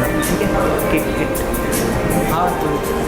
ठीक है, किट हाँ तो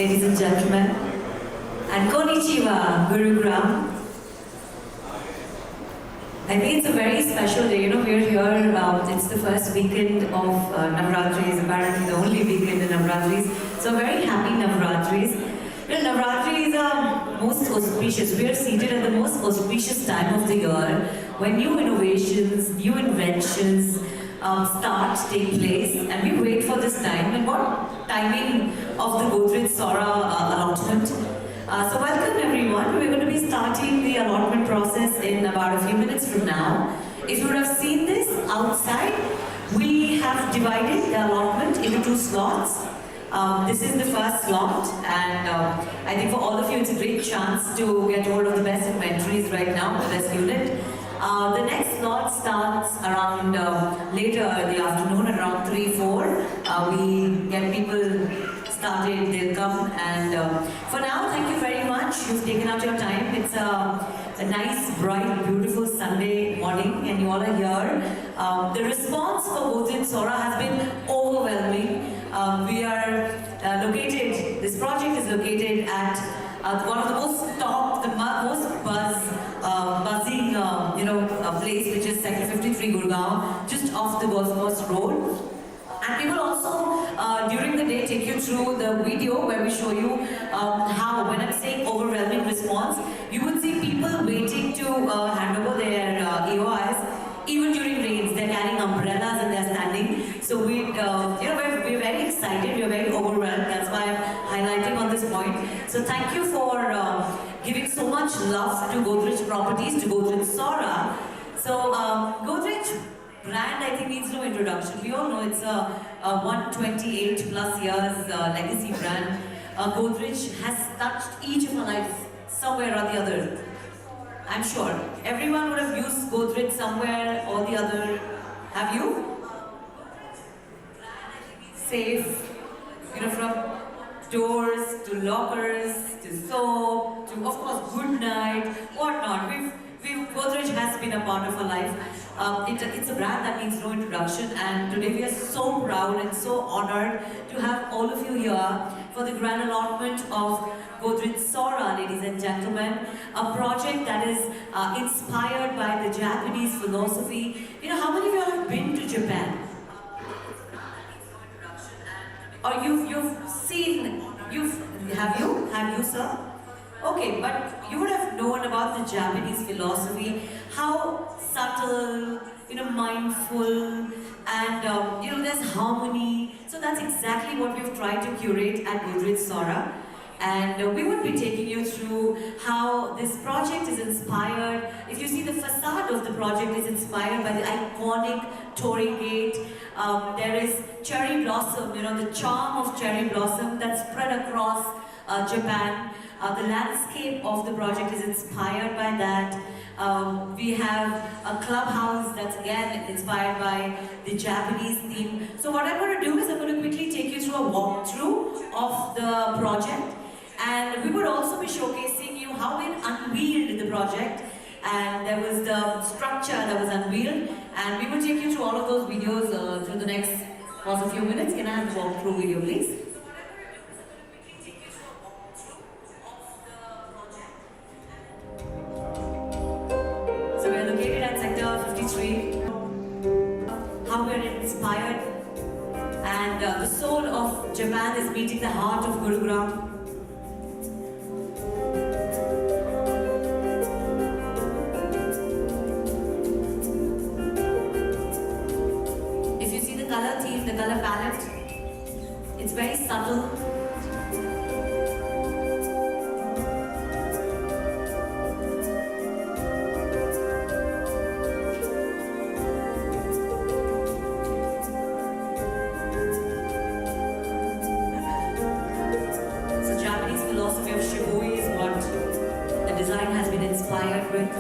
ladies and gentlemen, and konnichiwa, Gurugram. I think it's a very special day. You know, we're here, it's the first weekend of Navratris, apparently the only weekend in Navratris. So very happy Navratris. You know, Navratri is most auspicious. We are seated at the most auspicious time of the year when new innovations, new inventions take place, and we wait for this time. And what timing of the Godrej Sora allotment. So welcome everyone. We're going to be starting the allotment process in about a few minutes from now. If you would have seen this outside, we have divided the allotment into 2 slots. This is the first slot, and I think for all of you it's a great chance to get hold of the best inventories right now, the best unit. The next slot starts around later in the afternoon, around 3-4. We get people started, they'll come, and for now, thank you very much. You've taken out your time. It's a nice, bright, beautiful Sunday morning, and you all are here. The response for Godrej Sora has been overwhelming. We are located, this project is located at one of the most most buzzing, place, which is Sector 53 Gurugram, just off the golf course road. And we will also, during the day, take you through the video where we show you how, when I'm saying overwhelming response, you would see people waiting to hand over their EOIs, even during rains. They're carrying umbrellas and they're standing. So we're very excited, we're very overwhelmed. That's why I'm highlighting on this point. So thank you for giving so much love to Godrej Properties, to Godrej Sora. So Godrej brand, I think, needs no introduction. We all know it's a 128 plus years legacy brand. Godrej has touched each of our lives somewhere or the other. I'm sure everyone would have used Godrej somewhere or the other. Have you? Safe, from doors to lockers to soap to, of course, good night, whatnot. Godrej has been a part of our life. It's a brand that needs no introduction, and today we are so proud and so honored to have all of you here for the grand allotment of Godrej Sora, ladies and gentlemen, a project that is inspired by the Japanese philosophy. How many of you have been to Japan? Or you've seen, have you, sir? Okay, but you would have known about the Japanese philosophy, how subtle, mindful, and there's harmony. So that's exactly what we've tried to curate at Godrej Sora. And we would be taking you through how this project is inspired. If you see, the facade of the project is inspired by the iconic Torii Gate. There is cherry blossom, the charm of cherry blossom that's spread across Japan. The landscape of the project is inspired by that. We have a clubhouse that's again inspired by the Japanese theme. So what I'm going to do is I'm going to quickly take you through a walkthrough of the project. And we would also be showcasing you how we unveiled the project. And there was the structure that was unveiled. And we will take you through all of those videos through the next a few minutes. Can I have the walkthrough video, please? So we are located at Sector 53. How we are inspired. And the soul of Japan is meeting the heart of Gurugram. The color palette, it's very subtle. So Japanese philosophy of shibui is what the design has been inspired with.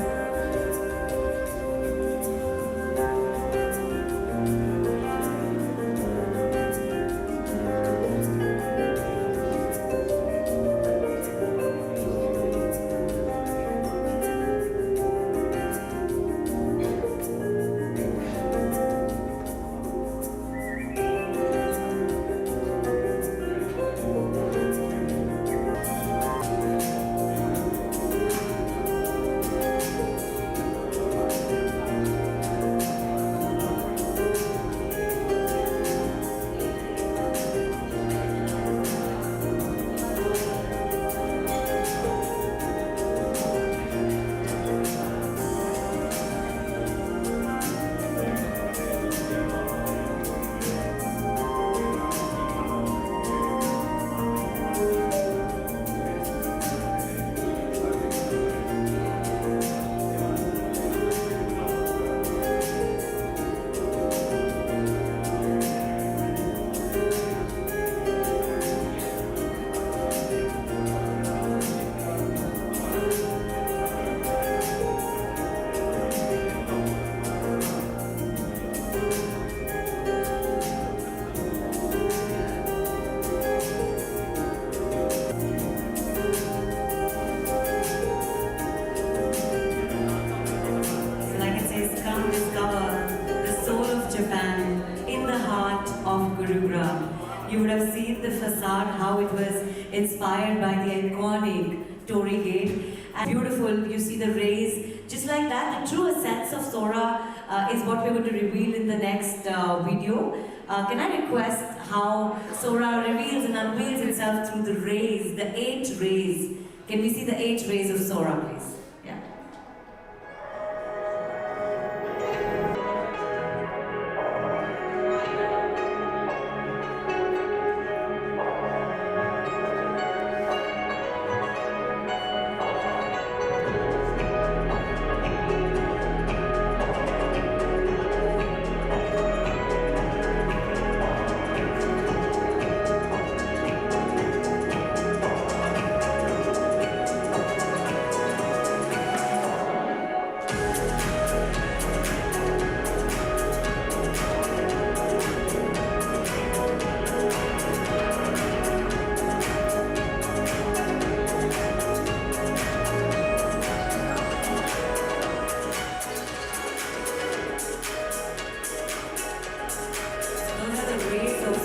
would have seen the facade, how it was inspired by the iconic Torii Gate. And beautiful, you see the rays, just like that. The true essence of Sora is what we're going to reveal in the next video. Can I request how Sora reveals and unveils itself through the rays, the 8 rays? Can we see the 8 rays of Sora, please? Yeah.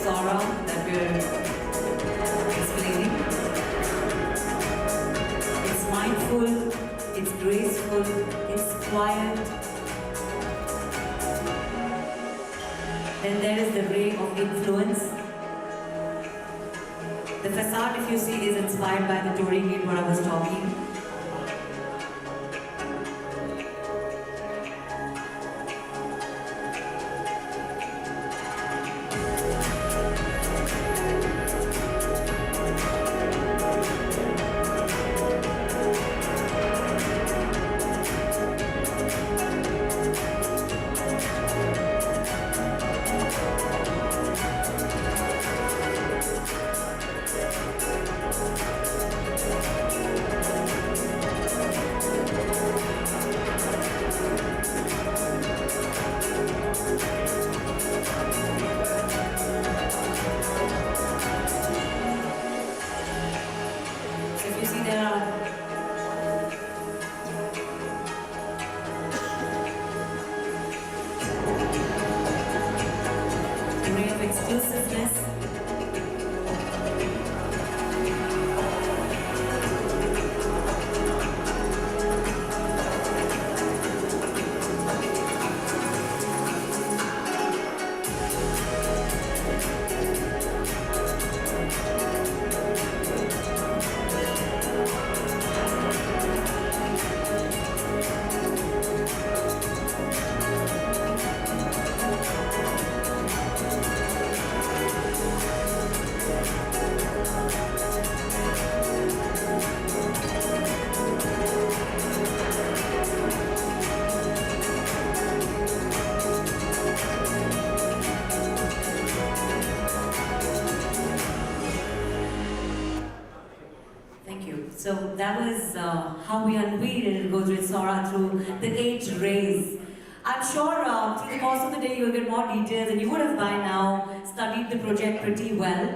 Sora that we're explaining. It's mindful, it's graceful, it's quiet. Then there is the ray of influence. The facade, if you see, is inspired by the Torii Gate where I was talking. Exclusiveness. So that was how we unveiled Godrej Sora through the 8 rays. I'm sure through the course of the day you'll get more details and you would have by now studied the project pretty well.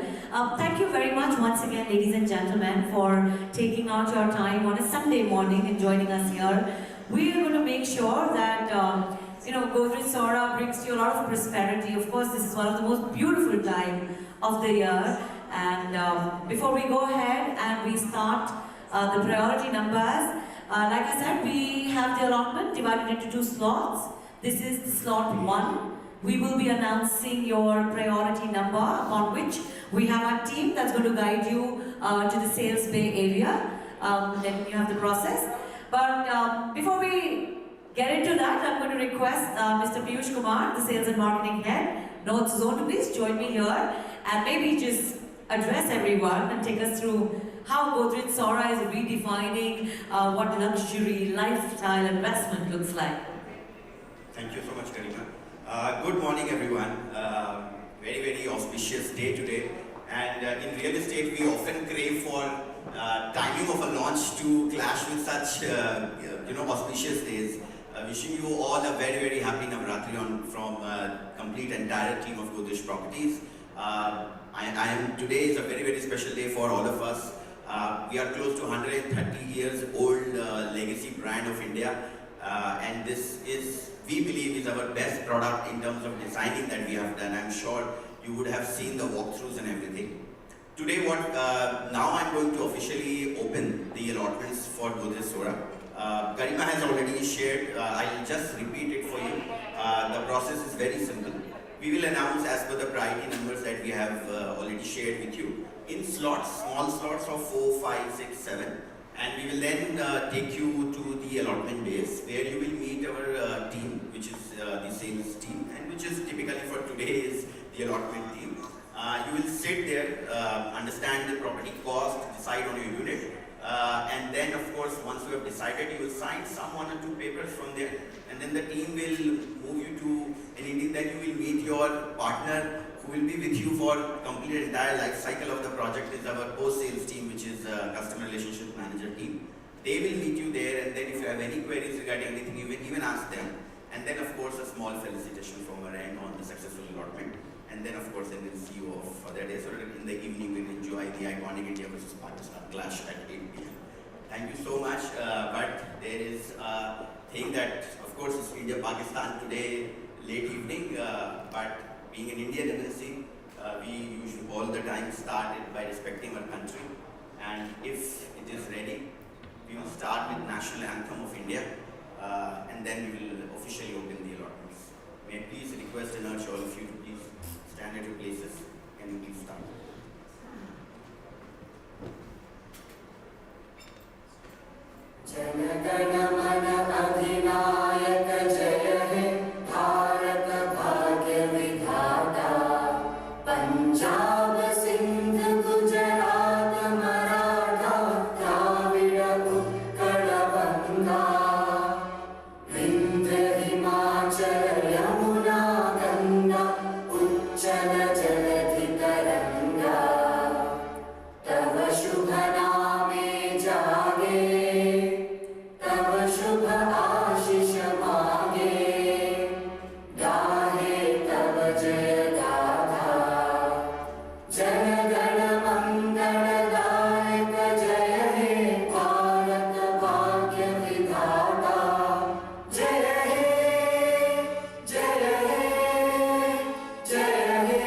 Thank you very much once again, ladies and gentlemen, for taking out your time on a Sunday morning and joining us here. We are going to make sure that Godrej Sora brings to you a lot of prosperity. Of course, this is one of the most beautiful time of the year. And before we go ahead and we start the priority numbers, like I said, we have the allotment divided into 2 slots. This is the slot 1. We will be announcing your priority number, upon which we have our team that's going to guide you to the sales bay area. Then you have the process. But before we get into that, I'm going to request Mr. Piyush Kumar, the Sales and Marketing Head, North Zone, to please join me here and maybe just address everyone and take us through how Godrej Sora is redefining what luxury lifestyle investment looks like. Thank you so much, Karima. Good morning, everyone. Very, very auspicious day today. And in real estate, we often crave for timing of a launch to clash with such, auspicious days. Wishing you all a very, very happy Navratri from complete entire team of Godrej Properties. Today is a very, very special day for all of us. We are close to 130 years old legacy brand of India, and this is, we believe, is our best product in terms of designing that we have done. I'm sure you would have seen the walkthroughs and everything. Today, now I'm going to officially open the allotments for Godrej Sora. Garima has already shared, I'll just repeat it for you. The process is very simple. We will announce as per the priority numbers that we have already shared with you in slots, small slots of 4, 5, 6, 7. And we will then take you to the allotment base where you will meet our team, which is the sales team, and which is typically for today is the allotment team. You will sit there, understand the property cost, decide on your unit, and then of course once you have decided, you will sign some 1 or 2 papers from there, and then the team will move you to an then you will meet your partner who will be with you for complete entire life cycle of the project is our post-sales team, which is customer relationship manager team. They will meet you there, and then if you have any queries regarding anything, you will even ask them. And then of course a small felicitation from our end on the successful allotment. And then of course then we'll see you off for that day, so that in the evening we'll enjoy the iconic India versus Pakistan clash at 8 p.m. Thank you so much, but there is a thing that of course it's India-Pakistan today, late evening, but being an Indian MNC, we usually all the time start it by respecting our country, and if it is ready, we will start with National Anthem of India, and then we will officially open the allotments. May I please request and urge all of you to please stand at your places. Can you please start? Jana Gana मन अधिनायक जय हे भारत भाग्य विधाता पंजाब सिंध गुजरात मराठा द्राविड़ उत्कल गंगा विंध्य हिमाचल यमुना गंगा उच्चल जलधि तरंगा तव शुभ नामे जागे शुभ आशीष मांगे गाहे तब जय गाथा जन गण मंगल दायक जय हे भारत भाग्य विधाता जय हे जय हे जय हे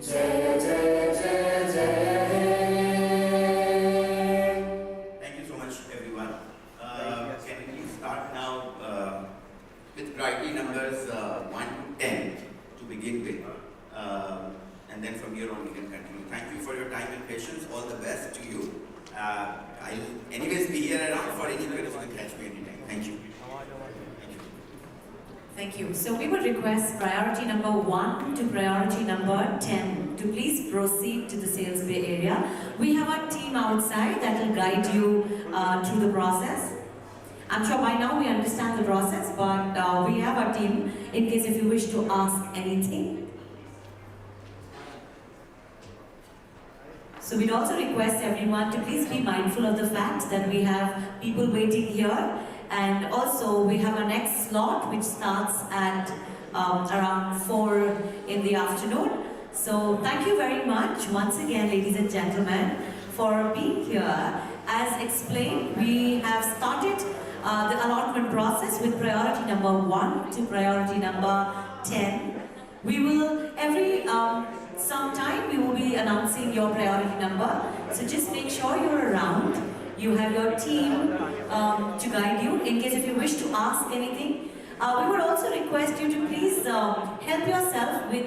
जय जय जय जय हे Thank you so much, everyone. Can we please start now with priority numbers 1 to 10 to begin with, and then from here on we can continue. Thank you for your time and patience. All the best to you. I'll anyways be here around for any queries. You can catch me anytime. Thank you. Thank you. Thank you. So we would request priority number 1 to priority number 10 to please proceed to the sales bay area. We have a team outside that will guide you through the process. I'm sure by now we understand the process, but we have a team in case if you wish to ask anything. So we'd also request everyone to please be mindful of the fact that we have people waiting here, and also we have our next slot which starts at around 4 in the afternoon. So thank you very much once again, ladies and gentlemen, for being here. As explained, we have started the allotment process with priority number 1 to priority number 10. We will sometime we will be announcing your priority number, so just make sure you're around. You have your team to guide you in case if you wish to ask anything. We would also request you to please help yourself with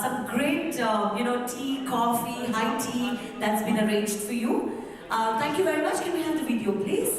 some great tea, coffee, high tea that's been arranged for you. Thank you very much. Can we have the video please?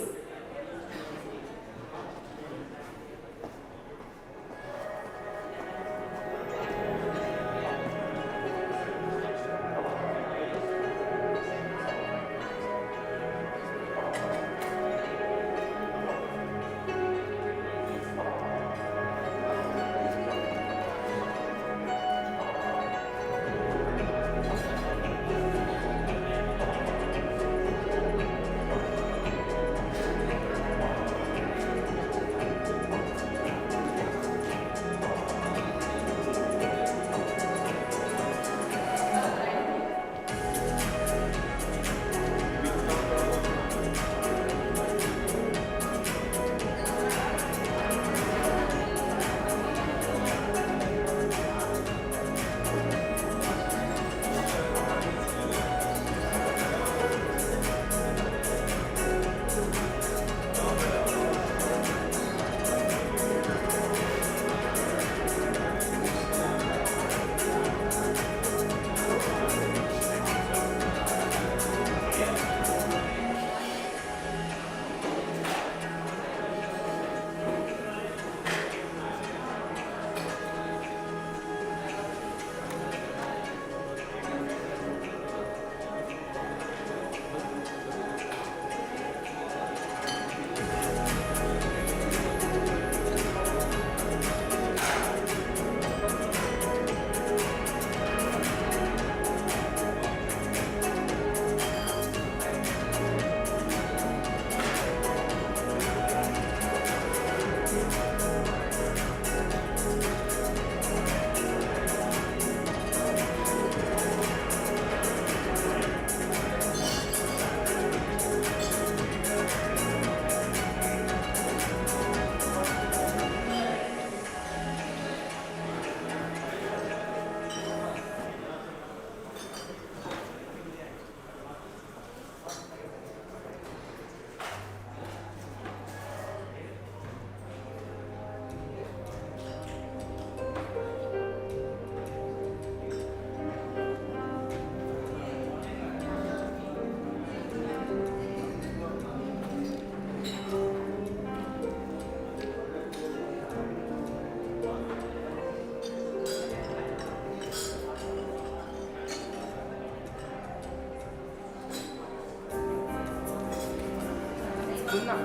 पुन्हा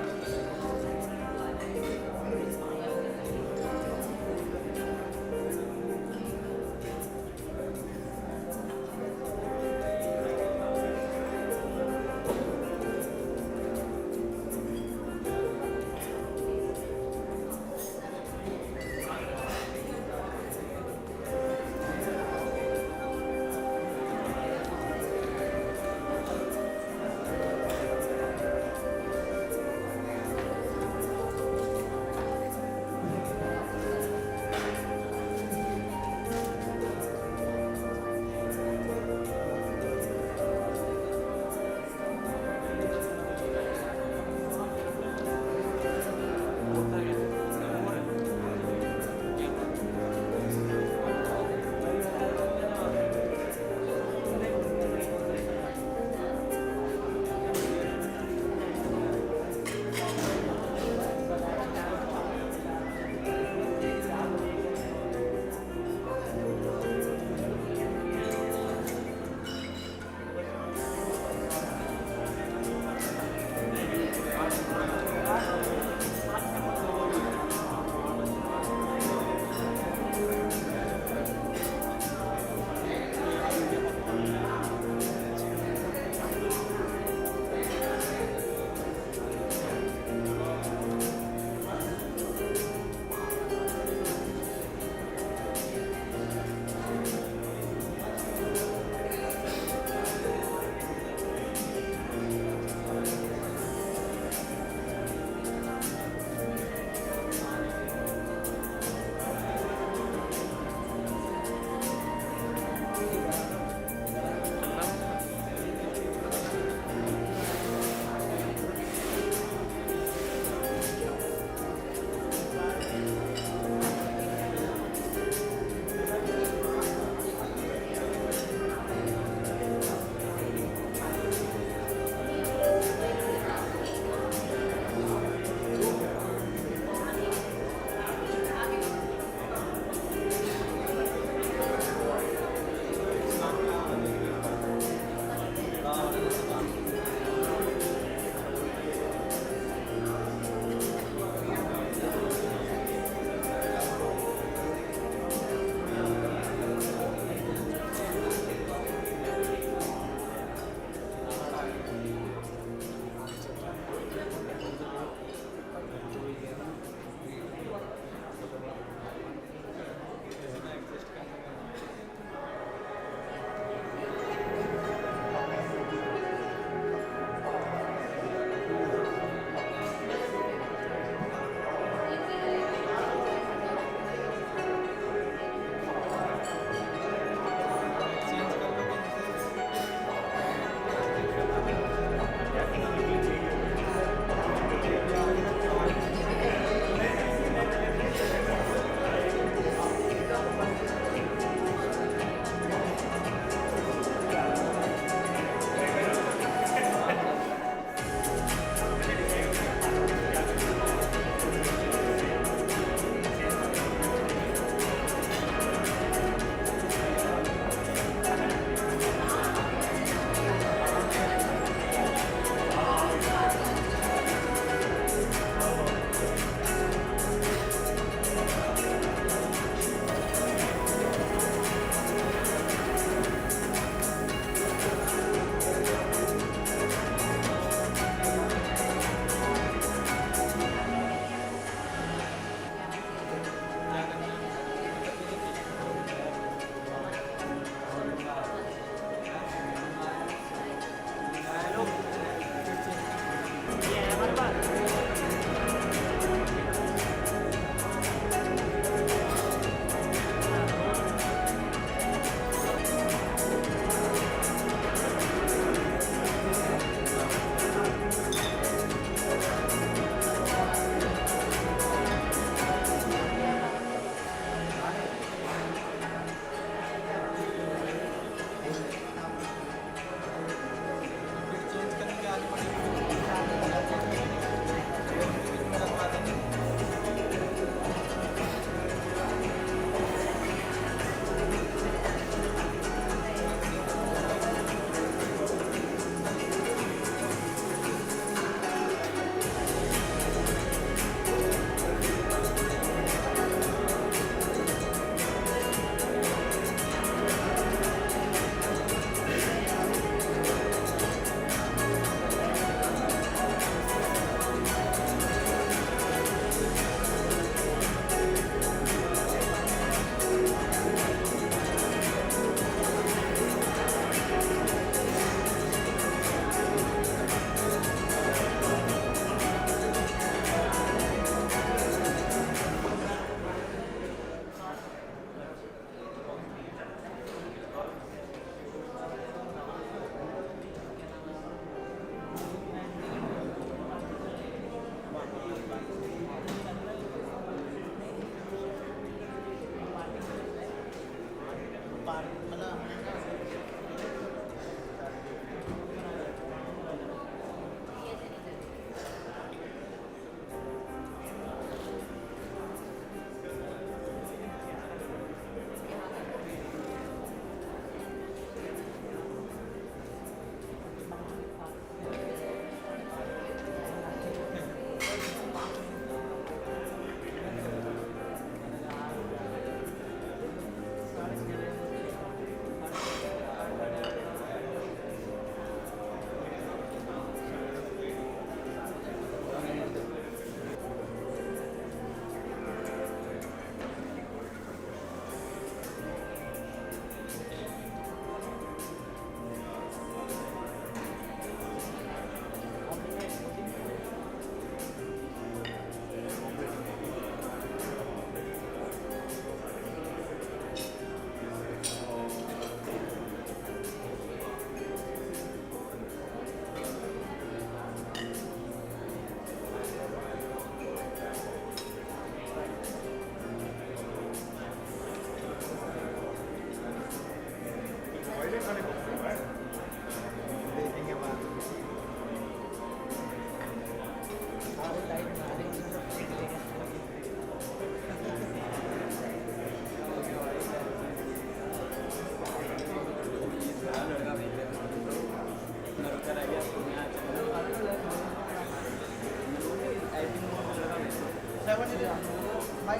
ये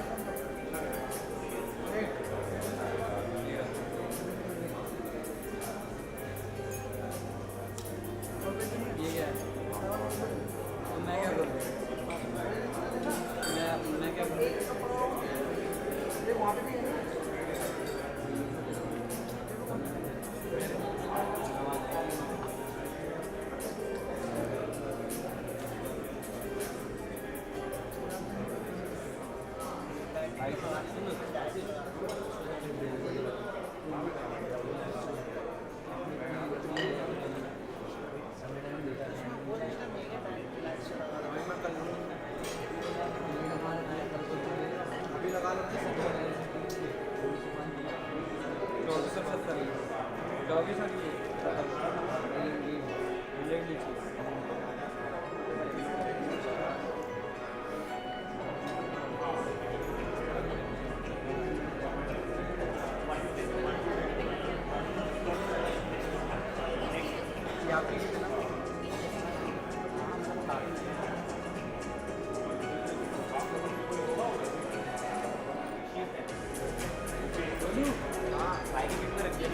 क्या है? मैं क्या करूँ? मैं क्या करूँ? अभी लगा लो 24 ये आपकी कितना? हाँ भाई की कितना रखिए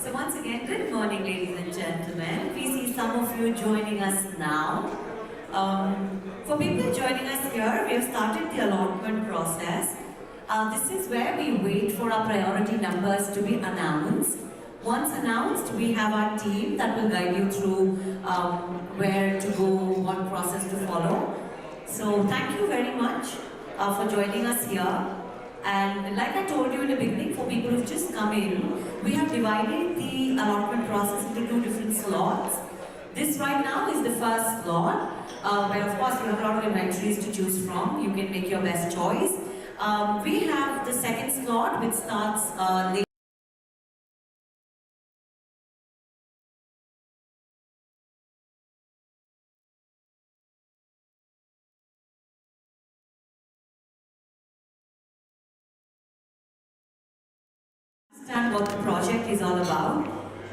So once again, good morning, ladies and gentlemen. We see some of you joining us now. For people joining us here, we have started the allotment process. This is where we wait for our priority numbers to be announced. Once announced, we have our team that will guide you through where to go, what process to follow. So thank you very much for joining us here. And like I told you in the beginning, for people who've just come in, we have divided the allotment process into 2 different slots. This right now is the first slot, where of course you have a lot of inventories to choose from. You can make your best choice. We have the second slot, which starts later. Understand what the project is all about,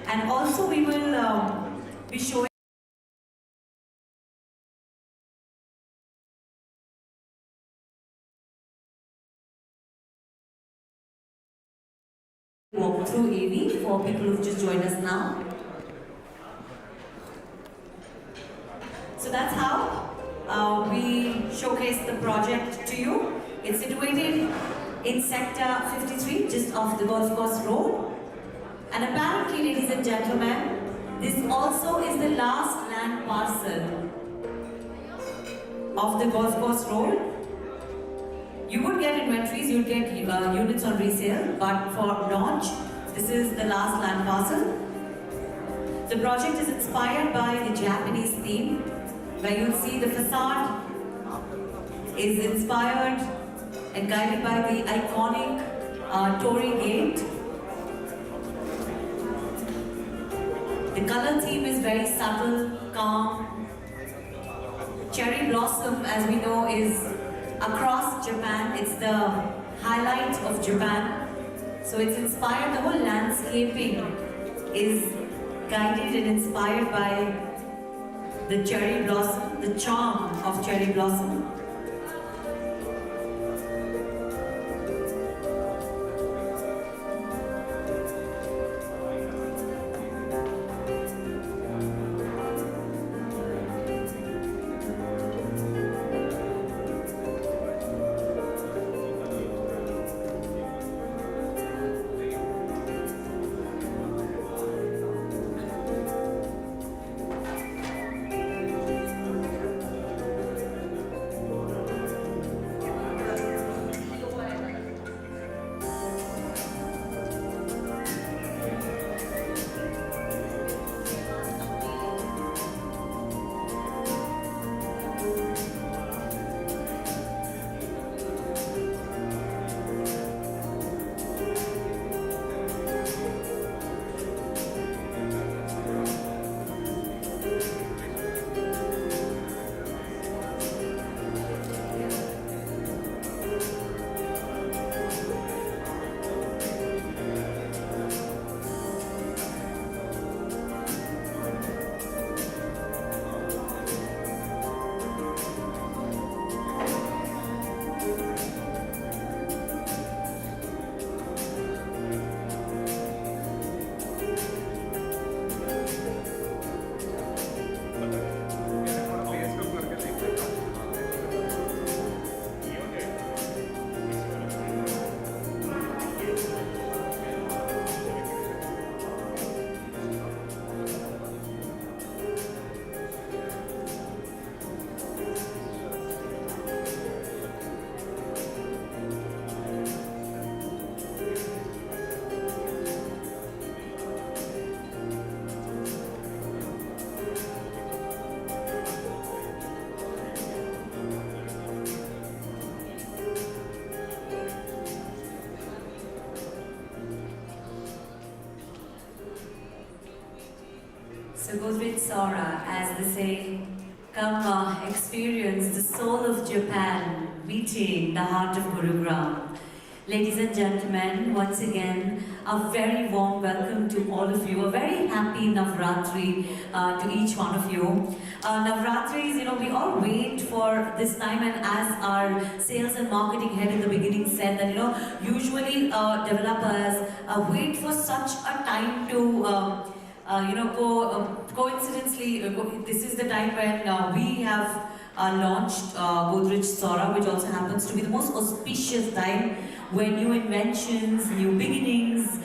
and also we will be showing walkthrough AV for people who've just joined us now. So that's how we showcase the project to you. It's situated in Sector 53, just off the Golf Course Road. And apparently, ladies and gentlemen, this also is the last land parcel of the Golf Course Road. You would get inventories, you'd get units on resale, but for launch, this is the last land parcel. The project is inspired by the Japanese theme, where you'll see the facade is inspired and guided by the iconic Torii Gate. The color theme is very subtle, calm. Cherry blossom, as we know, is across Japan. It's the highlight of Japan. So it's inspired, the whole landscaping is guided and inspired by the cherry blossom, the charm of cherry blossom. So Godrej Sora, as they say, come experience the soul of Japan, meeting the heart of Gurugram. Ladies and gentlemen, once again, a very warm welcome to all of you. A very happy Navratri to each one of you. Navratri is, we all wait for this time, and as our sales and marketing head in the beginning said that, usually developers wait for such a time to coincidentally, this is the time when we have launched Godrej Sora, which also happens to be the most auspicious time when new inventions, new beginnings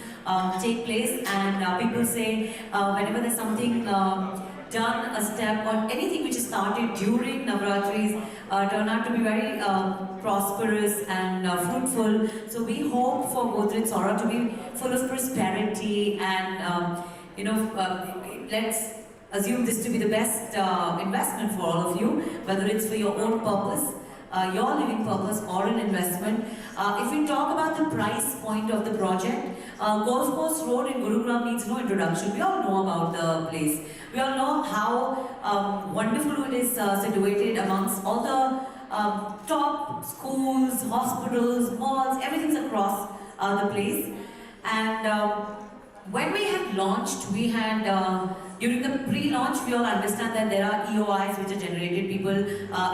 take place, and people say whenever there's something done, a step or anything which is started during Navratris turn out to be very prosperous and fruitful. So we hope for Godrej Sora to be full of prosperity and let's assume this to be the best investment for all of you, whether it's for your own purpose, your living purpose, or an investment. If we talk about the price point of the project, Golf Course Road in Gurugram needs no introduction. We all know about the place. We all know how wonderful it is situated amongst all the top schools, hospitals, malls, everything's across the place. And when we had launched, we had, during the pre-launch, we all understand that there are EOIs which are generated, people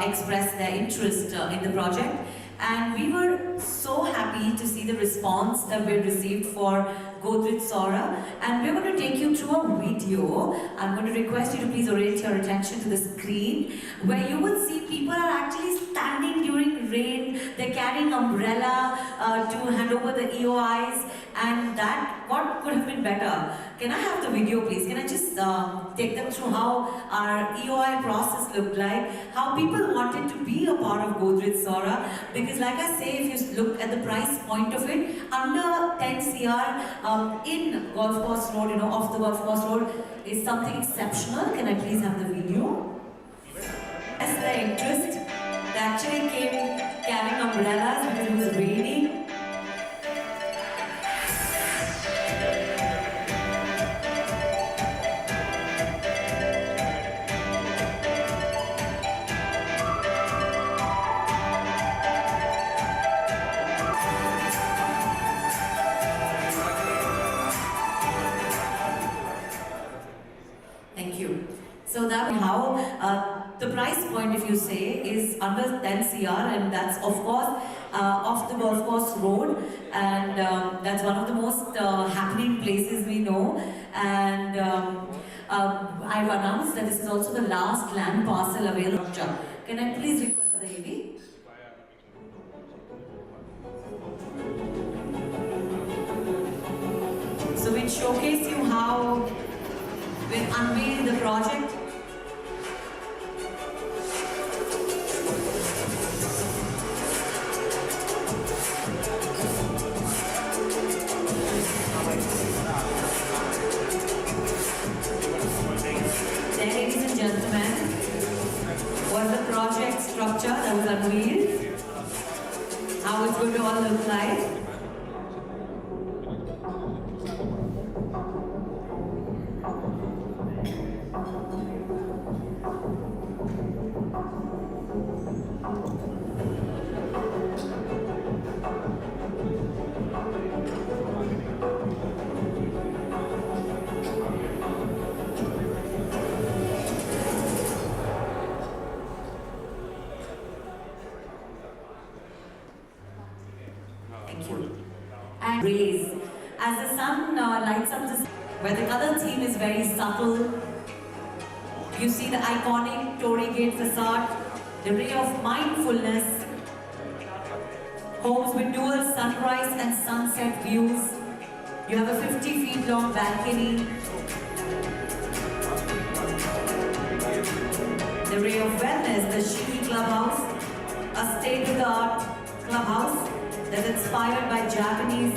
express their interest in the project. And we were so happy to see the response that we received for Godrej Sora. And we're going to take you through a video. I'm going to request you to please orient your attention to the screen, where you would see people are actually standing during rain. They're carrying umbrella to hand over the EOIs. And that, what could have been better? Can I have the video, please? Can I just take them through how our EOI process looked like, how people wanted to be a part of Godrej Sora? Because like I say, if you look at the price point of it, under 10 CR in Golf Course Road, off the Golf Course Road, is something exceptional. Can I please have the video? As their interest, they actually came carrying umbrellas because it was raining. Thank you. So that's how the price point, if you say, is under 10 CR, and that's of course off the Golf Course Road, and that's one of the most happening places we know. And I've announced that this is also the last land parcel available. Can I please request the AV? So we showcase you how we've unveiled the project. Then, ladies and gentlemen, was the project structure that was unveiled, how it's going to all look like. And rays. As the sun lights up the where the color theme is very subtle, you see the iconic Torii Gate facade, the ray of mindfulness, homes with dual sunrise and sunset views. You have a 50 feet long balcony, the ray of wellness, the Shiki Clubhouse, a state-of-the-art clubhouse that's inspired by Japanese.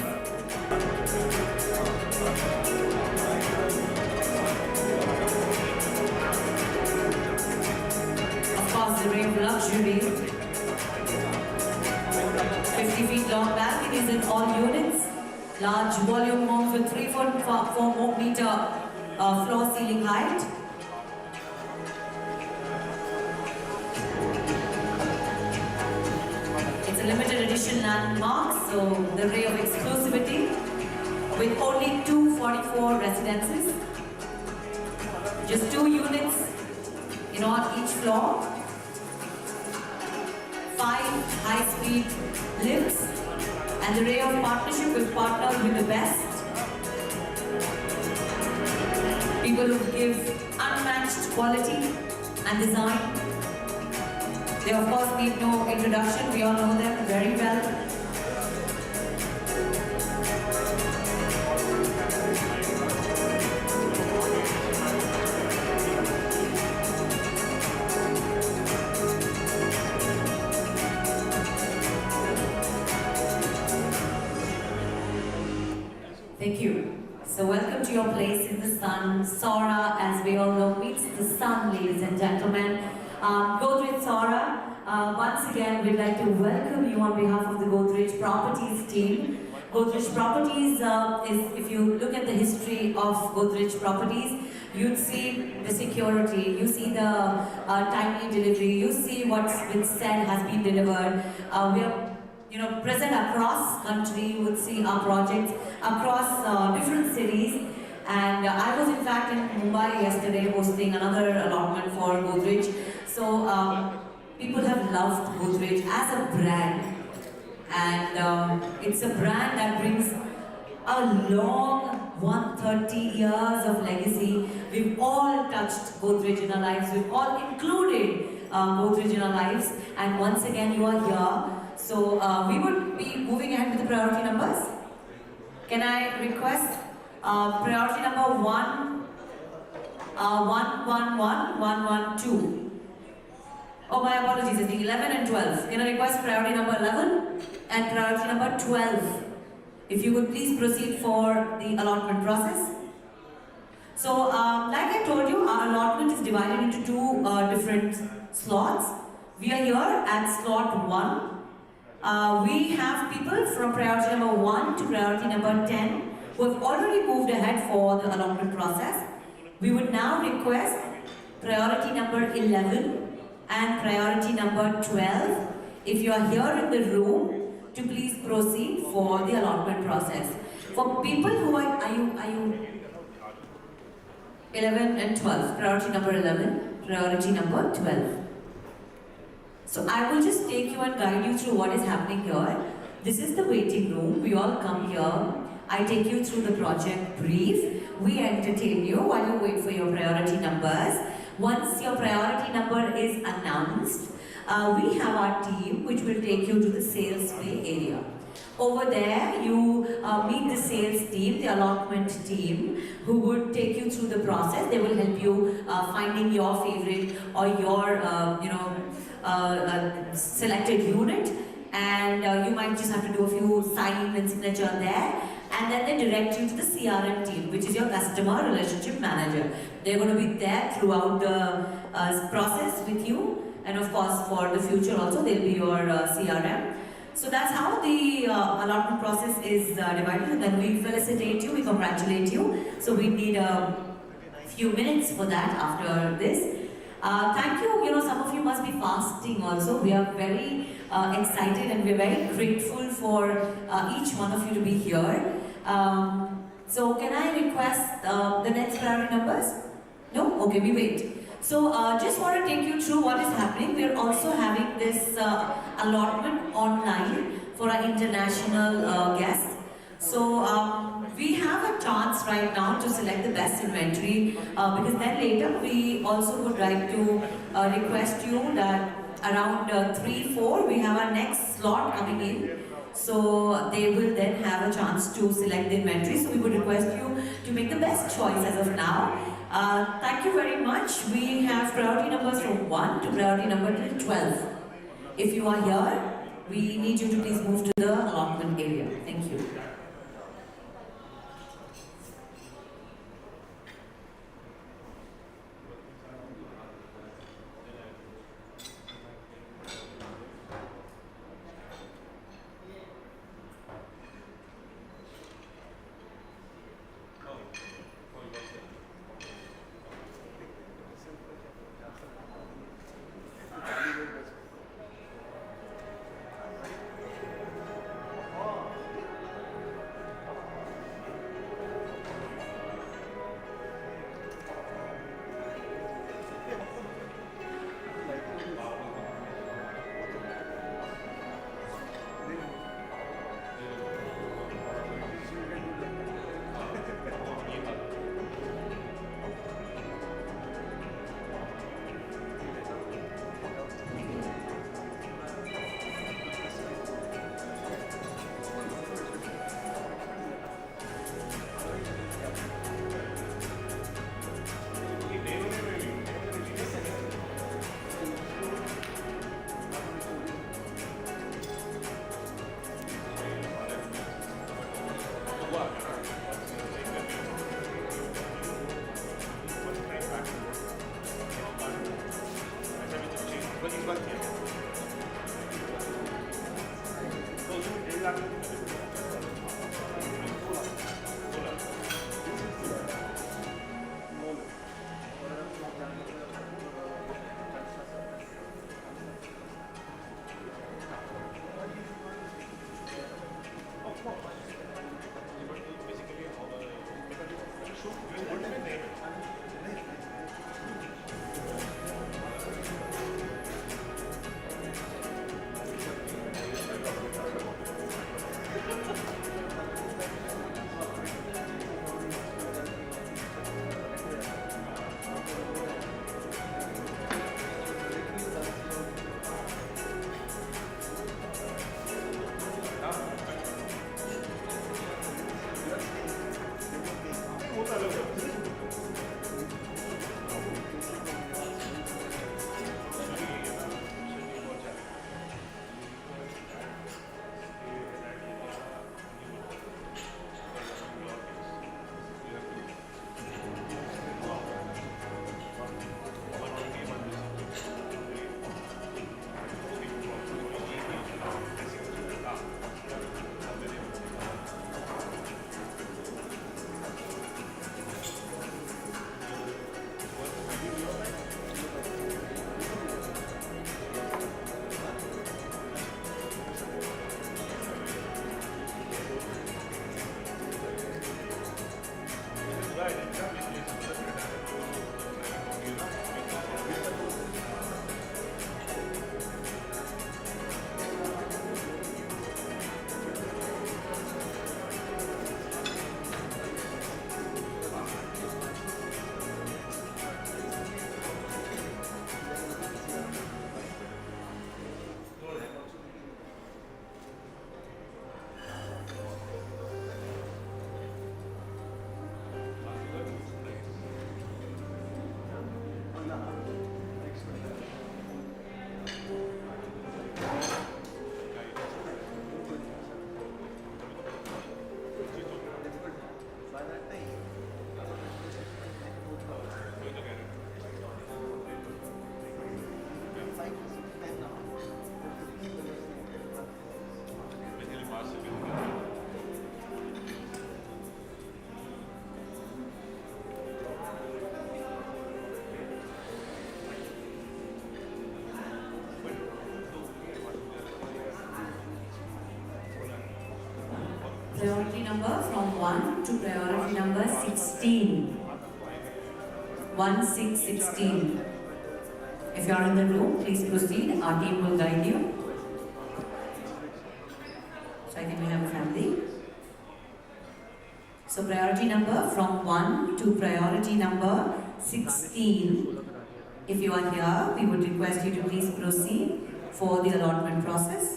Of course, the ray of luxury. 50 feet long balconies in all units. Large volume homes with 3 4 meter floor ceiling height. It's a limited edition landmark, so the ray of exclusivity with only 244 residences. Just 2 units in on each floor. 5 high-speed lifts and the ray of partnership with partners with the best. People who give unmatched quality and design. They of course need no introduction, we all know them very well. Thank you. So welcome to your place in the sun. Sora, as we all know, meets the sun, ladies and gentlemen. Godrej Sora, once again we'd like to welcome you on behalf of the Godrej Properties team. Godrej Properties is, if you look at the history of Godrej Properties, you'd see the security, you see the timely delivery, you see what's been said has been delivered. We are present across country. You would see our projects across different cities. And I was in fact in Mumbai yesterday hosting another allotment for Godrej. So people have loved Godrej as a brand. And it's a brand that brings a long 130 years of legacy. We've all touched Godrej in our lives. We've all included Godrej in our lives. And once again, you are here. So we would be moving ahead with the priority numbers. Can I request priority number 1, 111, 112. Oh, my apologies, I think 11 and 12. Can I request priority number 11 and priority number 12? If you would please proceed for the allotment process. So, like I told you, our allotment is divided into 2 different slots. We are here at slot 1. We have people from priority number 1 to priority number 10 who have already moved ahead for the allotment process. We would now request priority number 11 and priority number 12, if you are here in the room, to please proceed for the allotment process. For people who are you 11 and 12, priority number 11, priority number 12. So I will just take you and guide you through what is happening here. This is the waiting room. We all come here. I take you through the project brief. We entertain you while you wait for your priority numbers. Once your priority number is announced, we have our team which will take you to the sales play area. Over there, you meet the sales team, the allotment team, who would take you through the process. They will help you finding your favorite or your, selected unit, and you might just have to do a few sign and signature there, and then they direct you to the CRM team, which is your customer relationship manager. They're going to be there throughout the process with you, and of course for the future also they'll be your CRM. So that's how the allotment process is divided, and then we felicitate you, we congratulate you. So we need a few minutes for that after this. Thank you. Some of you must be fasting also. We are very excited and we're very grateful for each one of you to be here. So can I request the next priority numbers? No? Okay, we wait. So just want to take you through what is happening. We're also having this allotment online for our international guests. So we have a chance right now to select the best inventory because then later we also would like to request you that around 3-4 we have our next slot coming in. So they will then have a chance to select the inventory. So we would request you to make the best choice as of now. Thank you very much. We have priority numbers from 1 to priority number 12. If you are here, we need you to please move to the allotment area. Thank you. Priority number from 1 to priority number 16. 1616. If you are in the room, please proceed. Our team will guide you. So I think we have a family. So priority number from 1 to priority number 16. If you are here, we would request you to please proceed for the allotment process.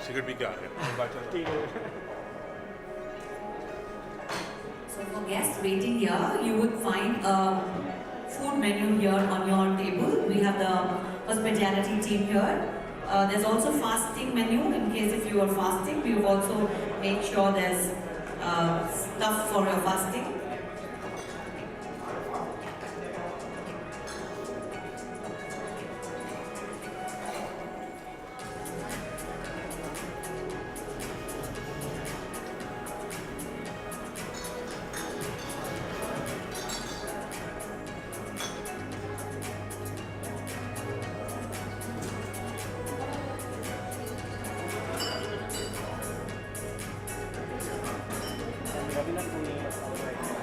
Cigarette भी क्या है So for guests waiting here, you would find a food menu here on your table. We have the hospitality team here. There's also fasting menu in case if you are fasting. We've also made sure there's stuff for your fasting. Raghunath Pune.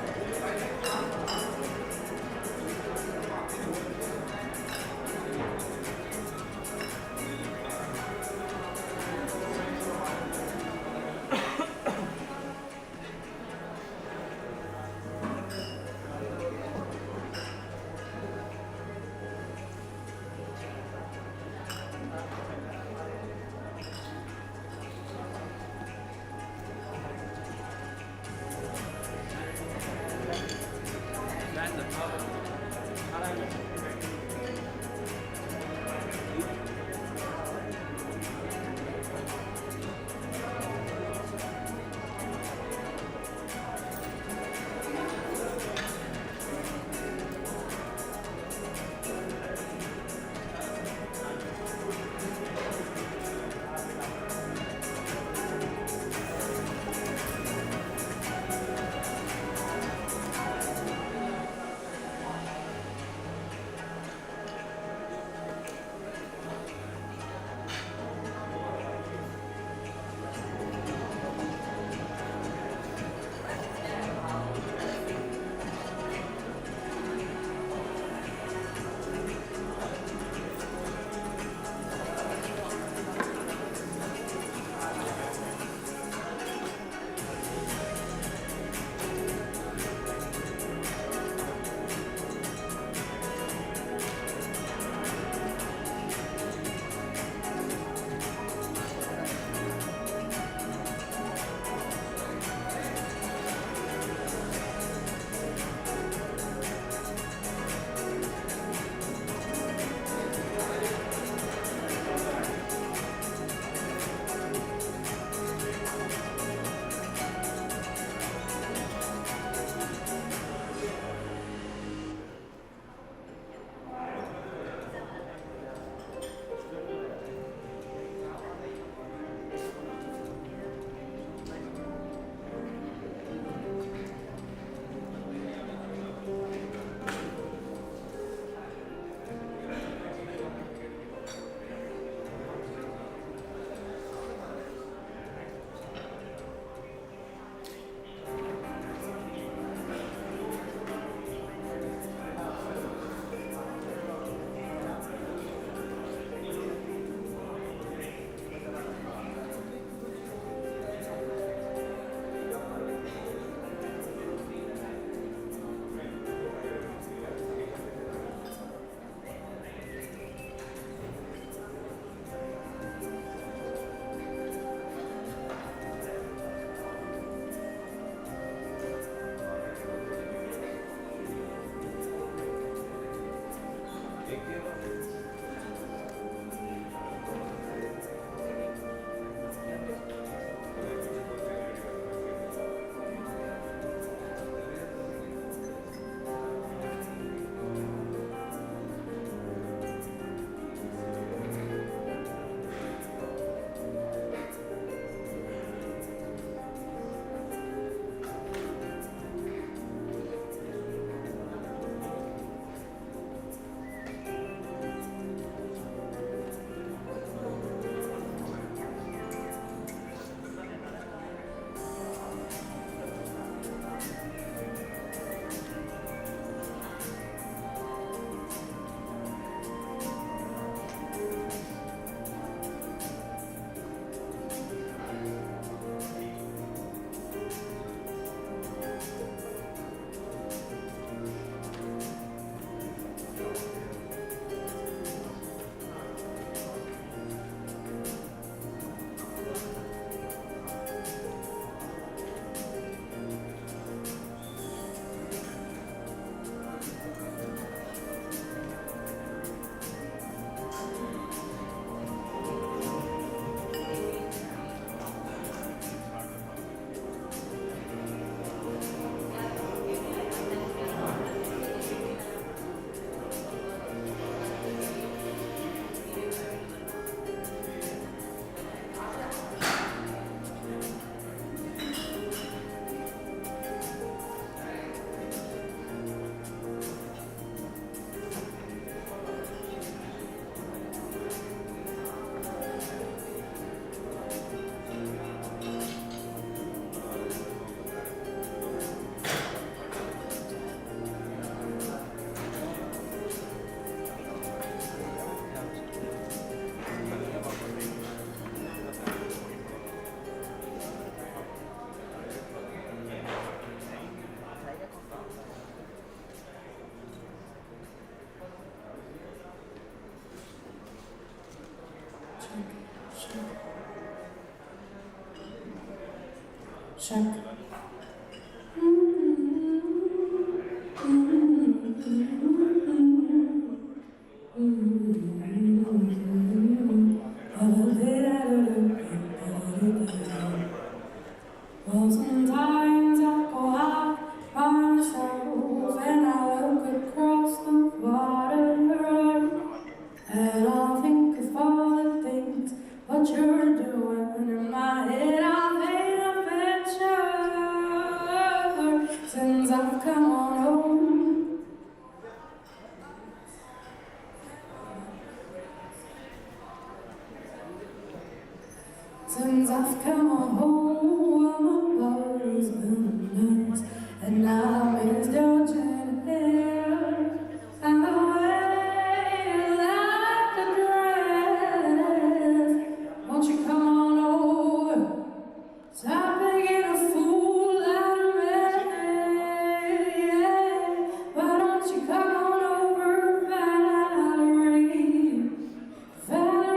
Check. Well, sometimes I go out by myself and I look across the water and I'll think of all the things what you're doing in my head. I've been a picture since I've come on home. Since I've come on home, my body's been a mess, and now I miss your gentle hair and the way you like the dress. Won't you come on over? Stop making a fool out of me. Why don't you come on over, Valerie? Valerie.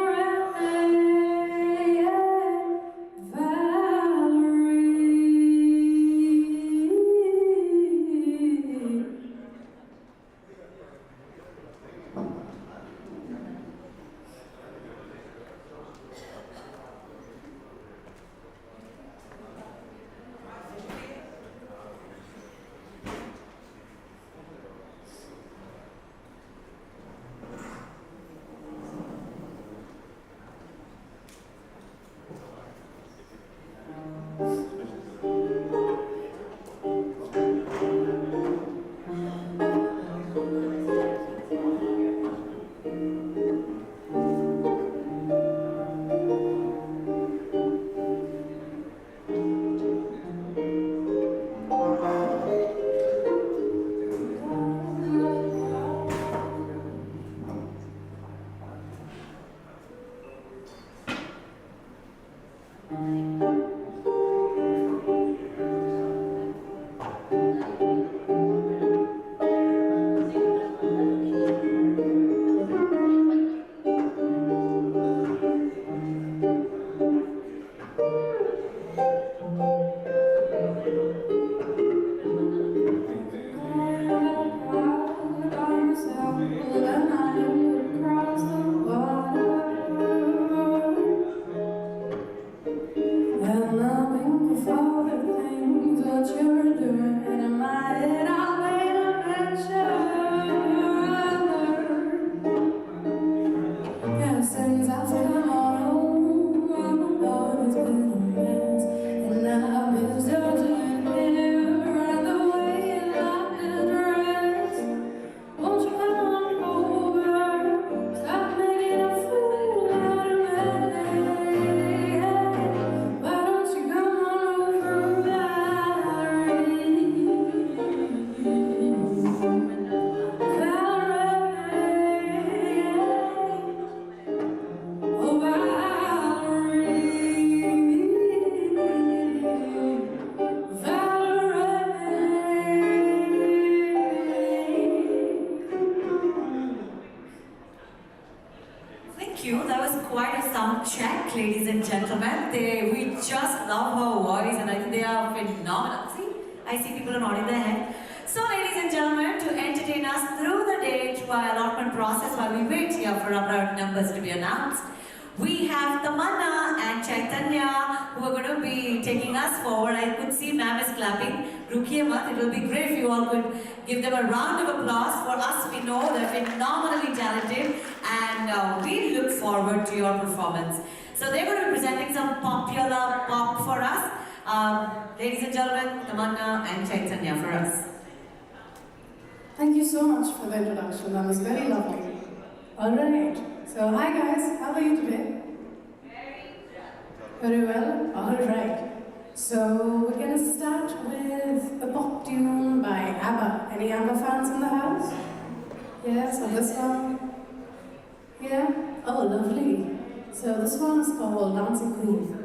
That was quite a sound check, ladies and gentlemen. We just love her voice, and I think they are phenomenal. See, I see people are nodding their head. So, ladies and gentlemen, to entertain us through the day through our allotment process while we wait here for our numbers to be announced, we have Tamanna and Chaitanya who are going to be taking us forward. I could see ma'am is clapping. Rukiye mat. It will be great if you all could give them a round of applause. For us, we know they're phenomenally talented, and we look forward to your performance. So they're going to be presenting some popular pop for us. Ladies and gentlemen, Tamanna and Chaitanya for us. Thank you so much for the introduction. That was very lovely. All right. So, hi guys. How are you today? Very well. All right. So, we're going to start with a pop tune by ABBA. Any ABBA fans in the house? Yeah, so this one. Yeah? Oh, lovely. So, this one is called Dancing Queen.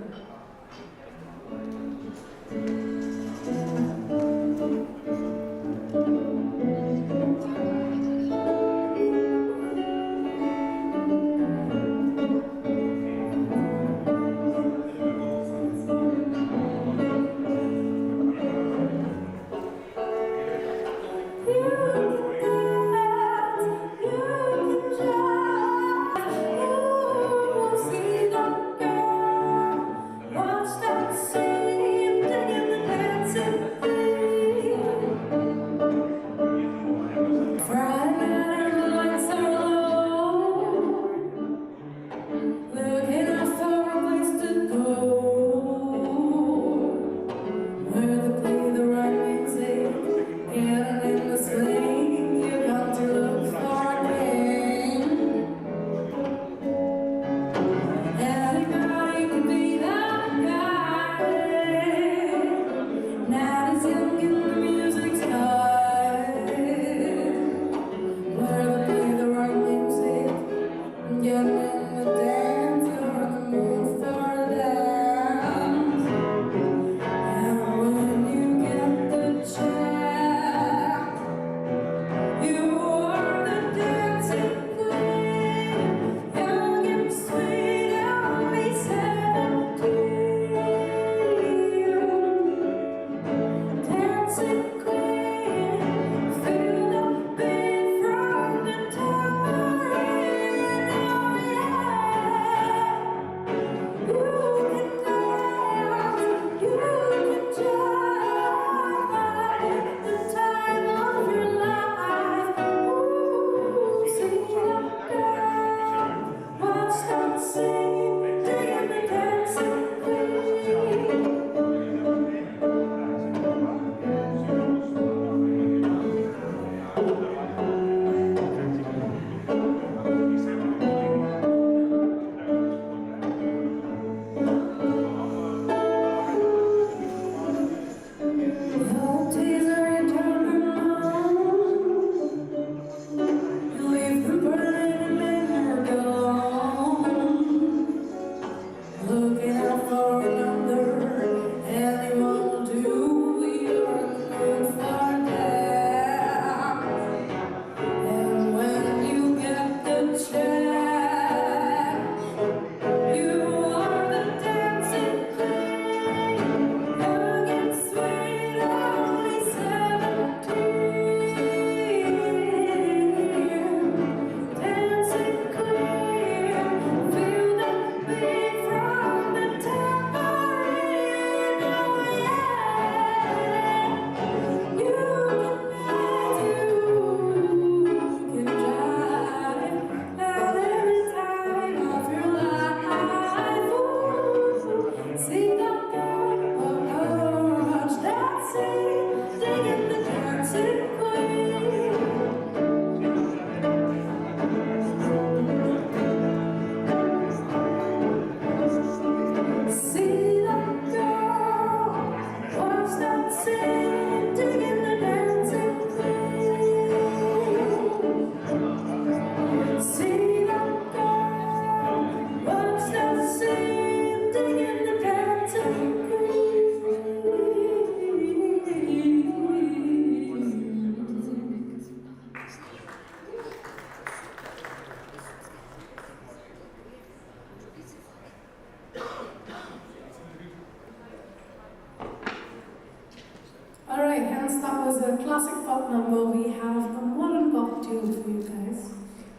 Alright, hence that was a classic pop number. We have a modern pop tune for you guys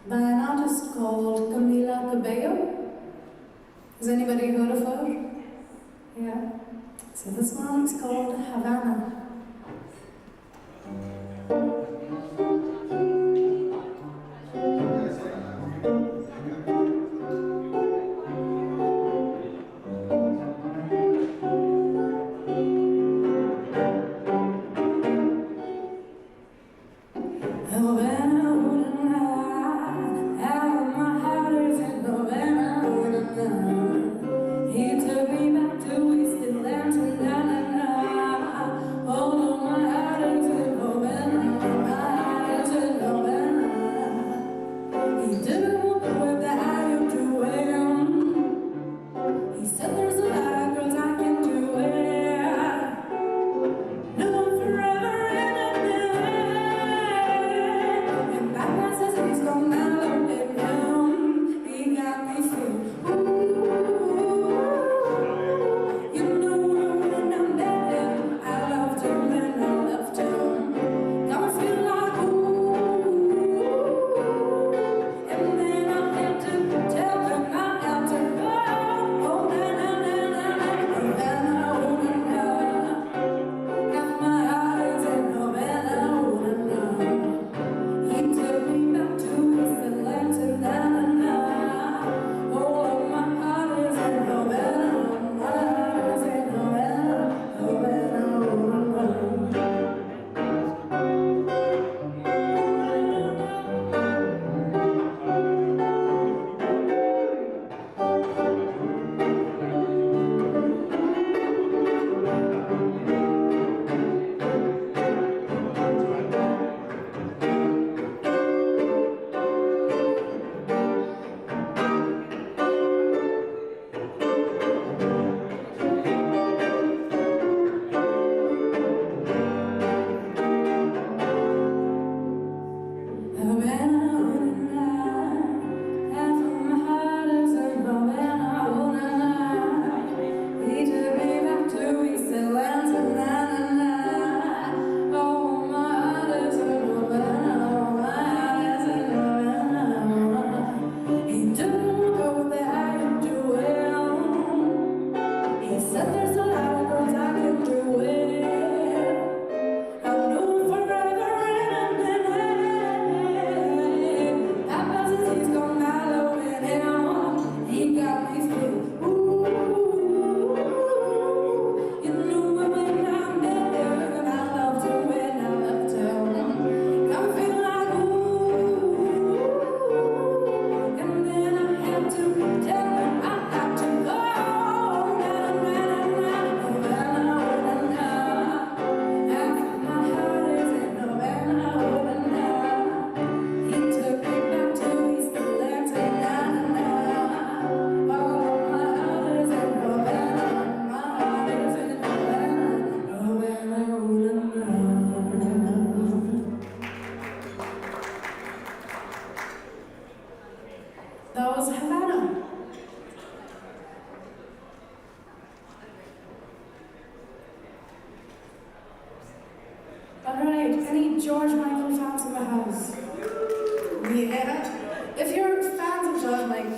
by an artist called Camila Cabello. Has anybody heard of her? Yeah. So this one is called Havana. He took me back to Wasteland, na na na.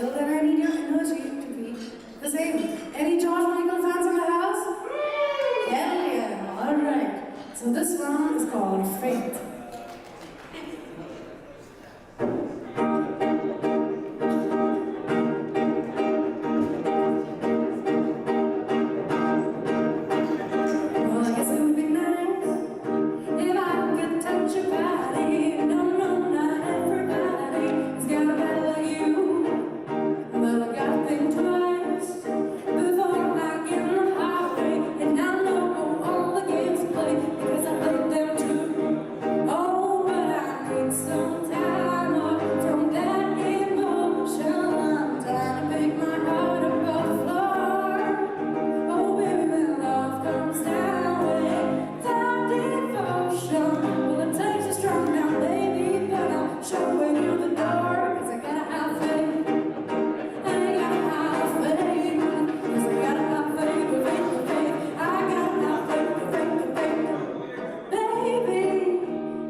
Well, then I need your energy to be the same. Any George Michael fans in the house? Hell yeah, alright. So this one is called Faith. Well, I guess it would be nice if I could touch your body. No, no, not everybody has got a body like you. But I gotta think twice before I get on the highway. And I know all the games to play because I played them too. Oh, but I need some time off from that emotion. I'm trying to pick my heart up off the floor. Oh, baby, when love comes down with that devotion. Well, it takes a strong man, baby, but I'm showing you the door. 'Cause I gotta have faith. I gotta have faith. 'Cause I gotta have faith, faith, faith. I gotta have faith, faith, faith. Baby,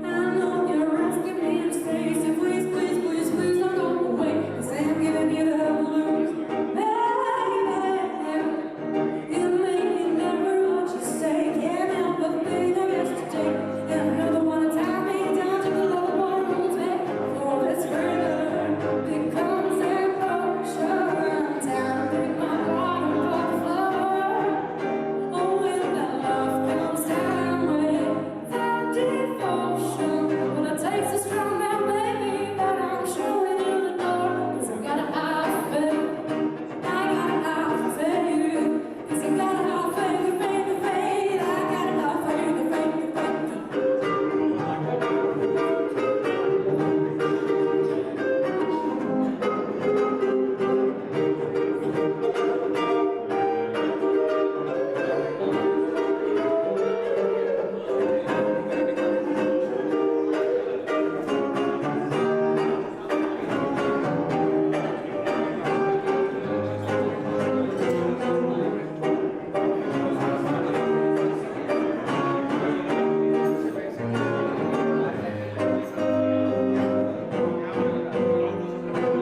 I know you're asking me to stay. So please, please, please, please don't go away. 'Cause I'm giving you the blues. Baby, you mean never what you say. Can't help but think of yesterday. And you're the one to tie me down to the low bottom bed. For it's further becomes an ocean. Time to pick my heart off the floor. Oh, when that love comes down with that devotion. Well, it takes a strong man, baby, but I'm showing you the door. 'Cause I gotta have faith. I gotta have faith. 'Cause I gotta have faith, faith, faith. I gotta have faith, faith, faith.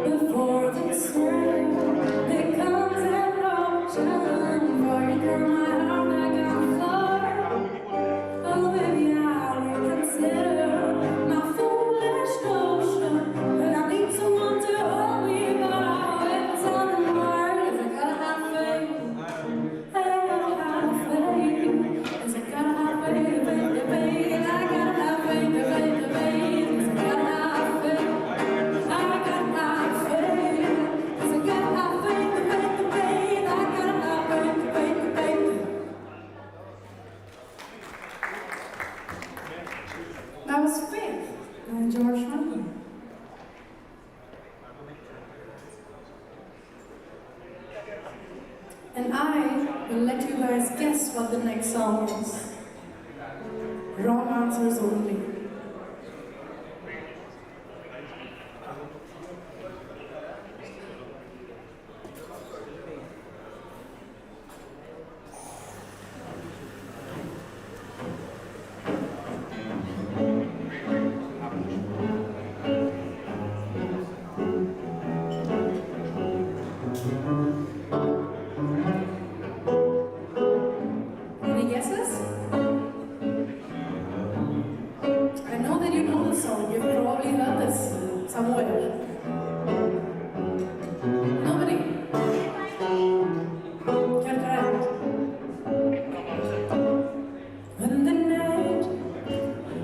Before the sun becomes an ocean, pouring through my heart like a floor. Oh, baby, I reconsider my foolish notion. And I need someone to hold me, but I wait for something more. 'Cause I gotta have faith. I gotta have faith. 'Cause I gotta have faith, faith, faith. I gotta have faith, faith, faith. 'Cause I gotta have faith. I gotta have faith. 'Cause I gotta have faith, faith, faith. I gotta have faith, faith, faith. That was Faith by George Michael. And I will let you guys guess what the next song is. Wrong answers only. Any guesses? I know that you know the song. You've probably heard this somewhere. Nobody? Correct. When the night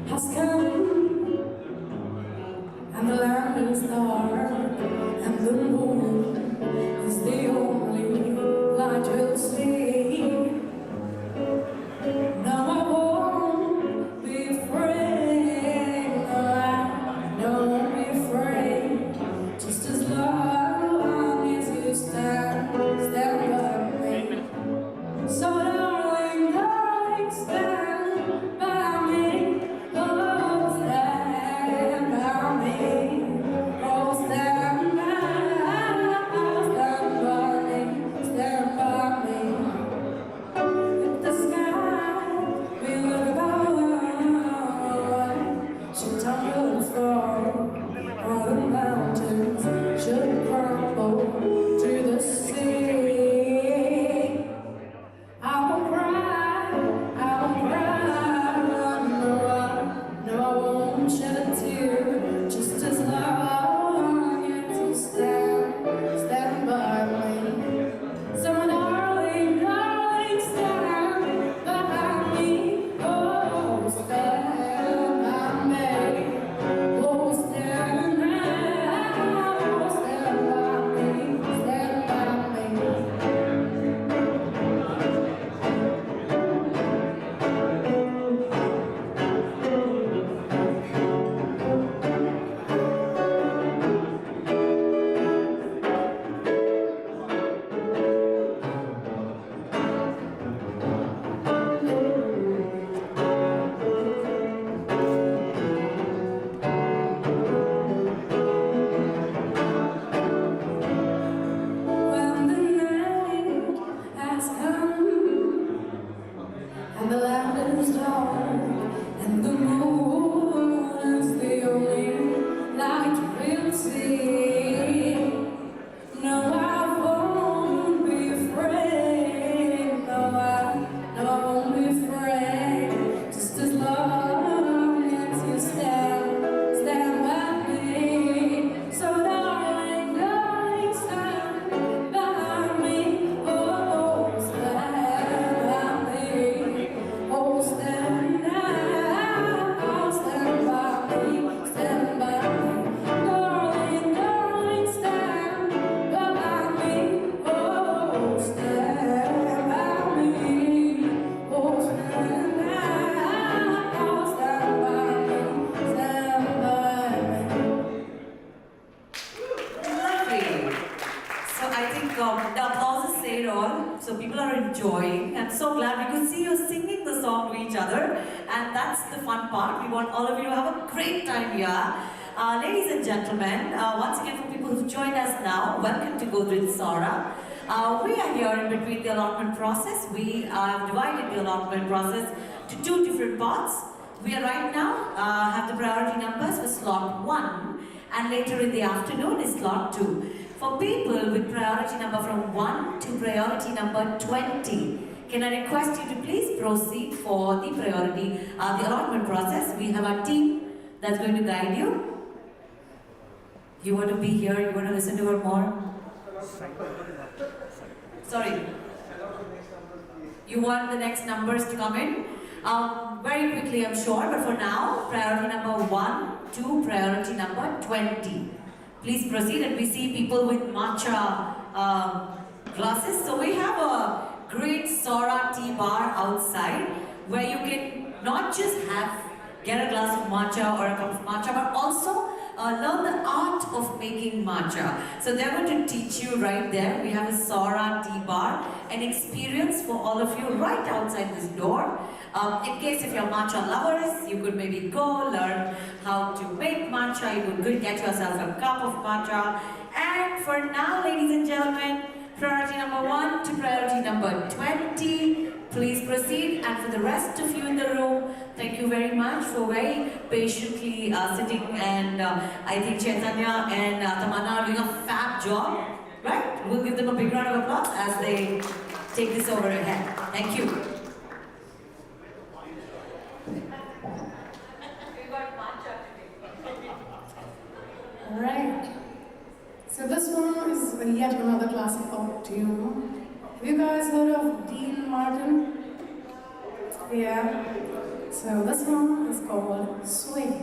has come and the land is dark and the moon is the only I think the applause has said all. So people are enjoying. I'm so glad we could see you singing the song to each other. And that's the fun part. We want all of you to have a great time here. Ladies and gentlemen, once again for people who've joined us now, welcome to Godrej Sora. We are here in between the allotment process. We have divided the allotment process to two different parts. We are right now have the priority numbers for slot 1 and later in the afternoon is slot 2. For people with priority number from 1 to priority number 20, can I request you to please proceed for the priority, the allotment process. We have our team that's going to guide you. You want to be here, you want to listen to her more? Sorry. You want the next numbers to come in? Very quickly, I'm sure, but for now, priority number 1 to priority number 20. Please proceed, and we see people with matcha glasses. So we have a great Sora tea bar outside where you can not just get a glass of matcha or a cup of matcha, but also learn the art of making matcha. So they're going to teach you right there. We have a Sora tea bar, an experience for all of you right outside this door. In case if you're matcha lovers, you could maybe go learn how to make matcha. You could get yourself a cup of matcha. And for now, ladies and gentlemen, priority number 1 to priority number 20. Please proceed, and for the rest of you in the room, thank you very much for very patiently sitting, and I think Chaitanya and Tamanna are doing a fab job, right? We'll give them a big round of applause as they take this over ahead. Thank you. Alright. So this one is yet another classic folk tune. Have you guys heard of Dean Martin? Yeah. So this one is called Sway.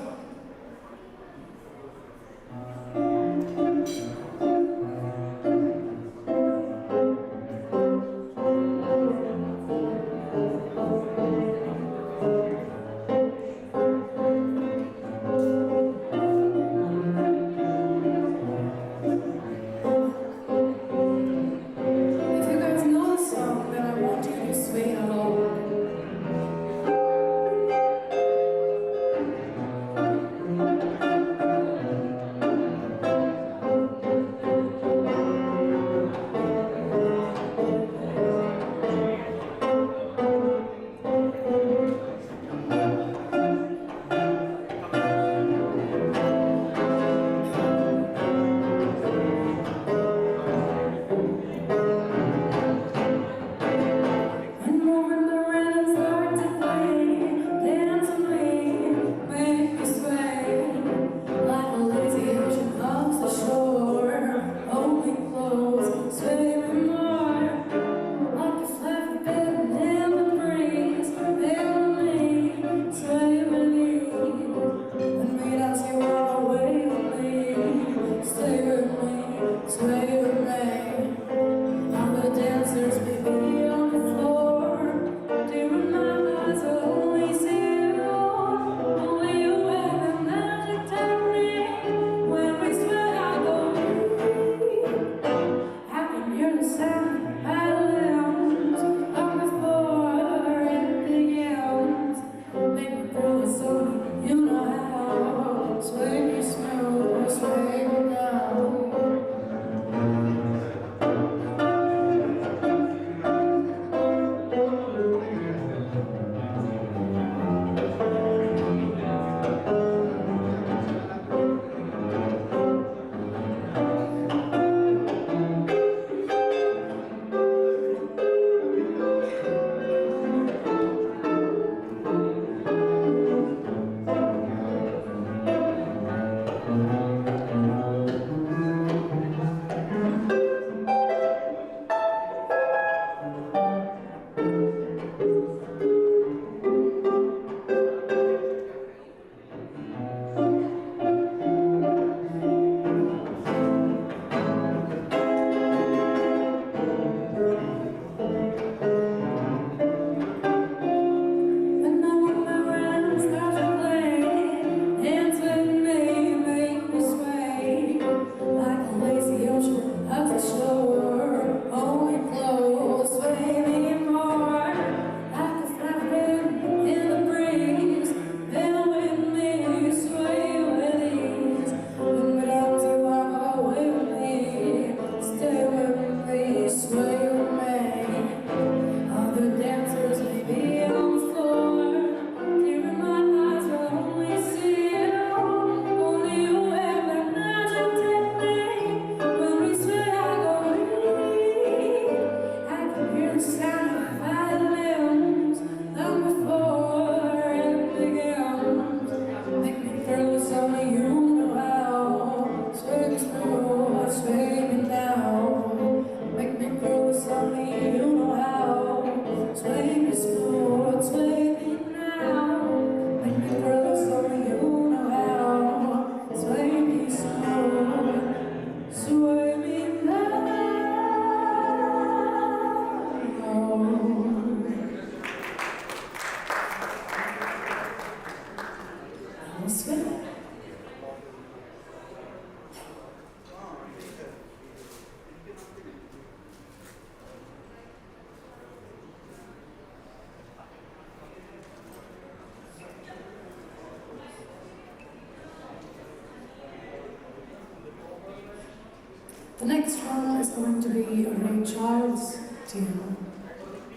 The next one is going to be a Ray Charles tune.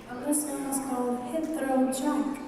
And this one is called Hit the Road Jack.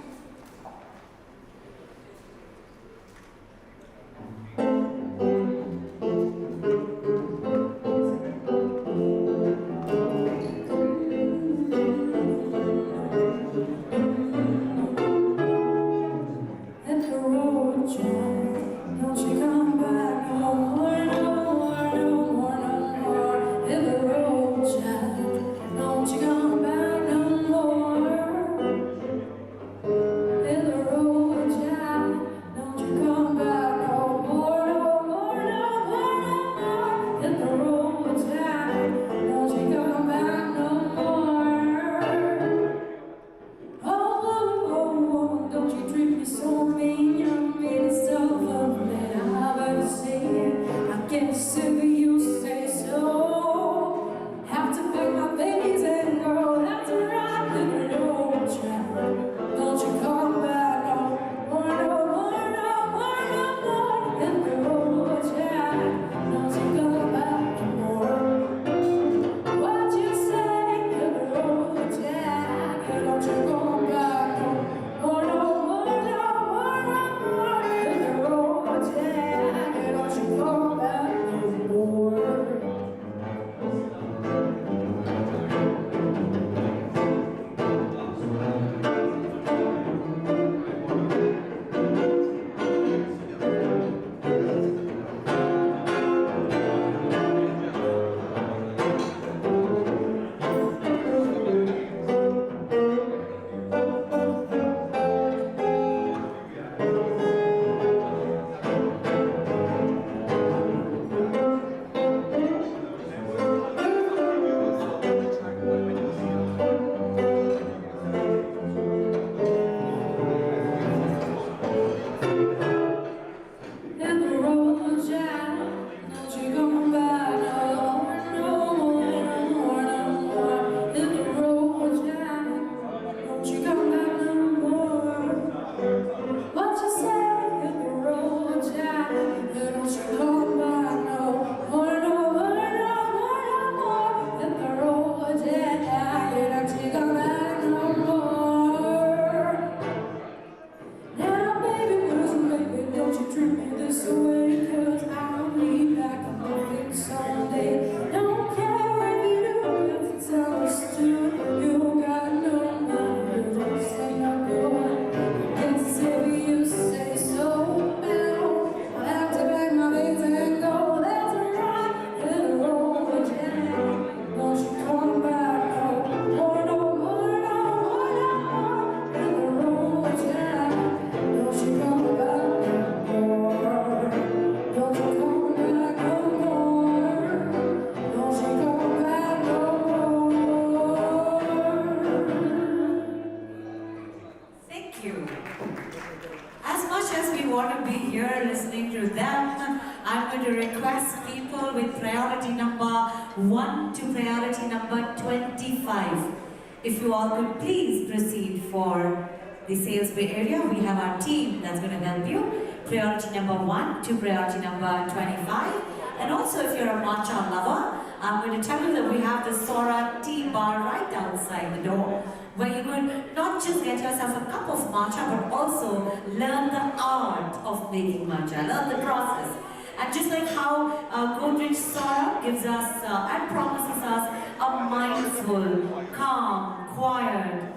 If you all could please proceed for the Salisbury area, we have our team that's going to help you. Priority number 1 to priority number 25. And also if you're a matcha lover, I'm going to tell you that we have the Sora tea bar right outside the door, where you could not just get yourself a cup of matcha, but also learn the art of making matcha, learn the process. And just like how Godrej Sora gives us and promises us a mindful, calm, quiet,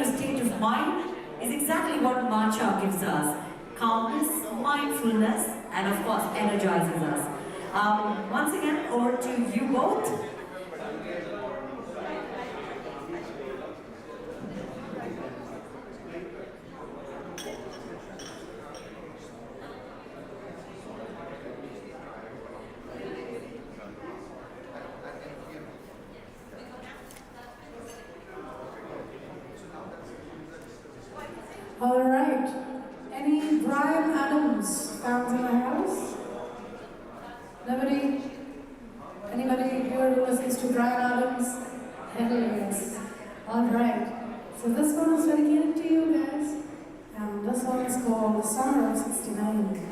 state of mind, is exactly what matcha gives us. Calmness, mindfulness, and of course energizes us. Once again, over to you both. All right. Any Brian Adams fans in the house? Nobody? Anybody here who listens to Brian Adams? Hell yes. All right. So this one is dedicated to you guys. And this one is called Summer of '69.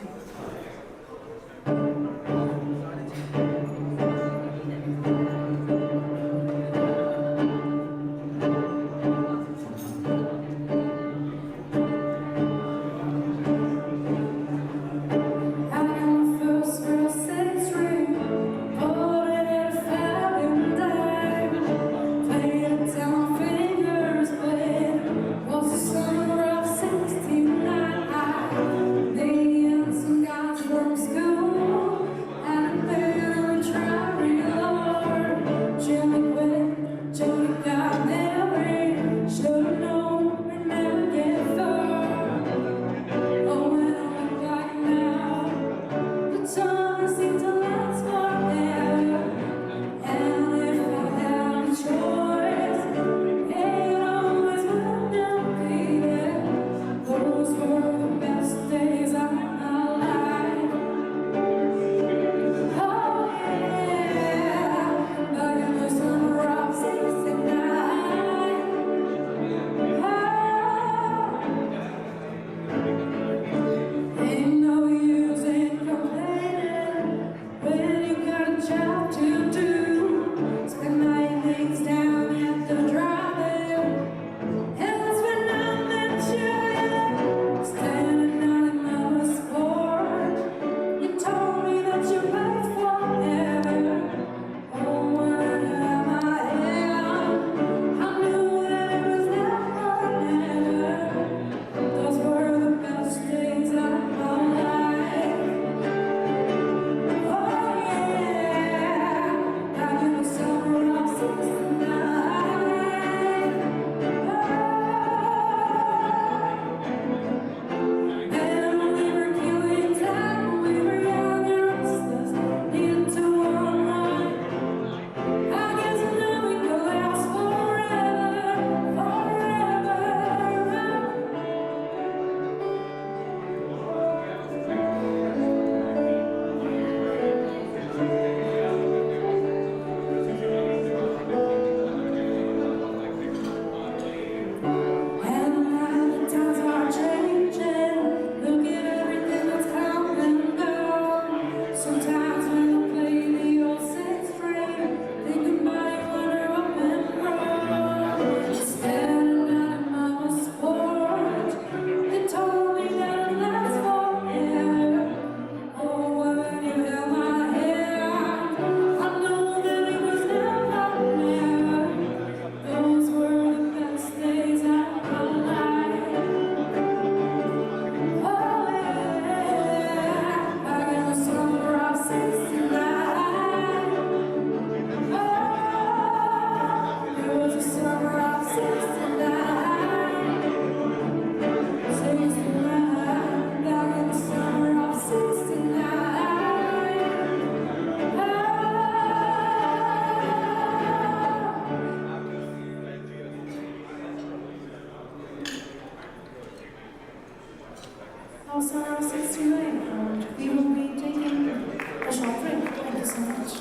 Sora 68, and we will be taking a short break. Thank you so much.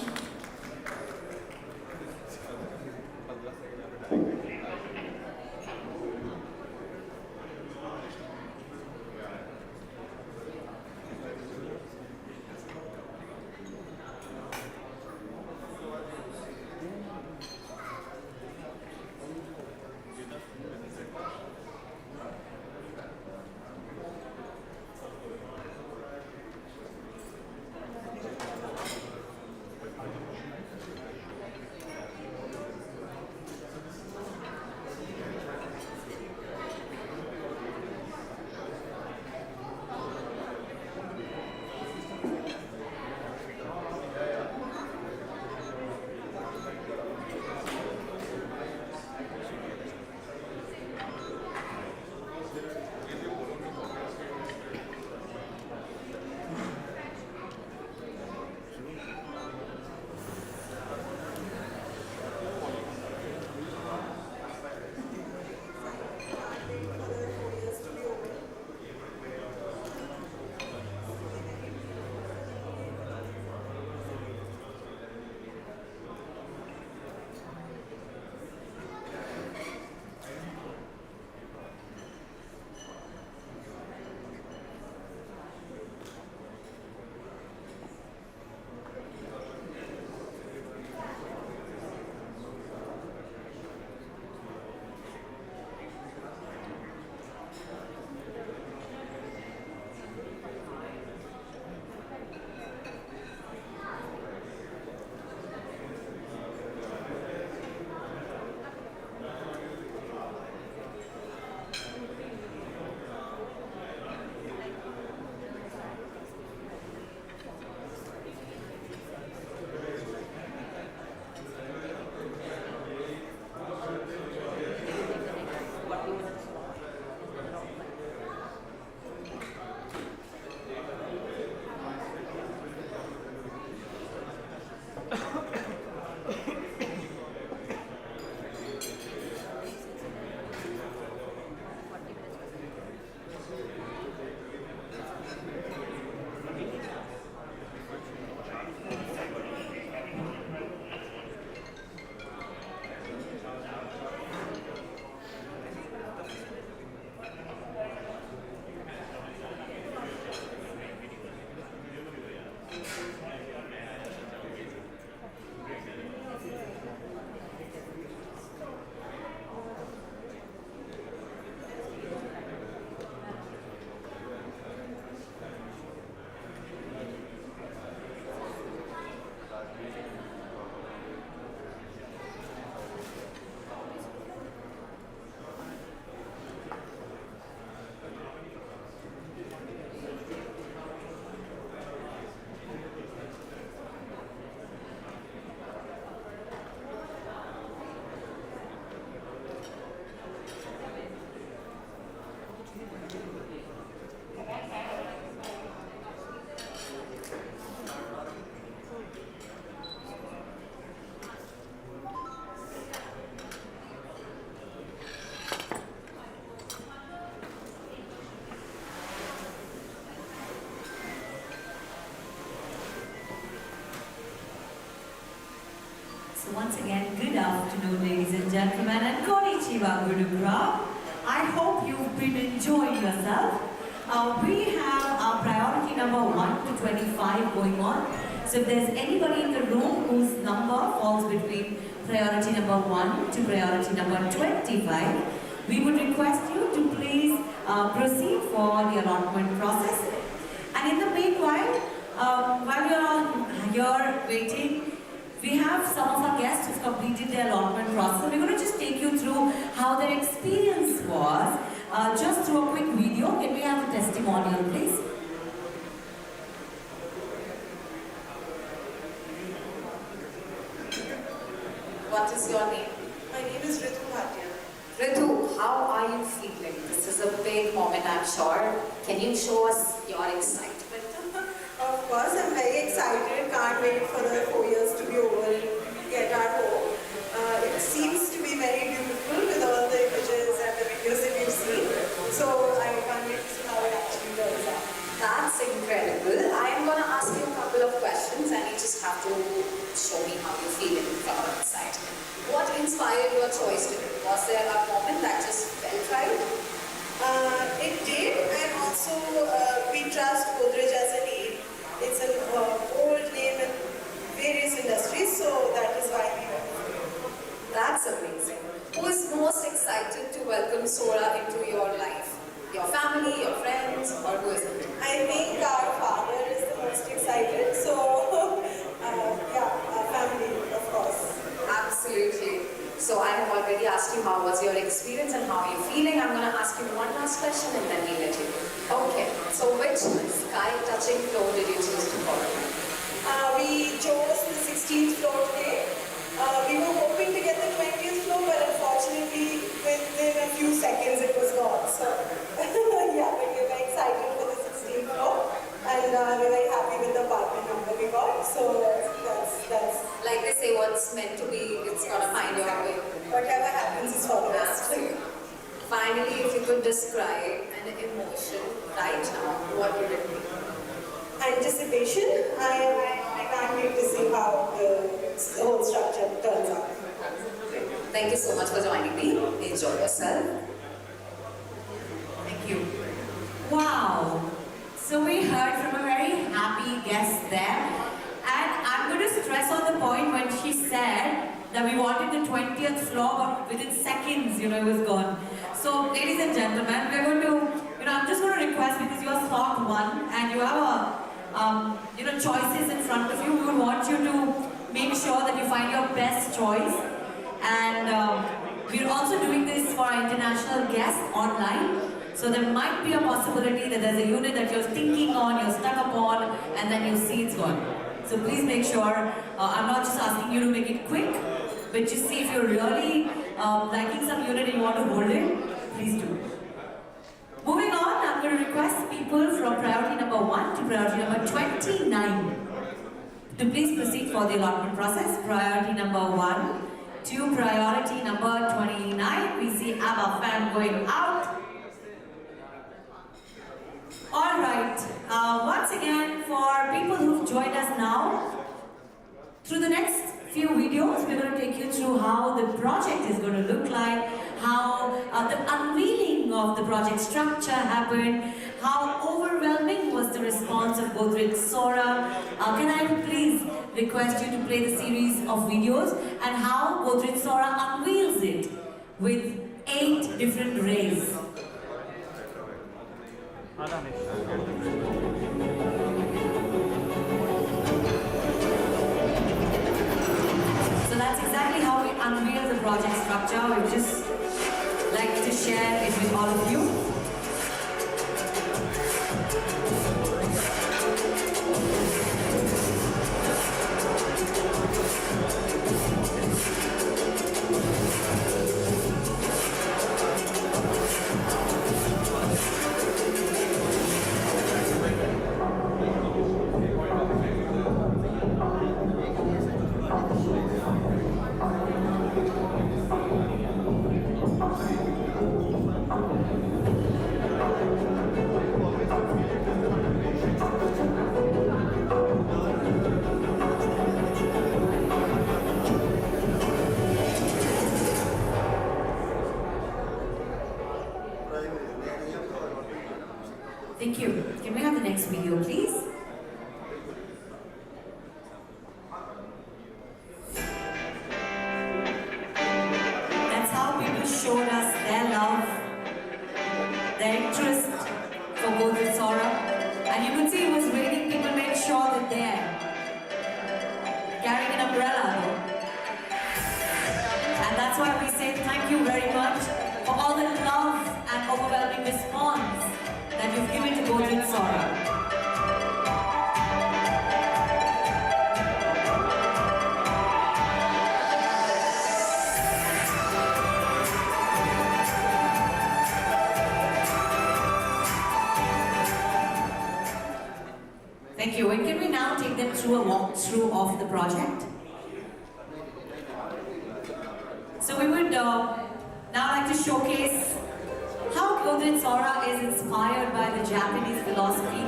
So once again, good afternoon, ladies and gentlemen, and Godrej Sora, Gurugram. I hope you've been enjoying yourself. We have our priority number 1 to 25 going on. So if there's anybody in the room whose number falls between priority number 1 to priority number 25, we would request you to please proceed for the allotment process. And in the meanwhile, while you're all here waiting, we have some of our guests who've completed their allotment process. So we're going to just take you through how their experience was, just through a quick video. Can we have a testimonial, please? What is your name? My name is Ritu Bhatia. Ritu, how are you feeling? This is a big moment, I'm sure. Can you show us your excitement? Of course, I'm very excited. Can't wait for the 4 years to be over and get our home. It seems to be very beautiful with all the images and the videos that we've seen. So I can't wait to see how it actually turns out. inspired your choice today? Was there a moment that just felt right? It did, and also we trust Godrej as a name. It's an old name in various industries, so that is why we went. That's amazing. Who is most excited to welcome Sora into your life? Your family, your friends, or who is it? I think our father is the most excited, so yeah, our family, of course. Absolutely. So I have already asked you how was your experience and how are you feeling. I'm going to ask you one last question and then we'll let you go. Okay. So which sky-touching floor did you choose to follow? We chose the 16th floor today. We were hoping to get the 20th floor, but unfortunately, within a few seconds, it was gone. So, yeah, but we were very excited for the 16th floor, and we're very happy with the apartment number we got. So, that's Like they say, what's meant to be, it's gonna find your way. whatever happens is for the best. Absolutely. Finally, if you could describe an emotion right now, what would it be? Anticipation. I can't wait to see how the whole structure turns out. Thank you so much for joining me. Enjoy yourself. Thank you. Wow. So we heard from a very happy guest there. And I'm going to stress on the point when she said that we wanted the 20th floor, but within seconds, it was gone. So, ladies and gentlemen, we're going to, I'm just going to request, because you're slot 1 and you have choices in front of you, we would want you to make sure that you find your best choice. And we're also doing this for our international guests online. So there might be a possibility that there's a unit that you're thinking on, you're stuck upon, and then you see it's gone. So please make sure, I'm not just asking you to make it quick, but just see if you're really liking some unit and you want to hold it, please do. Moving on, I'm going to request people from priority number 1 to priority number 29 to please proceed for the allotment process. Priority number 1 to priority number 29. We see ABBA fan going out. Alright, once again, for people who've joined us now, through the next few videos, we're going to take you through how the project is going to look like, how the unveiling of the project structure happened, how overwhelming was the response of Godrej Sora. Can I please request you to play the series of videos and how Godrej Sora unveils it with 8 different rays. So that's exactly how we unveil the project structure. We would just like to share it with all of you. Thank you. Can we have the next video, please? That's how people showed us their love, their interest for Godrej Sora. And you could see it was raining, people made sure that they're carrying an umbrella though. And that's why we say thank you very much for all the love and overwhelming response that you've given to Godrej Sora. Thank you. And can we now take them through a walkthrough of the project? So we would now like to showcase how Godrej Sora is inspired by the Japanese philosophy.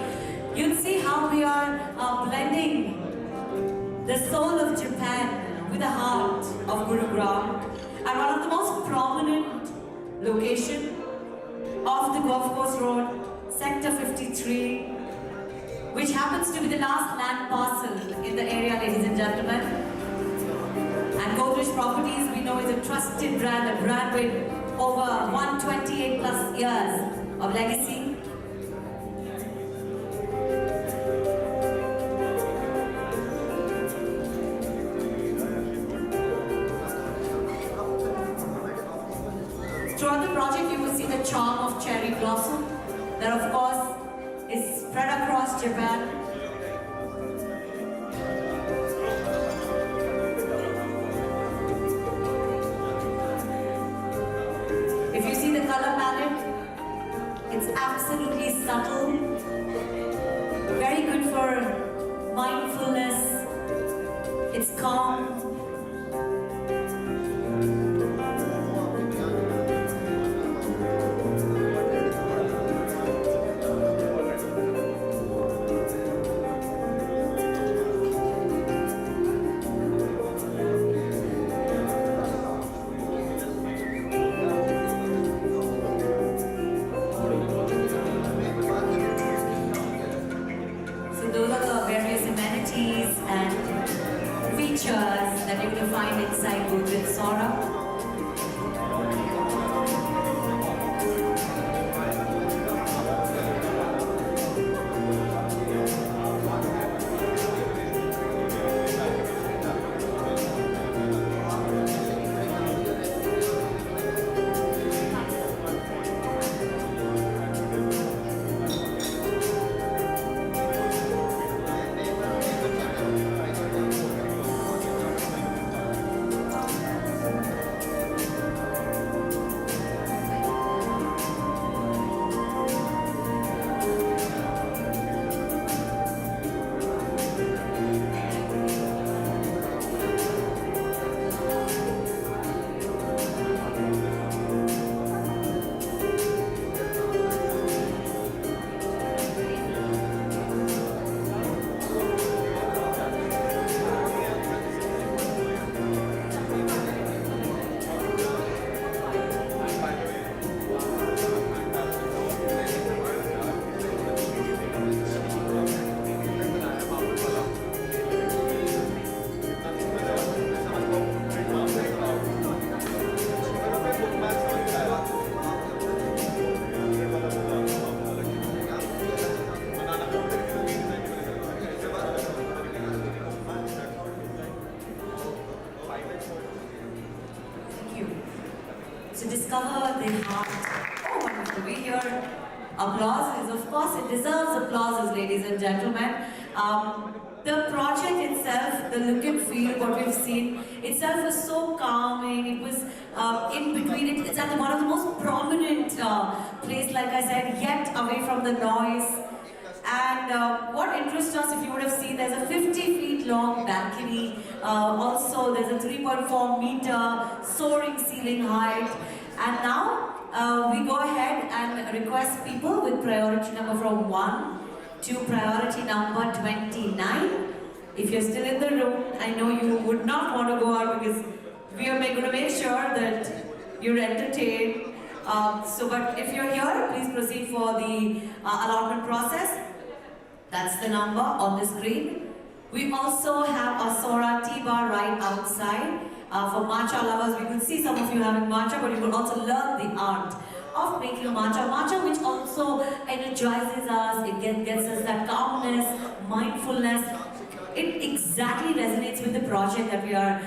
You'll see how we are blending the soul of Japan with the heart of Gurugram. at one of the most prominent location of the Golf Course Road, Sector 53, which happens to be the last land parcel in the area, ladies and gentlemen. And Godrej Properties, we know, is a trusted brand, a brand with over 128 plus years of legacy. Throughout the project, you will see the charm of cherry blossom that, of course, is spread across Japan. If you see the color palette, it's absolutely subtle, very good for mindfulness, it's calm. Those are the various amenities and features that you're going to find inside Godrej Sora. To discover the heart. Oh, wonderful. We hear applauses. Of course, it deserves applauses, ladies and gentlemen. The project itself, the look and feel, what we've seen, itself was so calming. It was in between. It's at one of the most prominent place, like I said, yet away from the noise. And what interests us, if you would have seen, there's a 50 feet long balcony. Also, there's a 3.4 meter soaring ceiling height. And now we go ahead and request people with priority number from 1 to priority number 29. If you're still in the room, I know you would not want to go out because we are going to make sure that you're entertained. But if you're here, please proceed for the allotment process. That's the number on the screen. We also have a Sora tea bar right outside. For matcha lovers, we could see some of you having matcha, but you will also learn the art of making a matcha. Matcha which also energizes us, it gets us that calmness, mindfulness. It exactly resonates with the project that we are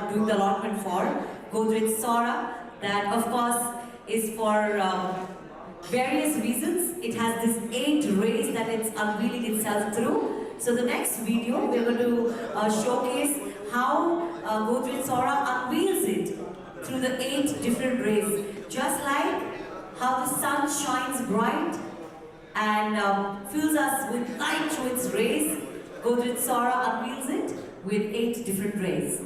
doing the allotment for, Godrej Sora, that of course is for various reasons. It has this 8 rays that it's unveiling itself through. So the next video, we're going to showcase how Godrej Sora unveils it through the 8 different rays. Just like how the sun shines bright and fills us with light through its rays, Godrej Sora unveils it with 8 different rays.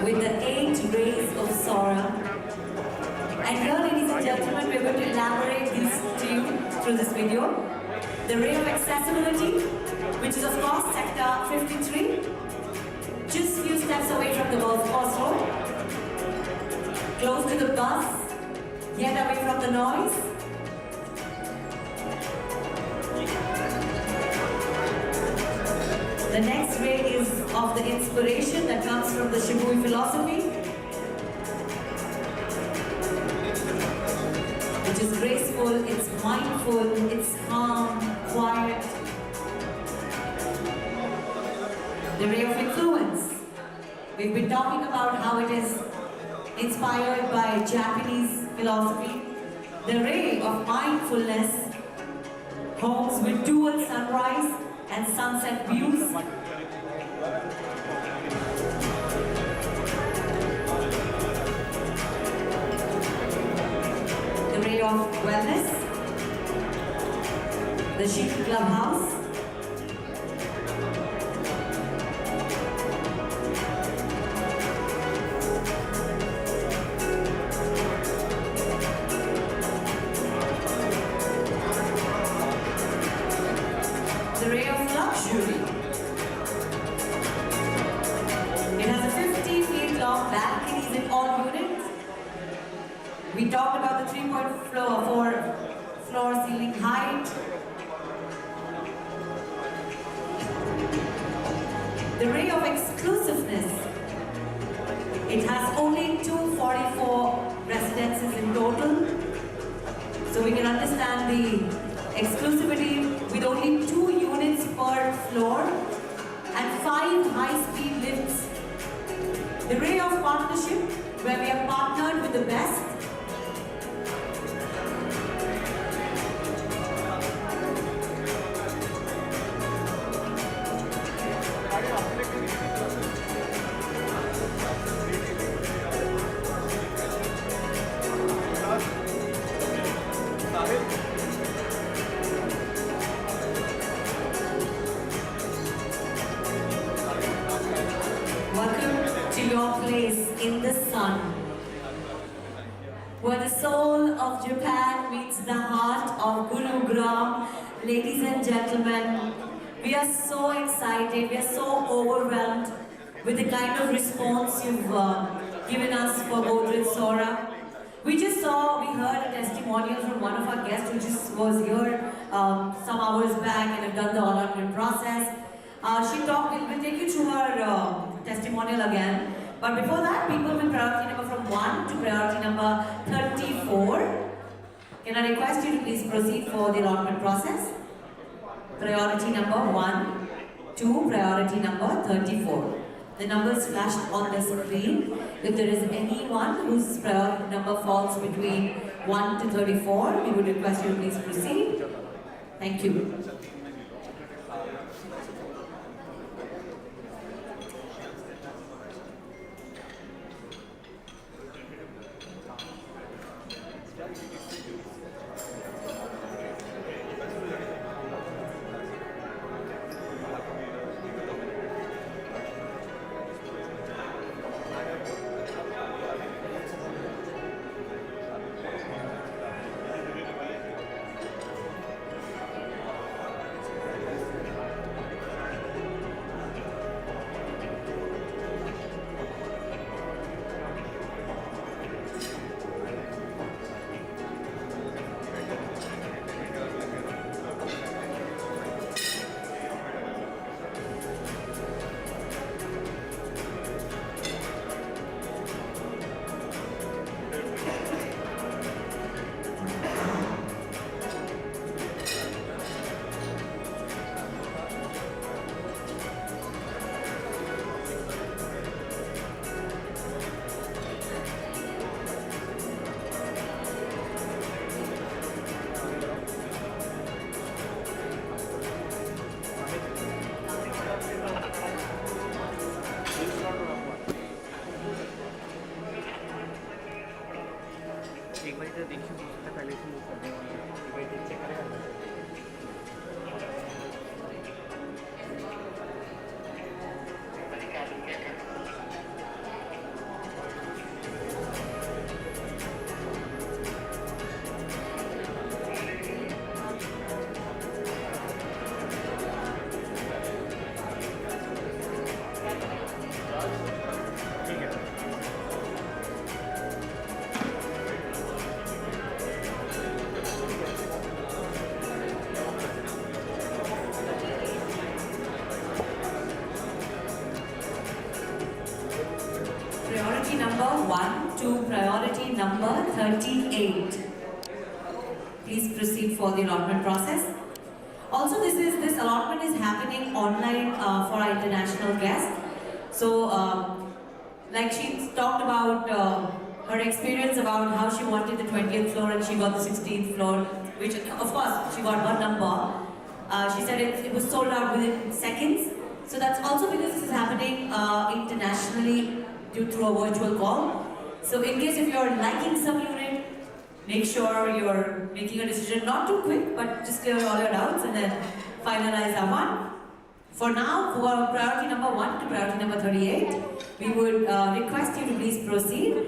with the 8 rays of Sora. And here, ladies and gentlemen, we're going to elaborate these to you through this video. The ray of accessibility, which is of course sector 53, just few steps away from the golf course road, close to the bus, yet away from the noise. The next ray is of the inspiration that comes from the Shibui philosophy, which is graceful, it's mindful, it's calm, quiet. The ray of influence. We've been talking about how it is inspired by Japanese philosophy. The ray of mindfulness, homes with dual sunrise and sunset views. The ray of wellness, the chic clubhouse. The ray of luxury. It has a 50 feet long balconies in all units. We talked about the 3.4 floor ceiling height. The ray of exclusiveness. It has only 244 residences in total. So we can understand the exclusivity with only 2 units per floor and 5 high-speed lifts. The ray of partnership, where we are partnered with the best. Welcome to your place in the sun, where the soul of Japan meets the heart of Gurugram. Ladies and gentlemen, we are so excited, we are so overwhelmed with the kind of response you've given us for Godrej Sora. We heard a testimonial from one of our guests who just was here some hours back and have done the allotment process. We'll take you through her testimonial again. But before that, people with priority number from 1 to priority number 34. Can I request you to please proceed for the allotment process? Priority number 1 to priority number 34. The numbers flashed on the screen. If there is anyone whose priority number falls between 1 to 34, we would request you to please proceed. Thank you. priority number 1 to priority number 38. Please proceed for the allotment process. Also, this allotment is happening online for our international guests. So, like she talked about her experience about how she wanted the 20th floor and she got the 16th floor, which of course she got one number. She said it was sold out within seconds. So that's also because this is happening internationally through a virtual call. So in case if you're liking some unit, make sure you're making a decision, not too quick, but just clear all your doubts and then finalize that one. For now, for priority number 1 to priority number 38, we would request you to please proceed.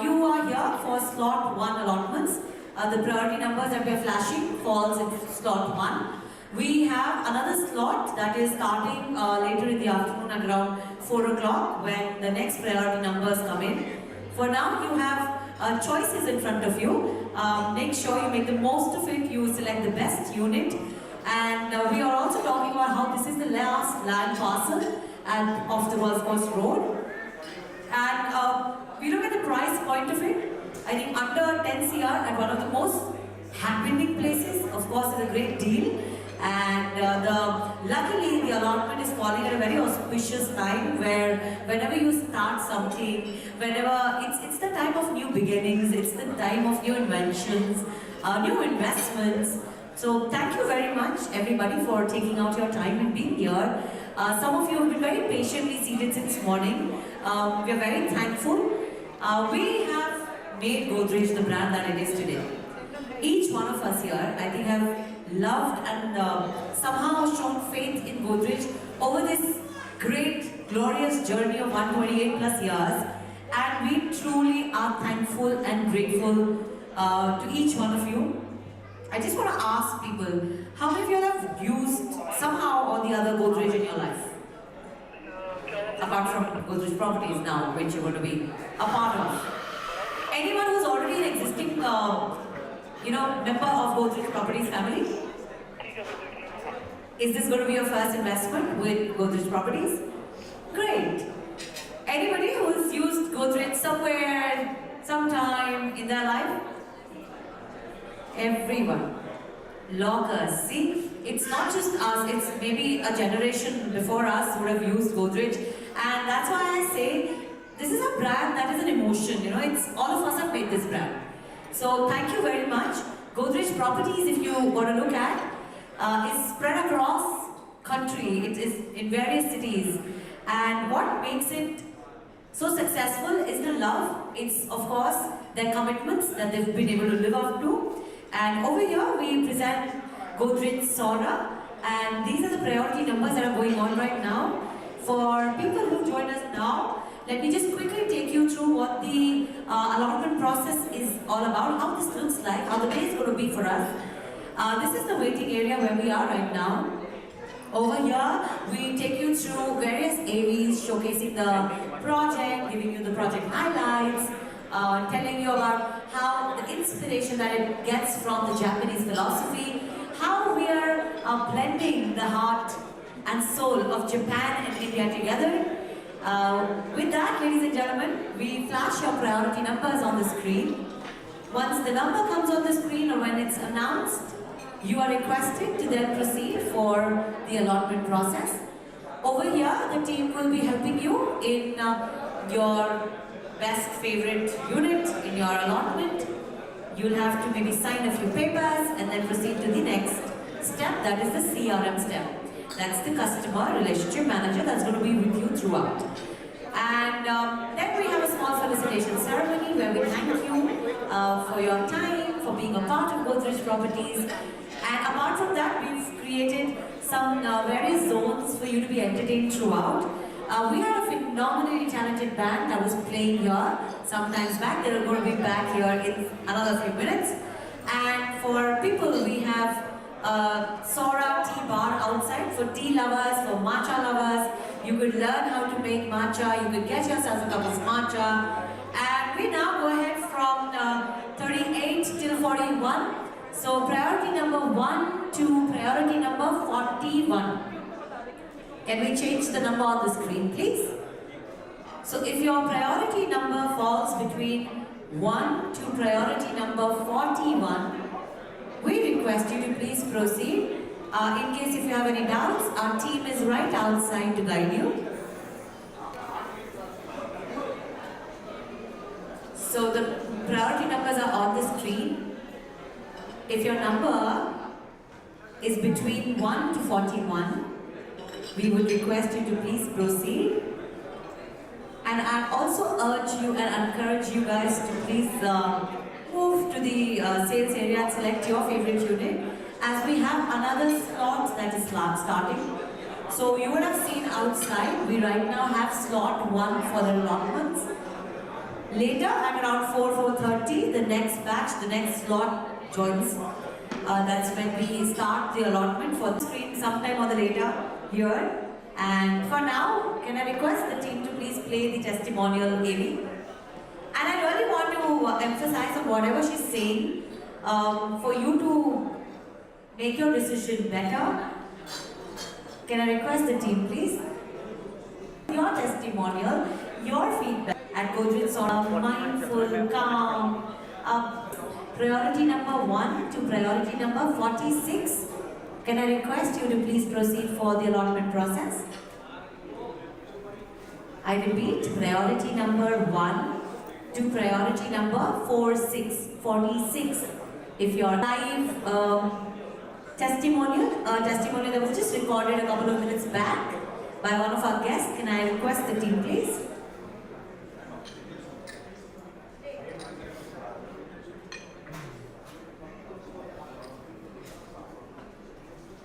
You are here for slot 1 allotments. The priority numbers that we are flashing falls in slot 1. We have another slot that is starting later in the afternoon at around 4 o'clock when the next priority numbers come in. For now, you have choices in front of you. Make sure you make the most of it. You select the best unit. And we are also talking about how this is the last land parcel of the Golf Course Road. And we look at the price point of it. I think under 10 CR at one of the most happening places, of course, is a great deal. And luckily the allotment is falling at a very auspicious time where whenever you start something, whenever it's the time of new beginnings, it's the time of new inventions, new investments. So thank you very much everybody for taking out your time and being here. Some of you have been very patiently seated since morning. We are very thankful. We have made Godrej the brand that it is today. Each one of us here, I think, have loved and somehow shown faith in Godrej over this great, glorious journey of 128 plus years. And we truly are thankful and grateful to each one of you. I just want to ask people, how many of you have used somehow or the other Godrej in your life? Apart from Godrej Properties now, which you're going to be a part of. Anyone who's already an existing member of Godrej Properties family? Is this going to be your first investment with Godrej Properties? Great. Anybody who's used Godrej somewhere, sometime in their life? Everyone. Lockers. See, it's not just us, it's maybe a generation before us who have used Godrej. And that's why I say, this is a brand that is an emotion, it's all of us have made this brand. So thank you very much. Godrej Properties, if you want to look at, is spread across country. It is in various cities. And what makes it so successful is the love. It's of course their commitments that they've been able to live up to. And over here we present Godrej Sora. And these are the priority numbers that are going on right now. For people who joined us now, let me just quickly take you through what the allotment process is all about, how this looks like, how the day is going to be for us. This is the waiting area where we are right now. Over here, we take you through various AVs showcasing the project, giving you the project highlights, telling you about how the inspiration that it gets from the Japanese philosophy, how we are blending the heart and soul of Japan and India together. With that, ladies and gentlemen, we flash your priority numbers on the screen. Once the number comes on the screen or when it's announced, you are requested to then proceed for the allotment process. Over here, the team will be helping you in your best favorite unit in your allotment. You'll have to maybe sign a few papers and then proceed to the next step, that is the CRM step. That's the customer relationship manager that's going to be with you throughout. And then we have a small felicitation ceremony where we thank you for your time, for being a part of Godrej Properties. And apart from that, we've created some various zones for you to be entertained throughout. We had a phenomenally talented band that was playing here some times back. They're going to be back here in another few minutes. And for people, we have Sora tea bar outside for tea lovers, for matcha lovers. You could learn how to make matcha, you could get yourself a cup of matcha. And we now go ahead from 38 till 41. So priority number 1 to priority number 41. Can we change the number on the screen, please? So if your priority number falls between 1 to priority number 41, we request you to please proceed. In case if you have any doubts, our team is right outside to guide you. So the priority numbers are on the screen. If your number is between 1 to 41, we would request you to please proceed. And I also urge you and encourage you guys to please move to the sales area and select your favorite unit, as we have another slot that is starting. So you would have seen outside, we right now have slot 1 for the allotments. Later at around 4:30, the next batch, the next slot joins. That's when we start the allotment for the screen sometime or the later here. And for now, can I request the team to please play the testimonial AV? And I really want to emphasize on whatever she's saying, for you to make your decision better. Can I request the team please? Your testimonial, your feedback at Godrej Sora, mindful, calm, priority number 1 to priority number 46. Can I request you to please proceed for the allotment process? I repeat, priority number 1 to priority number 46. If your live testimonial that was just recorded a couple of minutes back by one of our guests, can I request the team please?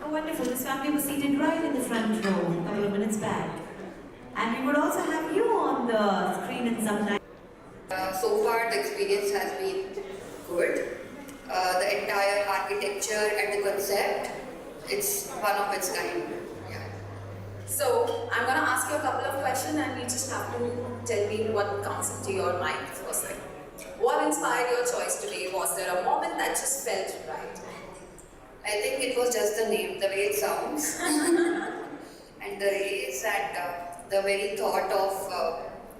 Oh, wonderful. This family was seated right in the front row a couple of minutes back. And we would also have you on the screen in some time. So far, the experience has been good. The entire architecture and the concept, it's one of its kind. Yeah. So I'm going to ask you a couple of questions and you just have to tell me what comes into your mind first thing. What inspired your choice today? Was there a moment that just felt right? I think it was just the name, the way it sounds, and the race and the very thought of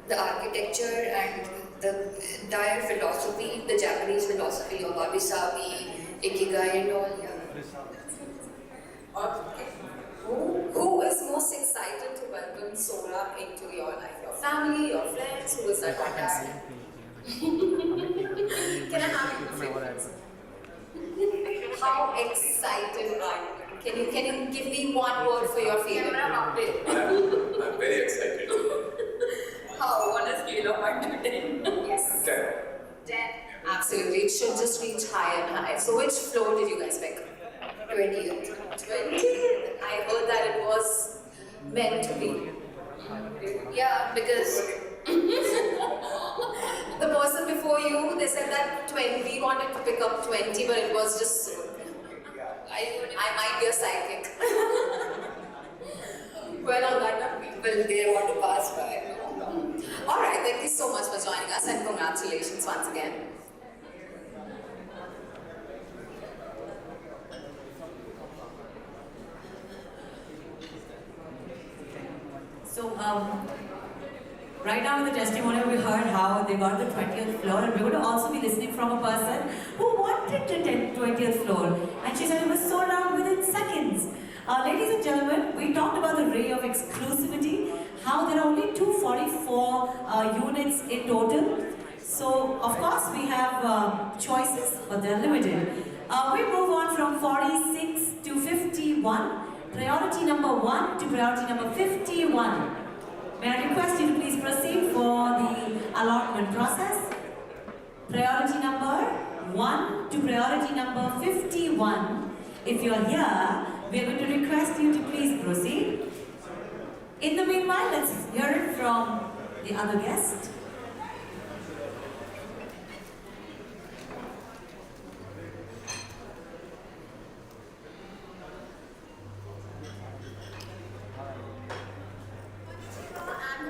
the architecture and the entire philosophy, the Japanese philosophy of wabi-sabi, ikigai and all. Yeah. Okay. Who is most excited to welcome Sora into your life? Your family, your friends? Who is that one person? Can I have you? How excited are you? Can you give me one word for your feeling? I'm very excited. How? On a scale of 1 to 10? Yes. 10. 10. Absolutely. It should just reach higher and higher. So which floor did you guys pick? 20th. 20th. I heard that it was meant to be. Yeah, because the person before you, they said that we wanted to pick up 20, but it was just I might be a psychic. Well, on that note, people they want to pass by. Alright, thank you so much for joining us and congratulations once again. So, right now in the testimonial we heard how they got the 20th floor, and we're going to also be listening from a person who wanted to 20th floor, and she said it was sold out within seconds. Ladies and gentlemen, we talked about the ray of exclusivity, how there are only 244 units in total. So, of course, we have choices, but they're limited. We move on from 46 to 51. Priority number 1 to priority number 51. May I request you to please proceed for the allotment process. Priority number 1 to priority number 51. If you are here, we are going to request you to please proceed. In the meanwhile, let's hear it from the other guest.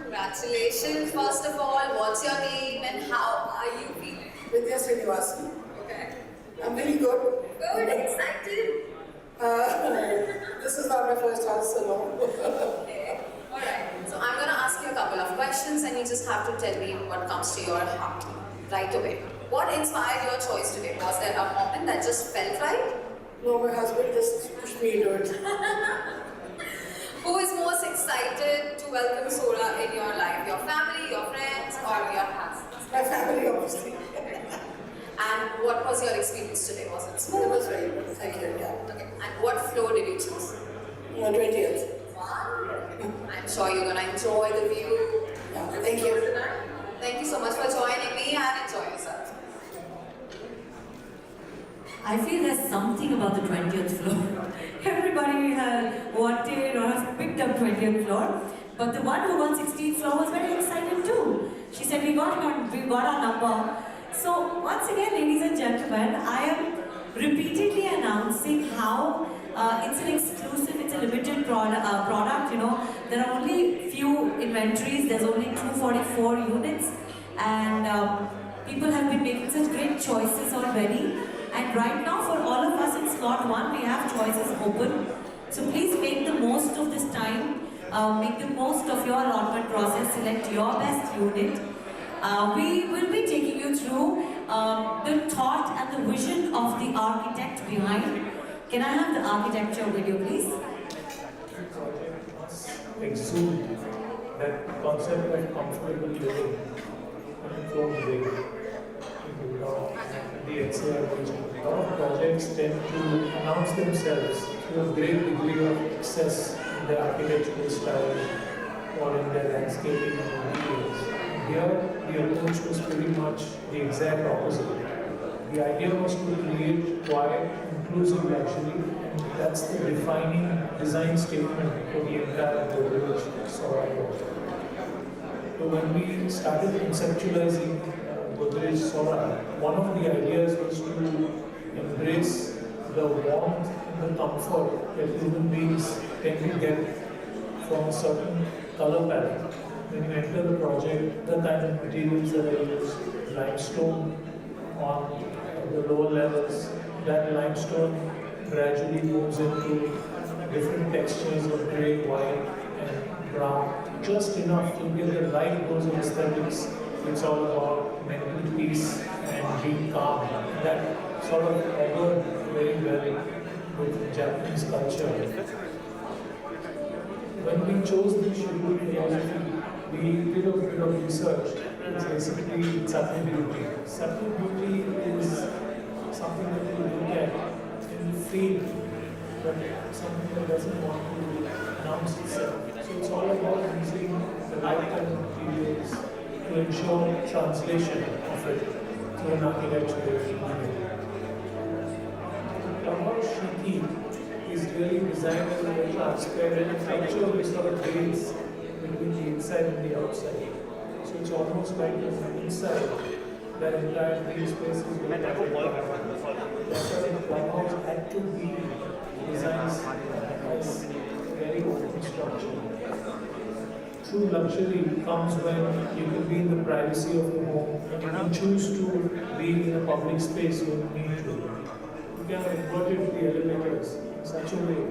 Congratulations, first of all, what's your name and how are you feeling? Vidya Srinivas. Okay. I'm very good. Good, excited. This is not my first house salon. Okay. Alright. So I'm gonna ask you a couple couple of questions and you just have to tell me what comes to your heart right away. What inspired your choice today? Was there a moment that just felt right? No, my husband just pushed me into it. Who is most excited to welcome Sora in your life? Your family, your friends, or your husband? My family, obviously. And what was your experience today? Was it smooth? It was very good. Thank you. Yeah. Okay. And what floor did you choose? 20th. Wow. I'm sure you're gonna enjoy the view. Yeah. Thank you. Thank you so much for joining me and enjoy yourself. I feel there's something about the 20th floor. Everybody has wanted or has picked up 20th floor, but the one who won 16th floor was very excited too. She said, we got our number. So once again, ladies and gentlemen, I am repeatedly announcing how it's an exclusive, it's a limited product, you know. There are only few inventories, there's only 244 units, and people have been making such great choices already. And right now, for all of us in slot 1, we have choices open. So please make the most of this time, make the most of your allotment process, select your best unit. We will be taking you through the thought and the vision of the architect behind. Can I have the architecture video, please? Exude that concept of comfortable living in its own way. The XAR region. A lot of projects tend to announce themselves to a great degree of excess in their architectural style or in their landscaping details. Here, the approach was pretty much the exact opposite. The idea was to create quiet, inclusive luxury, and that's the defining design statement for the entire Godrej Sora. So when we started conceptualizing Godrej Sora, one of the ideas was to embrace the warmth and the comfort that human beings tend to get from a certain color palette. When you enter the project, the kind of materials that are used, limestone on the lower levels, that limestone gradually moves into different textures of grey, white and brown, just enough to give the right dose of aesthetics. It's all about mental peace and being calm. That sort of augured very well with Japanese culture. When we chose the schedule philosophy, we did a bit of research. It's basically subtle beauty. Subtle beauty is something that you look at and you feel, but something that doesn't want to announce itself. So it's all about using the right kind of materials to ensure translation of it through an architectural medium. Our Shiki is really designed as a transparent structure which sort of veils between the inside and the outside. So it's almost like an inside that entire green space is very That's why the clubhouse had to be designed as very open structure. True luxury comes when you can be in the privacy of your home and you can choose to be in a public space when you need to. You can invert the elevators in such a way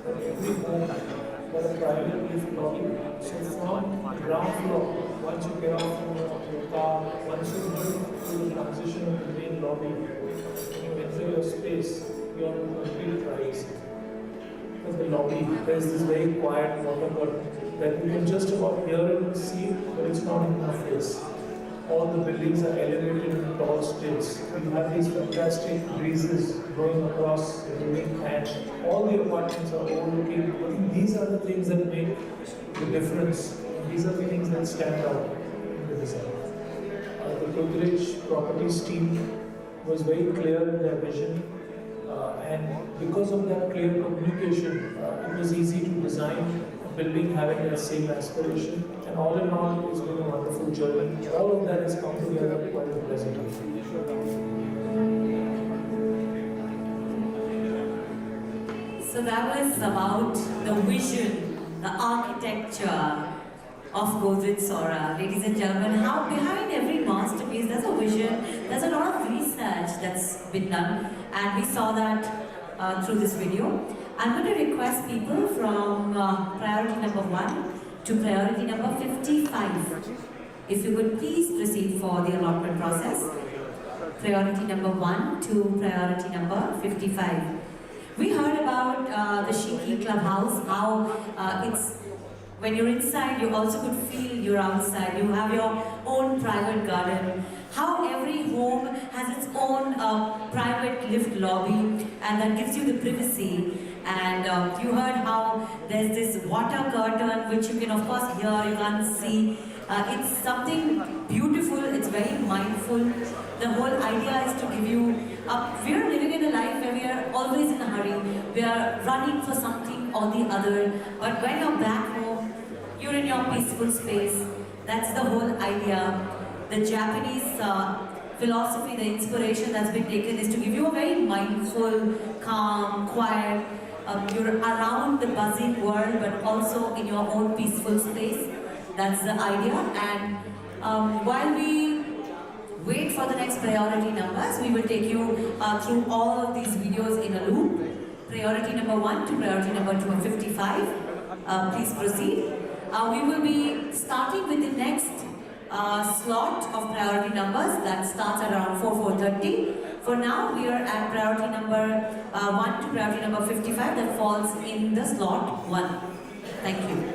that every home got a private lift lobby. So from the ground floor, once you get off from your car, once you move to the transition of the main lobby, when you enter your space, you are in complete privacy. Because the lobby, there is this very quiet water curtain that you can just about hear it and see it, but it's not in your face. All the buildings are elevated in tall stilts. You have these fantastic breezes blowing across the building, and all the apartments are overlooking. I think these are the things that make the difference. These are the things that stand out in the design. The Godrej Properties team was very clear in their vision, and because of that clear communication, it was easy to design building having that same aspiration, and all in all, it's been a wonderful journey. All of that has come together quite pleasantly. So that was about the vision, the architecture of Godrej Sora. Ladies and gentlemen, how behind every masterpiece there's a vision, there's a lot of research that's been done, and we saw that through this video. I'm going to request people from priority number 1 to priority number 55. If you could please proceed for the allotment process. Priority number 1 to priority number 55. We heard about the Shiki Clubhouse, how it's when you're inside, you also could feel you're outside. You have your own private garden. How every home has its own private lift lobby, and that gives you the privacy. And you heard how there's this water curtain, which you can of course hear, you can't see. It's something beautiful, it's very mindful. The whole idea is to give you, we're living in a life where we are always in a hurry. We are running for something or the other. But when you're back home, you're in your peaceful space. That's the whole idea. The Japanese philosophy, the inspiration that's been taken is to give you a very mindful, calm, quiet, you're around the buzzing world but also in your own peaceful space. That's the idea. And while we wait for the next priority numbers, we will take you through all of these videos in a loop. Priority number 1 to priority number 255. Please proceed. We will be starting with the next slot of priority numbers that starts at around 4:30. For now, we are at priority number 1 to priority number 55 that falls in the slot 1. Thank you.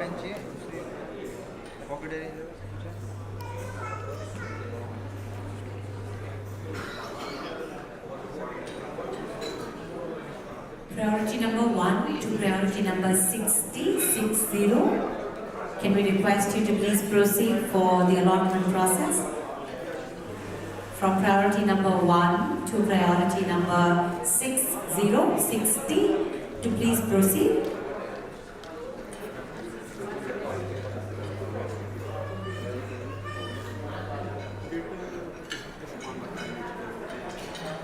Pen चाहिए pocket area Priority number 1 to priority number 60. Can we request you to please proceed for the allotment process? From priority number 1 to priority number 60, to please proceed.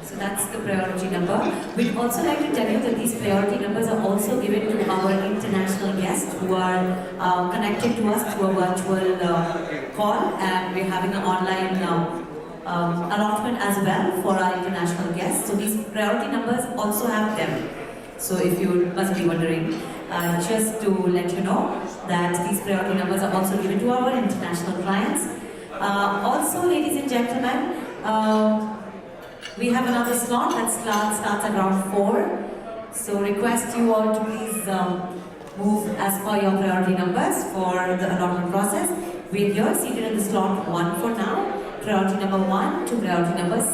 So that's the priority number. We'd also like to tell you that these priority numbers are also given to our international guests who are connected to us through a virtual call, and we're having an online allotment as well for our international guests. So these priority numbers also have them. So if you must be wondering, just to let you know that these priority numbers are also given to our international clients. Also, ladies and gentlemen, we have another slot that starts at around 4. So request you all to please move as per your priority numbers for the allotment process. We're here seated in the slot 1 for now. Priority number 1 to priority number 60.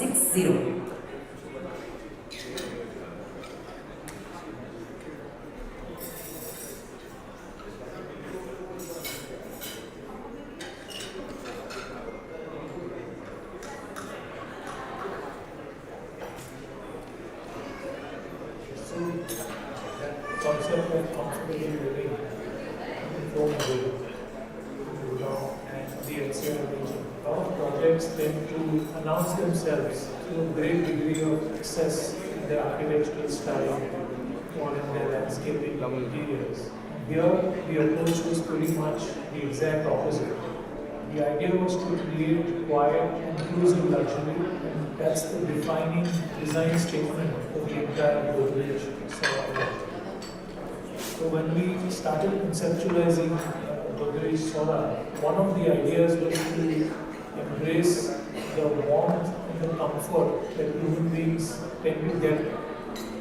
Concept of comfortable living in Gurugram and the NCR region. A lot of projects tend to announce themselves to a great degree of success in their architectural style or in their landscaping interiors. Here, the approach was pretty much the exact opposite. The idea was to create quiet, inclusive luxury, and that's the defining design statement of the entire Godrej Sora. So when we started conceptualizing Godrej Sora, one of the ideas was to embrace the warmth and the comfort that human beings tend to get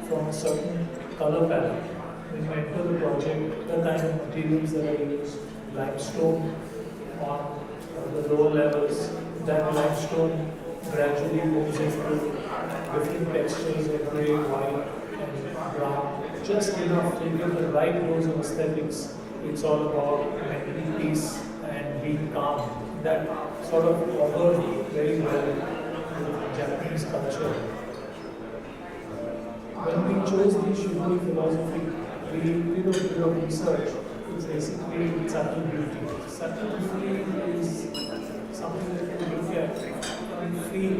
from a certain color palette. When you enter the project, the kind of materials that I used, limestone on the lower levels, that limestone gradually moves into different textures of grey, white and brown. Just enough to give the right dose of aesthetics. It's all about mental peace and being calm. That sort of augured very well with Japanese culture. When we chose the Shiburi philosophy, we did a bit of research. It's basically subtle beauty. Subtle beauty is something that you look at and feel,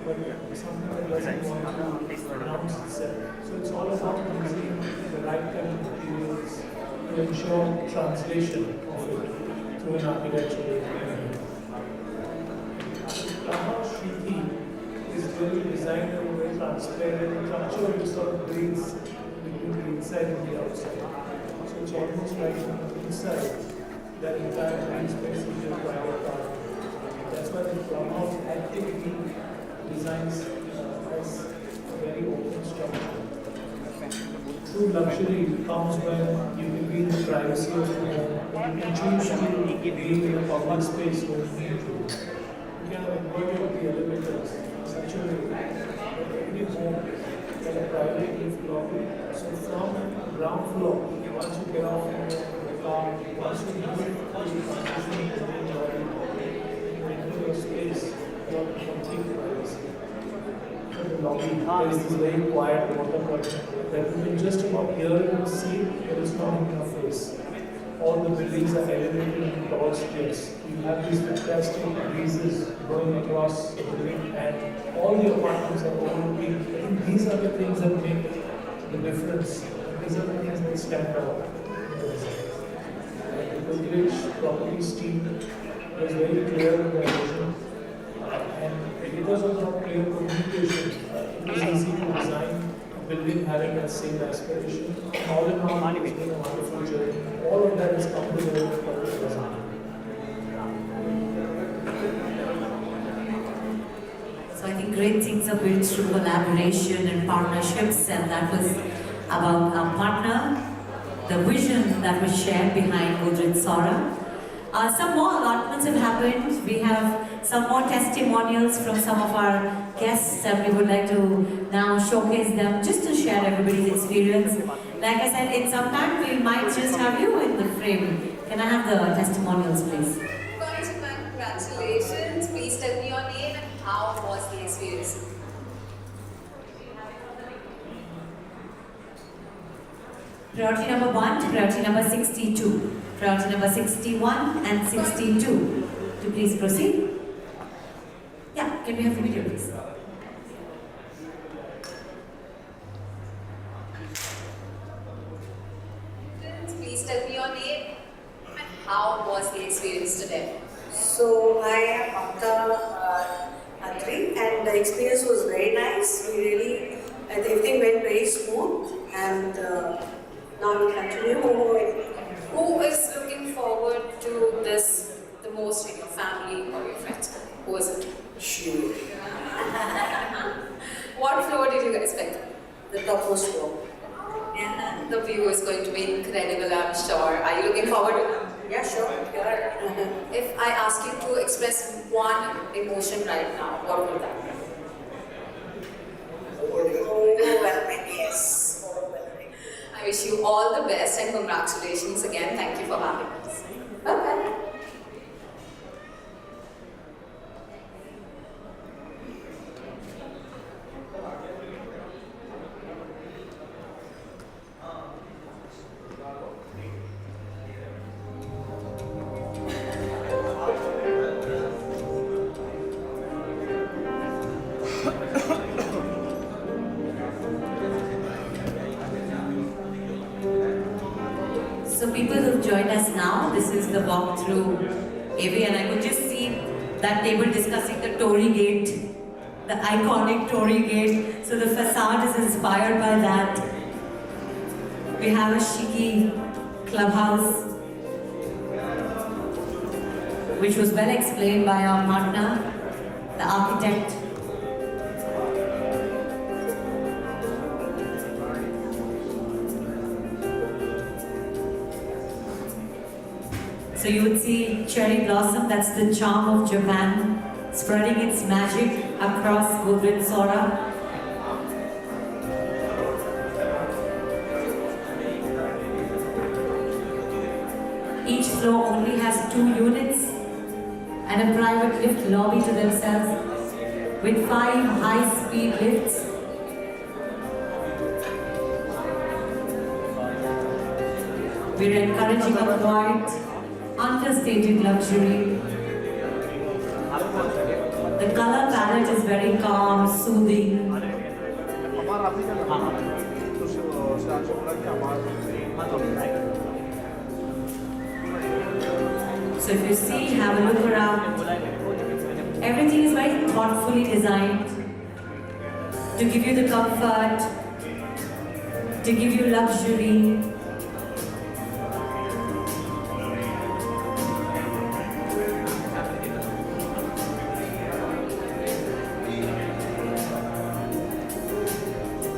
but something that doesn't want to announce itself. So it's all about using the right kind of materials to ensure translation of it through an architectural medium. Shiti is really designed in a way transparent, structure which sort of breathes between the inside and the outside. So it's almost like on the inside, that entire green space is your private part. That's why the clubhouse actively designs as a very open structure. True luxury comes when you can be in the privacy of your home, you can choose to be in a public space when you need to. You can avoid the elevators in such a way that every home has a private lift lobby. So from the ground floor, once you get off the car, once you move to the transition to the main lobby, you enter your space, you have complete privacy. In the lobby, there is this very quiet water curtain that you can just about hear and see, but it's not in your face. All the buildings are elevated in tall stairs. You have these fantastic breezes going across the building, and all the apartments are overlooking. I think these are the things that make the difference. These are the things that stand out in the design. The Godrej properties team was very clear in their vision, and because of that clear communication, it was easy to design a building having that same aspiration. All in all, it's been a wonderful journey. All of that has come together for the design. So I think great things are built through collaboration and partnerships, and that was about our partner the vision that was shared behind Godrej Sora. Some more allotments have happened. We have some more testimonials from some of our guests and we would like to now showcase them just to share everybody's experience. Like I said, in some time we might just have you in the frame. Can I have the testimonials, please? Congratulations. Please tell me your name and how was the experience? Priority number 1 to priority number 62. Priority number 61 and 62. To please proceed. Yeah, can we have the video, please? Please tell me your name and how was the experience today? So I am Mamta Atri and the experience was very nice. We really, everything went very smooth and now we continue. Who is looking forward to this the most in your family or your friends? Who is it? Sure. What floor did you guys pick? The topmost floor. Yeah, the view is going to be incredible, I'm sure. Are you looking forward to it? Yeah, sure. If I ask you to express one emotion right now, what would that be? Overwhelming, yes. Overwhelming. I wish you all the best and congratulations again. Thank you for having us. Bye-bye. So people who've joined us now, this is the walk through AV and I could just see that table discussing the Tory Gate, the iconic Tory Gate. So the facade is inspired by that. We have a chic clubhouse, which was well explained by our partner, the architect. So you would see cherry blossom, that's the charm of Japan, spreading its magic across Godrej Sora. Each floor only has 2 units and a private lift lobby to themselves with 5 high-speed lifts. We're encouraging a quiet, understated luxury. The color palette is very calm, soothing. So if you see, have a look around. Everything is very thoughtfully designed to give you the comfort, to give you luxury.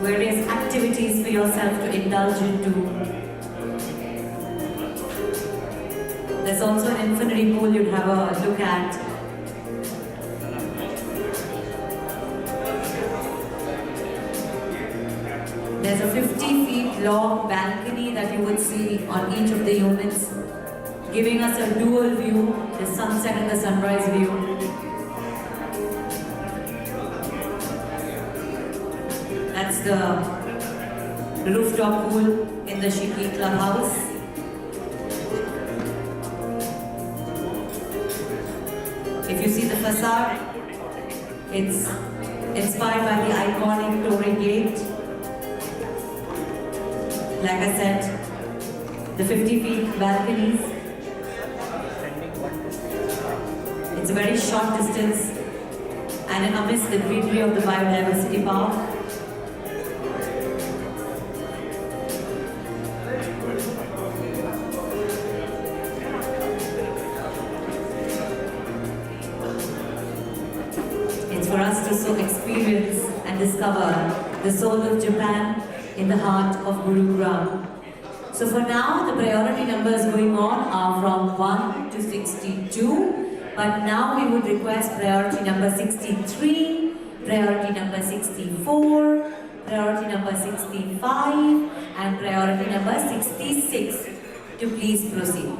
Various activities for yourself to indulge into. There's also an infinity pool you'd have a look at. There's a 50 feet long balcony that you would see on each of the units, giving us a dual view, the sunset and the sunrise view. That's the rooftop pool in the Shiki clubhouse. If you see the facade, it's inspired by the iconic Tory Gate. Like I said, the 50 feet balconies. It's a very short distance and amidst the greenery of the biodiversity park. It's for us to so experience and discover the soul of Japan in the heart of Gurugram. So So for now, the priority numbers going on are from 1 to 62, but now we would request priority number 63, priority number 64, priority number 65, and priority number 66 to please proceed.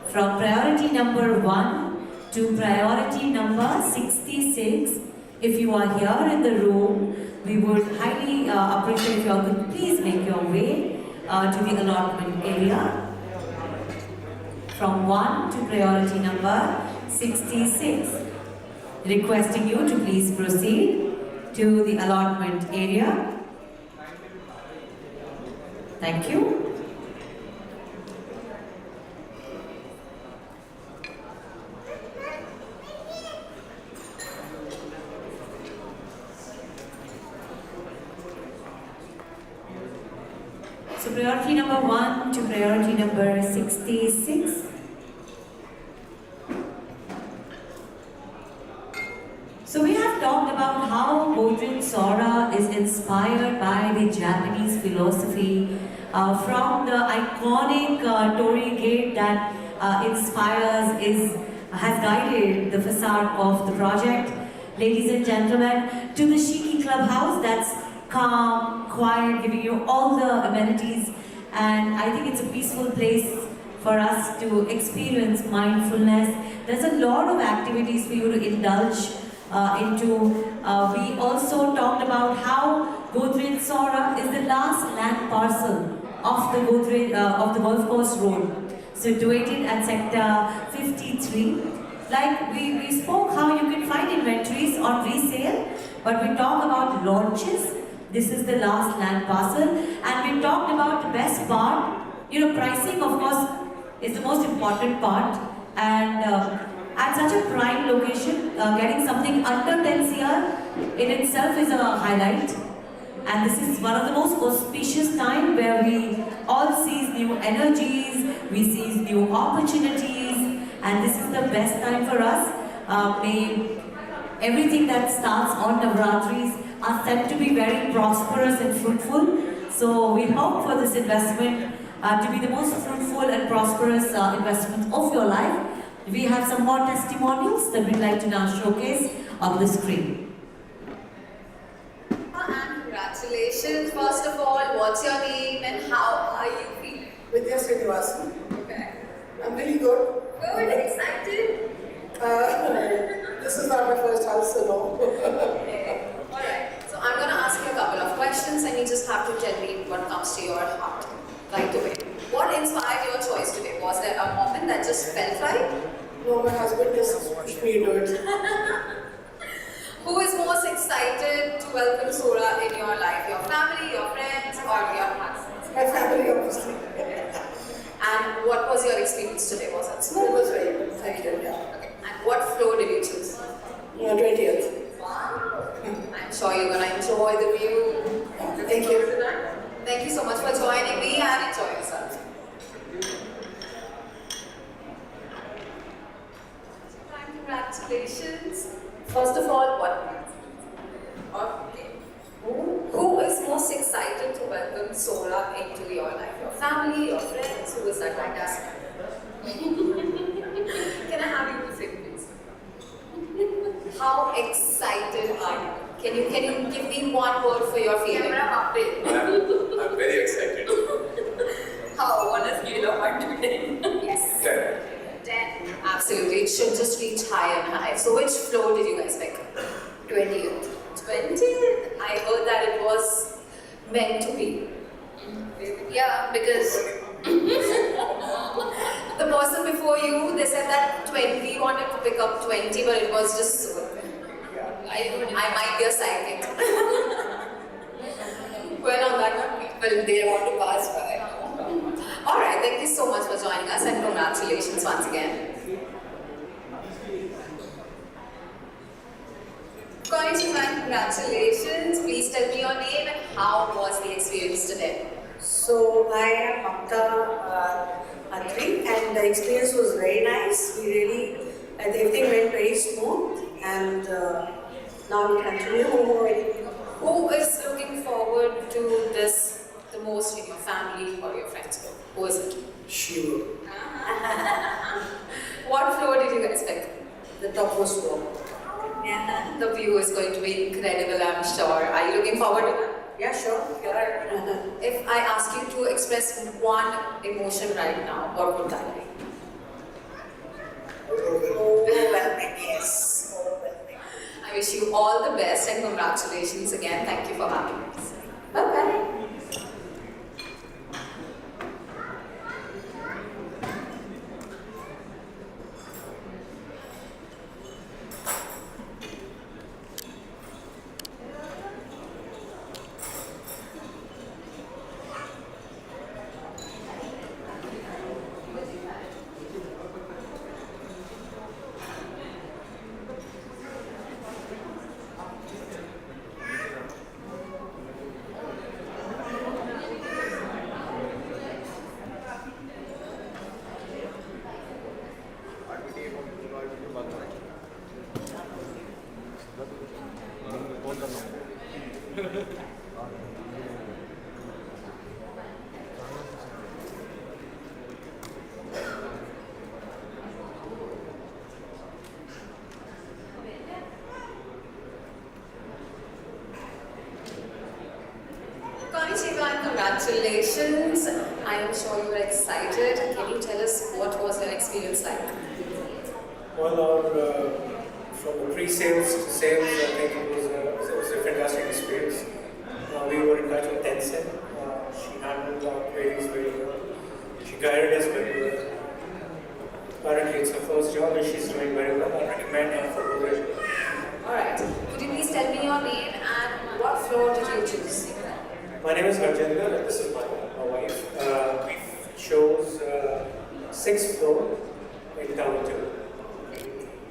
From priority number 1 to priority number 66, if you are here in the room, we would highly appreciate if you all could please make your way to the allotment area. From 1 to priority number 66. Requesting you to please proceed to the allotment area. Thank you. So priority number 1 to priority number 66. So we have talked about how Godrej Sora is inspired by the Japanese philosophy from the iconic Torii gate that has guided the facade of the project. Ladies and gentlemen, to the Shiki Clubhouse that's calm, quiet, giving you all the amenities, and I think it's a peaceful place for us to experience mindfulness. There's a lot of activities for you to indulge into. We also talked about how Godrej Sora is the last land parcel of the golf course road, situated at sector 53. Like we spoke how you can find inventories on resale, but we talked about launches. This is the last land parcel, and we talked about the best part. Pricing, of course, is the most important part, and at such a prime location, getting something under 10 CR in itself is a highlight. And this is one of the most auspicious time where we all seize new energies, we seize new opportunities, and this is the best time for us. May everything that starts on Navratris are said to be very prosperous and fruitful. So we hope for this investment to be the most fruitful and prosperous investment of your life. We have some more testimonials that we'd like to now showcase on the screen. And congratulations, first of all. What's your name and how are you feeling? Vidya Srinivasan. Okay. I'm really good. Good, excited. This is not my first house, so no. Okay. Alright. So I'm going to ask you a couple of questions and you just have to tell me what comes to your heart right away. What inspired your choice today? Was there a moment that just felt right? No, my husband just pushed me into it. Who is most excited to welcome Sora in your life? Your family, your friends, or your husband? My family, obviously. And what was your experience today? Was it smooth? It was very good. Thank you. Yeah. Okay. And what floor did you choose? 20th. Wow. I'm sure you're going to enjoy the view. Thank you. Thank you so much for joining me and enjoy yourself. Congratulations. First of all, what? Okay. Who is most excited to welcome Sora into your life? Your family, your friends? Who is that right ask? Can I have you to say please? How excited are you? Can you give me one word for your feeling? I'm very excited. How? On a scale of 1 to 10? Yes. 10. 10. Absolutely. It should just reach higher and higher. So which floor did you guys pick? 20th. 20th? I heard that it was meant to be. Yeah, because the person before you, they said that 20 wanted to pick up 20, but it was just so. I might be a psychic. Well, on that one, people, they want to pass by. Alright, thank you so much for joining us and congratulations once again. Congratulations. Please tell me your name and how was the experience today? So I am Mamta Atri, and the experience was very nice. Everything went very smooth, and now we continue. Who is looking forward to the the most in your family or your friends group? Who is it? Shiva. What floor did you guys pick? The topmost floor. The view is going to be incredible, I'm sure. Are you looking forward to that? Yeah, sure. If I ask you to express one emotion right now, what would that be? Overwhelming, yes. Overwhelming. I wish you all the best and congratulations again. Thank you for having us. Bye-bye. Congratulations. I am sure you are excited. Can you tell us what was your experience like? Well, from the pre-sales to sales, I think it was a fantastic experience. We were in touch with Tencent. She handled our queries very well. She guided us very well. Apparently, it's her first job and she's doing very well. I recommend her for Godrej. Alright. Could you please tell me your name and what floor did you choose? My name is Rajendra and this is my wife. We chose 6th floor in Tower 2.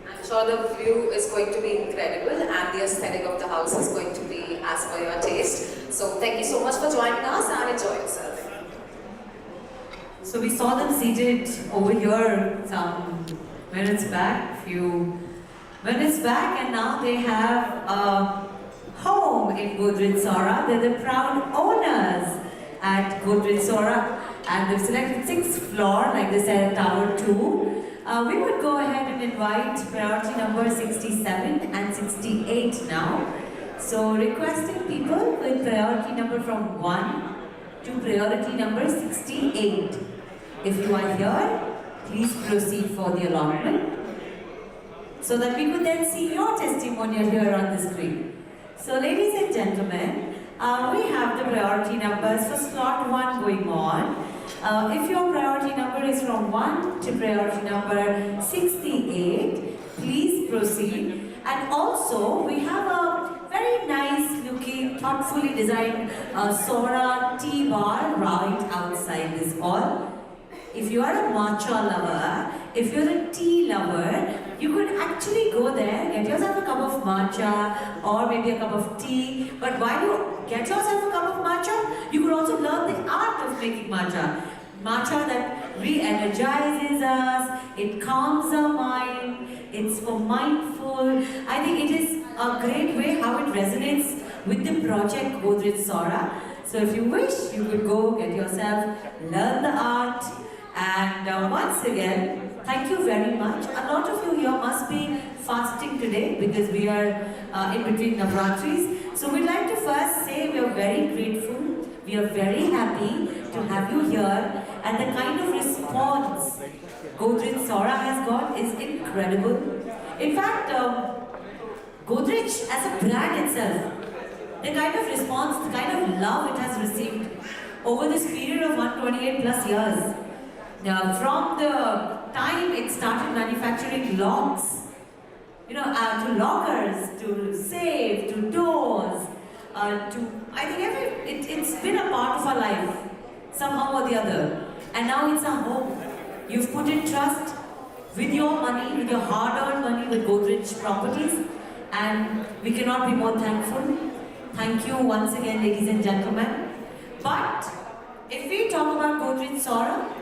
I'm sure the view is going to be incredible and the aesthetic of the house is going to be as per your taste. So thank you so much for joining us and enjoy yourself. So we saw them seated over here some minutes back, few minutes back, and now they have a home in Godrej Sora. They're the proud owners at Godrej Sora, and they've selected 6th floor, like they said, Tower 2. We would go ahead and invite priority number 67 and 68 now. So requesting people with priority number from 1 to priority number 68. If you are here, please proceed for the allotment so that we could then see your testimonial here on the screen. So ladies and gentlemen, we have the priority numbers for slot 1 going on. If your priority number is from 1 to priority number 68, please proceed. And also, we have a very nice looking, thoughtfully designed Sora tea bar right outside this hall. If you are a matcha lover, if you're a tea lover, you could actually go there, get yourself a cup of matcha or maybe a cup of tea. But while you get yourself a cup of matcha, you could also learn the art of making matcha. Matcha that re-energizes us, it calms our mind, it's for mindful. I think it is a great way how it resonates with the project Godrej Sora. So if you wish, you could go get yourself, learn the art. And once again, thank you very much. A lot of you here must be fasting today because we are in between Navratris. So we'd like to first say we are very grateful. We are very happy to have you here. And the kind of response Godrej Sora has got is incredible. In fact, Godrej as a brand itself, the kind of response, the kind of love it has received over this period of 128 plus years. From the time it started manufacturing locks, to lockers, to safe, to doors, I think it's been a part of our life, somehow or the other. And now it's our home. You've put in trust with your money, with your hard-earned money, with Godrej Properties, and we cannot be more thankful. Thank you once again, ladies and gentlemen. But if we talk about Godrej Sora,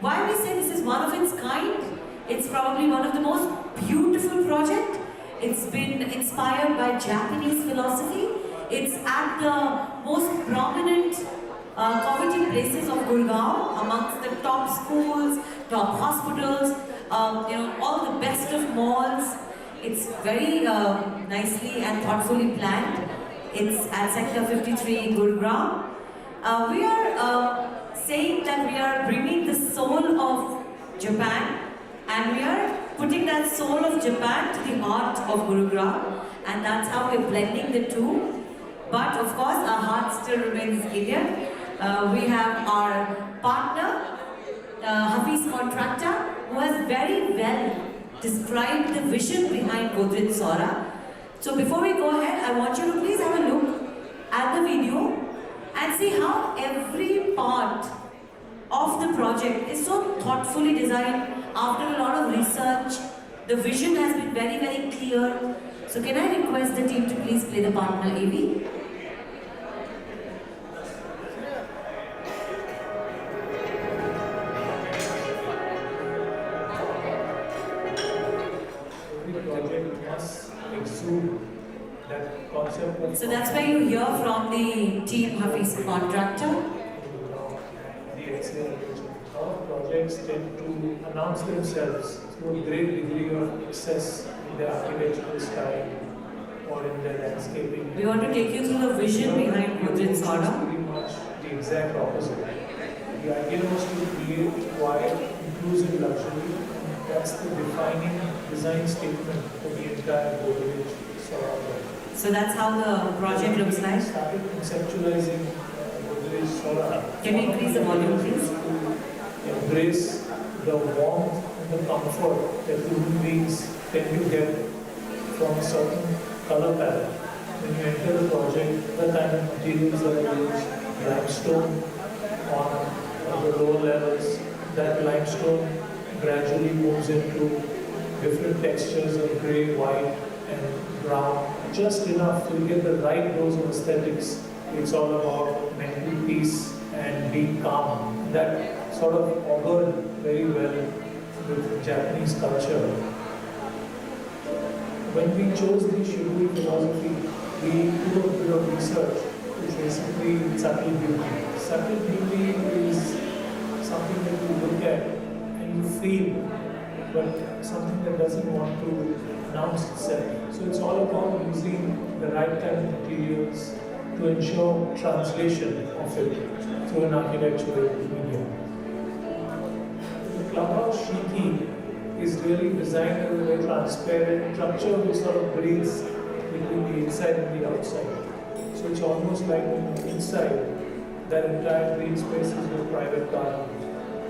why we say this is one of its kind, it's probably one of the most beautiful projects. It's been inspired by Japanese philosophy. It's at the most prominent coveted places of Gurugram, amongst the top schools, top hospitals, all the best of malls. It's very nicely and thoughtfully planned. It's at Sector 53, Gurugram. We are saying that we are bringing the soul of Japan, and we are putting that soul of Japan to the heart of Gurugram, and that's how we're blending the two. But of course, our heart still remains Indian. We have our partner, Hafiz Contractor, who has very well described the vision behind Godrej Sora. So before we go ahead, I want you to please have a look at the video and see how every part of the project is so thoughtfully designed after a lot of research. The vision has been very, very clear. So can I request the team to please play the partner AV? That concept of so that's why you hear from the team Hafiz Contractor. Our projects tend to announce themselves through a great degree of success in their architectural style or in their landscaping. We want to take you through the vision behind Godrej Sora. Pretty much the exact opposite. The idea was to create quiet, inclusive luxury. That's the defining design statement for the entire Godrej Sora project. So that's how the project looks like. We started conceptualizing Godrej Sora. Can you increase the volume, please? Embrace the warmth and the comfort that human beings tend to get from a certain color palette. When you enter the project, the kind of materials that are used, limestone on the lower levels, that limestone gradually moves into different textures of grey, white and brown, just enough to get the right dose of aesthetics. It's all about mental peace and being calm. That sort of augured very well with Japanese culture. When we chose the Shibui philosophy, we did a bit of research, which basically subtle beauty. Subtle beauty is something that you look at and you feel, but something that doesn't want to announce itself. So it's all about using the right kind of materials to ensure translation of it through an architectural medium. The clubhouse Shiki is really designed as a very transparent structure which sort of breathes between the inside and the outside. So it's almost like on the inside, that entire green space is your private garden.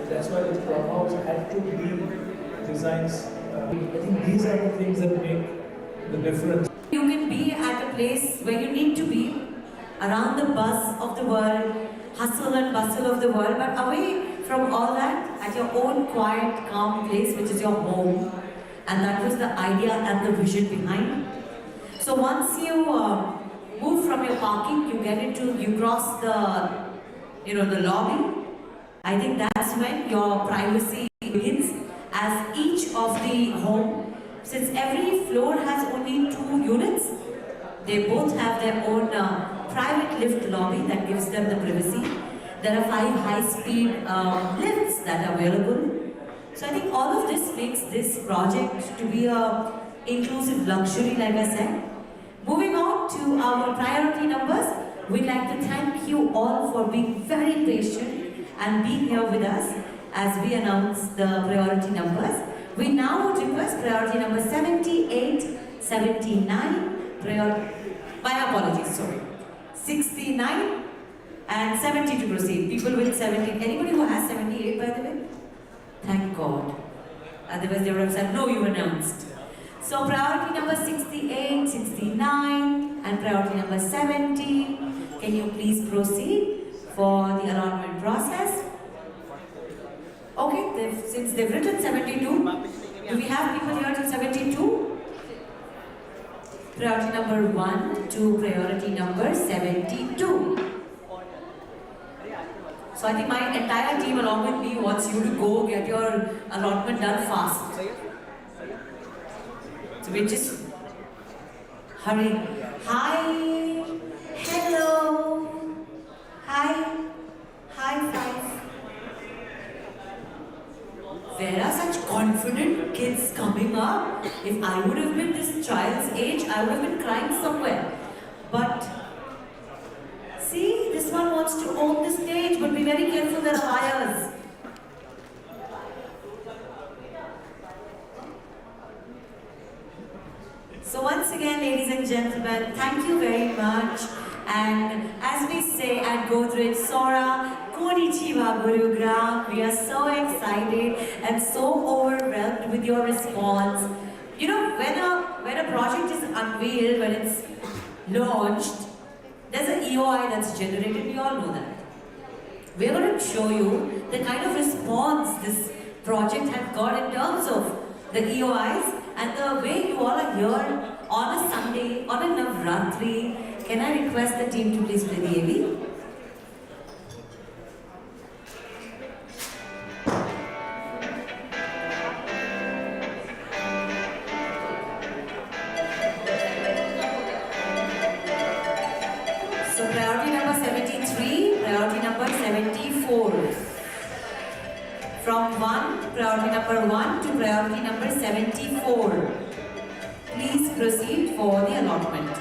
That's why the clubhouse had to be designs. I think these are the things that make the difference. You can be at a place where you need to be, around the buzz of the world, hustle and bustle of the world, but away from all that, at your own quiet, calm place, which is your home. And that was the idea and the vision behind. So once you move from your parking, you cross the, the lobby. I think that's when your privacy begins, as each of the home, since every floor has only 2 units, they both have their own private lift lobby that gives them the privacy. There are 5 high-speed lifts that are available. So I think all of this makes this project to be a inclusive luxury, like I said. Moving on to our priority numbers, we'd like to thank you all for being very patient and being here with us as we announce the priority numbers. We now would request priority number 78, 79, my apologies, sorry, 69 and 70 to proceed. People with 70, anybody who has 78 by the way? Thank God. Otherwise they would have said, no, you announced. So priority number 68, 69 and priority number 70. Can you please proceed for the allotment process? Okay, since they've written 72, do we have people here till 72? Priority number 1 to priority number 72. So I think my entire team along with me wants you to go get your allotment done fast. So we just hurry. Hi, hello, hi, There are such confident kids coming up. If I would have been this child's age, I would have been crying somewhere. But see, this one wants to own the stage, but be very careful, there are wires. So once again, ladies and gentlemen, thank you very much. And as we say at Godrej Sora, Konnichiwa Gurugram, we are so excited and so overwhelmed with your response. You know, when a project is unveiled, when it's launched, there's an EOI that's generated, we all know that. We're going to show you the kind of response this project has got in terms of the EOIs and the way you all are here on a Sunday, on a Navratri. Can I request the team to please play the AV? So priority number 73, priority number 74. From priority number 1 to priority number 74. Please proceed for the allotment.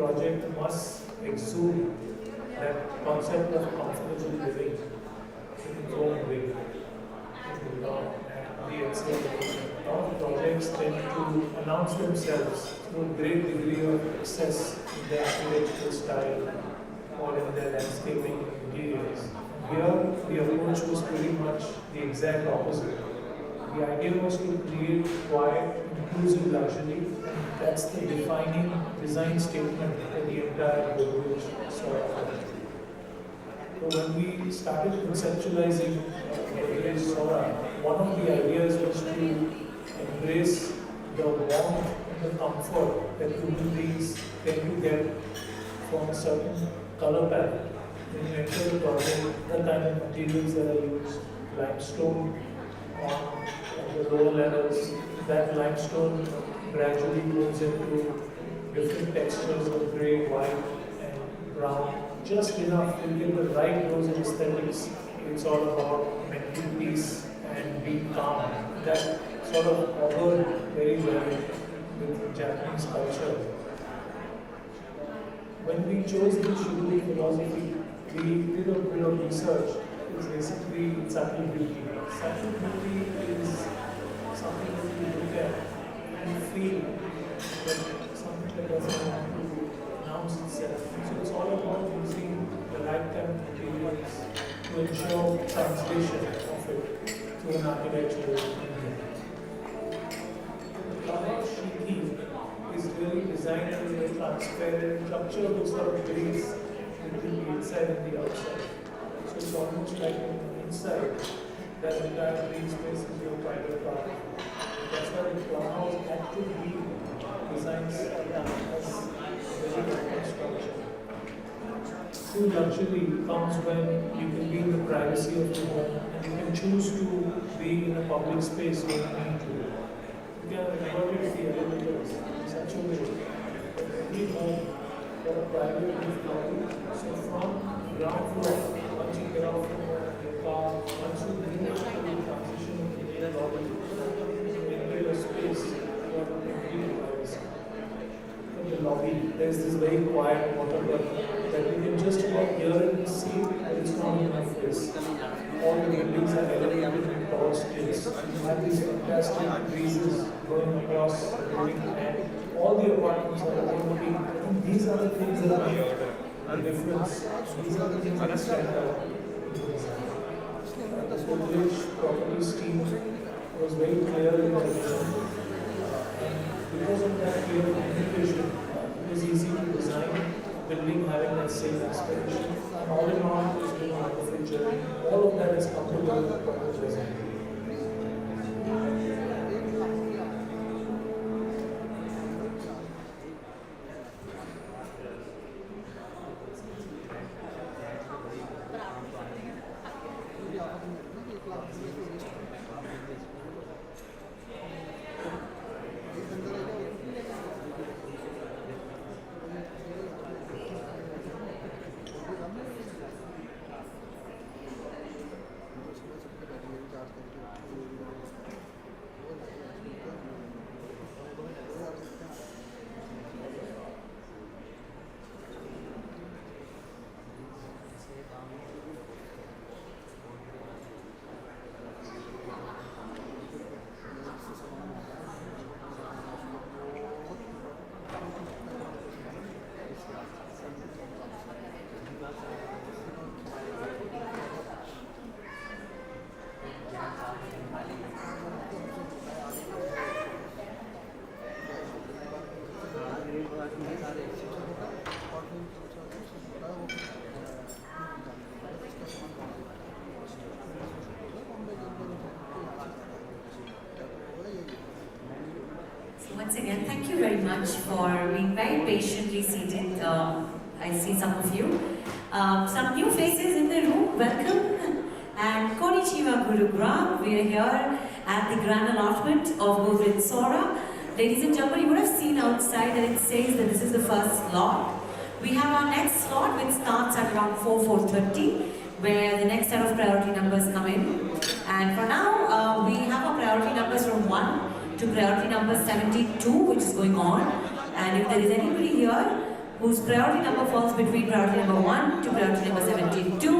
project must exude that concept of comfortable living in its own way. And the acceleration. A lot of projects tend to announce themselves through a great degree of excess in their architectural style or in their landscaping interiors. Here, the approach was pretty much the exact opposite. The idea was to create quiet, inclusive luxury, and that's the defining design statement for the entire Godrej Sora project. So when we started conceptualizing Godrej Sora, one of the ideas was to embrace the warmth and the comfort that human beings tend to get from a certain color palette. When you enter the project, the kind of materials that are used, limestone on the lower levels, that limestone gradually moves into different textures of grey, white and brown, just enough to get the right dose of aesthetics. It's all about mental peace and being calm. That sort of augured very well with Japanese culture. When we chose the Shiburi philosophy, we did a bit of research. It's basically subtle beauty. Subtle beauty is something that you look at and feel, but something that doesn't want to announce itself. So it's all about using the right kind of materials to ensure translation of it to an architectural medium. The color Shiki is really designed as a transparent structure which sort of breathes between the inside and the outside. So it's almost like on the inside, that entire green space is your private part. That's why the clubhouse actually designs as a very open structure. True luxury comes when you can be in the privacy of your home and you can choose to be in a public space when you need to. You can incorporate the elevators in such a way that every home got a private roof lobby. So from ground floor, once you get out from your car, once you move to the transition of the main lobby, you enter a space for complete privacy. In the lobby, there's this very quiet water button that you can just about hear and see, but it's not in my face. All the buildings are elevated in tall stairs. You have these fantastic breezes going across the building, and all the apartments are overlooking. And these are the things that make a difference. These are the things that stand out. The Godrej properties team was very clear in their vision. And because of that clear communication, it was easy to design building having that same aspiration. And all in all, it's been a wonderful journey. All of that has come together with the proper design. Once again, thank you very much for being very patiently seated. I see some of you. Some new faces in the room, welcome. And Konnichiwa Gurugram, we are here at the grand allotment of Godrej Sora. Ladies and gentlemen, you would have seen outside that it says that this is the first slot. We have our next slot which starts at around 4:30, where the next set of priority numbers come in. And for now, we have our priority numbers from 1 to priority number 72, which is going on. And if there is anybody here whose priority number falls between priority number 1 to priority number 72.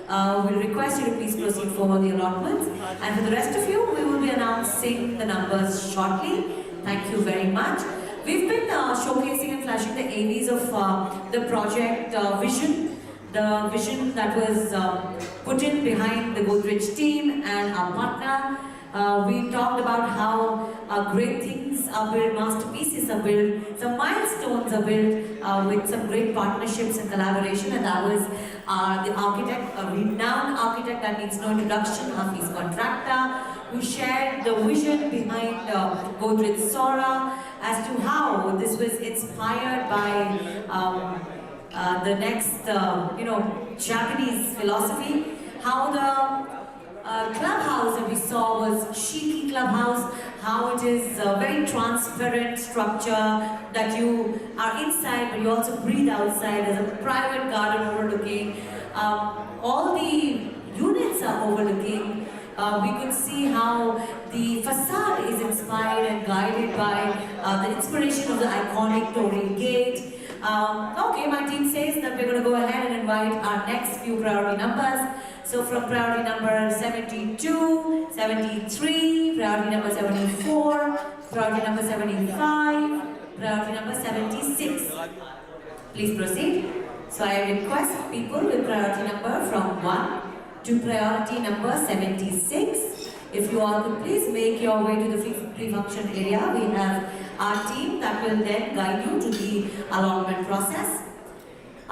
We'll request you to please proceed for the allotments. And for the rest of you, we will be announcing the numbers shortly. Thank you very much. We've been showcasing and flashing the AVs of the project vision. The vision that was put in behind the Godrej team and our partner. We talked about how great things are built, masterpieces are built, some milestones are built with some great partnerships and collaboration, and that was the architect, a renowned architect that needs no introduction, Hafiz Contractor, who shared the vision behind Godrej Sora as to how this was inspired by the next, Japanese philosophy, how the clubhouse that we saw was chic clubhouse, how it is a very transparent structure that you are inside but you also breathe outside. There's a private garden overlooking. All the units are overlooking. We could see how the facade is inspired and guided by the inspiration of the iconic Torii Gate. Okay, my team says that we're going to go ahead and invite our next few priority numbers. So from priority number 72, 73, priority number 74, priority number 75, priority number 76. Please proceed. So I request people with priority number from 1 to priority number 76. If you all could please make your way to the pre-function area. We have our team that will then guide you to the allotment process.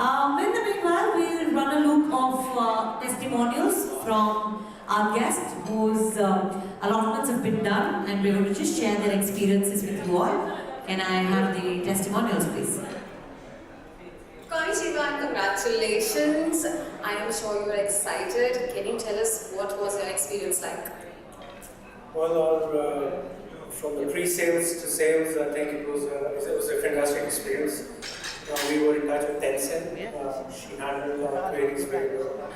In the meanwhile, we'll run a loop of testimonials from our guests whose allotments have been done, and we're going to just share their experiences with you all. Can I have the testimonials, please? Konnichiwa, congratulations. I am sure you are excited. Can you tell us what was your experience like? Well, from the pre-sales to sales, I think it was a fantastic experience. We were in touch with Tencent. She handled our queries very well.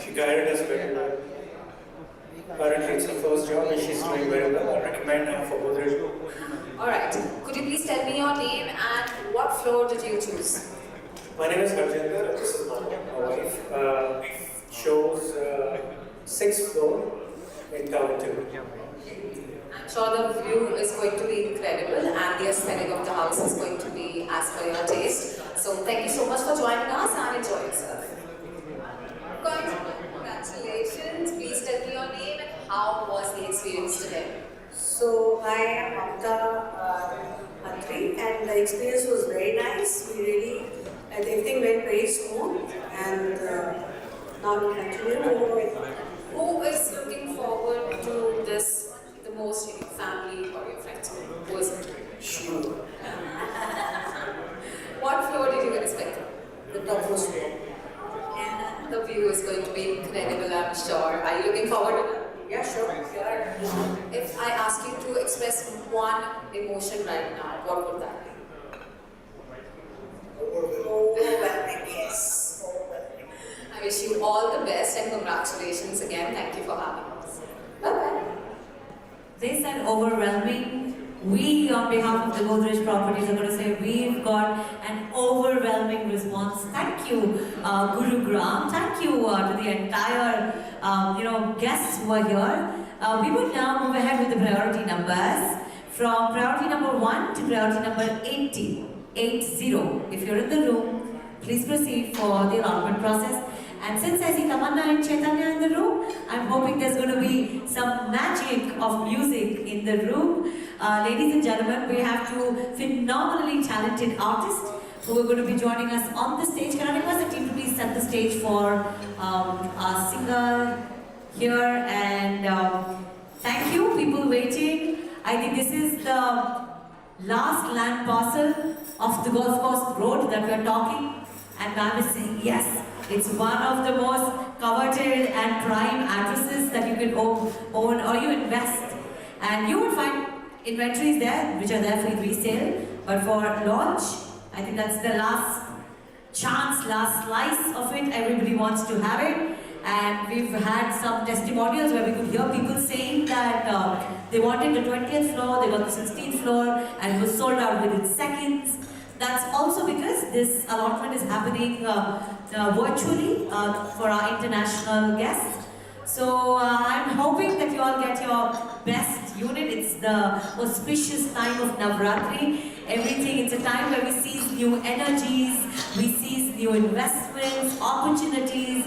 She guided us very well. Currently, it's her first job and she's doing very well. I recommend her for Godrej. Alright, could you please tell me your name and what floor did you choose? My name is Godrej, and this is my wife. We chose 6th floor in Tower 2. I'm sure the view is going to be incredible and the aesthetic of the house is going to be as per your taste. So thank you so much for joining us and enjoy yourself. Congratulations. Please tell me your name and how was the experience today? So I am Atri, and the experience was very nice. Everything went very smooth, and now we continue. Who is looking forward to this the most, family or your friends? Who is it? Sure. What floor did you expect? The topmost floor. The view is going to be incredible, I'm sure. Are you looking forward to that? Yeah, sure. If I ask you to express one emotion right now, what would that be? Overwhelming, yes. I wish you all the best and congratulations again. Thank you for having us. Bye-bye. They said overwhelming. We, on behalf of the Godrej Properties, are going to say we've got an overwhelming response. Thank you, Gurugram. Thank you to the entire, guests who are here. We would now move ahead with the priority numbers from priority number 1 to priority number 80. If you're in the room, please proceed for the allotment process. And since I see Tamanna and Chaitanya in the room, I'm hoping there's going to be some magic of music in the room. Ladies and gentlemen, we have two phenomenally talented artists who are going to be joining us on the stage. Can I request the team to please set the stage for our singer here? And thank you, people waiting. I think this is the last land parcel of the golf course road that we are talking. And I was saying, yes, it's one of the most coveted and prime addresses that you can own or you invest. And you will find inventories there, which are there for resale. But for launch, I think that's the last chance, last slice of it. Everybody wants to have it. And we've had some testimonials where we could hear people saying that they wanted the 20th floor, they got the 16th floor, and it was sold out within seconds. that's also because this allotment is happening virtually for our international guests. So I'm hoping that you all get your best unit. It's the auspicious time of Navratri. Everything, it's a time where we seize new energies, we seize new investments, opportunities.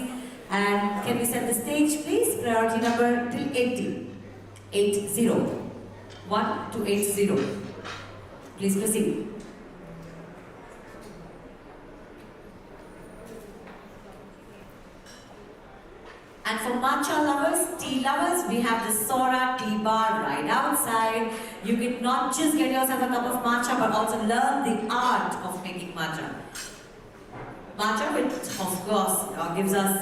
And can we set the stage, please? Priority number till 80. 80. 1 to 80. Please proceed. And for matcha lovers, tea lovers, we have the Sora tea bar right outside. You can not just get yourself a cup of matcha, but also learn the art of making matcha. Matcha, which of course gives us,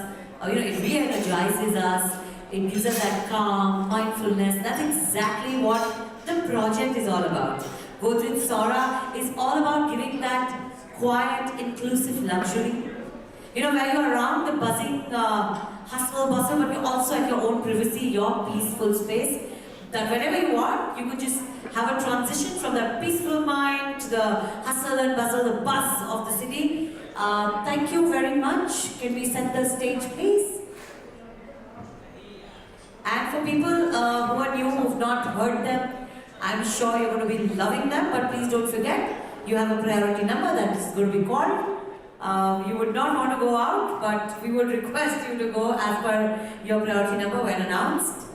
it re-energizes us, it gives us that calm, mindfulness. That's exactly what the project is all about. Godrej Sora is all about giving that quiet, inclusive luxury. Where you're around the buzzing hustle, bustle, but you're also at your own privacy, your peaceful space. That whenever you are, you could just have a transition from that peaceful mind to the hustle and bustle, the buzz of the city. Thank you very much. Can we set the stage, please? And for people who are new, who've not heard them, I'm sure you're going to be loving them, but please don't forget, you have a priority number that is going to be called. You would not want to go out, but we would request you to go as per your priority number when announced.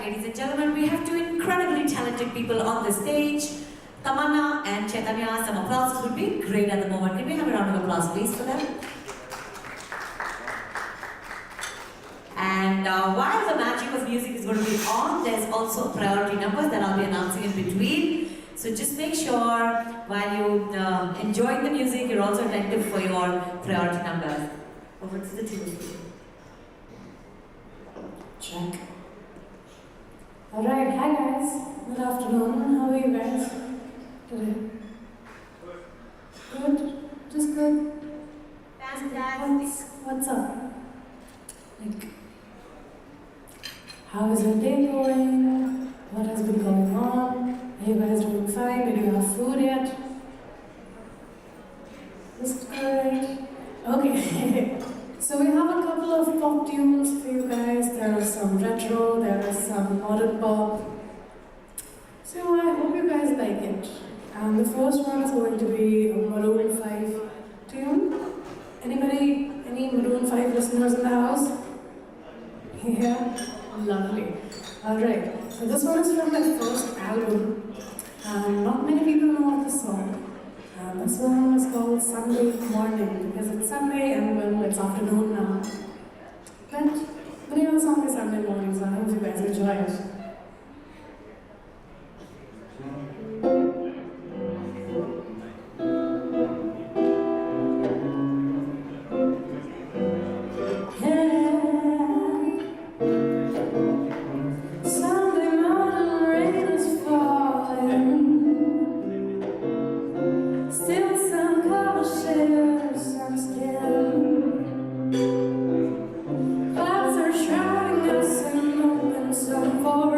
Ladies and gentlemen, we have two incredibly talented people on the stage. Tamanna and Chaitanya, some applause would be great at the moment. Can we have a round of applause please for them? And while the magic of music is going to be on, there's also priority numbers that I'll be announcing in between. So just make sure while you enjoying the music, you're also attentive for your priority numbers. Over to the team. Check. Alright, hi guys. Good afternoon. How are you guys today? Good? Just good? What's up? Like, how is your day going? What has been going on? Are you guys doing fine? Did you have food yet? Just great. Okay. So we have a couple of pop tunes for you guys. There are some retro, there are some modern pop. So I hope you guys like it. And the first one is going to be a Maroon 5 tune. Anybody, any Maroon 5 listeners in the house? Yeah? Lovely. Alright, so this one is from their first album. And not many people know of the song. This one is called Sunday Morning because it's Sunday and well, it's afternoon now. But the name of the song is Sunday Morning, so I hope you guys enjoy it. For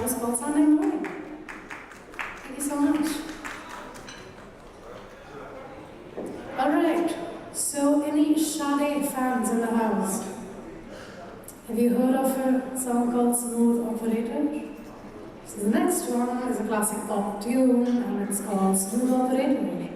is called Sunday Morning. Thank you so much. Alright, so any Sade fans in the house? Have you heard of a song called Smooth Operator? So the next one is a classic pop tune and it's called Smooth Operator.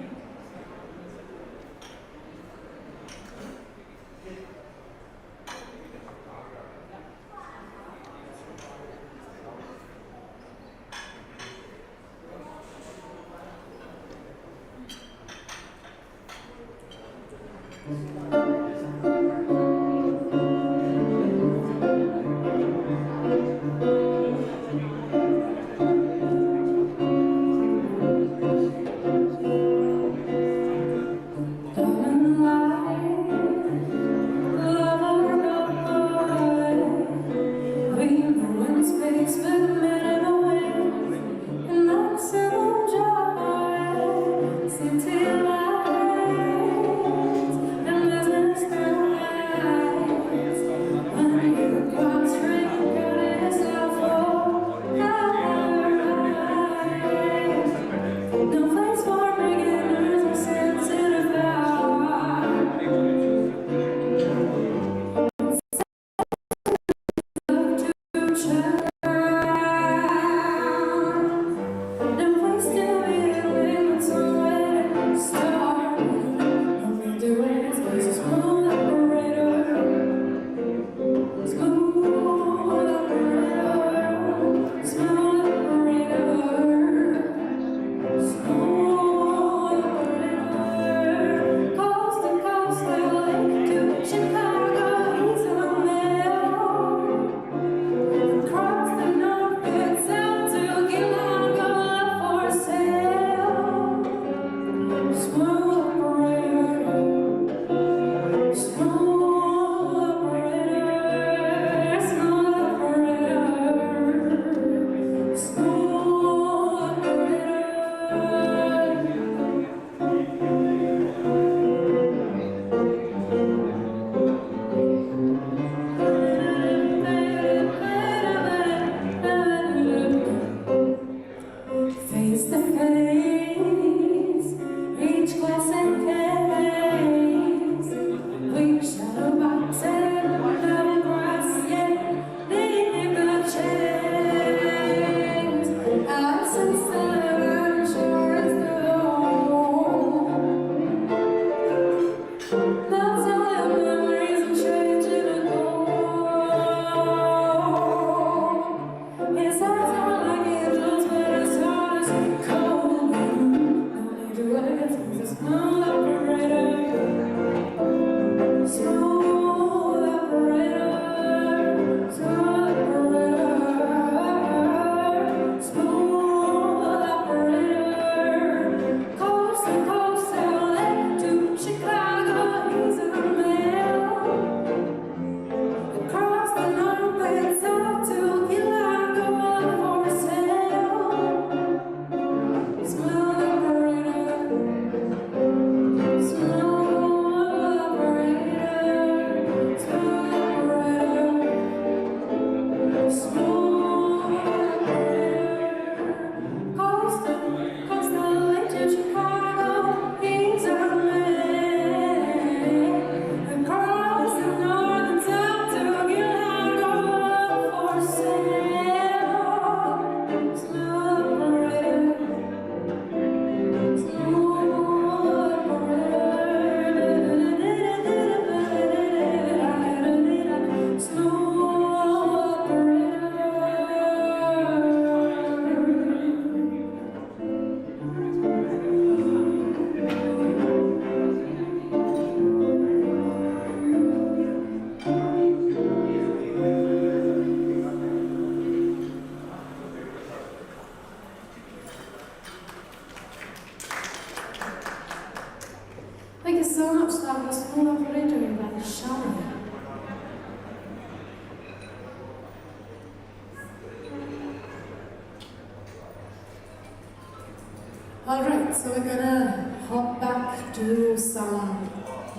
Alright, so we're gonna hop back to some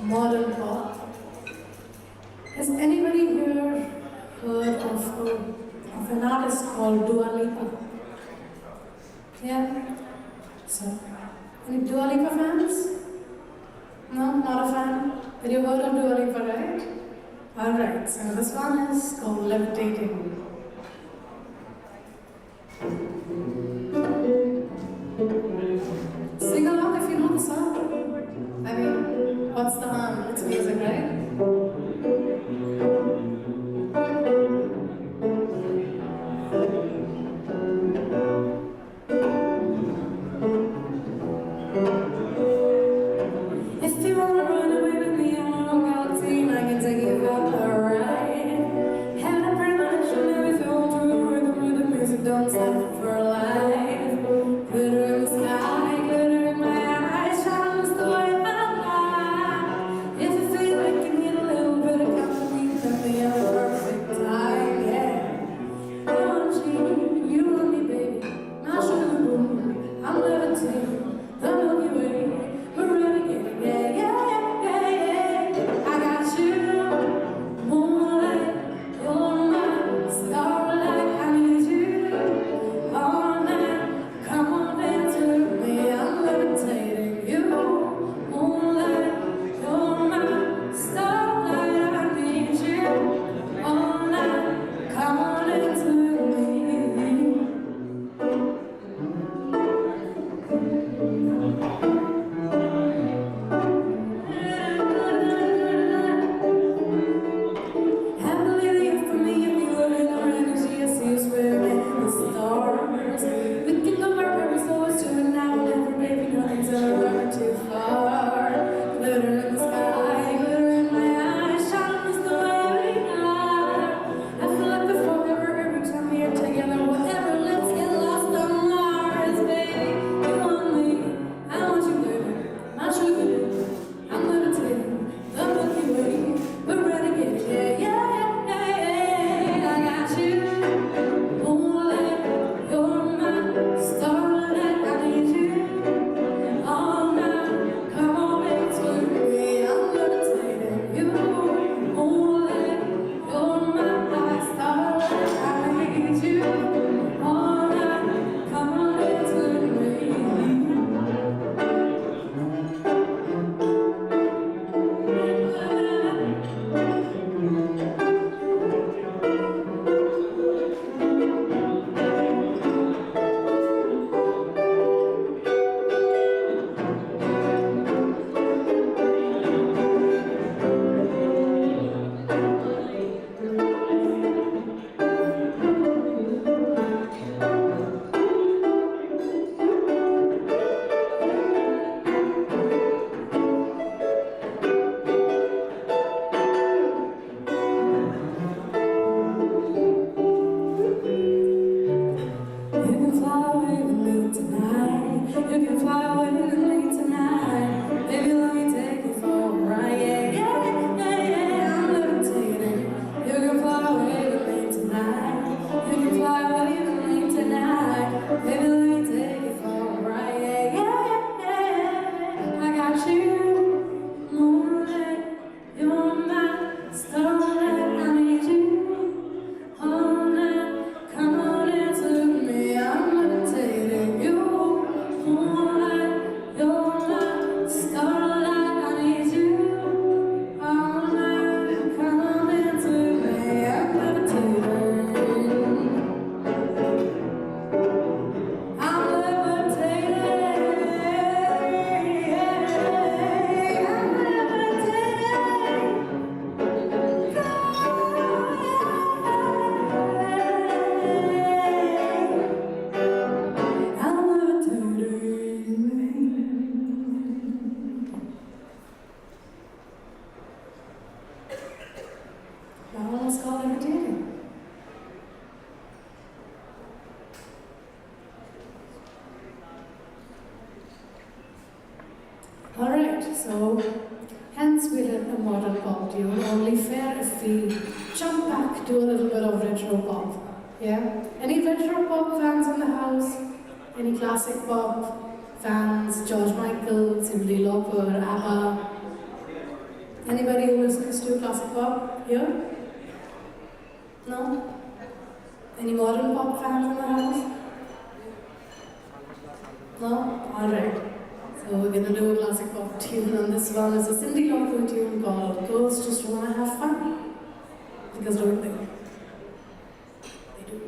modern pop. Has anybody here heard of a an artist called Dua Lipa. Yeah? So, any Dua Lipa fans? No, not a fan? But you heard of Dua Lipa, right? Alright, so this one is called Levitating. Sing along if you know the song. I mean, what's the harm? It's music, right? If you wanna run away with me on my own galaxy, I can take you for a ride. Had a premonition, maybe fell through rhythm with the music, don't stop for a life. Glitter in the sky, glitter in my eyes, shadows the way I lie. If you feel like you need a little bit of company, put me at the perfect time, yeah. I want you want me, baby, my sugar boo, I'm levitating, the Milky Way. We're renegading, yeah, yeah, yeah, yeah. I got you, moonlight, you're my starlight. I need you all night. Come on, dance with me, I'm levitating. You, moonlight, you're my starlight. I need you all night. Come on, dance with me. Happily live for me if you live in our energy. I see you swimming in the stars. We can go our purpose, always do it now. Never, baby, nothing's ever too far. Glitter in the sky, glitter in my eyes, shadows the way we are. I feel like the forever every time we are together. Whatever, let's get lost on Mars, baby. You want me, I want you, baby. My sugar, I'm levitating, the Milky Way. We're renegading, yeah, yeah, yeah, yeah. I got you, moonlight, you're my starlight. I need you all night. Come on, dance with me, I'm levitating. You, moonlight, you're my starlight. I need you all night. Come on, dance with me. You can fly away with me tonight. You can fly away with me tonight. Baby, let me take you for a ride. Yeah, yeah, yeah, yeah. I'm levitating. You can fly away with me tonight. You can fly away with me tonight. Baby, let me take you for a ride. Yeah, yeah, yeah. I got you, moonlight. You're my starlight. I need you all night. Come on, dance with me. I'm levitating. You, moonlight, you're my starlight. I need you all night. Come on, dance with me. I'm levitating. I'm levitating. Alright, so hence we did a modern pop tune, only fair if we jump back to a little bit of retro pop. Yeah? Any retro pop fans in the house? Any classic pop fans? George Michael, Cyndi Lauper, ABBA? Anybody who listens to classic pop here? No? Any modern pop fans in the house? No? Alright. So we're gonna do a classic pop tune, and this one is a Cindy Lauper tune called Girls Just Wanna Have Fun. Because don't they? They do.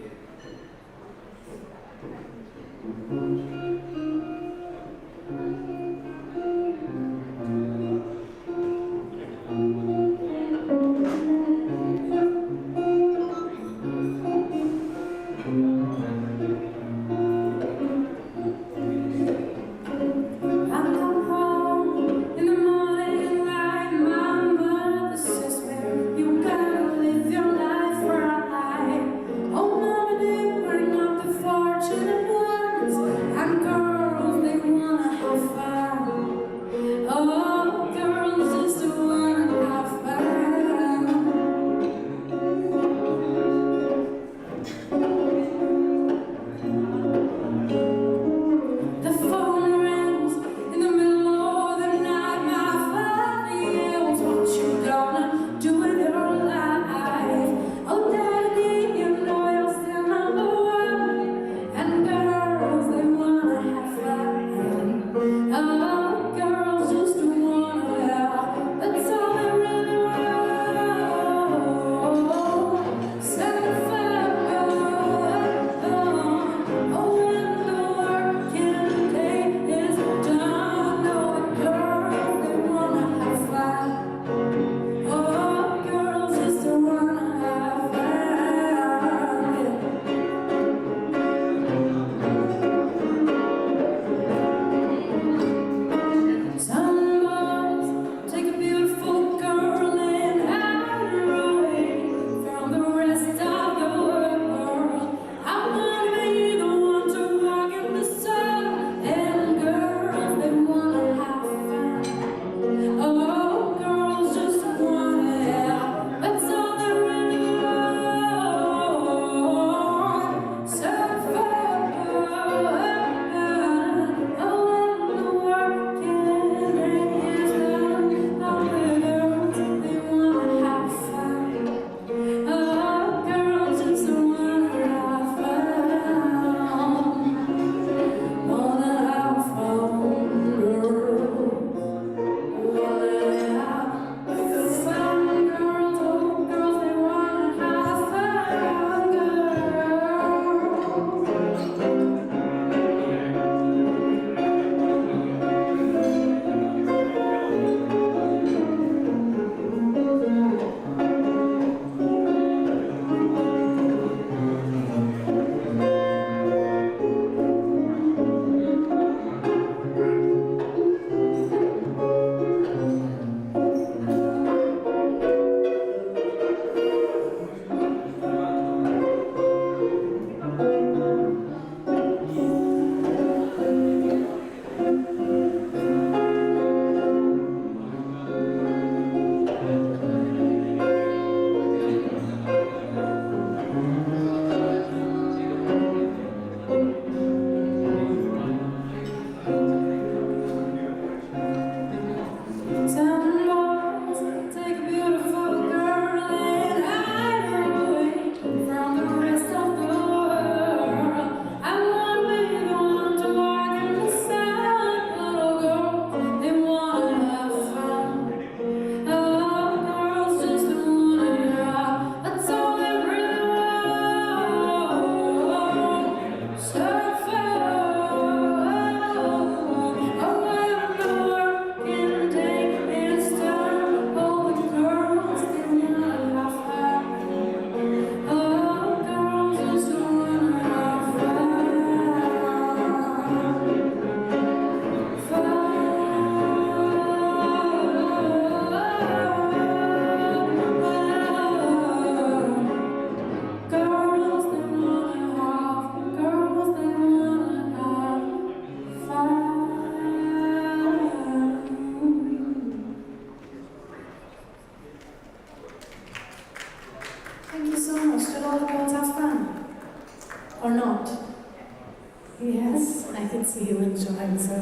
see you enjoying. So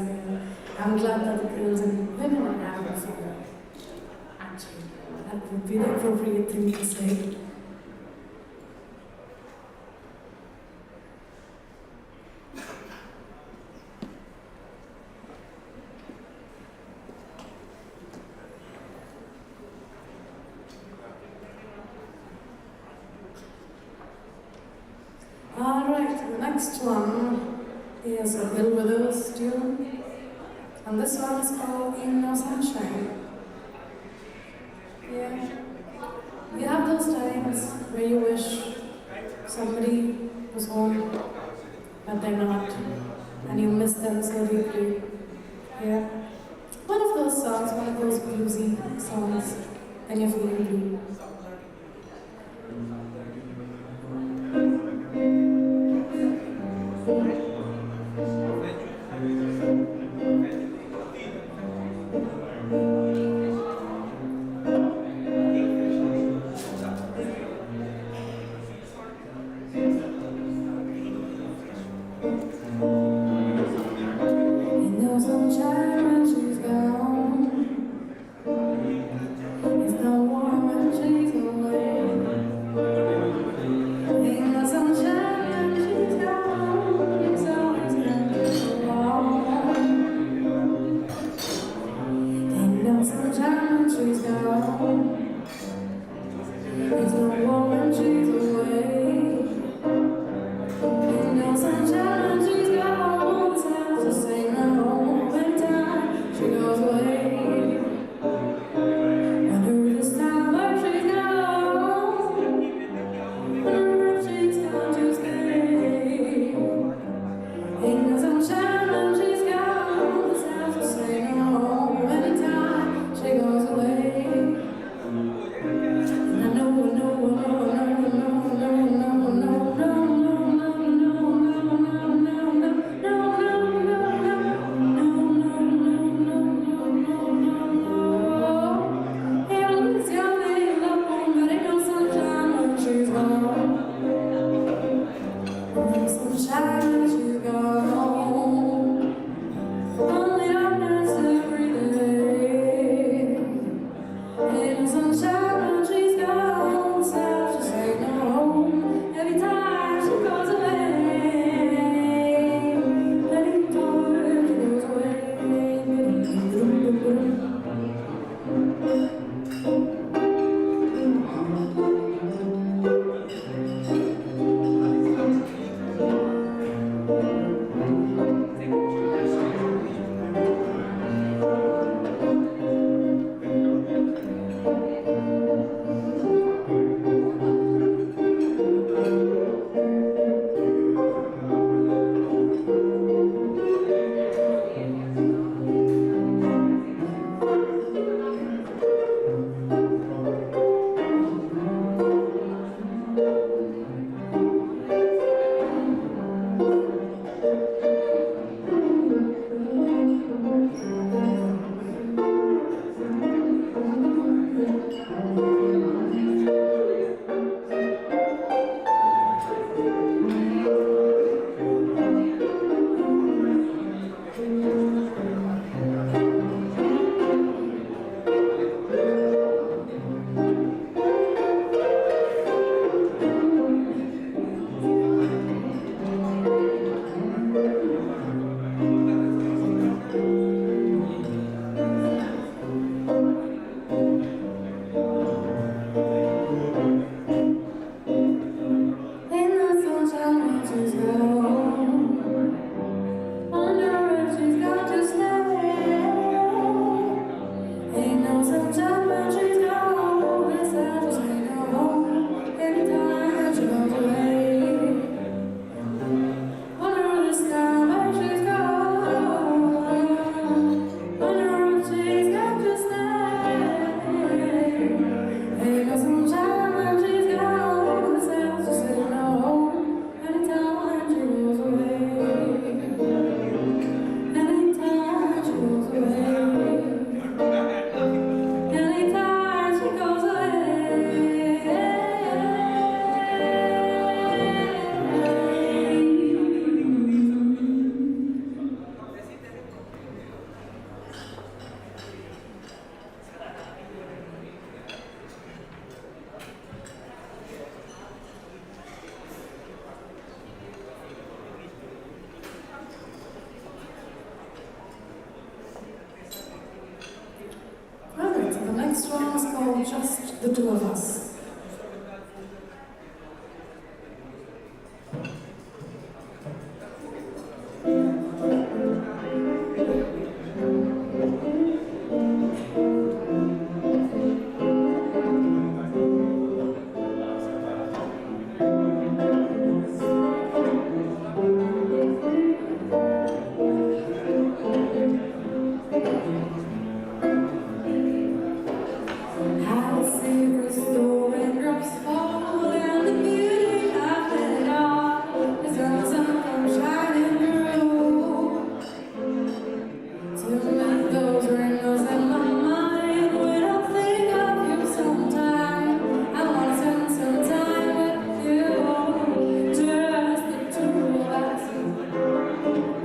I'm glad that the girls and women are having fun. Actually, that would be the appropriate thing to say. next one is a Bill Withers tune, and this one is called Ain't No Sunshine. Yeah, you have those times where you wish somebody was home, but they're not, and you miss them so deeply. Yeah, one of those songs, one of those bluesy songs, and you're feeling blue. Just the two of us.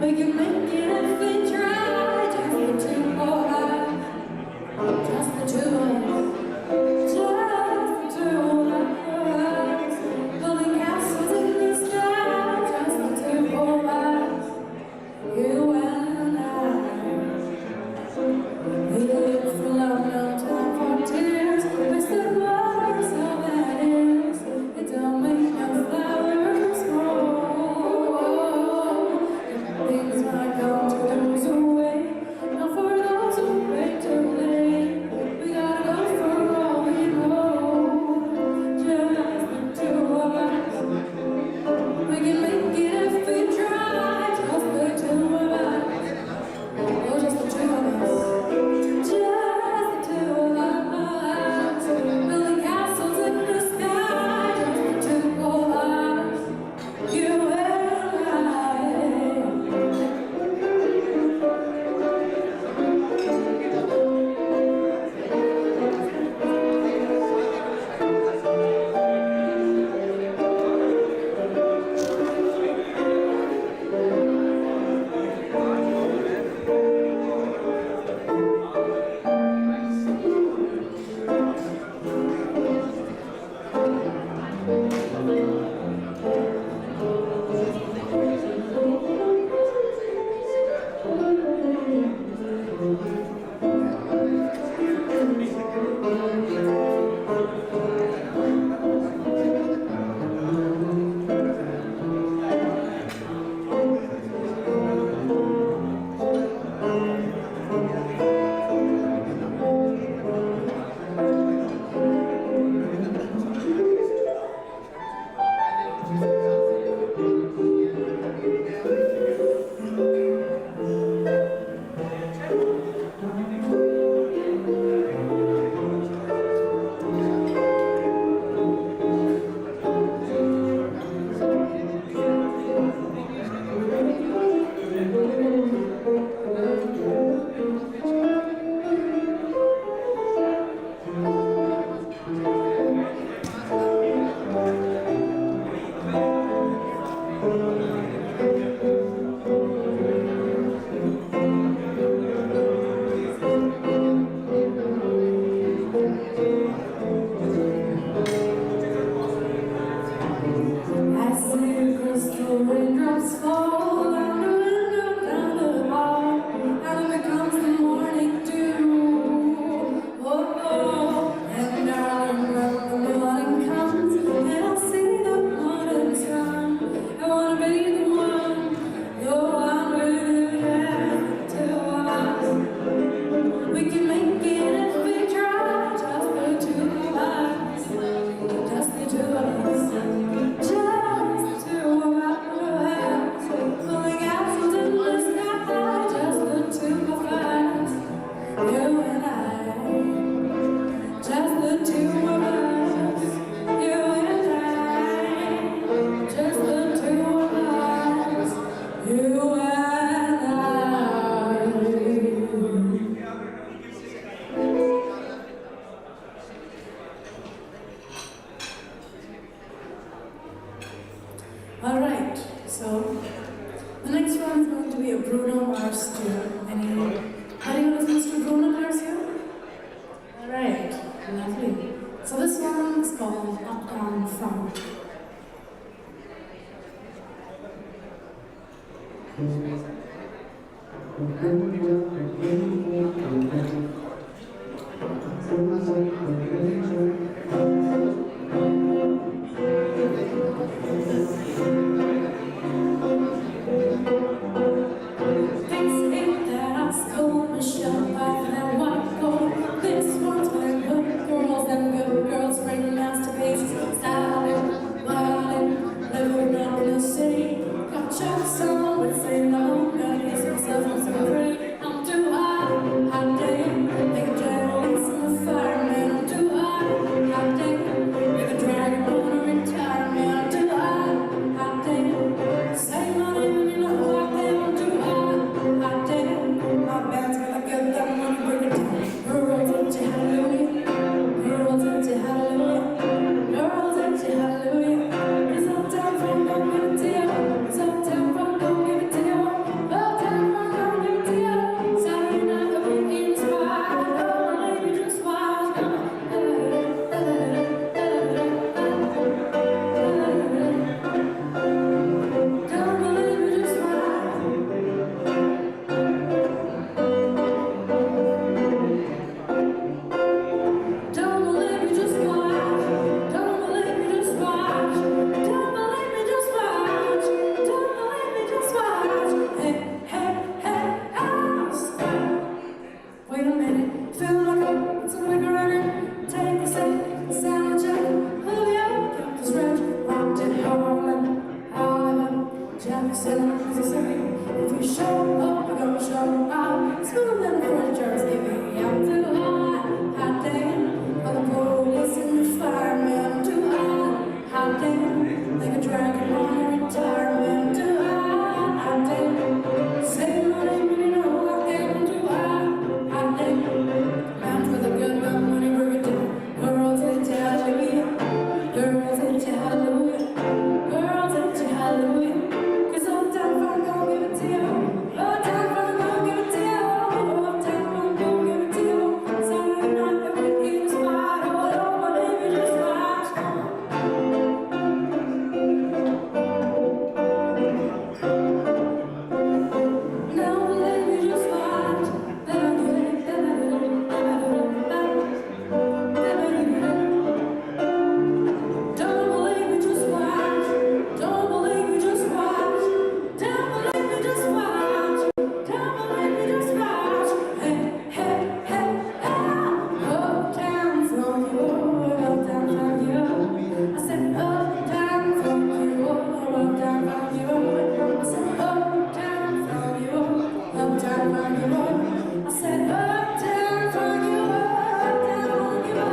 We can make it if we try, just the two of us, just the two of us, just the two of us, building castles in the sky, just the two of us, you and I. We live for love, no time for tears, wasted water, so that is, it don't make no flowers grow. Things might come to lose away, not for those who wait too late. We gotta go for all we know, just the two of us. We can make it if we try, just the two of us. Oh, just the two of us. Just the two of us. Building castles in the sky, just the two of us. You and I. As the crystal raindrops fall down the window, down the hall, and it becomes the morning dew. Oh, oh, and darling, when the morning comes, and I'll see the morning sun, I wanna be the one, you're one with the two of us. We can make it if we try, just the two of us, just the two of us. Just the two of us, pulling castles in the sky, just the two of us, you and I. Just the two of us, you and I. Just the two of us, you and I. All right, so the next one is going to be a Bruno Mars tune. Anybody listens to Bruno Mars here? All right, lovely. So this one is called Uptown Funk. Things ain't that I stole Michelle by that white gold. This one's where good girls and good girls bring masterpieces. Styling, wilding, living up in the city. Got chucks on with St. Laurent, got myself on some pretty. I'm too hot, hot damn. Make a jellies in the fire, man. I'm too hot, hot damn. Make a dragon wanna retire, man. I'm too hot, hot damn. Say my name and you know who I am. I'm too hot, hot damn. My band's gonna get that money, break it down. Girls at you, hallelujah. Girls at you, hallelujah. Girls at you, hallelujah. It's uptown funk, don't give it to you. It's uptown funk, don't give it to you. to say. If we show up, we're gonna show out. Smooth and furniture's giving up too high. Hot damn, all the police and the firemen too high. Hot damn, like a dragon on your retirement too high. Hot damn, say my name and you know I came too high. Hot damn, man with a gun, got money, bring it down. Girls into hallelujah, girls into hallelujah, girls into hallelujah. 'Cause uptown funk gon' give it to you. Uptown funk gon' give it to you. Uptown funk gon' give it to you. Saturday night the weekend is wide. Oh, don't believe it, just watch. Come on. Now believe it, just watch. Don't believe it, just watch. Don't believe it, just watch. Don't believe it, just watch. Don't believe it, just watch. Hey, hey, hey, hey. Uptown from you, uptown from you. I said uptown from you, uptown from you. I said uptown from you, uptown from you. I said uptown from you, uptown from you.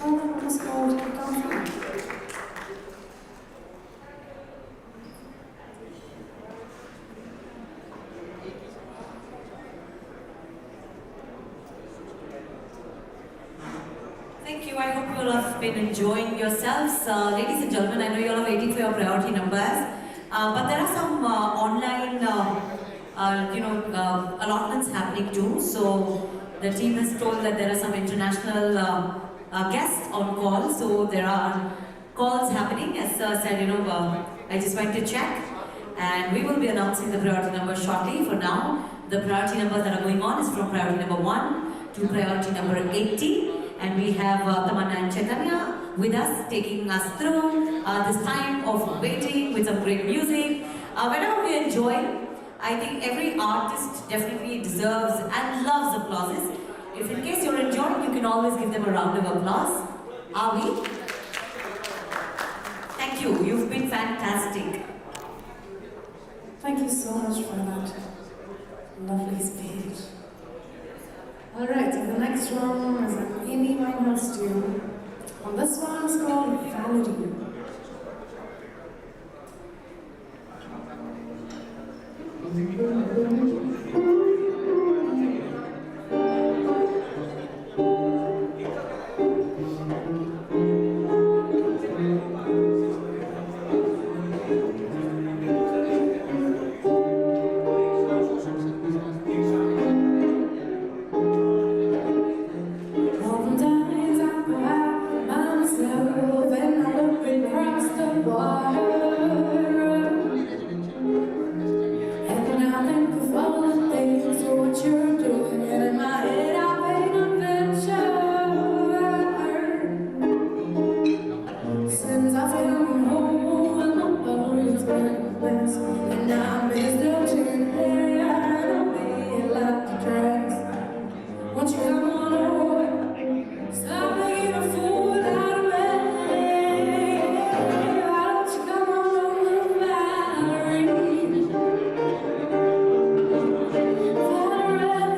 Oh, that was called Godrej. Thank you. I hope you all have been enjoying yourselves. Ladies and gentlemen, I know you all are waiting for your priority numbers, but there are some online, allotments happening too. So the team has told that there are some international guests on call. So there are calls happening. As said, I just went to check, and we will be announcing the priority numbers shortly. For now, the priority numbers that are going on is from priority number 1 to priority number 80. And we have Tamanna and Chaitanya with us, taking us through this time of waiting with some great music. Whenever we enjoy, I think every artist definitely deserves and loves applauses. If in case you're enjoying, you can always give them a round of applause. Are we? Thank you. You've been fantastic. Thank you so much for that lovely speech. Alright, so the next one is an Amy Winehouse tune. And this one is called Vanity. Sometimes I go out by myself and I look across the water, and I think of all the things what you're doing, and in my head I paint a picture. Since I've come home and my body's been a mess, and I miss the chin hair and I feel like the dress. Won't you come on over? Stop making a fool out of me. Why don't you come on over, Valerie? Valerie.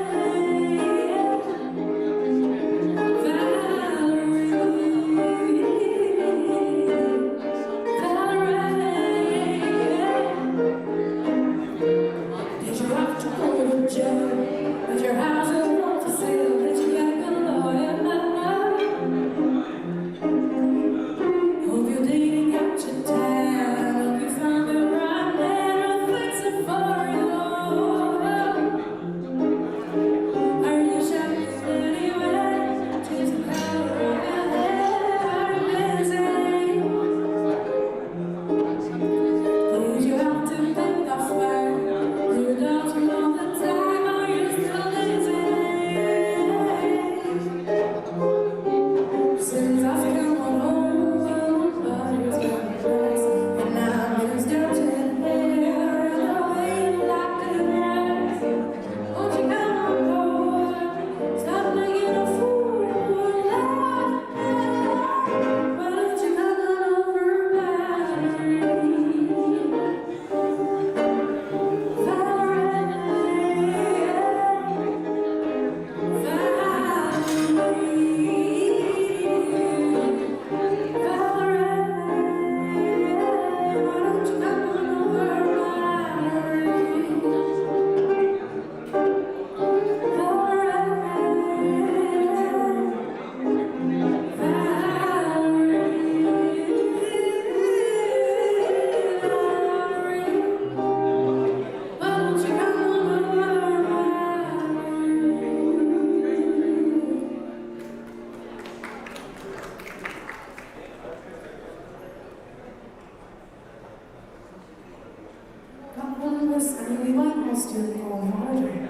this annually wine costume called Holiday.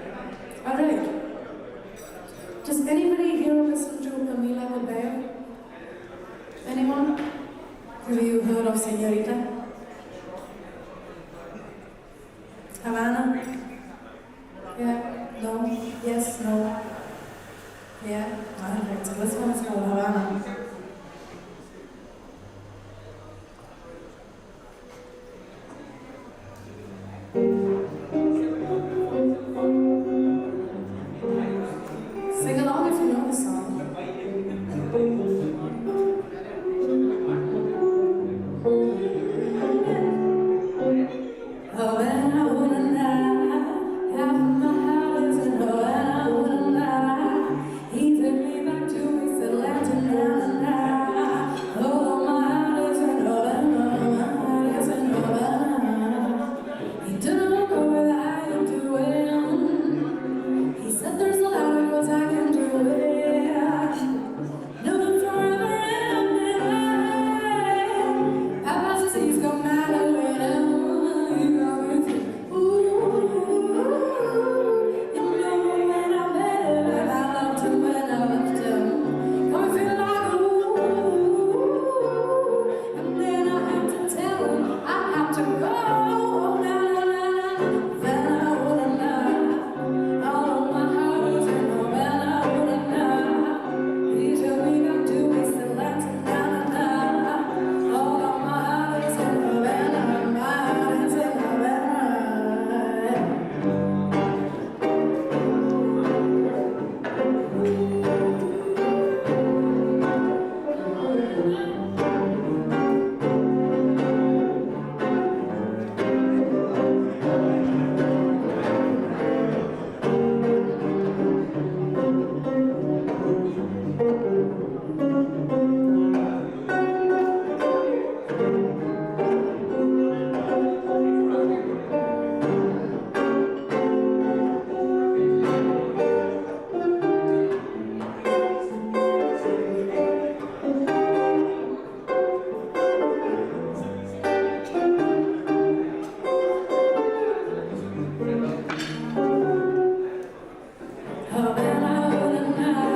Alright. Does anybody here listen to Camila Cabello? Anyone? Have you heard of Señorita? Havana? Yeah? No? Yes? No? Yeah? Alright, so this one is called Havana. Sing along if you know the song. Oh, and I wouldn't lie, half of my heart is in oh, and I wouldn't lie. He took me back to his Atlanta, na. Oh, my heart is in oh, and my heart is in oh, and he didn't go where I am doing. He said there's a lot of girls I can do it. No forever and ever. Papa says he's gonna matter when you go with him. Ooh, you know when I met him, I loved him when I left him. Come feel like ooh, and then I have to tell him I have to go. Na na na na, then I wouldn't lie. All of my heart is in oh, and I wouldn't lie. He took me back to his Atlanta, na na na. All of my heart is in oh, and my heart is in oh, and oh, and I wouldn't lie.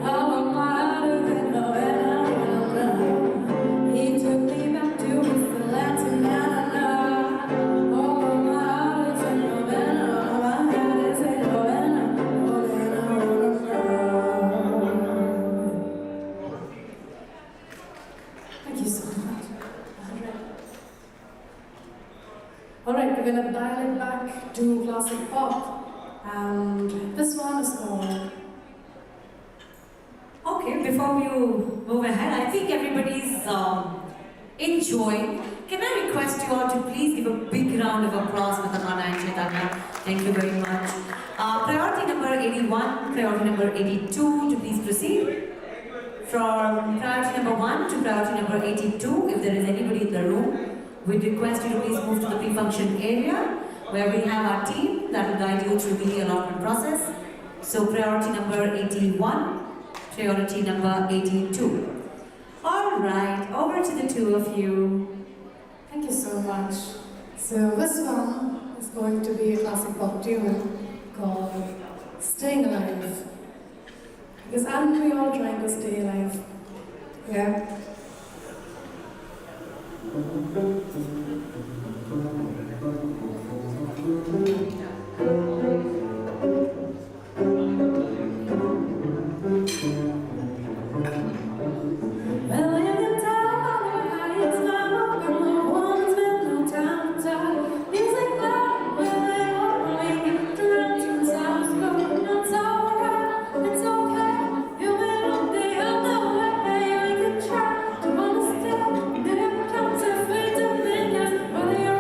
All of my heart is in oh, and I wouldn't lie. He took me back to his Atlanta, na na na. All of my heart is in oh, and my heart is in oh, and I wouldn't lie. Thank you so much. Alright, we're gonna dial it back to classic pop. And this one is called. Okay, before you move ahead, I think everybody's enjoying. Can I request you all to please give a big round of applause for Tamana and Chaitanya? Thank you very much. Priority number 81, priority number 82, to please proceed. From priority number 1 to priority number 82, if there is anybody in the room, we request you to please move to the pre-function area, where we have our team that will guide you through the allotment process. So priority number 81, priority number 82. All right, over to the two of you. Thank you so much. So this one is going to be a classic pop tune called Staying Alive. Because aren't we all trying to stay alive? Yeah? Well, you can tell by it's not open, no one's been no time to talk. Music loud, where they all make it directions. I was going, it's alright, it's okay. You may look the other way, you can try to understand. Then it comes to fate to think, whether you're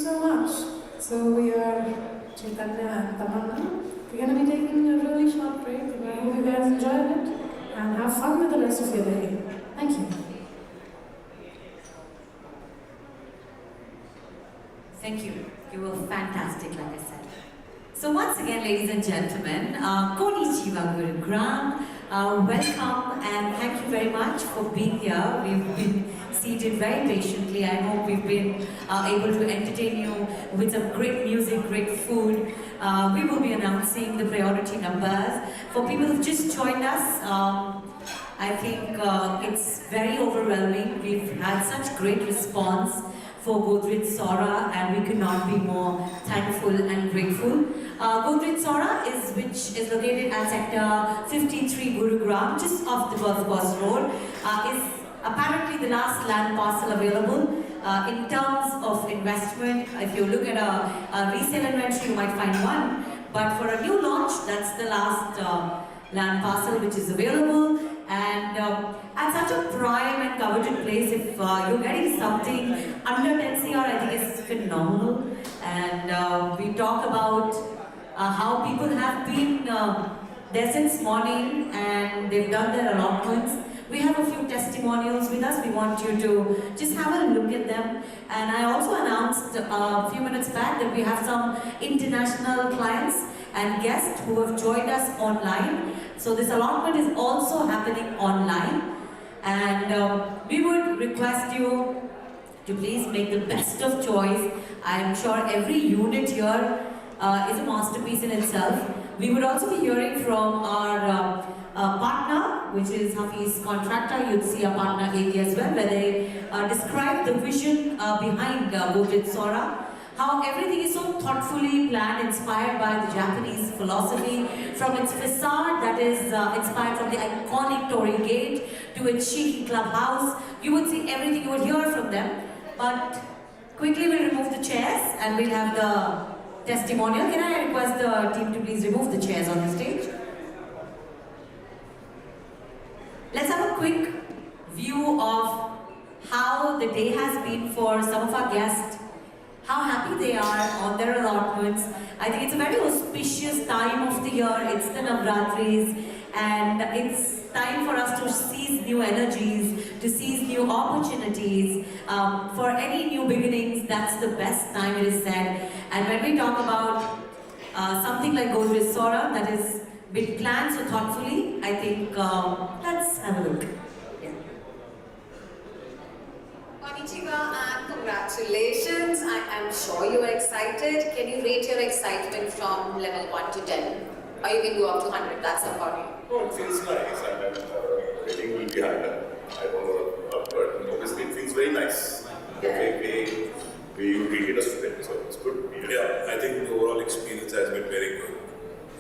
so much. So we are Chaitanya and Tamanna. We're going to be taking a really short break, and I hope you guys enjoy it and have fun with the rest of your day. Thank you. Thank you. You were fantastic, like I said. So once again, ladies and gentlemen, Konnichiwa Gurugram, welcome and thank you very much for being here. We've been seated very patiently. I hope we've been able to entertain you with some great music, great food. We will be announcing the priority numbers. For people who've just joined us, I think it's very overwhelming. We've had such great response for Godrej Sora, and we could not be more thankful and grateful. Godrej Sora which is located at sector 53 Gurugram, just off the Golf Course Road, is apparently the last land parcel available. In terms of investment, if you look at a resale inventory, you might find one, but for a new launch, that's the last land parcel which is available. And at such a prime and coveted place, if you're getting something under 10 CR, I think it's phenomenal. And we talk about how people have been there since morning and they've done their allotments. We have a few testimonials with us. We want you to just have a look at them. And I also announced a few minutes back that we have some international clients and guests who have joined us online. So this allotment is also happening online. And we would request you to please make the best of choice. I am sure every unit here is a masterpiece in itself. We would also be hearing from our partner, which is Hafiz Contractor. You'd see a partner area as well, where they describe the vision behind Godrej Sora. How everything is so thoughtfully planned, inspired by the Japanese philosophy, from its facade that is inspired from the iconic Torii Gate to its chic clubhouse. You would see everything, you would hear from them. But quickly we'll remove the chairs and we'll have the testimonial. Can I request the team to please remove the chairs on the stage? Let's have a quick view of how the day has been for some of our guests, how happy they are on their allotments. I think it's a very auspicious time of the year. It's the Navratris, and it's time for us to seize new energies, to seize new opportunities. For any new beginnings, that's the best time, it is said. And when we talk about something like Godrej Sora that is been planned so thoughtfully, I think let's have a look. Konnichiwa and congratulations. I am sure you are excited. Can you rate your excitement from level 1 to 10? Or you can go up to 100, that's about it. Oh, it feels nice, and rating will be higher. I don't know, but obviously it feels very nice. Okay, we treated us well, so it's good. Yeah, I think the overall experience has been very good.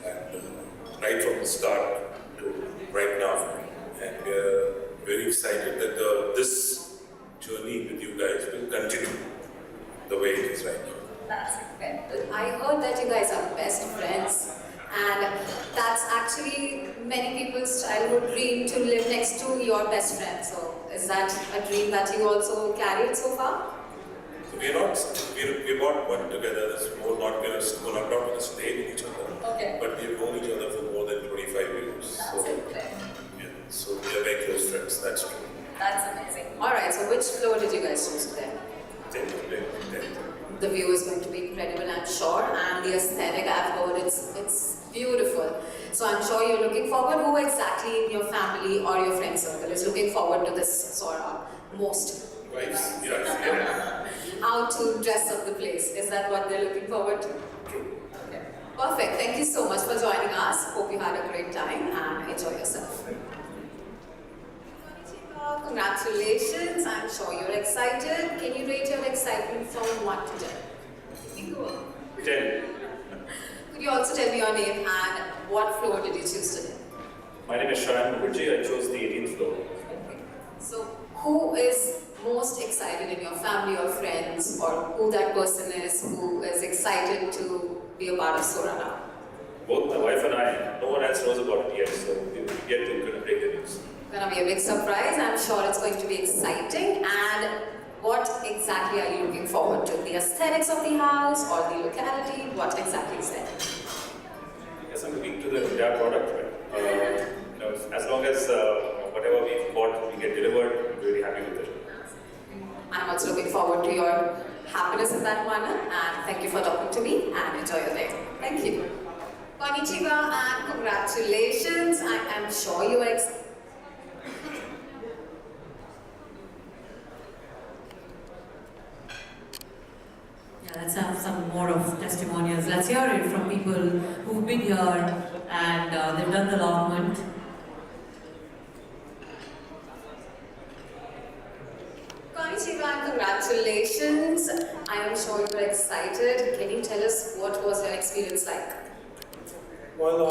And right from the start to right now, and we're very excited that this journey with you guys will continue the way it is right now. That's incredible. I heard that you guys are best friends, and that's actually many people's childhood dream to live next to your best friend. So is that a dream that you also carried so far? We're not one together. There's more not going to stay with each other. Okay. But we've known each other for more than 25 years. That's incredible. Yeah, so we are very close friends. That's true. That's amazing. Alright, so which floor did you guys choose today? 10. The view is going to be incredible, I'm sure, and the aesthetic I've heard, it's beautiful. So I'm sure you're looking forward. Who exactly in your family or your friend circle is looking forward to this Sora most? Wives, yeah. How to dress up the place, is that what they're looking forward to? Okay. Perfect, thank you so much for joining us. Hope you had a great time and enjoy yourself. Congratulations, I'm sure you're excited. Can you rate your excitement from 1 to 10? You go on. 10. Could you also tell me your name and what floor did you choose today? My name is Shayan Mukherjee. I chose the 18th floor. Okay. So, who is most excited in your family or friends, or who that person is who is excited to be a part of Sora now? Both my wife and I, no one else knows about it yet, so we're yet to break the news. Gonna be a big surprise. I'm sure it's going to be exciting. And what exactly are you looking forward to? The aesthetics of the house or the locality? What exactly is there? Yes, I'm looking to the entire product. Right? As long as whatever we've bought, we get delivered, I'm really happy with it. I'm also looking forward to your happiness in that manner, and thank you for talking to me, and enjoy your day. Thank you. Konnichiwa and congratulations. I am sure you are excited. Yeah, let's have some more of testimonials. Let's hear it from people who've been here and they've done the allotment. Konnichiwa and congratulations. I am sure you are excited. Can you tell us what was your experience like? Well,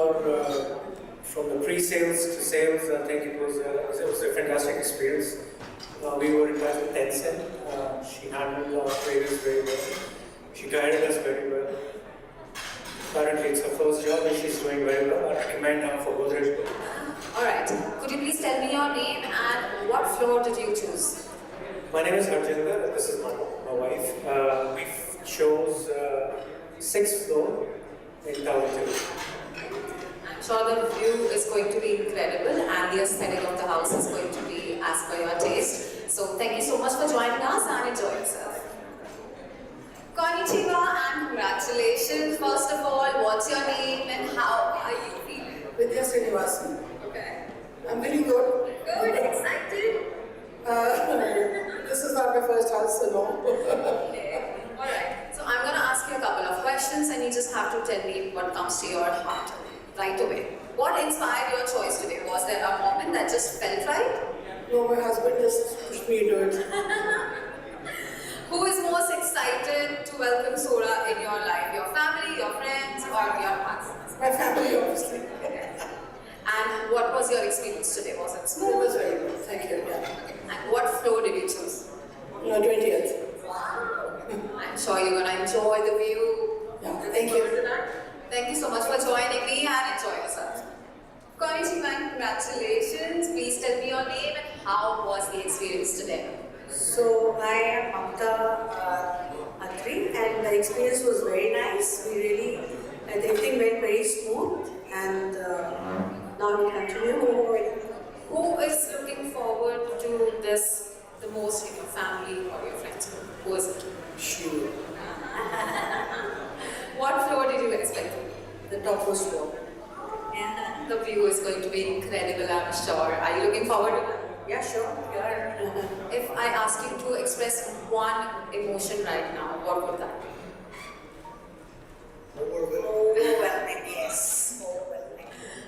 from the pre-sales to sales, I think it was a fantastic experience. We were in touch with Tencent. She handled our queries very well. She guided us very well. Currently, it's her first job and she's doing very well. I recommend her for Godrej Sora. Alright, could you please tell me your name and what floor did you choose? My name is Harjinder. This is my wife. We chose 6th floor in Tower 2. I'm sure the view is going to be incredible and the aesthetic of the house is going to be as per your taste. So thank you so much for joining us and enjoy yourself. Konnichiwa and congratulations. First of all, what's your name and how are you feeling? Vidya Srinivasan. Okay. I'm feeling good. Good, excited? This is not my first house, so no. Okay. Alright. So I'm going to ask you a couple of questions and you just have to tell me what comes to your heart right away. What inspired your choice today? Was there a moment that just felt right? No, my husband just pushed me into it. Who is most excited to welcome Sora in your life? Your family, your friends, or your partners? My family, obviously. And what was your experience today? Was it smooth? It was very good, thank you. Yeah. And what floor did you choose? 20th. Wow. I'm sure you're going to enjoy the view. Yeah, thank you. Thank you so much for joining me and enjoy yourself. Konnichiwa and congratulations. Please tell me your name and how was the experience today? So I am Mamta Atri and the experience was very nice. Everything went very smooth and now we continue. Who is looking forward to this the most in your family or your friends? Who is it? Sure. What floor did you expect? The topmost floor. Yeah. The view is going to be incredible, I'm sure. Are you looking forward to that? Yeah, sure. If I ask you to express one emotion right now, what would that be? Overwhelming, yes. Overwhelming.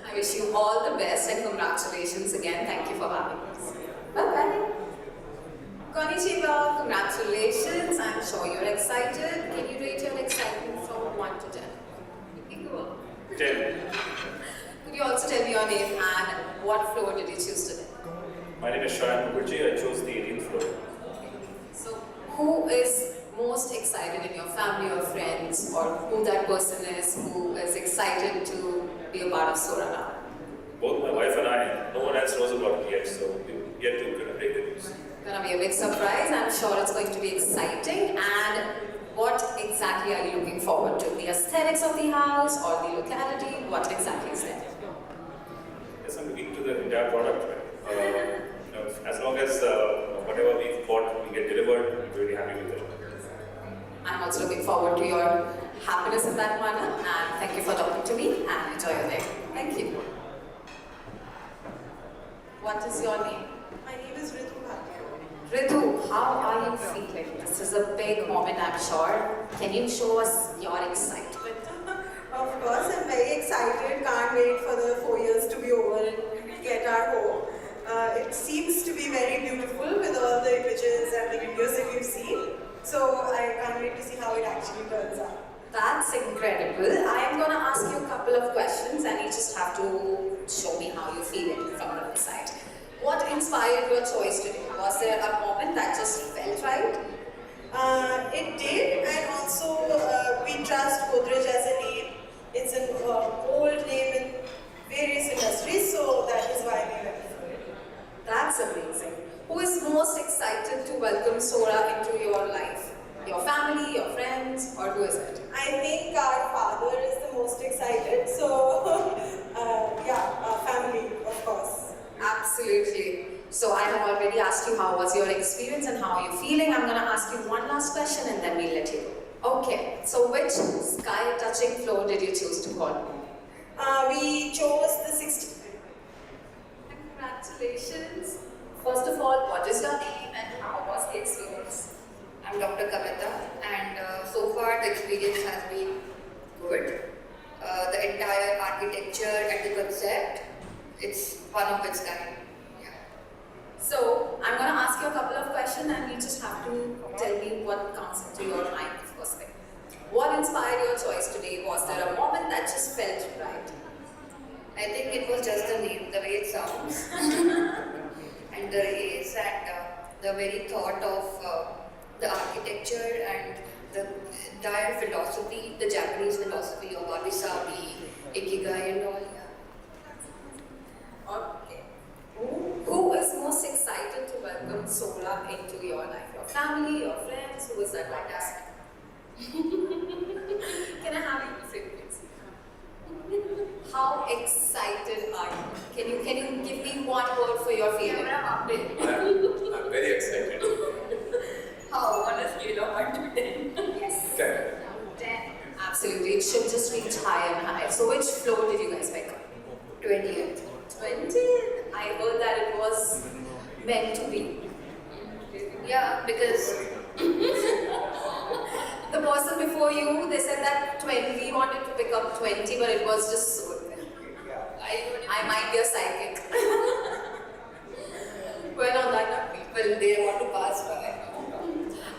I wish you all the best and congratulations again. Thank you for having us. Bye-bye. Konnichiwa, congratulations. I'm sure you're excited. Can you rate your excitement from 1 to 10? 10. Could you also tell me your name and what floor did you choose today? My name is Gurugram. I chose the 18th floor. So, who is most excited in your family or friends, or who that person is who is excited to be a part of Sora now? Both my wife and I, no one else knows about it yet, so we're yet to break the news. Gonna be a big surprise. I'm sure it's going to be exciting. And what exactly are you looking forward to? The aesthetics of the house or the locality? What exactly is there? Yes, I'm looking to the entire product. Right? As long as whatever we've bought, we get delivered, I'm really happy with it. I'm also looking forward to your happiness in that manner. And thank you for talking to me and enjoy your day. Thank you. What is your name? My name is Ritu Bhatia. Ritu, how are you feeling? This is a big moment, I'm sure. Can you show us your excitement? Of course, I'm very excited. Can't wait for the 4 years to be over and we get our home. It seems to be very beautiful with all the images and the videos that we've seen. So I can't wait to see how it actually turns out. That's incredible. I am going to ask you a couple of questions and you just have to show me how you're feeling from the other side. What inspired your choice today? Was there a moment that just felt right? It did, and also we trust Godrej as a name. It's an old name in various industries, so that is why we went for it. That's amazing. Who is most excited to welcome Godrej Sora into your life? Your family, your friends, or who is it? I think our father is the most excited, so yeah, our family, of course. Absolutely. So I have already asked you how was your experience and how are you feeling. I'm going to ask you one last question and then we'll let you go. Okay, so which sky-touching floor did you choose to call? We chose the 16th. Congratulations. First of all, what is your name and how was the experience? I'm Dr. Kavita, and so far the experience has been good. The entire architecture and the concept, it's one of its kind. So, I'm going to ask you a couple of questions and you just have to tell me what comes into your mind first thing. What inspired your choice today? Was there a moment that just felt right? I think it was just the name, the way it sounds, and the race and the very thought of the architecture and the entire philosophy, the Japanese philosophy of wabi-sabi, ikigai and all. Okay. Who is most excited to welcome Sora into your life? Your family, your friends? Who is that like us? Can I have you say please? How excited are you? Can you give me one word for your feeling? I'm very excited. How? On a scale of 1 to 10? Yes. 10. 10. Absolutely. It should just reach higher and higher. So which floor did you guys pick up? 20th. 20th. I heard that it was meant to be. Yeah, because the person before you, they said that 20 wanted to pick up 20, but it was just so. I might be a psychic. Well, on that note, people, they want to pass by.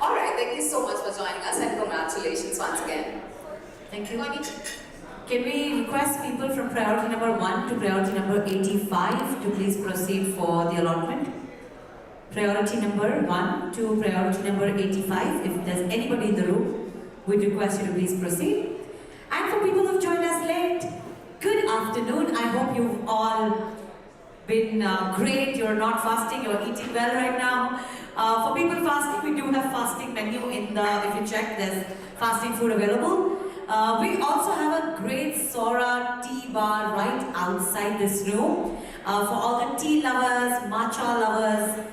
Alright, thank you so much for joining us and congratulations once again. Thank you. Can we request people from priority number 1 to priority number 85 to please proceed for the allotment? Priority number 1 to priority number 85. If there's anybody in the room, we'd request you to please proceed. And for people who've joined us late, good afternoon. I hope you've all been great. You're not fasting, you're eating well right now. For people fasting, we do have fasting menu in the, if you check, there's fasting food available. We also have a great Sora tea bar right outside this room. For all the tea lovers, matcha lovers,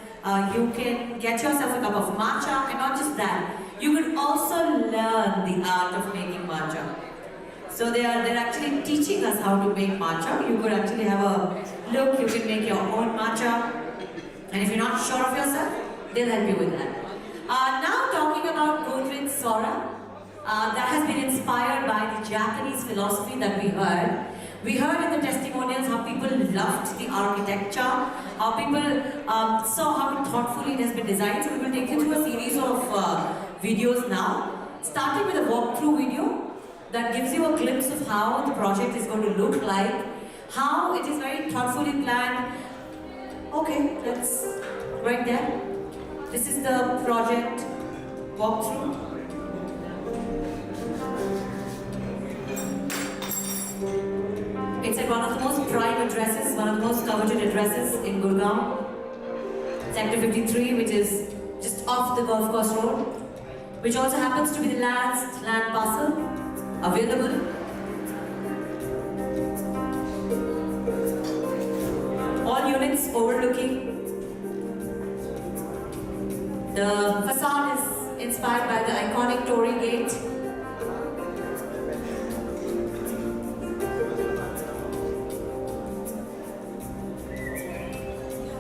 you can get yourself a cup of matcha, and not just that, you could also learn the art of making matcha. So they're actually teaching us how to make matcha. You could actually have a look, you can make your own matcha. And if you're not sure of yourself, they'll help you with that. Now talking about Godrej Sora, that has been inspired by the Japanese philosophy that we heard. We heard in the testimonials how people loved the architecture, how people saw how thoughtfully it has been designed. So we will take you through a series of videos now, starting with a walkthrough video that gives you a glimpse of how the project is going to look like, how it is very thoughtfully planned. Okay, that's right there. This is the project walkthrough. It's at one of the most prime addresses, one of the most coveted addresses in Gurugram, Sector 53, which is just off the golf course road, which also happens to be the last land parcel available. All units overlooking. The facade is inspired by the iconic Torii Gate.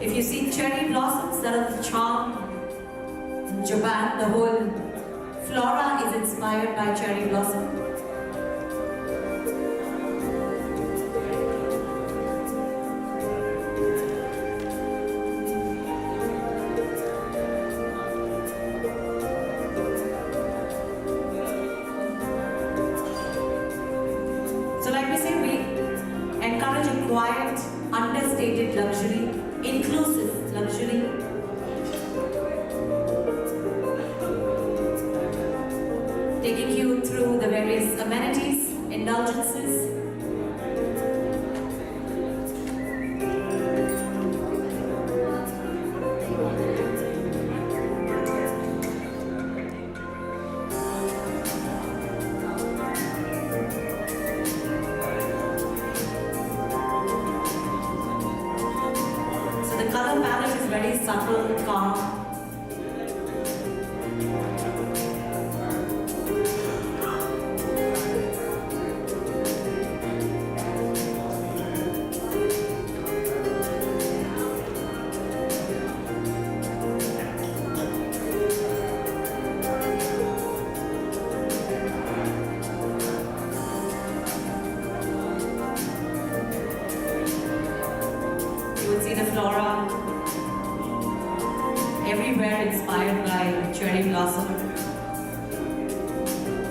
If you see cherry blossoms, that are the charm in Japan, the whole flora is inspired by cherry blossom. So like we say, we encourage a quiet, understated luxury, inclusive luxury. Taking you through the various amenities, indulgences.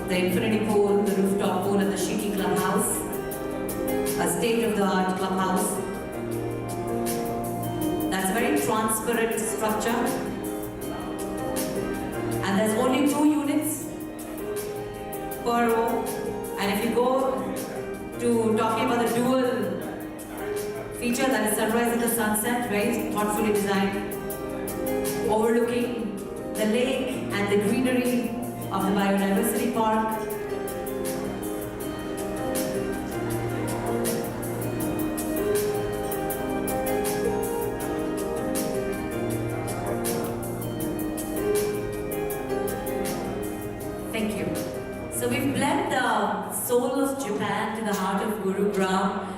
the infinity pool, the rooftop pool at the Shiki Clubhouse, a state-of-the-art clubhouse. That's a very transparent structure. And there's only 2 units per row. And if you go to talking about the dual feature, that is sunrise and the sunset, very thoughtfully designed, overlooking the lake and the greenery of the biodiversity park. Thank you. So we've blend the soul of Japan to the heart of Gurugram.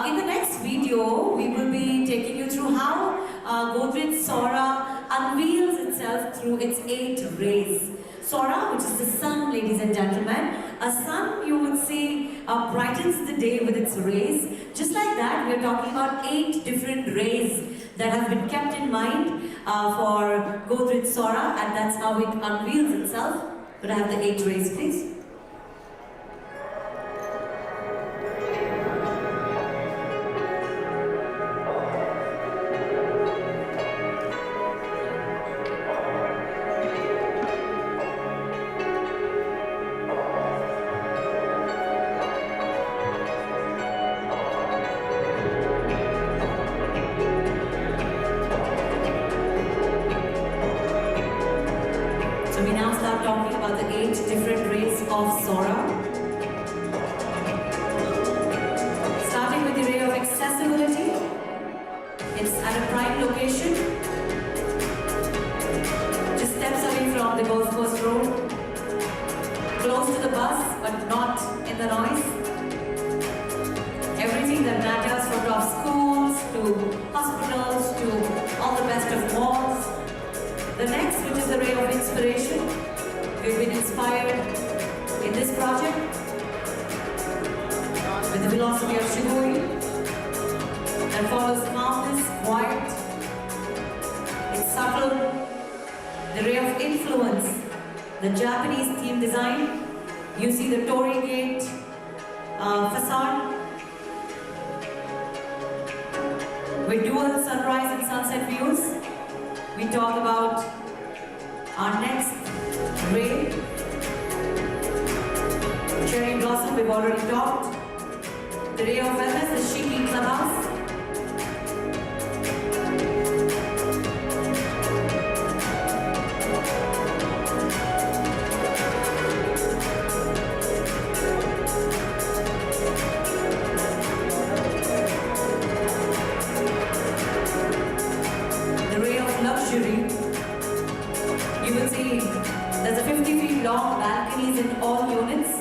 In the next video, we will be taking you through how Godrej Sora unveils itself through its 8 rays. Sora, which is the sun, ladies and gentlemen. A sun, you would see, brightens the day with its rays. Just like that, we are talking about 8 different rays that have been kept in mind for Godrej Sora, and that's how it unveils itself. Could I have the 8 rays, please? So we now start talking about the 8 different rays of Sora. Starting with the ray of accessibility. It's at a prime location. Just steps away from the Golf Course Road. Close to the bus, but not in the noise. Everything that matters, from top schools to hospitals to all the best of malls. The next, which is the ray of inspiration. We've been inspired in this project with the philosophy of Shigoi that follows calmness, quiet. It's subtle. The ray of influence, the Japanese theme design. You see the Torii Gate facade with dual sunrise and sunset views. We talk about our next ray, cherry blossom, we've already talked. The ray of wellness, the Shiki Clubhouse. The ray of luxury. You will see there's a 50 feet long balconies in all units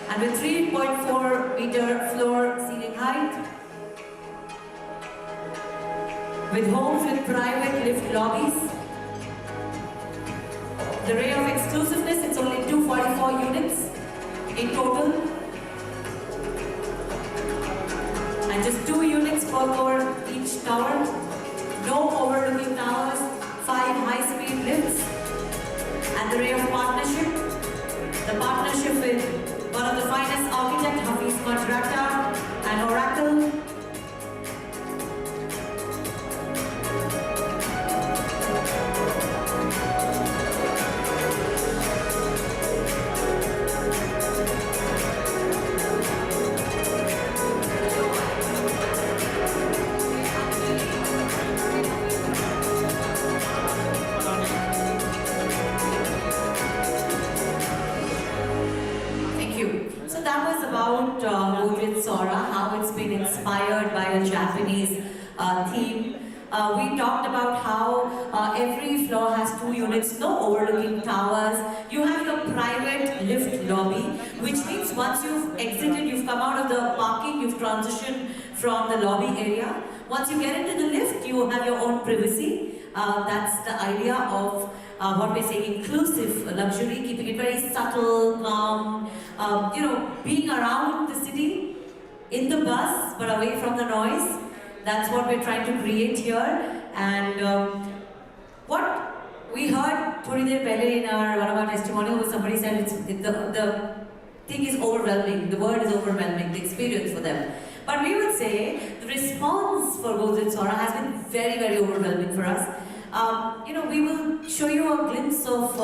and with 3.4 meter floor ceiling height, with homes with private lift lobbies. The ray of exclusiveness, it's only 244 units in total and just 2 units per floor each tower. No overlooking towers, 5 high-speed lifts, and the ray of partnership. The partnership with one of the finest architects, Hafiz Contractor and Oracle. That was about Godrej Sora, how it's been inspired by a Japanese theme. We talked about how every floor has 2 units, no overlooking towers. You have your private lift lobby, which means once you've exited, you've come out of the parking, you've transitioned from the lobby area. Once you get into the lift, you have your own privacy. That's the idea of what we're saying, inclusive luxury, keeping it very subtle, calm, being around the city, in the bus, but away from the noise. That's what we're trying to create here. And what We heard thodi der pehle in one of our testimonials, somebody said the thing is overwhelming, the word is overwhelming, the experience for them. But we would say the response for Godrej Sora has been very, very overwhelming for us. We will show you a glimpse of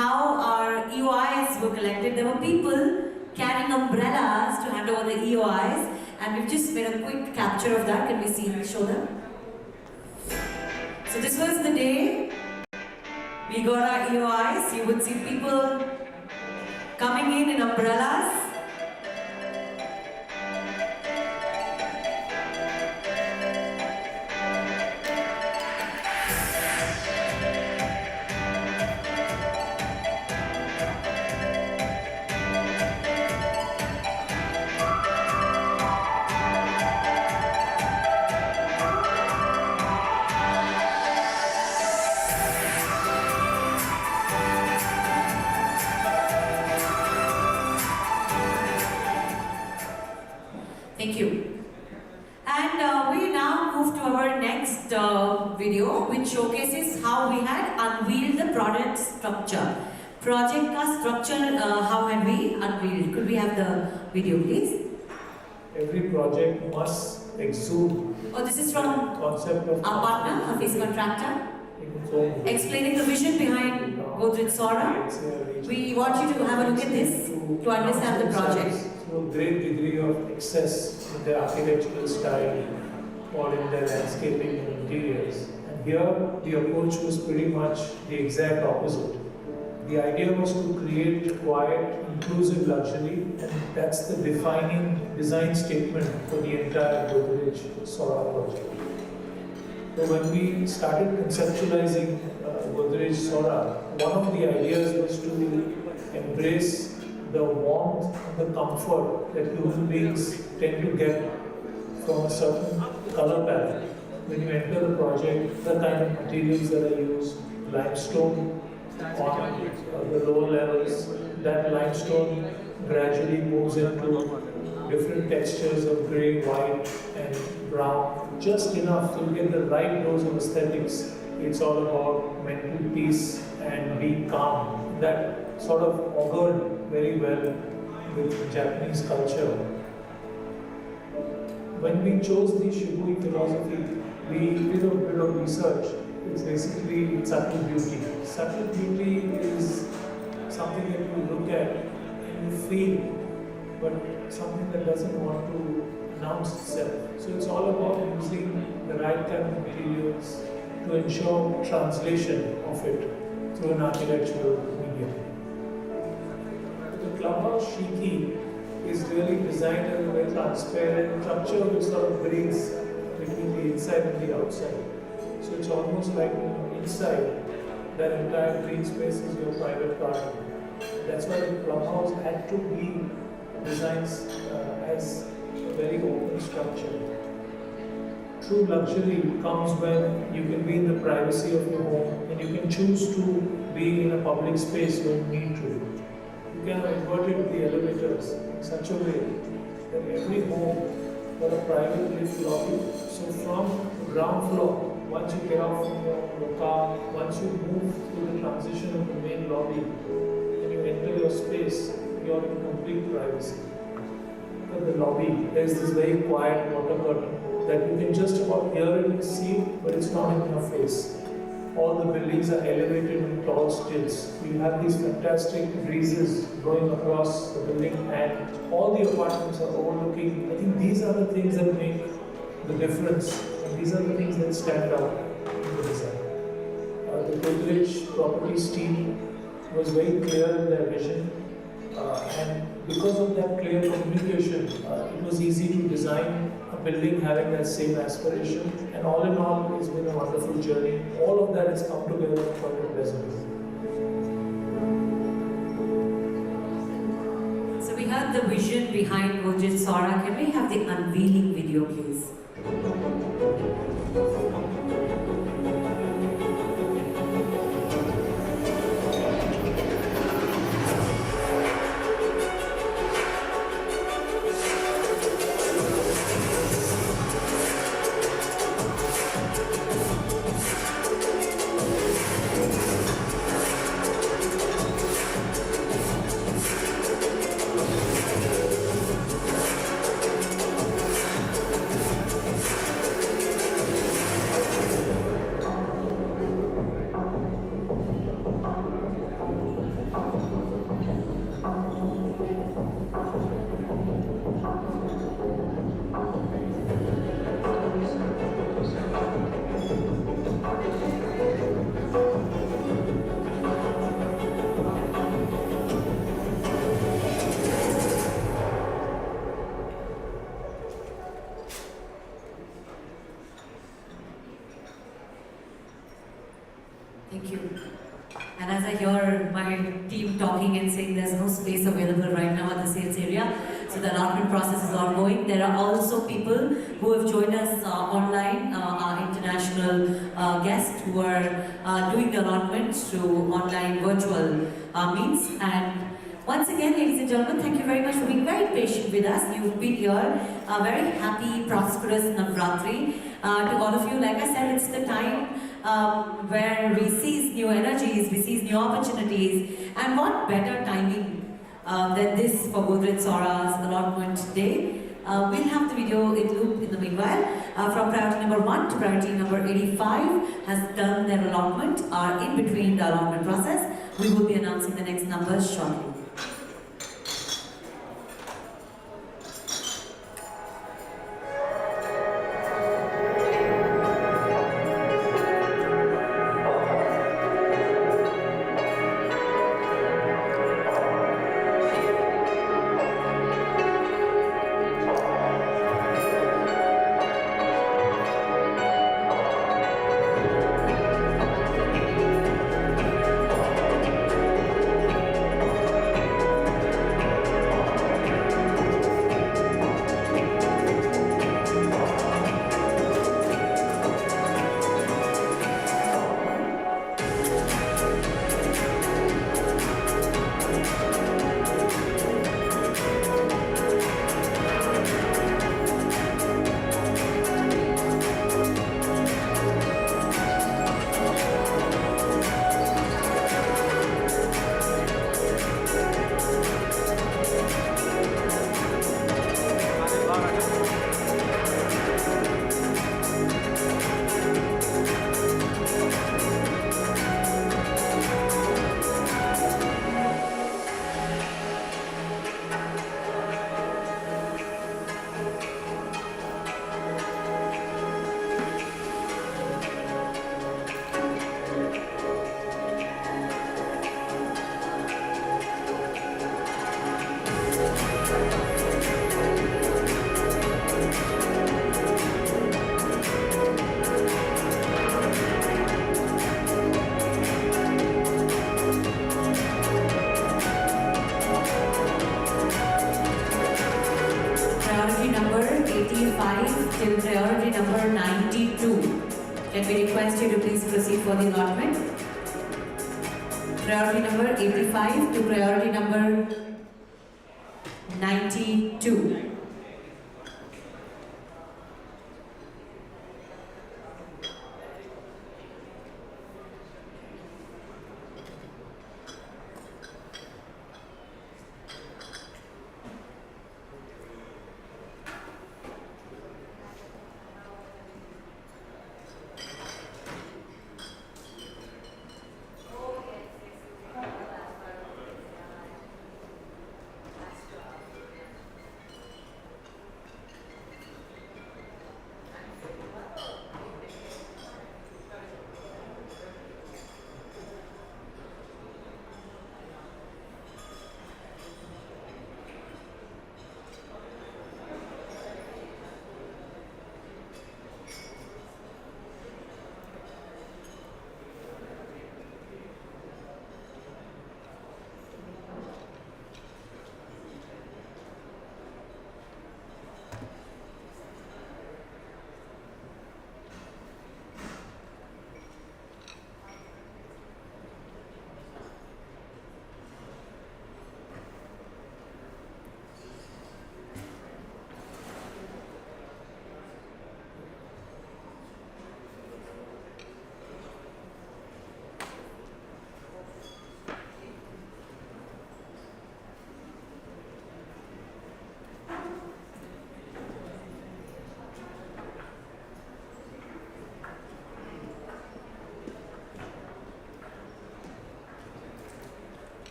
how our EOIs were collected. There were people carrying umbrellas to hand over the EOIs, and we've just made a quick capture of that. Can we show them? So this was the day we got our EOIs. You would see people coming in umbrellas. Thank you. And we now move to our next video, which showcases how we had unveiled the product structure. Project ka structure, how had we unveiled? Could we have the video, please? Every project must exude. Oh, this is from concept of our partner, a face contractor, explaining the vision behind Godrej Sora. We want you to have a look at this to understand the project. To a great degree of excess in their architectural style or in their landscaping and interiors. And here the approach was pretty much the exact opposite. The idea was to create quiet, inclusive luxury, and that's the defining design statement for the entire Godrej Sora project. So when we started conceptualizing Godrej Sora, one of the ideas was to embrace the warmth and the comfort that human beings tend to get from a certain color palette. When you enter the project, the kind of materials that are used, limestone on the lower levels, that limestone gradually moves into different textures of grey, white and brown, just enough to get the right dose of aesthetics. It's all about mental peace and being calm. That sort of augured very well with Japanese culture. When we chose the Shibui philosophy, we did a bit of research. It's basically subtle beauty. Subtle beauty is something that you look at and you feel, but something that doesn't want to announce itself. So it's all about using the right kind of materials to ensure translation of it through an architectural medium. The clubhouse shiki is really designed as a very transparent structure which sort of breathes between the inside and the outside. So it's almost like inside that entire green space is your private garden. That's why the clubhouse had to be designed as a very open structure. True luxury comes when you can be in the privacy of your home and you can choose to be in a public space when you need to. You can have inverted the elevators in such a way that every home got a private lift lobby. So from the ground floor, once you get out from your car, once you move through the transition of the main lobby and you enter your space, you're in complete privacy. At the lobby, there's this very quiet water curtain that you can just about hear it and see it, but it's not in your face. All the buildings are elevated in tall stilts. You have these fantastic breezes blowing across the building and all the apartments are overlooking. I think these are the things that make the difference and these are the things that stand out in the design. The Godrej Properties team was very clear in their vision and because of that clear communication, it was easy to design a building having that same aspiration, and all in all, it's been a wonderful journey. All of that has come together quite a pleasant way. So we heard the vision behind Godrej Sora. Can we have the unveiling video, please? talking and saying there's no space available right now at the sales area. So the allotment process is ongoing. There are also people who have joined us online, our international guests who are doing the allotment through online virtual means. And once again, ladies and gentlemen, thank you very much for being very patient with us. You've been here, a very happy, prosperous Navratri. To all of you, like I said, it's the time where we seize new energies, we seize new opportunities, and what better timing than this for Godrej Sora's allotment day. We'll have the video in loop in the meanwhile. From priority number 1 to priority number 85 has done their allotment, are in between the allotment process. We will be announcing the next numbers shortly. Till priority number 92. Can we request you to please proceed for the allotment? Priority number 85 to priority number 92.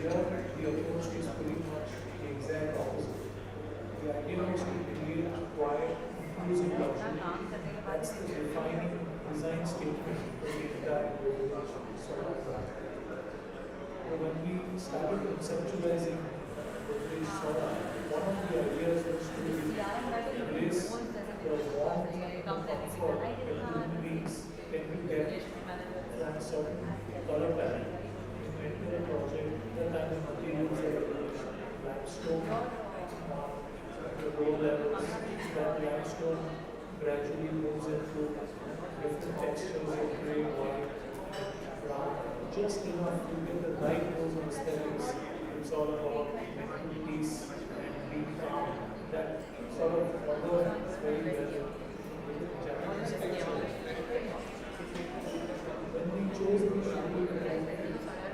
here the approach is pretty much the exact opposite. The idea is to create quiet, inclusive luxury. That's the defining design statement for the entire Godrej Sora brand. When we started conceptualizing Godrej Sora, one of the ideas was to embrace the warmth and comfort that human beings can get from certain color palette. In the project, the kind of materials that are used, limestone, the low levels, that limestone gradually moves into different textures of gray, white, brown, just enough to get the right dose of aesthetics. It's all about mental peace and being calm. That sort of order very well with Japanese culture. When we chose the schedule,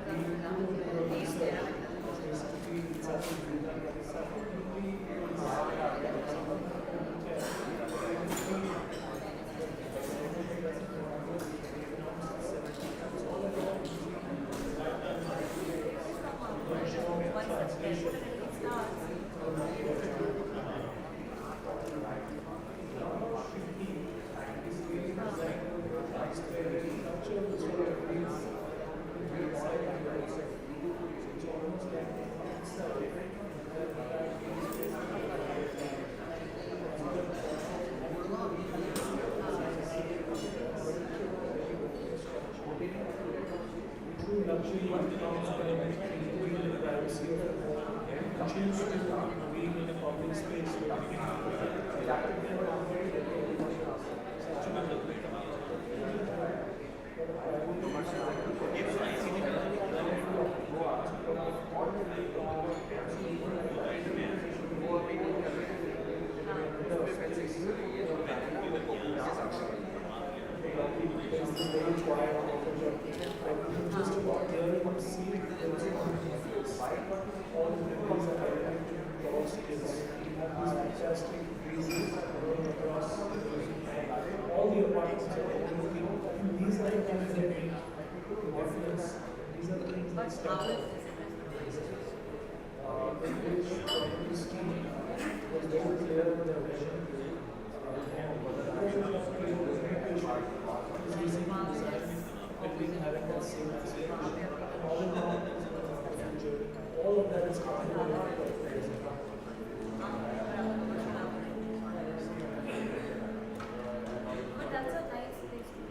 we do a research, basically it's up to you. True luxury comes when we in the privacy of the home and choose to be in a public space where we just about there and see all the things that I like to cross is we have these fantastic breezes going across all the apartments are overlooking. These are the things that make the difference. These are the things that stand out. The British properties team was very clear with their vision. And the process of creating is easy to design. Between having that same aspiration and all in all is a future. All of that is contributing to the But that's a nice place to be.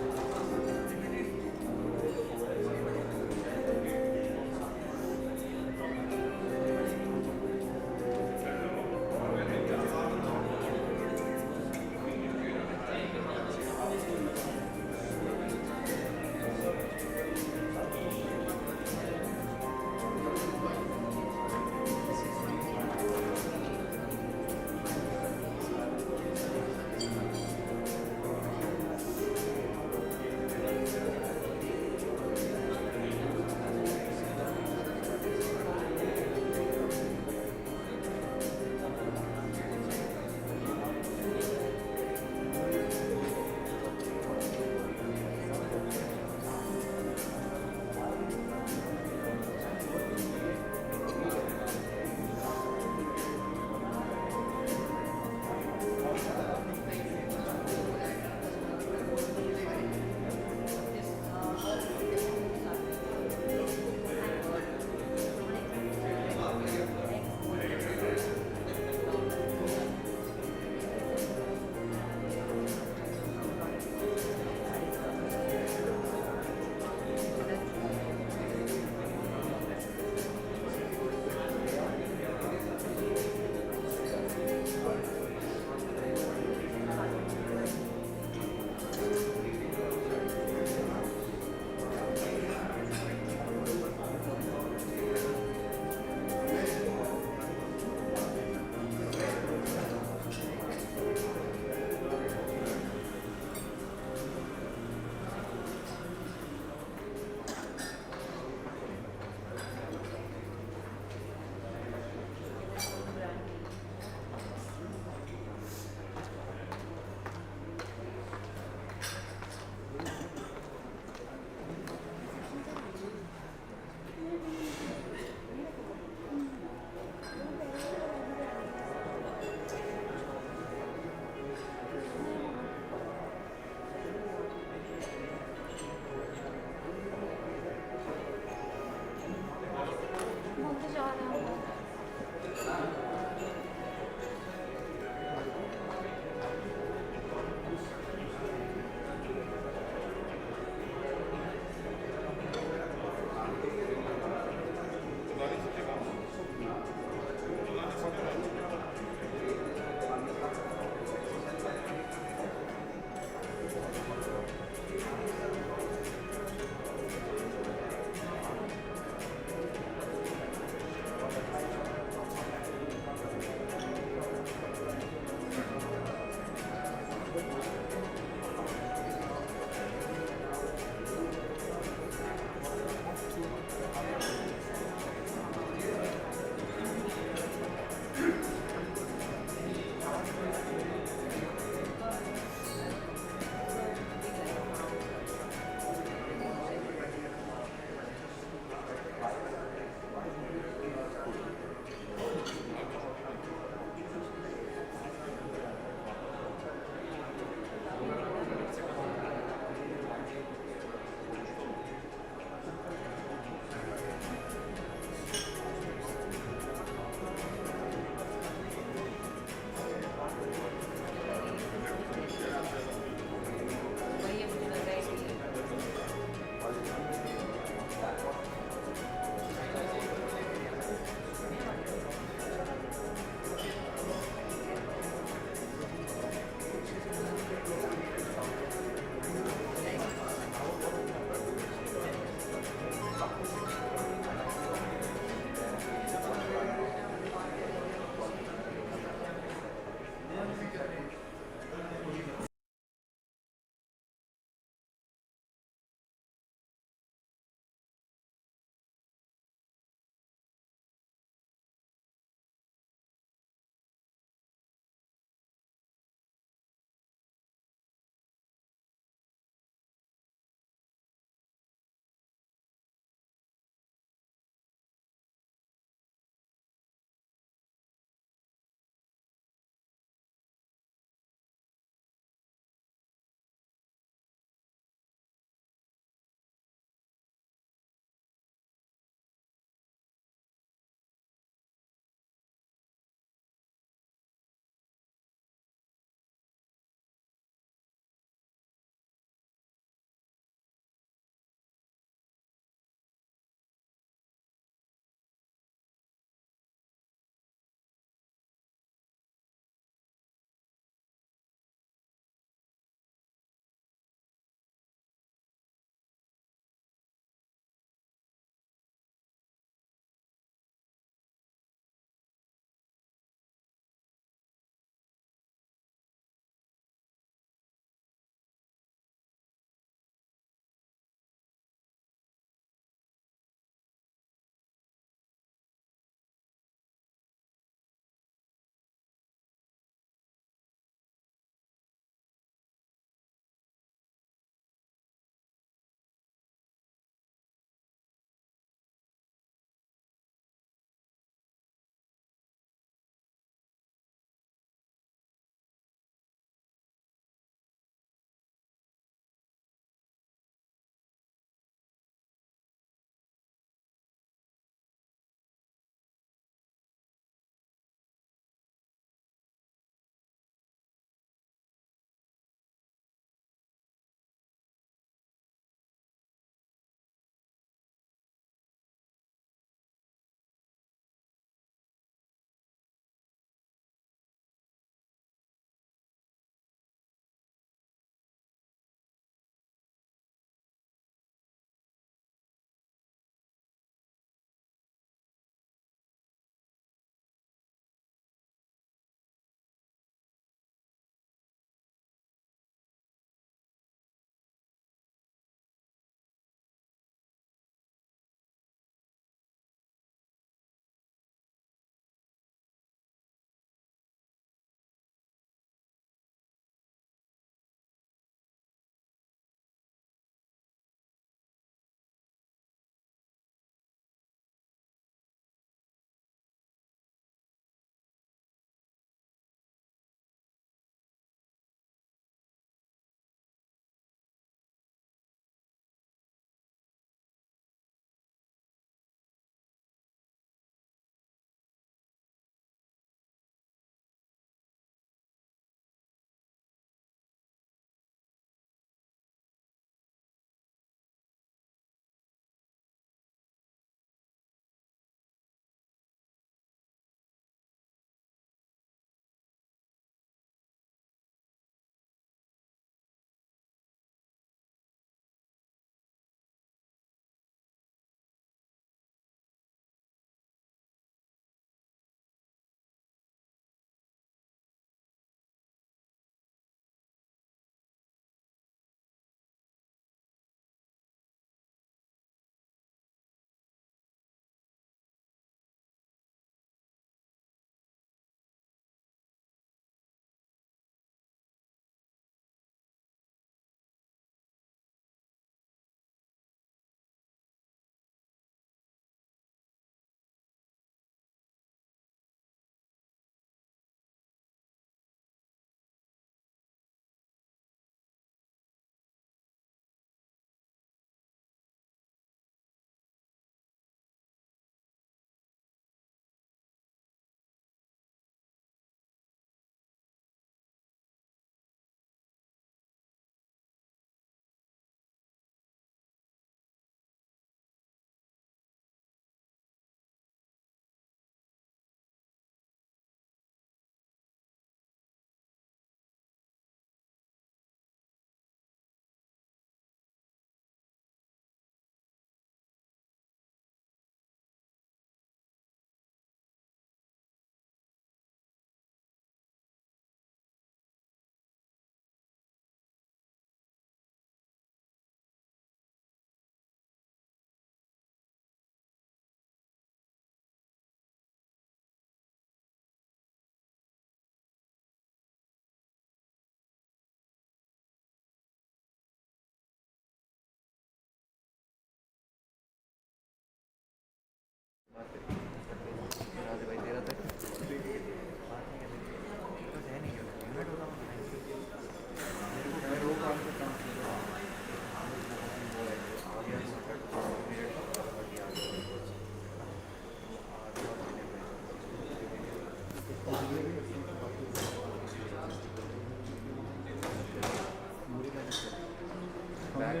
तो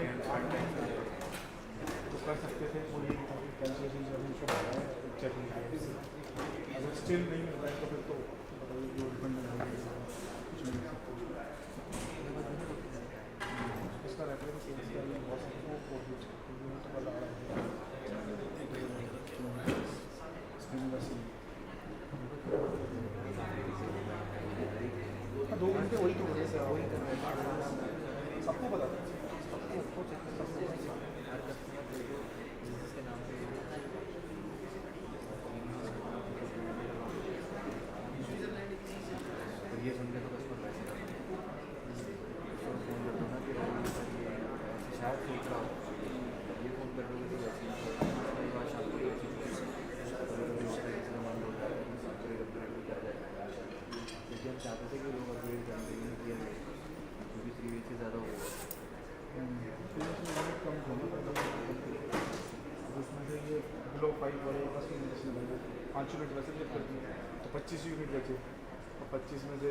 कर सकते थे वो ये था कि cancellation जब issue आ रहा है चेक नहीं अगर स्टिल नहीं मिल रहा है तो फिर तो बताइए जो रिफंड नहीं होगा कुछ नहीं कर सकते इसका रेफरेंस केस का ये बहुत वो तो कल आ रहा है हाँ 2 घंटे वही तो वजह से वही कर रहे हैं सबको पता था सबको ये सुन के तो बस पर पैसे फोन करता ना कि शायद सोच रहा हूँ ये फोन कर दोगे तो वैसे ही बात शाम को वैसे मान लो क्योंकि हम चाहते थे कि लोग अपग्रेड करने के लिए किया जाए क्योंकि 3 वीक से ज़्यादा हो गया कम होना उसमें से ये ब्लो 5 वाले 10 यूनिट में लगे 5 यूनिट वैसे जब करती है तो 25 यूनिट बचे और 25 में से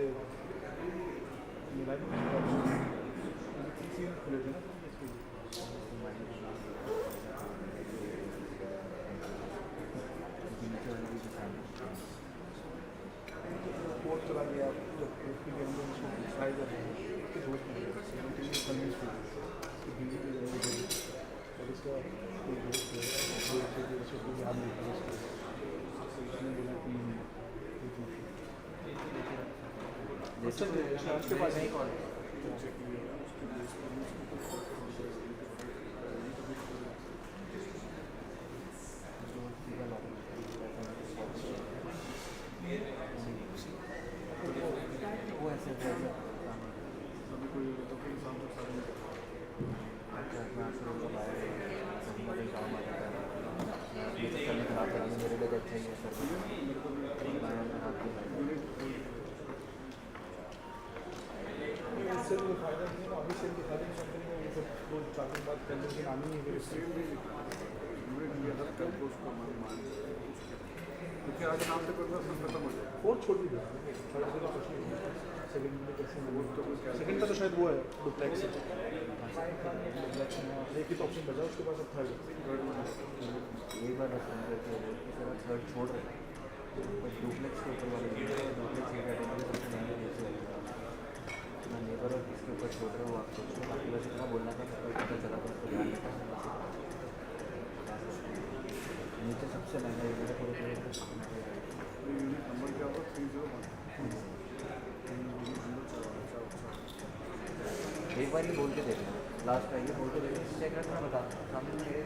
मिला भी नहीं खुले थे ना कोर्ट चला गया जब हम लोग उसको ट्राई कर रहे हैं उसके दोस्त मिले कन्विंस हुए दिल्ली में जाएंगे और इसका कोई दोस्त है उसको याद नहीं था उसको उसने बोला कि उसके पास नहीं कौन वो ऐसे सभी कोई तो फिर इंसान तो सारे काम आ जाता है करने खराब करेंगे मेरे लिए अच्छा ही है सर इससे कोई फायदा नहीं है ना अभी से दिखा देंगे कंपनी में ये सब तो 4 दिन बाद करने के नाम ही नहीं है क्योंकि आज नाम से कोई खत्म हो जाए और छोड़ दी थर्ड से तो कुछ नहीं सेकंड में कैसे सेकंड का तो शायद वो है डुप्लेक्स एक ही तो ऑप्शन बचा उसके पास अब थर्ड यही बात थर्ड छोड़ रहे हैं बट डुप्लेक्स के ऊपर वाले डुप्लेक्स ये कैटेगरी सबसे महंगे देश से अपना नेबर और किसके ऊपर छोड़ रहे हो आप सोचो बाकी बस इतना बोलना था पता चला तो उसको ध्यान रखा नीचे सबसे महंगा यूनिट है पूरे नंबर क्या होगा 301 एक बार ही बोल के देखना लास्ट टाइम ये बोल के देखना चेक रखना बता सामने मेरे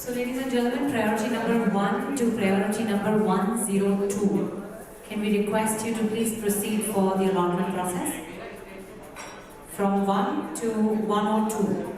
So ladies and gentlemen, priority number 1 to priority number 102. Can we request you to please proceed for the allotment process? From 1 to 102.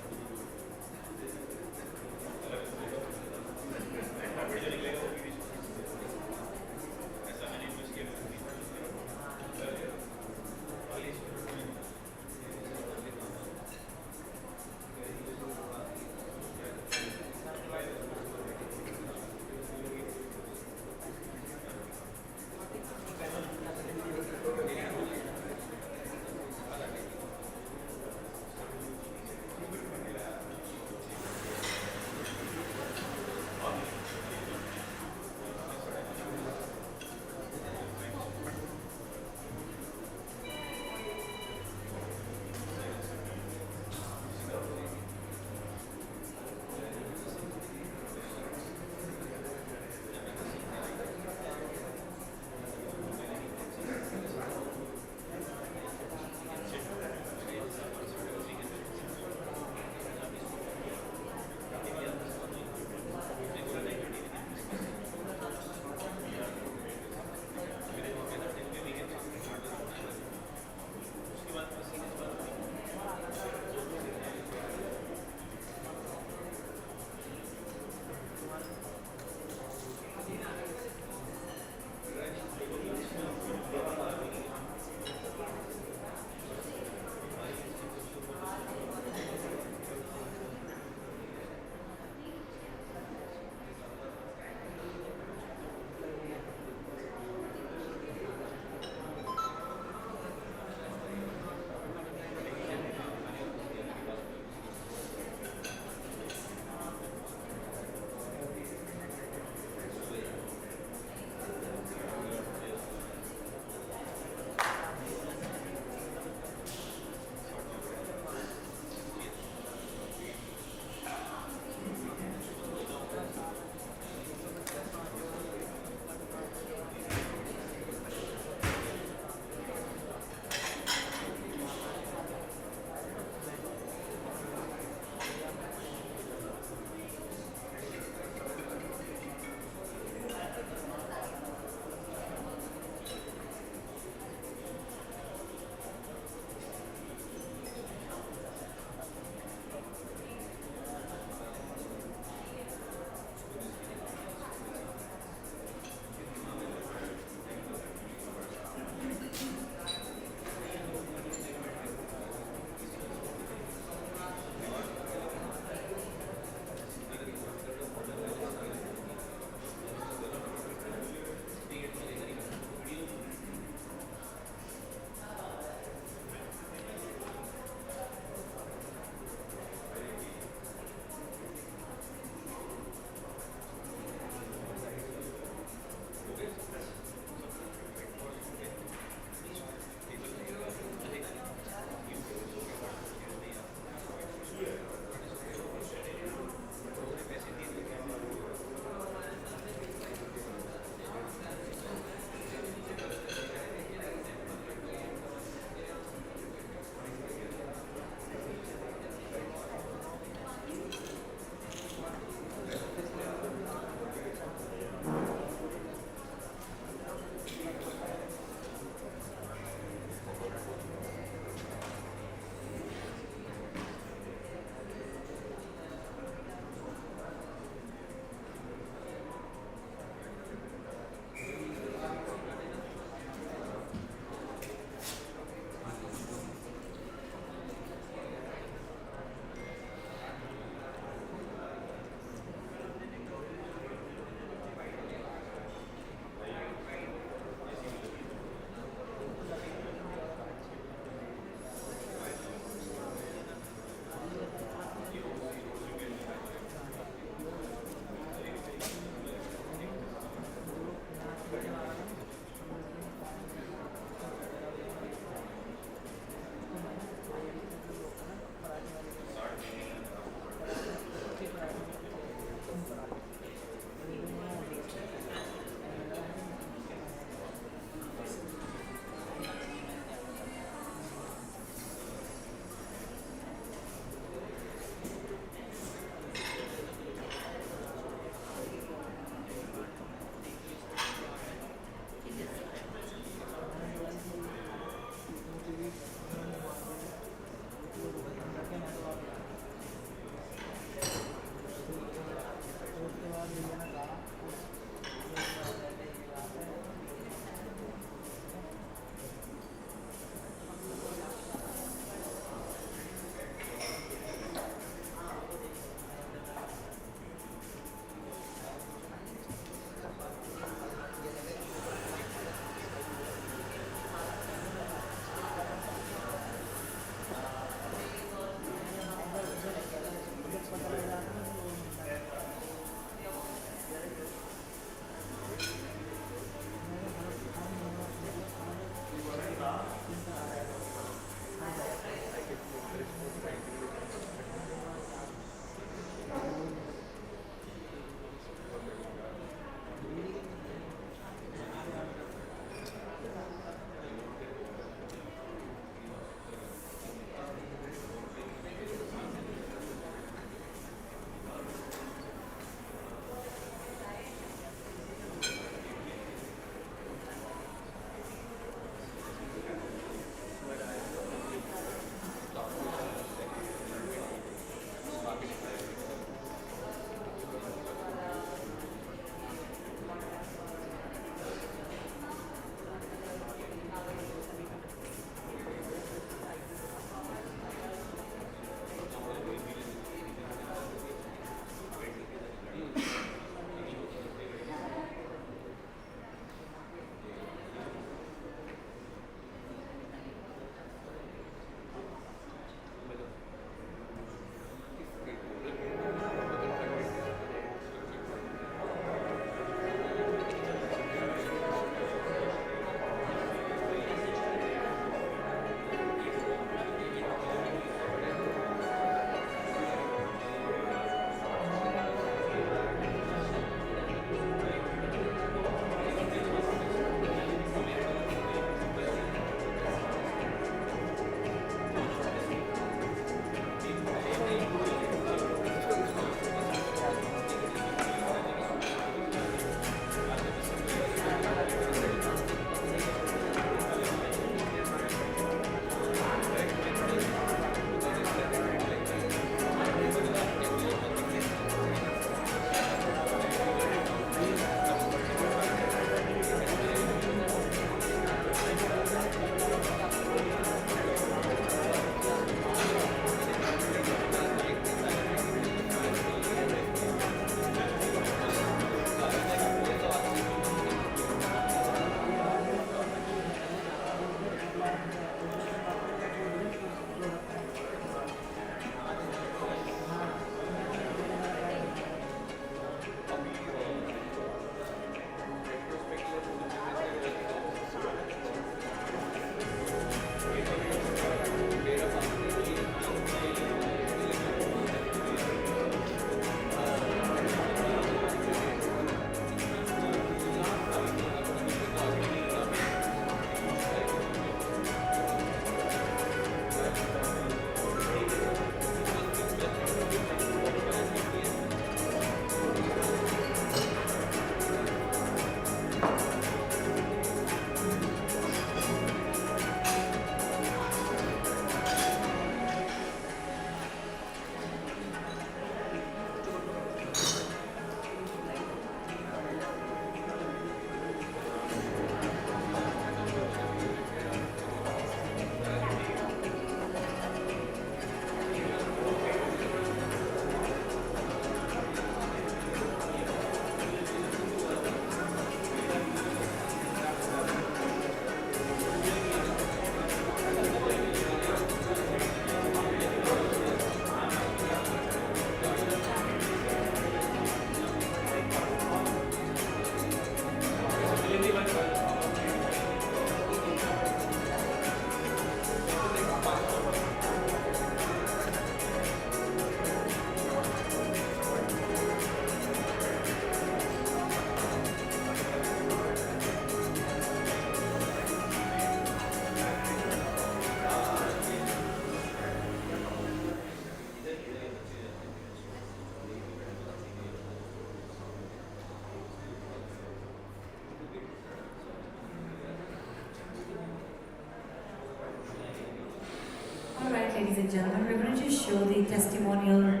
ladies and gentlemen, we're going to just show the testimonial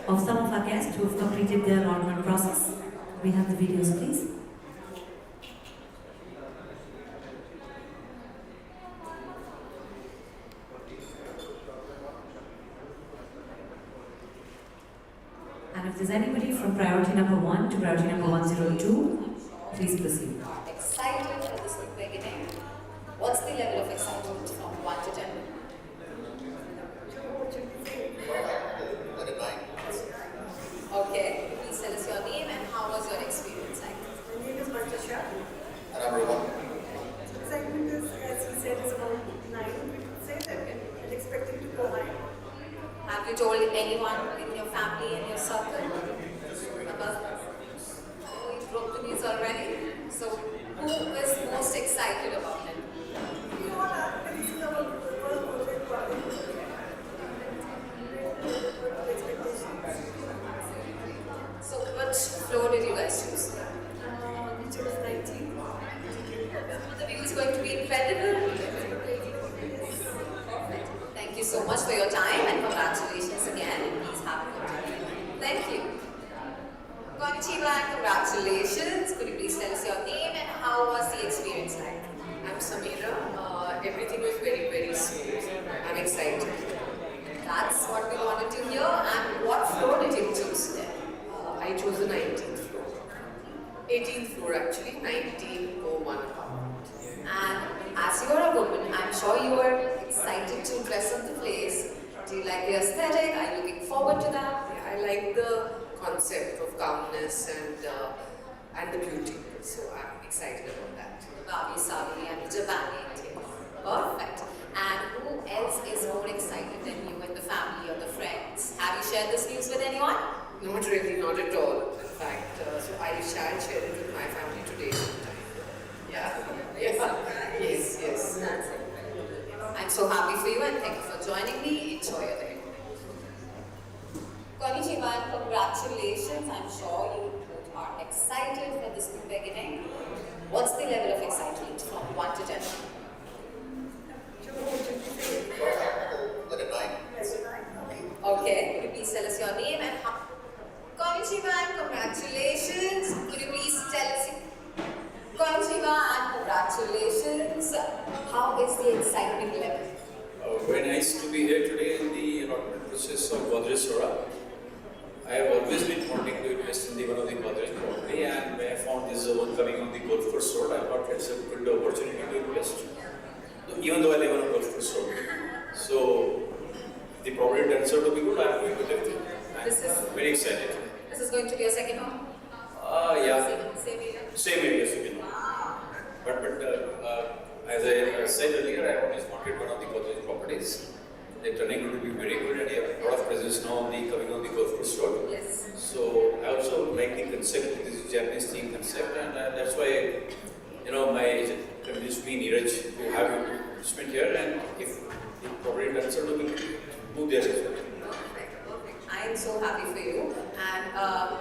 of some of our guests who have completed their allotment process. We have the videos, please. And if there's anybody from priority number 1 to priority number 102, please proceed. Excited for this new beginning. What's the level of excitement from 1 to 10? Okay, please tell us your name and how was your experience like? My name is Mantasha. And I'm Rohan. Excitement is, as he said, is about 9. We could say that I'm expecting to go high. Have you told anyone in your family and your circle about this? Oh, you broke the news already. So, who is most excited about it? You know what? This is our first project party. So, which floor did you guys choose? We chose 19. The view is going to be incredible. Thank you so much for your time and congratulations again. Please have a good day. Thank you. Konnichiwa and congratulations. Could you please tell us your name and how was the experience like? I'm Samira. Everything was very, very smooth. I'm excited. That's what we wanted to hear. And what floor did you choose then? I chose the 19th floor. 18th floor actually, 1901. And as you're a woman, I'm sure you are excited to dress up the place. Do you like the aesthetic? Are you looking forward to that? Yeah, I like the concept of calmness and the beauty. So I'm excited about that. Wabi Sabi and Japani India. Perfect. And who else is more excited than you in the family or the friends? Have you shared this news with anyone? Not really, not at all. In fact, so I shall share it with my family today sometime. Yeah. Yes. Yes. Yes. That's it. I'm so happy for you and thank you for joining me. Enjoy your day. Konnichiwa and congratulations. I'm sure you both are excited for this new beginning. What's the level of excitement from 1 to 10? Okay, could you please tell us your name and how? Konnichiwa and congratulations. Could you please tell us? Konnichiwa and congratulations. How is the excitement level? Very nice to be here today in the allotment process of Godrej Sora. I have always been wanting to invest in one of the Godrej property, and when I found this one coming on the golf course road, I thought it's a good opportunity to invest. Even though I live on a golf course road. So, if the property turns out to be good, I'm going to live there. I'm very excited. This is going to be your second home? Yeah. Same area? Same area, second home. But as I said earlier, I always wanted one of the Godrej properties. They're turning out to be very good, and they have a lot of presence now on the coming on the golf course road. Yes. So I also like the concept, this Japanese theme concept, and that's why my agent convinced me, Neeraj, to have investment here, and if the property turns out to be move there as well. I am so happy for you. And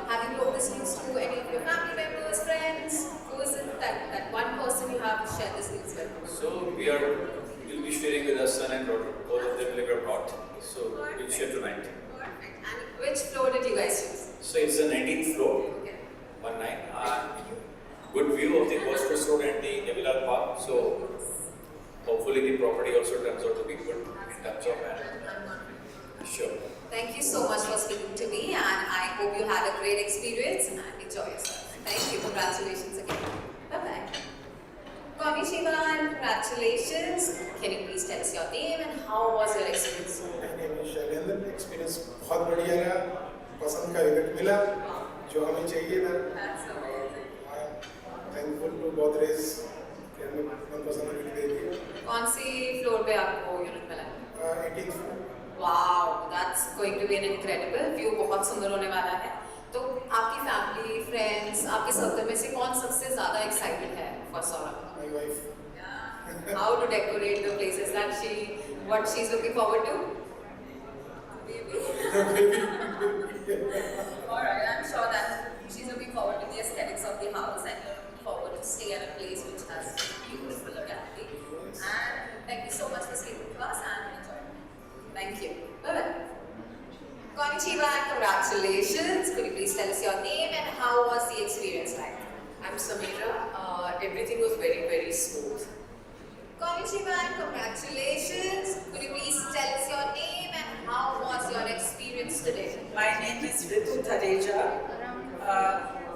have you told this news to any of your family members, friends? Who is it that one person you have shared this news with? So we'll be sharing with our son and daughter. Both of them live abroad. So we'll share tonight. Perfect. And which floor did you guys choose? So it's the 19th floor. Okay. 19. Good view of the golf course road and the Nebula Park. So hopefully the property also turns out to be good in terms of sure. Thank you so much for speaking to me, and I hope you had a great experience and enjoy yourself. Thank you. Congratulations again. Bye-bye. Konnichiwa and congratulations. Can you please tell us your name and how was your experience? My name is Shailendra. Experience बहुत बढ़िया रहा. पसंद का result मिला जो हमें चाहिए था. Thankful to Godrej कि हमें मनपसंद यूनिट दे दी. कौन सी फ्लोर पे आपको यूनिट मिला? 18th floor. Wow, that's going to be an incredible view. बहुत सुंदर होने वाला है. तो आपकी फैमिली, फ्रेंड्स, आपके सर्कल में से कौन सबसे ज़्यादा एक्साइटेड है for Sora? My wife. How to decorate the places that what she's looking forward to? Maybe. Alright, I'm sure that she's looking forward to the aesthetics of the house and you're looking forward to stay at a place which has beautiful locality. And thank you so much for speaking to us and enjoy. Thank you. Konnichiwa and congratulations. Could you please tell us your name and how was the experience like? I'm Samira. Everything was very, very smooth. Konnichiwa and congratulations. Could you please tell us your name and how was your experience today? My name is Ritu Thareja.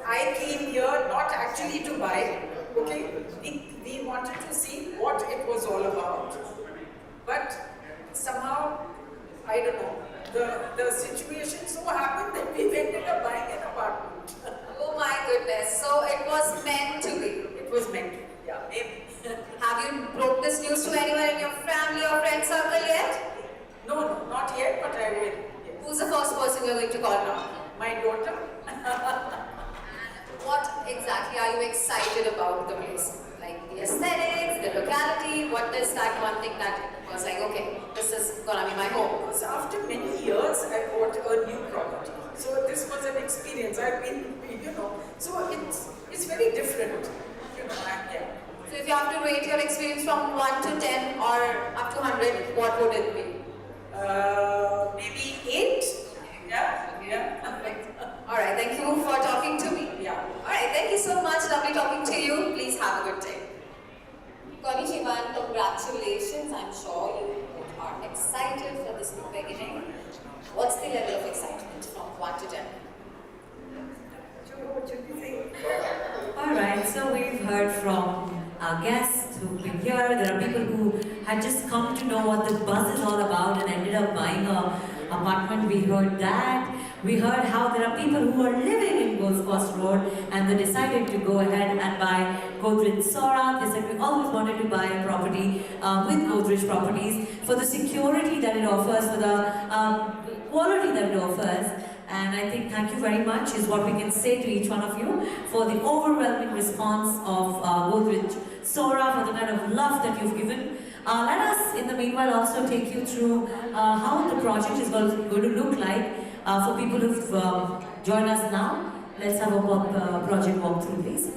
I came here not actually to buy, okay? We wanted to see what it was all about. But somehow, I don't know, the situation so happened that we ended up buying an apartment. Oh my goodness, so it was meant to be. It was meant to be, yeah. Maybe. Have you broke this news to anyone in your family or friend circle yet? No, not yet, but I will. Yes. Who's the first person you're going to call now? My daughter. What exactly are you excited about the place? Like the aesthetics, the locality, what is that one thing that was like, okay, this is gonna be my home? So after many years, I bought a new property. So this was an experience. I've been, so it's very different, yeah. So if you have to rate your experience from 1 to 10 or up to 100, what would it be? Maybe 8. Yeah. Alright, thank you for talking to me. Yeah. Alright, thank you so much. Lovely talking to you. Please have a good day. Konnichiwa and congratulations. I'm sure you are excited for this new beginning. What's the level of excitement from 1 to 10? Alright, so we've heard from our guests who've been here. There are people who had just come to know what the buzz is all about and ended up buying an apartment. We heard that. We heard how there are people who are living in Gold Coast Road and they decided to go ahead and buy Godrej Sora. They said we always wanted to buy a property with Godrej Properties for the security that it offers, for the quality that it offers. And I think thank you very much is what we can say to each one of you for the overwhelming response of Godrej Sora, for the kind of love that you've given. Let us, in the meanwhile, also take you through how the project is going to look like for people who've joined us now. Let's have a project walkthrough, please.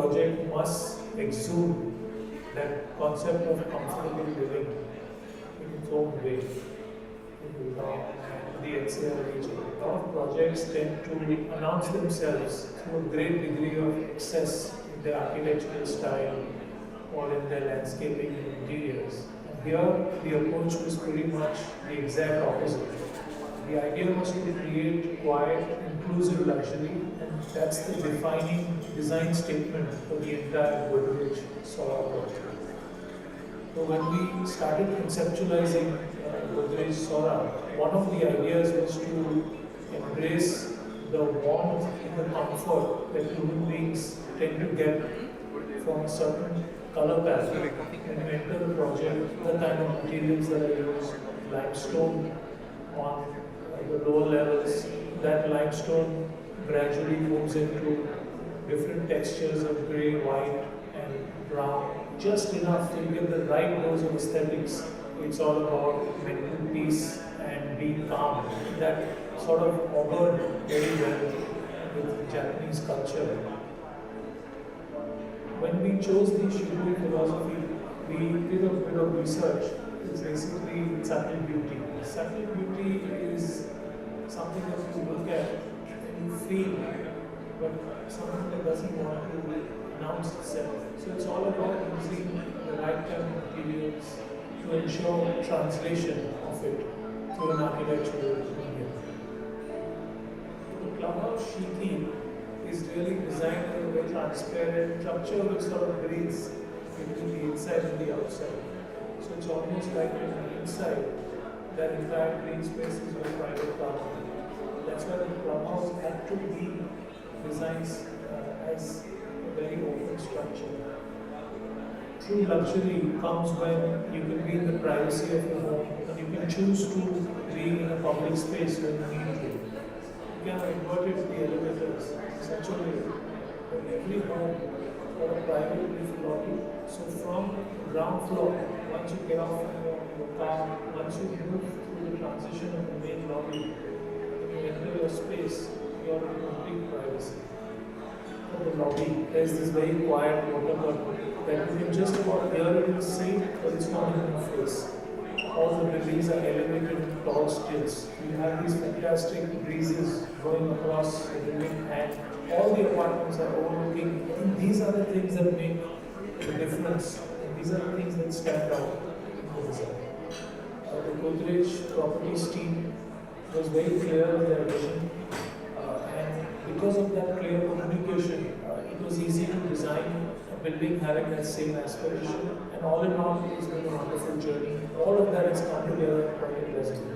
project must exude that concept of comfortable living in its own way. The HCR region. A lot of projects tend to announce themselves through a great degree of excess in their architectural style or in their landscaping and interiors. And here, the approach was pretty much the exact opposite. The idea was to create quiet, inclusive luxury, and that's the defining design statement for the entire Godrej Sora project. So when we started conceptualizing Godrej Sora, one of the ideas was to embrace the warmth and the comfort that human beings tend to get from a certain color palette. When you enter the project, the kind of materials that are used, limestone on the lower levels, that limestone gradually moves into different textures of grey, white and brown, just enough to get the right dose of aesthetics. It's all about mental peace and being calm. That sort of augured very well with Japanese culture. When we chose the Shibui philosophy, we did a bit of research. It's basically subtle beauty. Subtle beauty is something that you look at and you feel, but something that doesn't want to announce itself. So it's all about using the right kind of materials to ensure translation of it through an architectural medium. The clubhouse sheathing is really designed in a very transparent structure which sort of breathes between the inside and the outside. So it's almost like on the inside, that entire green space is your private property. That's why the clubhouse had to be designed as a very open structure. True luxury comes when you can be in the privacy of your home and you can choose to be in a public space when you need to. You can have inverted the elevators in such a way that every home got a private lift lobby. So from ground floor, once you get off from your car, once you move through the transition of the main lobby, when you enter your space, you are in complete privacy. For the lobby, there's this very quiet water curtain that you can just about hear it in the sink, but it's not in your face. All the buildings are elevated in tall stilts. You have these fantastic breezes going across the building, and all the apartments are overlooking. I think these are the things that make the difference, and these are the things that stand out in the design. The Godrej properties team was very clear of their vision, and because of that clear communication, it was easy to design a building having that same aspiration, and all in all, it's been a wonderful journey. All of that has come together quite pleasantly.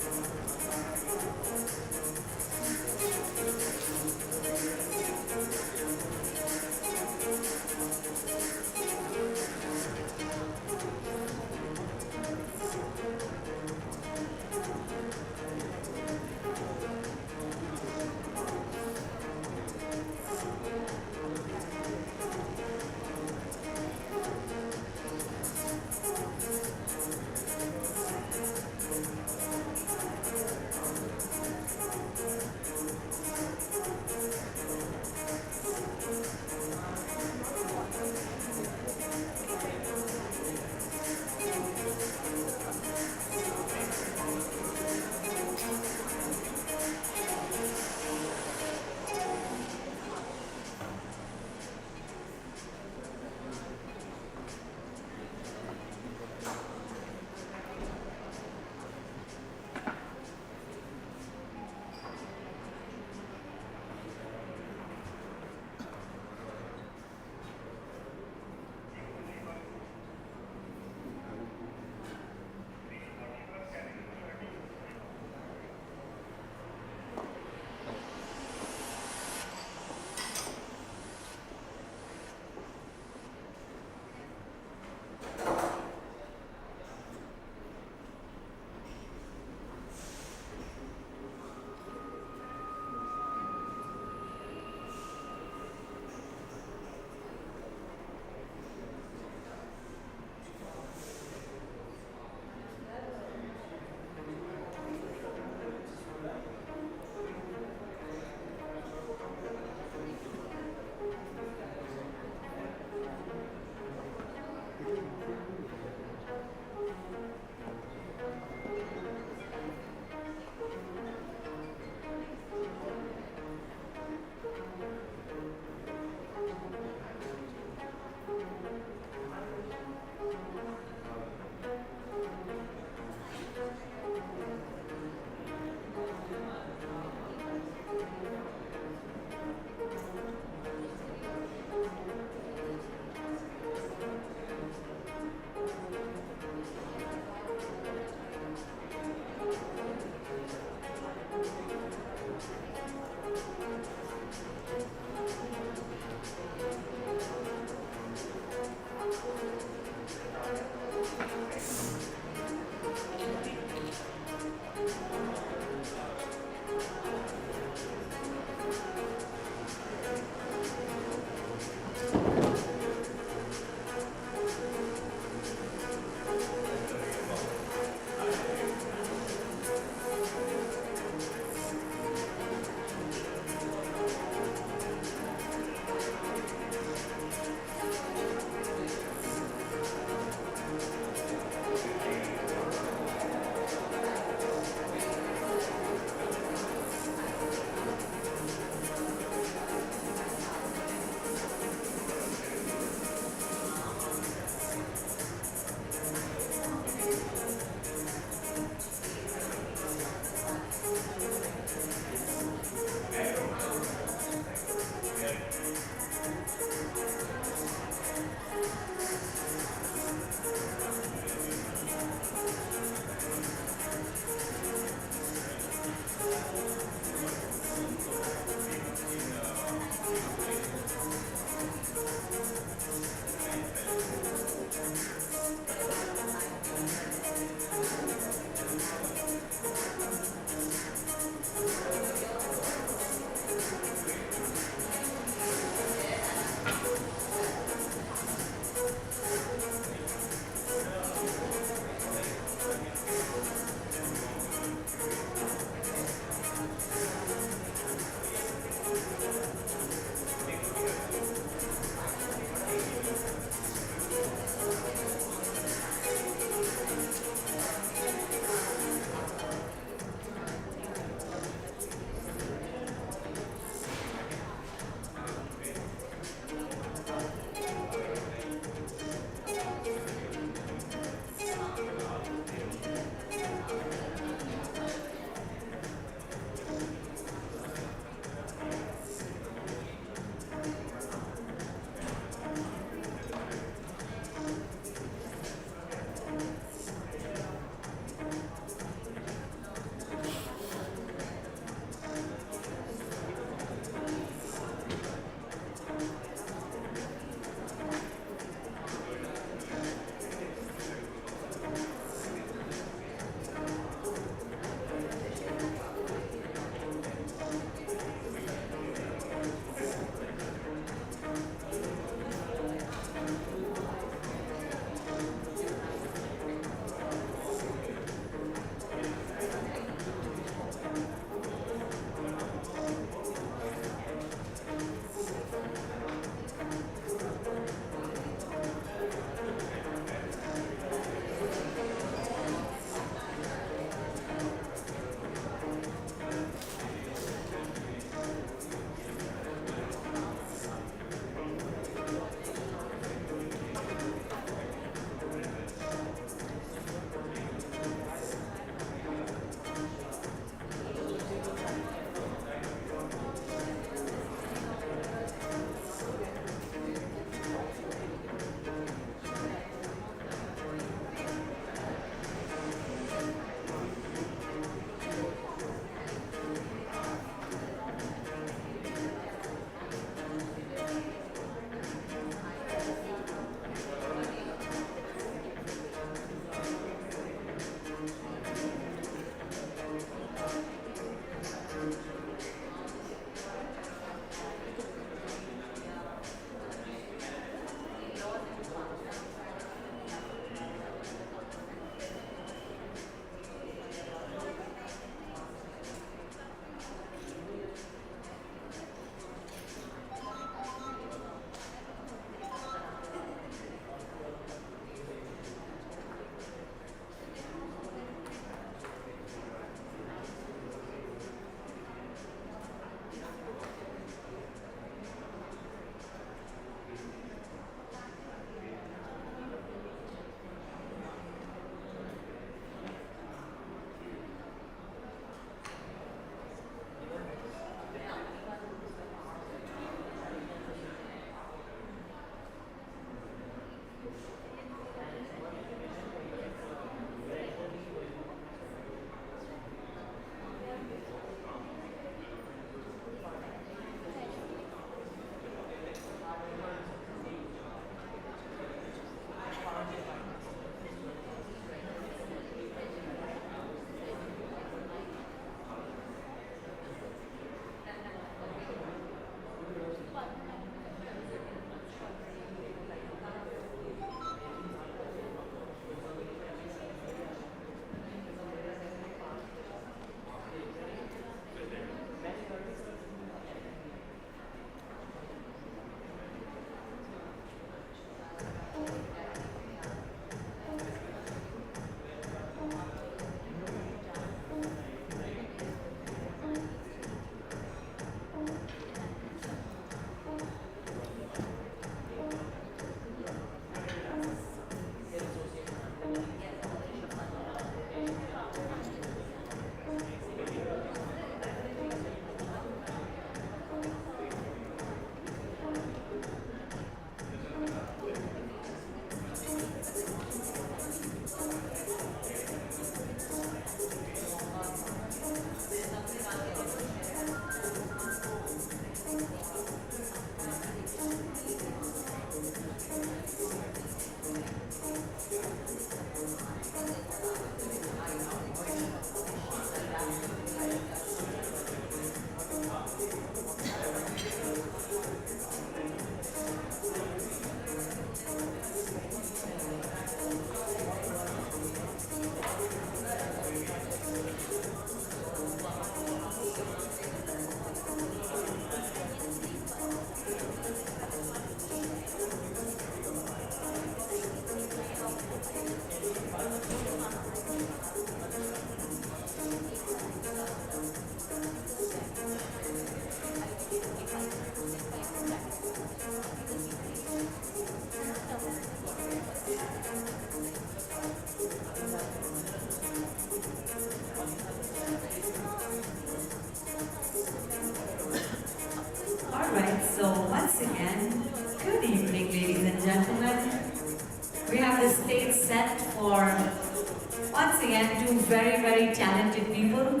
talented people,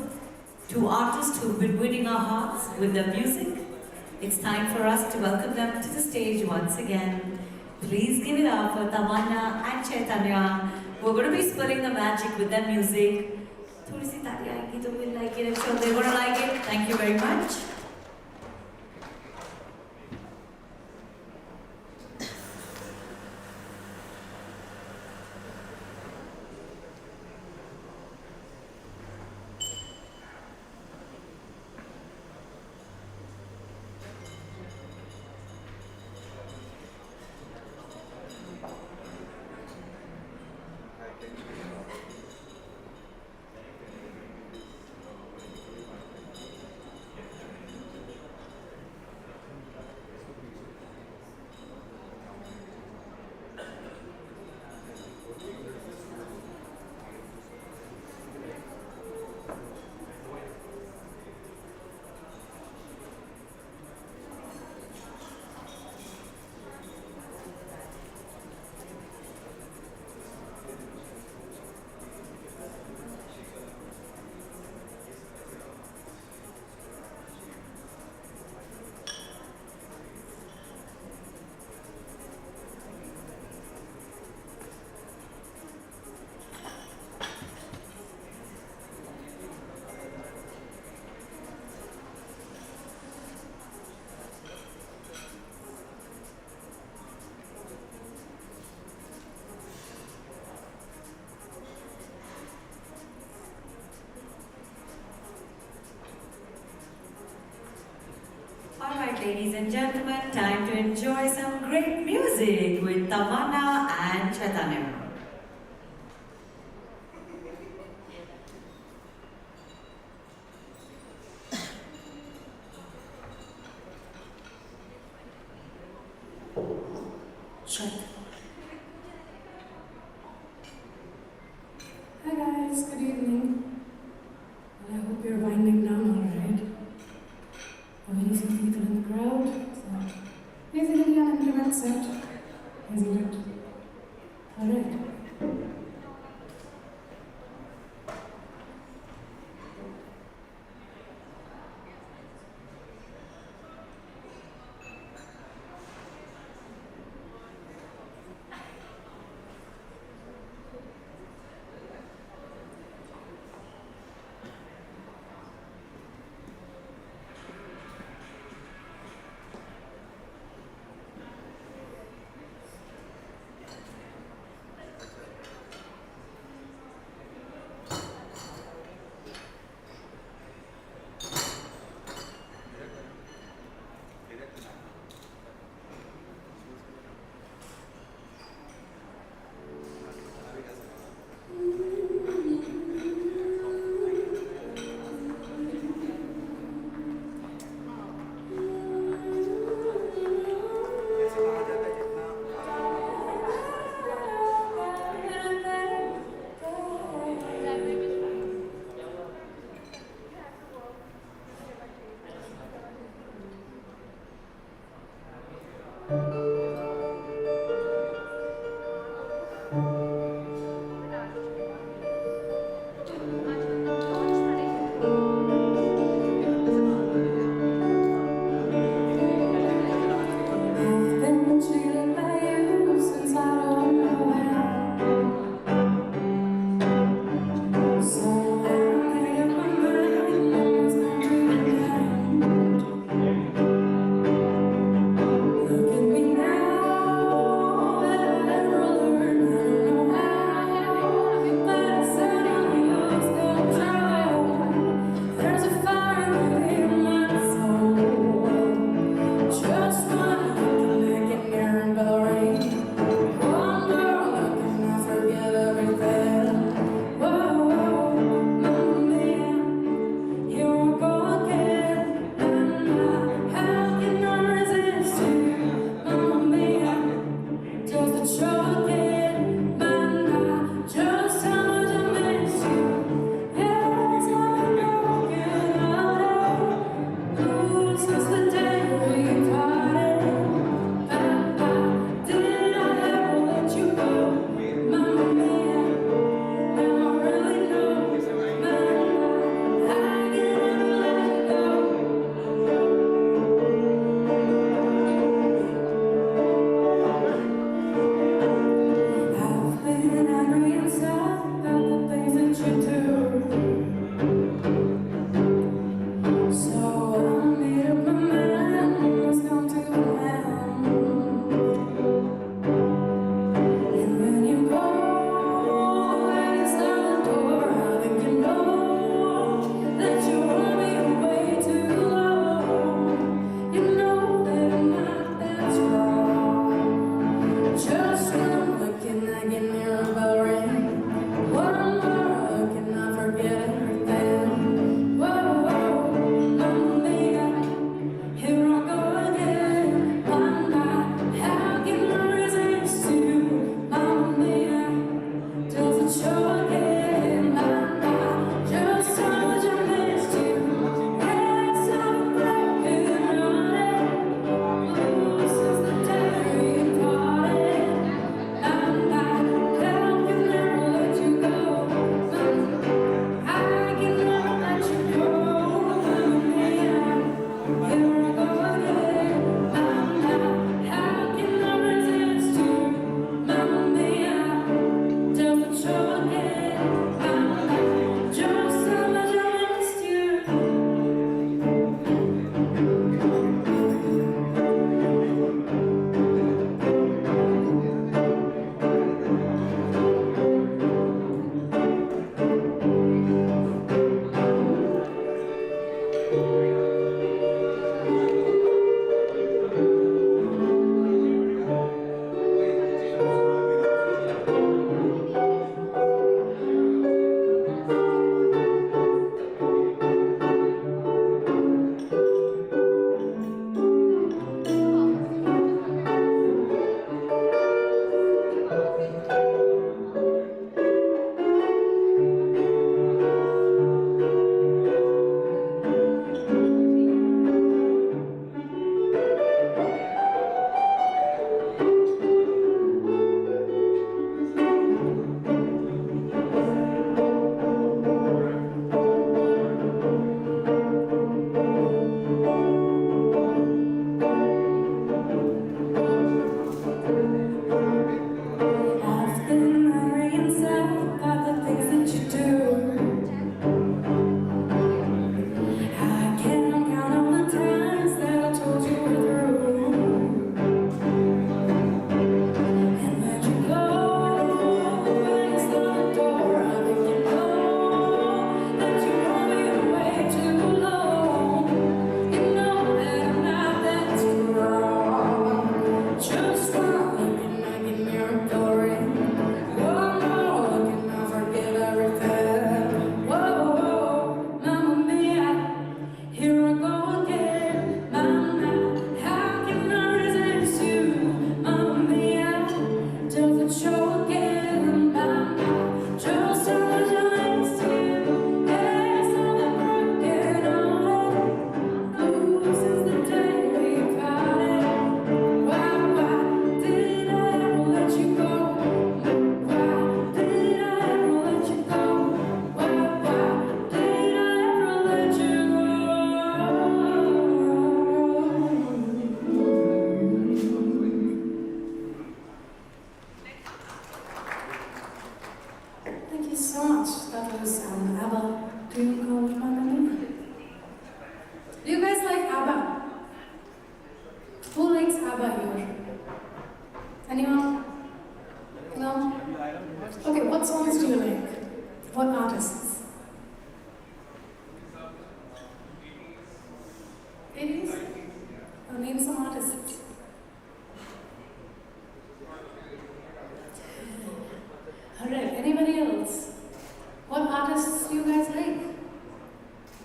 two artists who've been winning our hearts with their music. It's time for us to welcome them to the stage once again. Please give it up for Tamanna and Chaitanya. We're going to be spilling the magic with their music. Thodi si taali aayegi to we'll like it. I'm sure they're going to like it. Thank you very much. Alright, ladies and gentlemen, time to enjoy some great music with Tamanna and Chaitanya. Hi guys, good evening. I hope you're winding down alright. There are very few people in the crowd, so basically an intimate set, isn't it? Alright.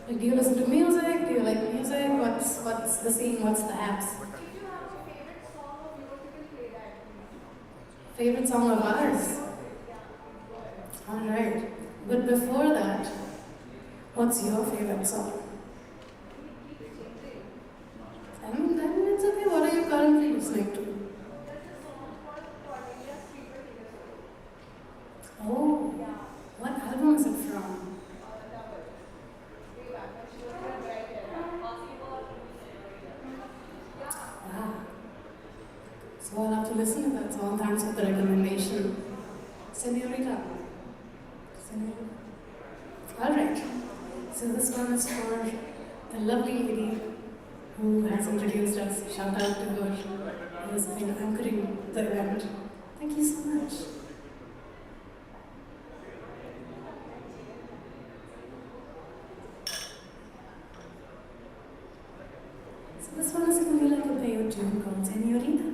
Like, do you listen to music? Do you like music? What's the scene? What's the apps? Favorite song of ours? Alright. But before that, what's your favorite song? And then it's okay, what are you currently listening to? Oh, what album is it from? Wow. So I'll have to listen to that song. Thanks for the recommendation. Senorita. Alright. So this one is for the lovely lady who has introduced us. Shout out to her who has been anchoring the event. Thank you so much. So this one is going to be like a Bayo tune called Senorita.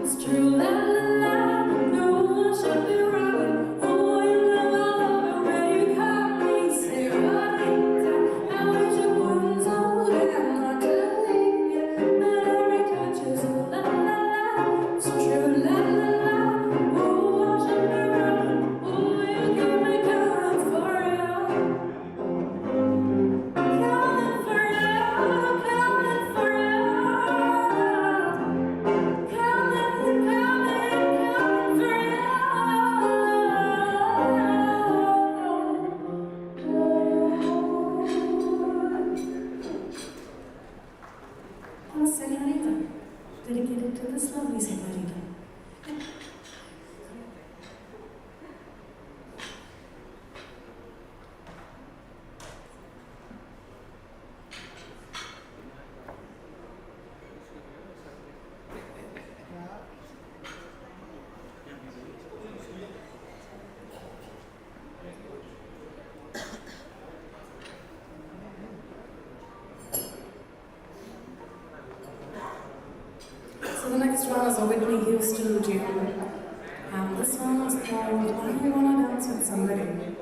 It's true, la la la, no one should be right. So Whitney Houston tune. And this song is called I Wanna Dance With Somebody.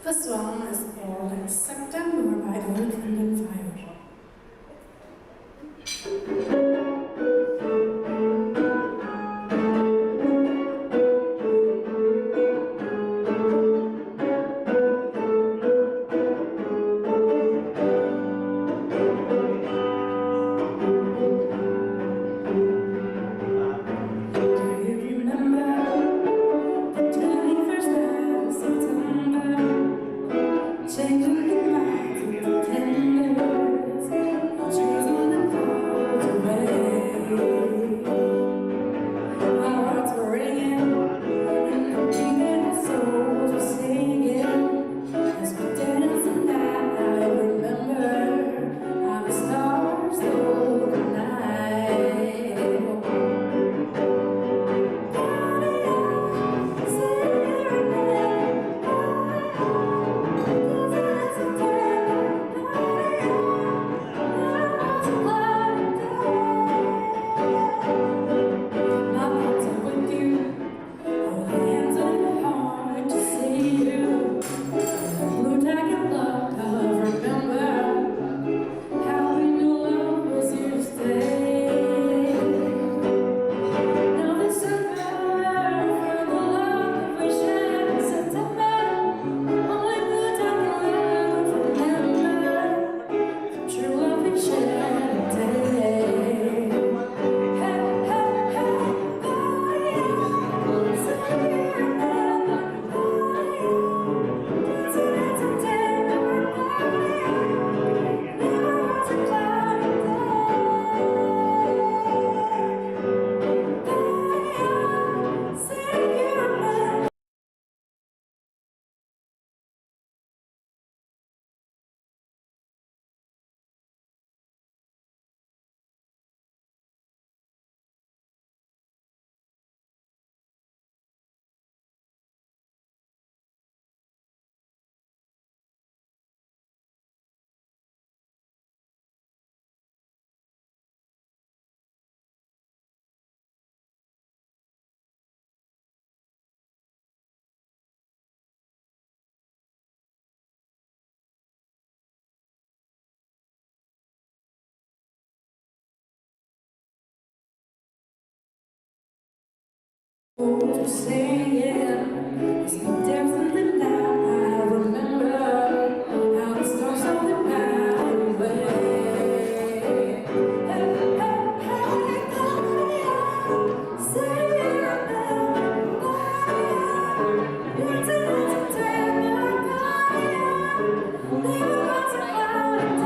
This one is called September by the Wind and Fire. To say it's no different than that. I remember how the stars of the night away. Hey, say you remember. It's a day leave us a cloud.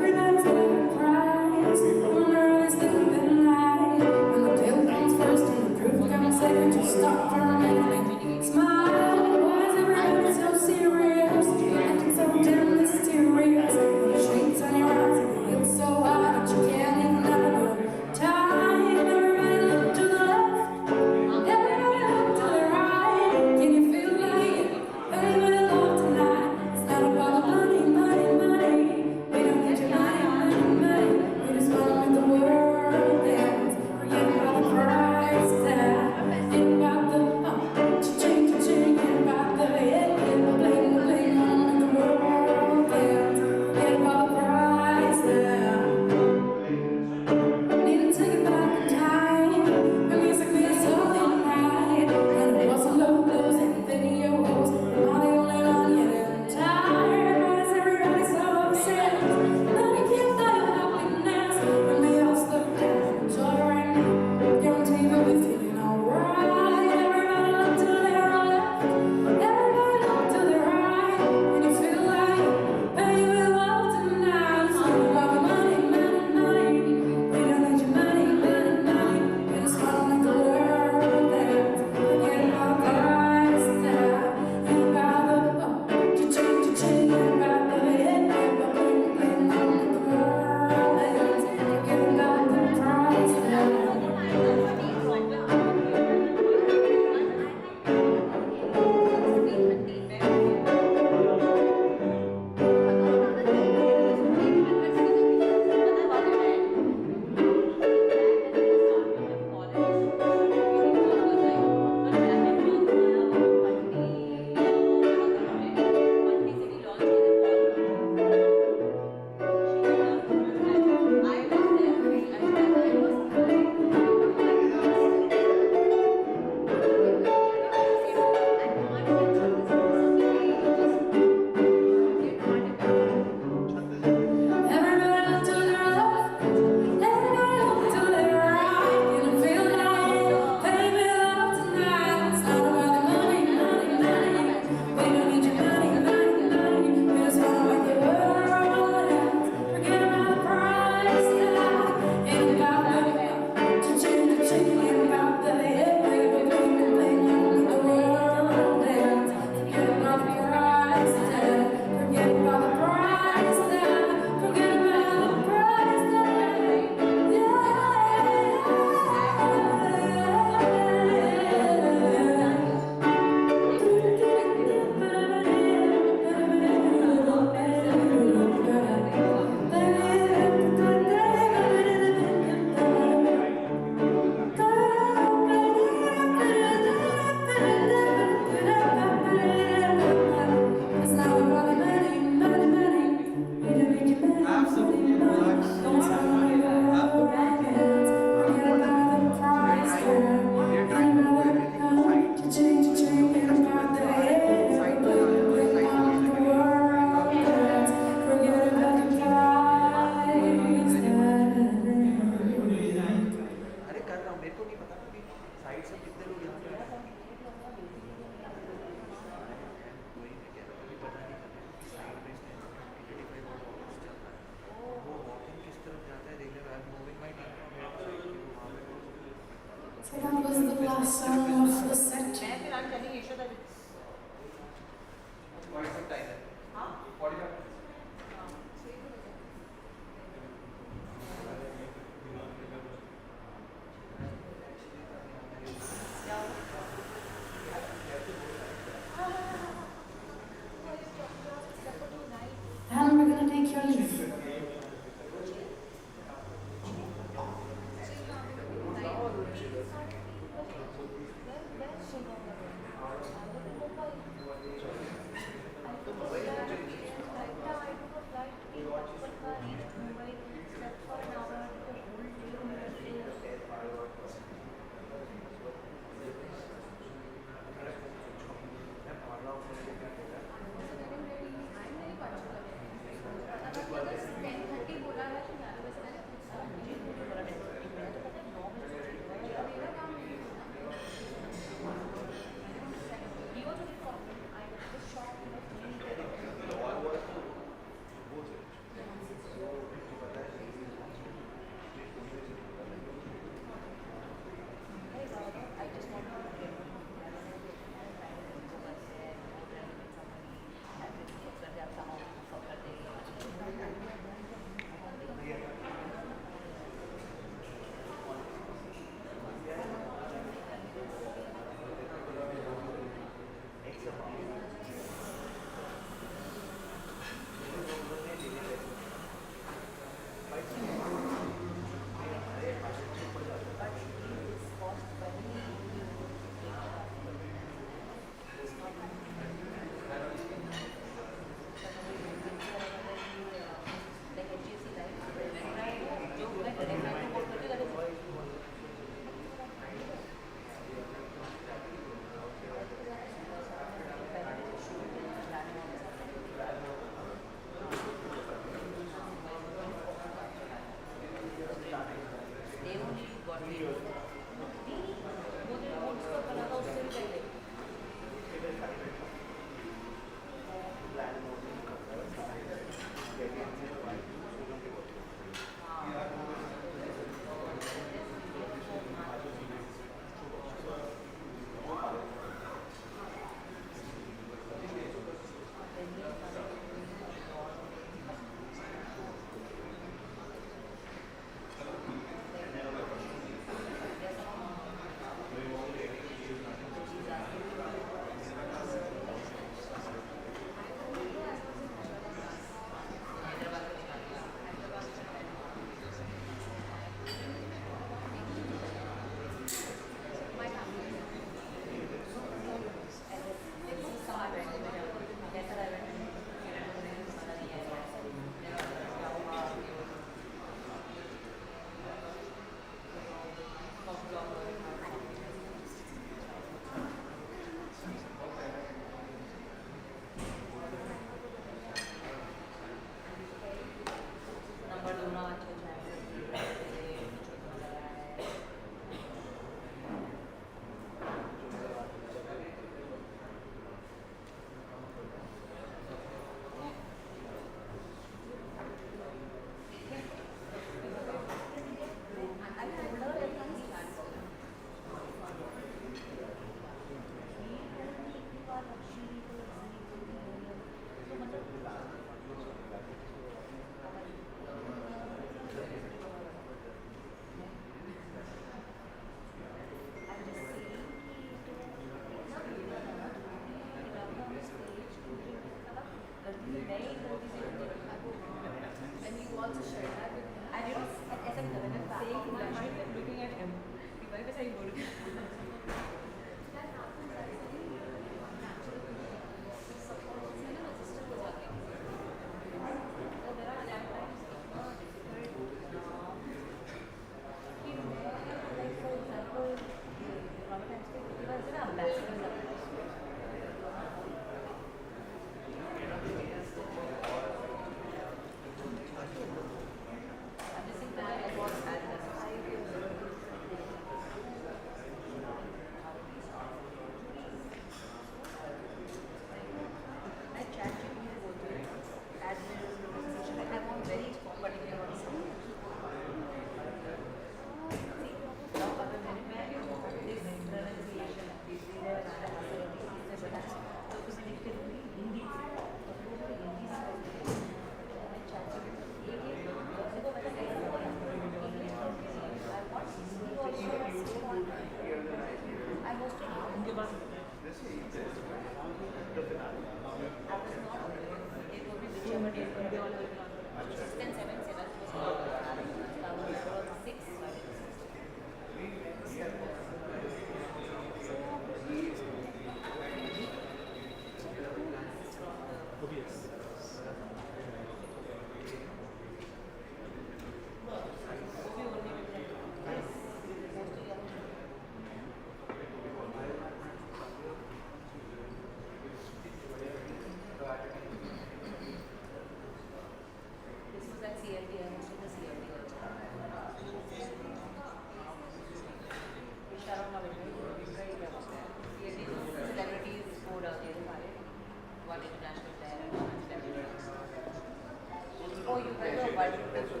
Oh, you guys are wonderful.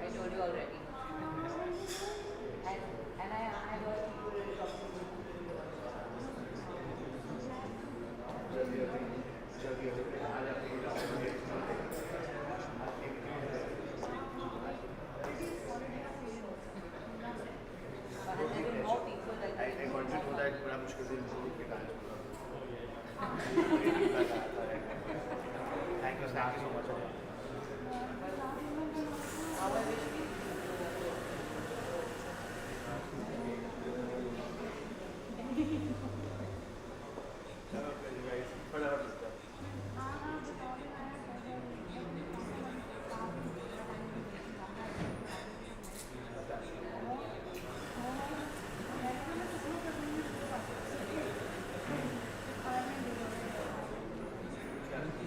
I told you already. And I heard people really talking about I got to know that बड़ा मुश्किल से improve किया है. Thank you so much.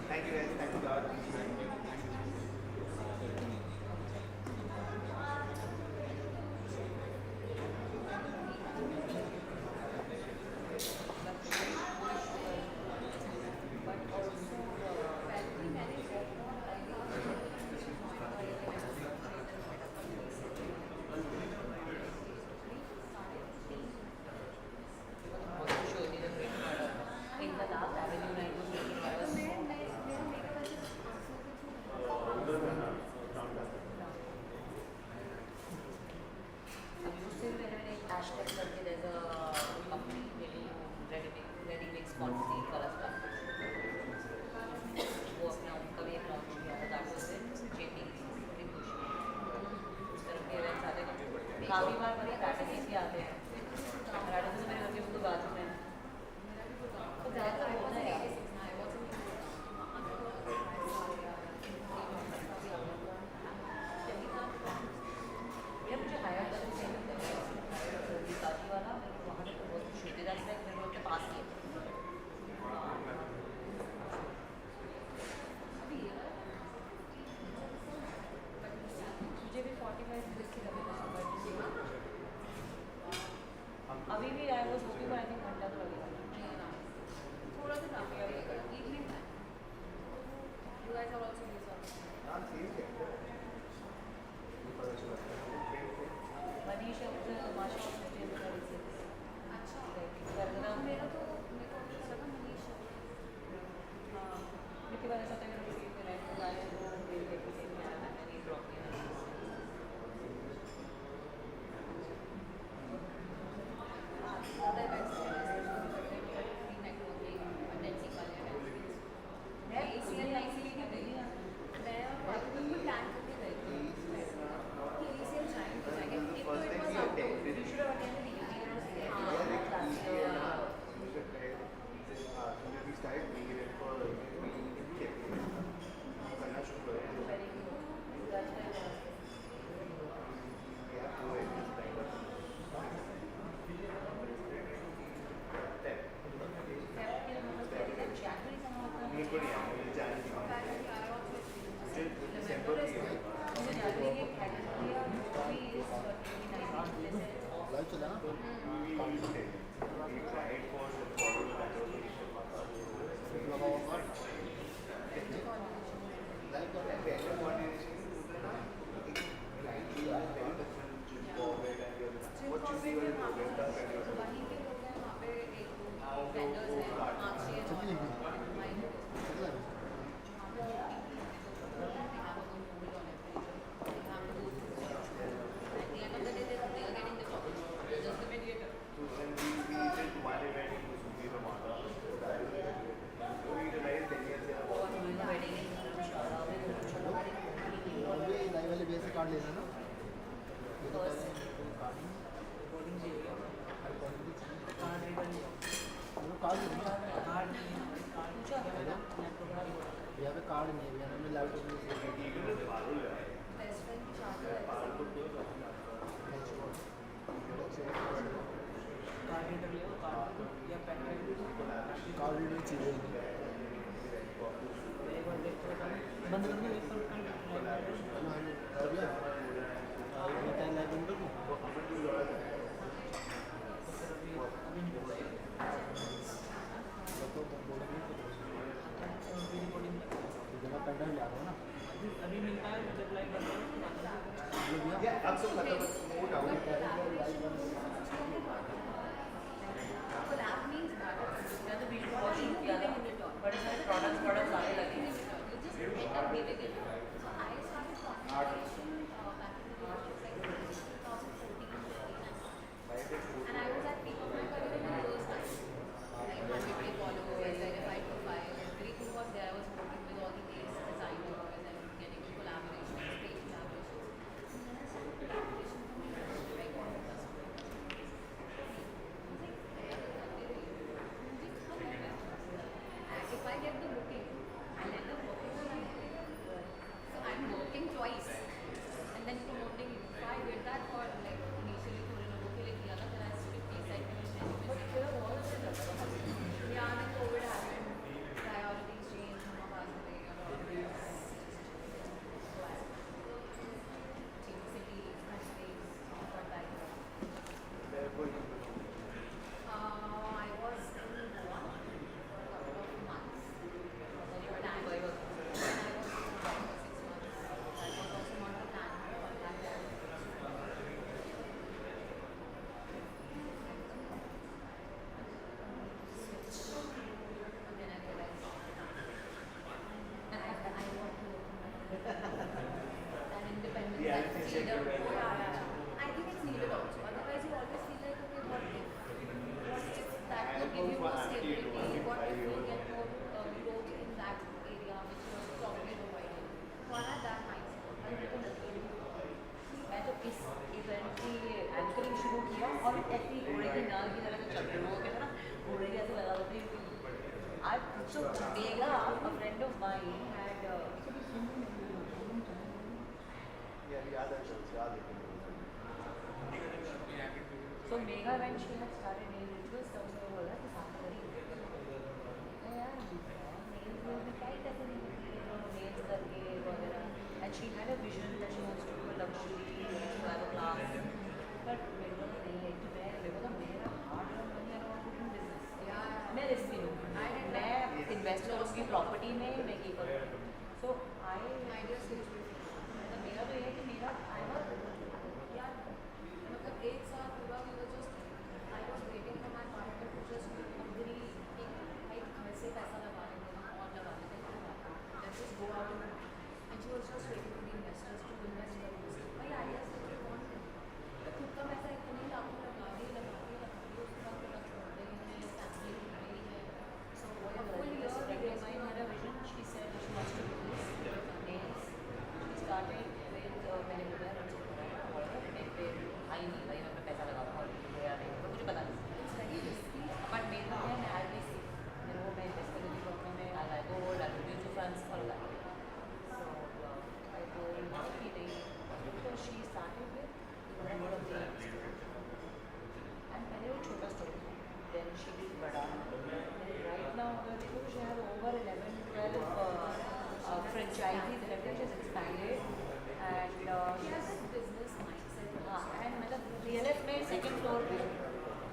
Thank you guys. Thank you God. hashtag करके there's a company ready mix quantity color stuff. वो अपना उनका भी एक launch किया था that was it JP pretty खुश उस तरह के events आते हैं काफी बार मेरे categories भी आते हैं categories तो मेरे घर के बिल्कुल बाजू में तो ज़्यादा होता है यार ये मुझे हायर करना चाहिए शादी वाला वहाँ पे तो बहुत छोटे दास है मेरे लोग के पास ही है मुझे भी 45 लिख के लगेगा कार्ड लेना ना रिकॉर्डिंग चाहिए कार्ड रीडर कार्ड यहाँ पे कार्ड नहीं है, यहाँ पे लैपटॉप में कार्ड रीडर ले कार्ड या पेन कार्ड रीडर चाहिए बंद करना एक अभी मिलता है जब लाइव अब सब खत्म हो Collab means that the video was shoot किया था, but इसमें products आने लगे. You just end up giving it. So I started conversation back in the day, like 2014, and I was at peak of my career in the first time. Like 150 followers, verified profile, everything was there. I was working with all the case designers and getting collaborations, paid collaborations. And then I started collaboration from the right on the if I get the booking, I'll end up working on it. So I'm working twice and then promoting it. So I did that for like initially थोड़े लोगों के लिए किया था, then I strictly said but फिर बहुत अच्छा चल रहा था. Yeah, then COVID happened, priorities changed, हम पास हो गए और change city, space, for that. I was in Goa for a couple of months. Very plan. I was in Goa for 6 months. That was also not the plan for that time. And then I realized I want to an independence and freedom. I think it's needed also. Otherwise, you always feel like, okay, what if that will give you more stability? What if you get more growth in that area which you are probably providing? So I had that mindset. मैं तो इस event की anchoring शुरू किया और ऐसी घोड़े की नाल की तरह से चल रही हूँ, कहते ना घोड़े की ऐसे लगा होती है. So Megha, a friend of mine, had so Megha, when she had started nail rituals, तब से वो बोला कि साथ करी यार nails will be tight ऐसे नहीं nails करके वगैरह. And she had a vision that she wants to do a luxury, to have a class. But मेरे को नहीं है कि मेरे को तो मेरा hard earned money I want to do business. मैं रिस्क भी लूँ. मैं इन्वेस्ट करूँगी प्रॉपर्टी में, मैं ये करूँगी. So I मतलब मेरा तो ये है कि मेरा यार मतलब एक साल पूरा we were just I was waiting for my partner to just agree कि भाई घर से पैसा लगा लेंगे और लगा लेंगे. Let's just go out and she was just waiting for the investors to invest for this. भाई ideas से कौन तो खुद का पैसा इतने लाखों लगा दिए उसके बाद पूरा छोड़ देंगे फैमिली की है. So a full year we designed her a vision. She said she wants to do this nails. She started with मैंने बोला आई नहीं भाई मैं पैसा लगाऊंगा और या नहीं तो मुझे पता नहीं बट मेरे को है मैं आई भी सी मेरे को मैं इन्वेस्ट करूँगी प्रॉपर्टी में I go hold I mutual funds for that. So I told कि नहीं तो शी स्टार्टेड विद एंड पहले वो छोटा स्टोर देन शी डिड बड़ा. राइट नाउ अगर देखो she have over 11-12 franchisees and everything has expanded and she has a business mindset. And मतलब DLF में second floor पे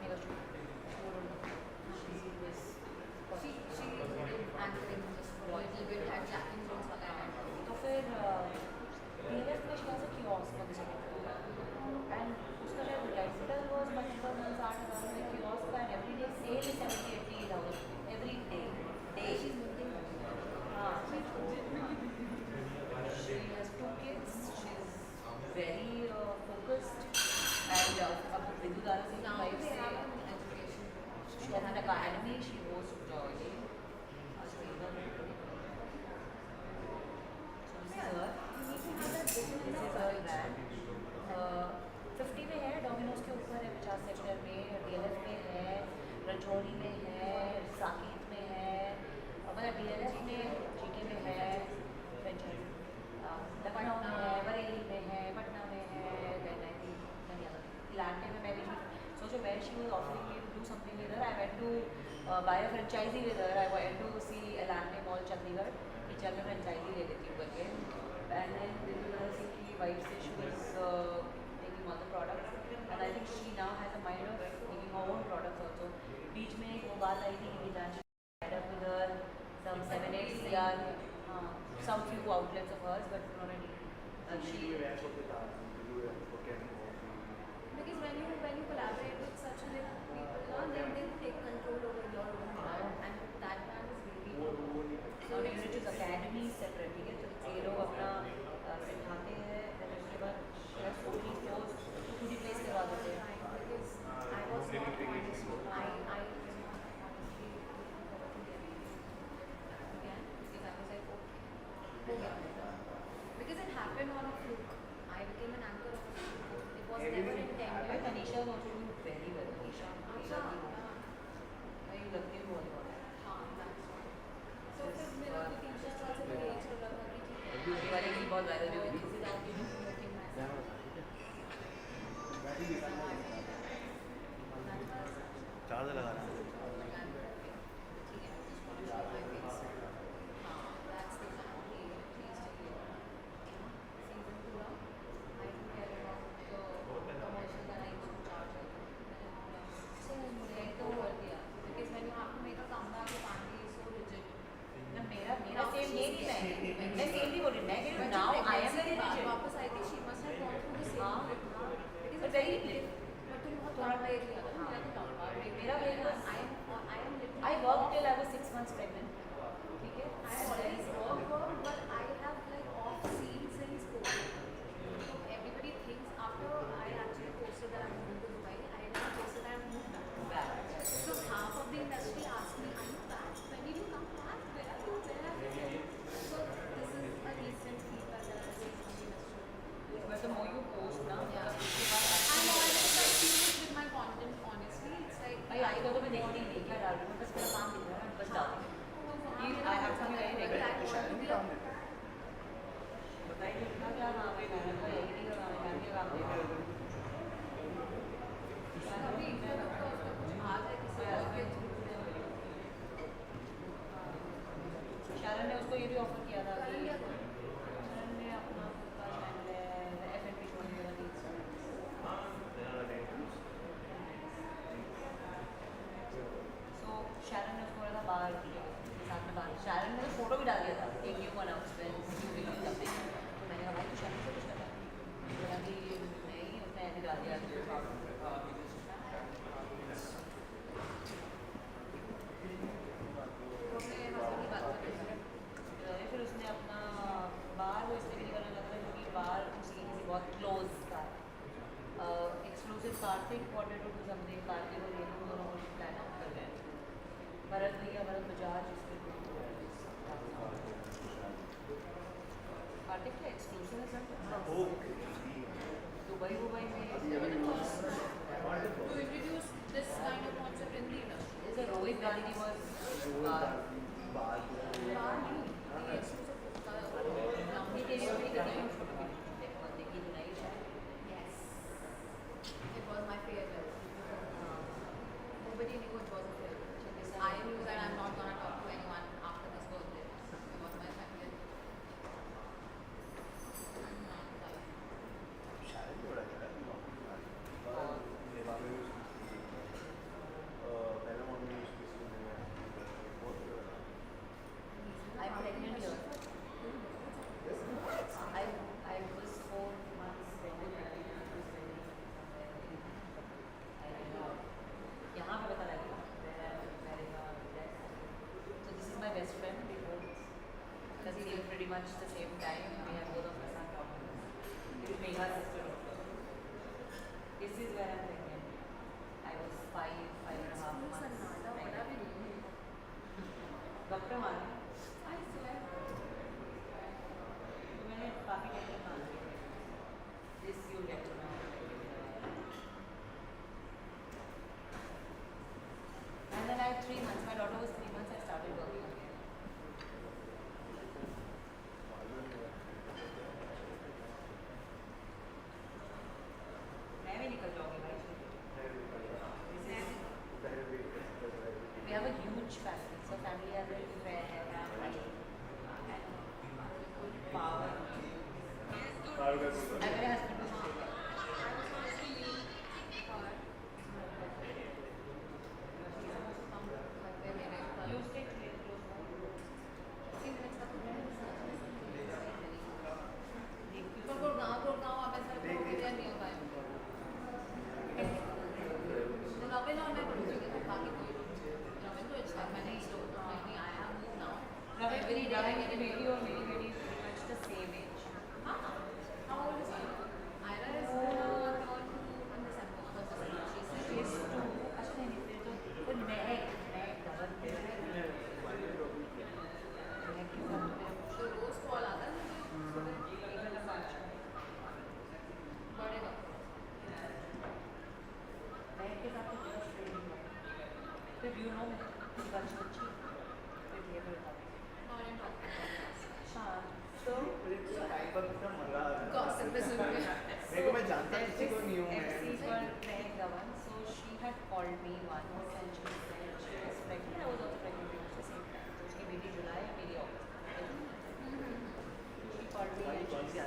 मेरा she did anchoring just for a little bit at Jack and Jones वगैरह. तो फिर DLF में she has a kiosk on the second floor and उसका जो rental was 50,000-60,000 में kiosk का and every day sale is 70,000-80,000 every day. She's moving. She has 2 kids. She's very focused and अब विदुदारा से लाइफ से education. She has an academy. She goes to Georgia. So this is her. This is her brand. offering me to do something with her. I went to buy a franchisee with her. I went to see Elante Mall Chandigarh. कि चल मैं franchisee ले लेती हूँ करके. And then this is simply wife से she was taking all the products. And I think she now has a mind of making her own products also. बीच में एक वो बात आई थी कि जान tied up with her some 7-8 CR, some few outlets of hers, but not any. She. Because when you collaborate with such big people, then they take control over your own brand, and that brand is really good. So unit is academy separate, ठीक है? तो ये लोग अपना सिखाते हैं, फिर उसके बाद शेयर स्टोरी पोस्ट खुद ही प्लेस करवा देते हैं. Because I was not honest. I was not honestly again because I was like, okay. Because it happened on a fluke. I became an anchor on a fluke. It was never intended. Tanisha was also doing very well. Tanisha, you लगती हो बहुत. हाँ, that's right. So फिर मेरा भी teacher से मेरे as को लगा कि ठीक है. ये वाली भी बहुत वायरल हुई थी. Without even promoting myself. Charge लगा रहा है. वापस आई थी she must have gone through the same because But very but तुम बहुत थोड़ा break लिया था मेरा तो लंबा break मेरा break was I am literally I worked till I was 6 months pregnant. ठीक है I always work but I have like off scene since COVID. So everybody thinks after I actually posted that I'm moving to Dubai, I actually posted that I'm moving back. So half of the industry asked me, are you back? When did you come back? Where are you? Where have you been? So this is a recent feedback that I received from the industry. But the more you post now, I'm always like serious with my content, honestly. It's like I तो मैं देखती नहीं क्या डाल रही हूँ, बस मेरा काम दिख रहा है, बस डाल रही हूँ. I have to be very negative. बताइए कितना क्या काम है, मैंने तो एडिटिंग का काम है, मैंने क्या काम है. अभी मैं लगता है उसका कुछ आ जाए किसी और के थ्रू. शारन ने उसको ये भी ऑफर किया था कि शारन ने अपना खुद का चैनल है F&B खोलने वाला थी. So शारन ने उसको बोला था बाहर साथ में बाहर. शारन ने तो फोटो भी डाल दिया था एक new announcement new video something. तो मैंने कहा भाई तू शारन से कुछ करता है. बोला कि नहीं, उसने ऐसे डाल दिया. फिर उसने अपना बाहर वो इसलिए भी नहीं करने लगा था क्योंकि बाहर उसकी किसी बहुत क्लोज था. Exclusive Kartik wanted to do something. Kartik और ये लोग दोनों को प्लान आउट कर रहे हैं. भरत भैया, भरत बजाज उसके कार्तिक का एक्सक्लूसिव है सर. दुबई में To introduce this kind of concept in the industry. is a Rohit Gandhi was लंबी के लिए मेरी गली में फोटो भी देखी नहीं है. Yes. It was my favorite. Nobody knew it was a favorite. I knew that I'm not gonna talk to anyone after this birthday. It was my favorite. I मेरे हस्बैंड को every day I get a baby or मेरी बेटी is pretty much the same age. How old is she? Ira is born in December, 1st December. She's 2. अच्छा नहीं फिर तो मैं double तो रोज कॉल आता है मुझे बड़े का मैं के साथ फिर you know बच्ची फिर ये फिर So, gossip is मेरे को मैं जानता किसी को नहीं हूँ FC for playing Gavan. So she had called me once and she said she was pregnant. I was also pregnant at the same time. उसकी बेटी जुलाई है, मेरी अगस्त. She called me and she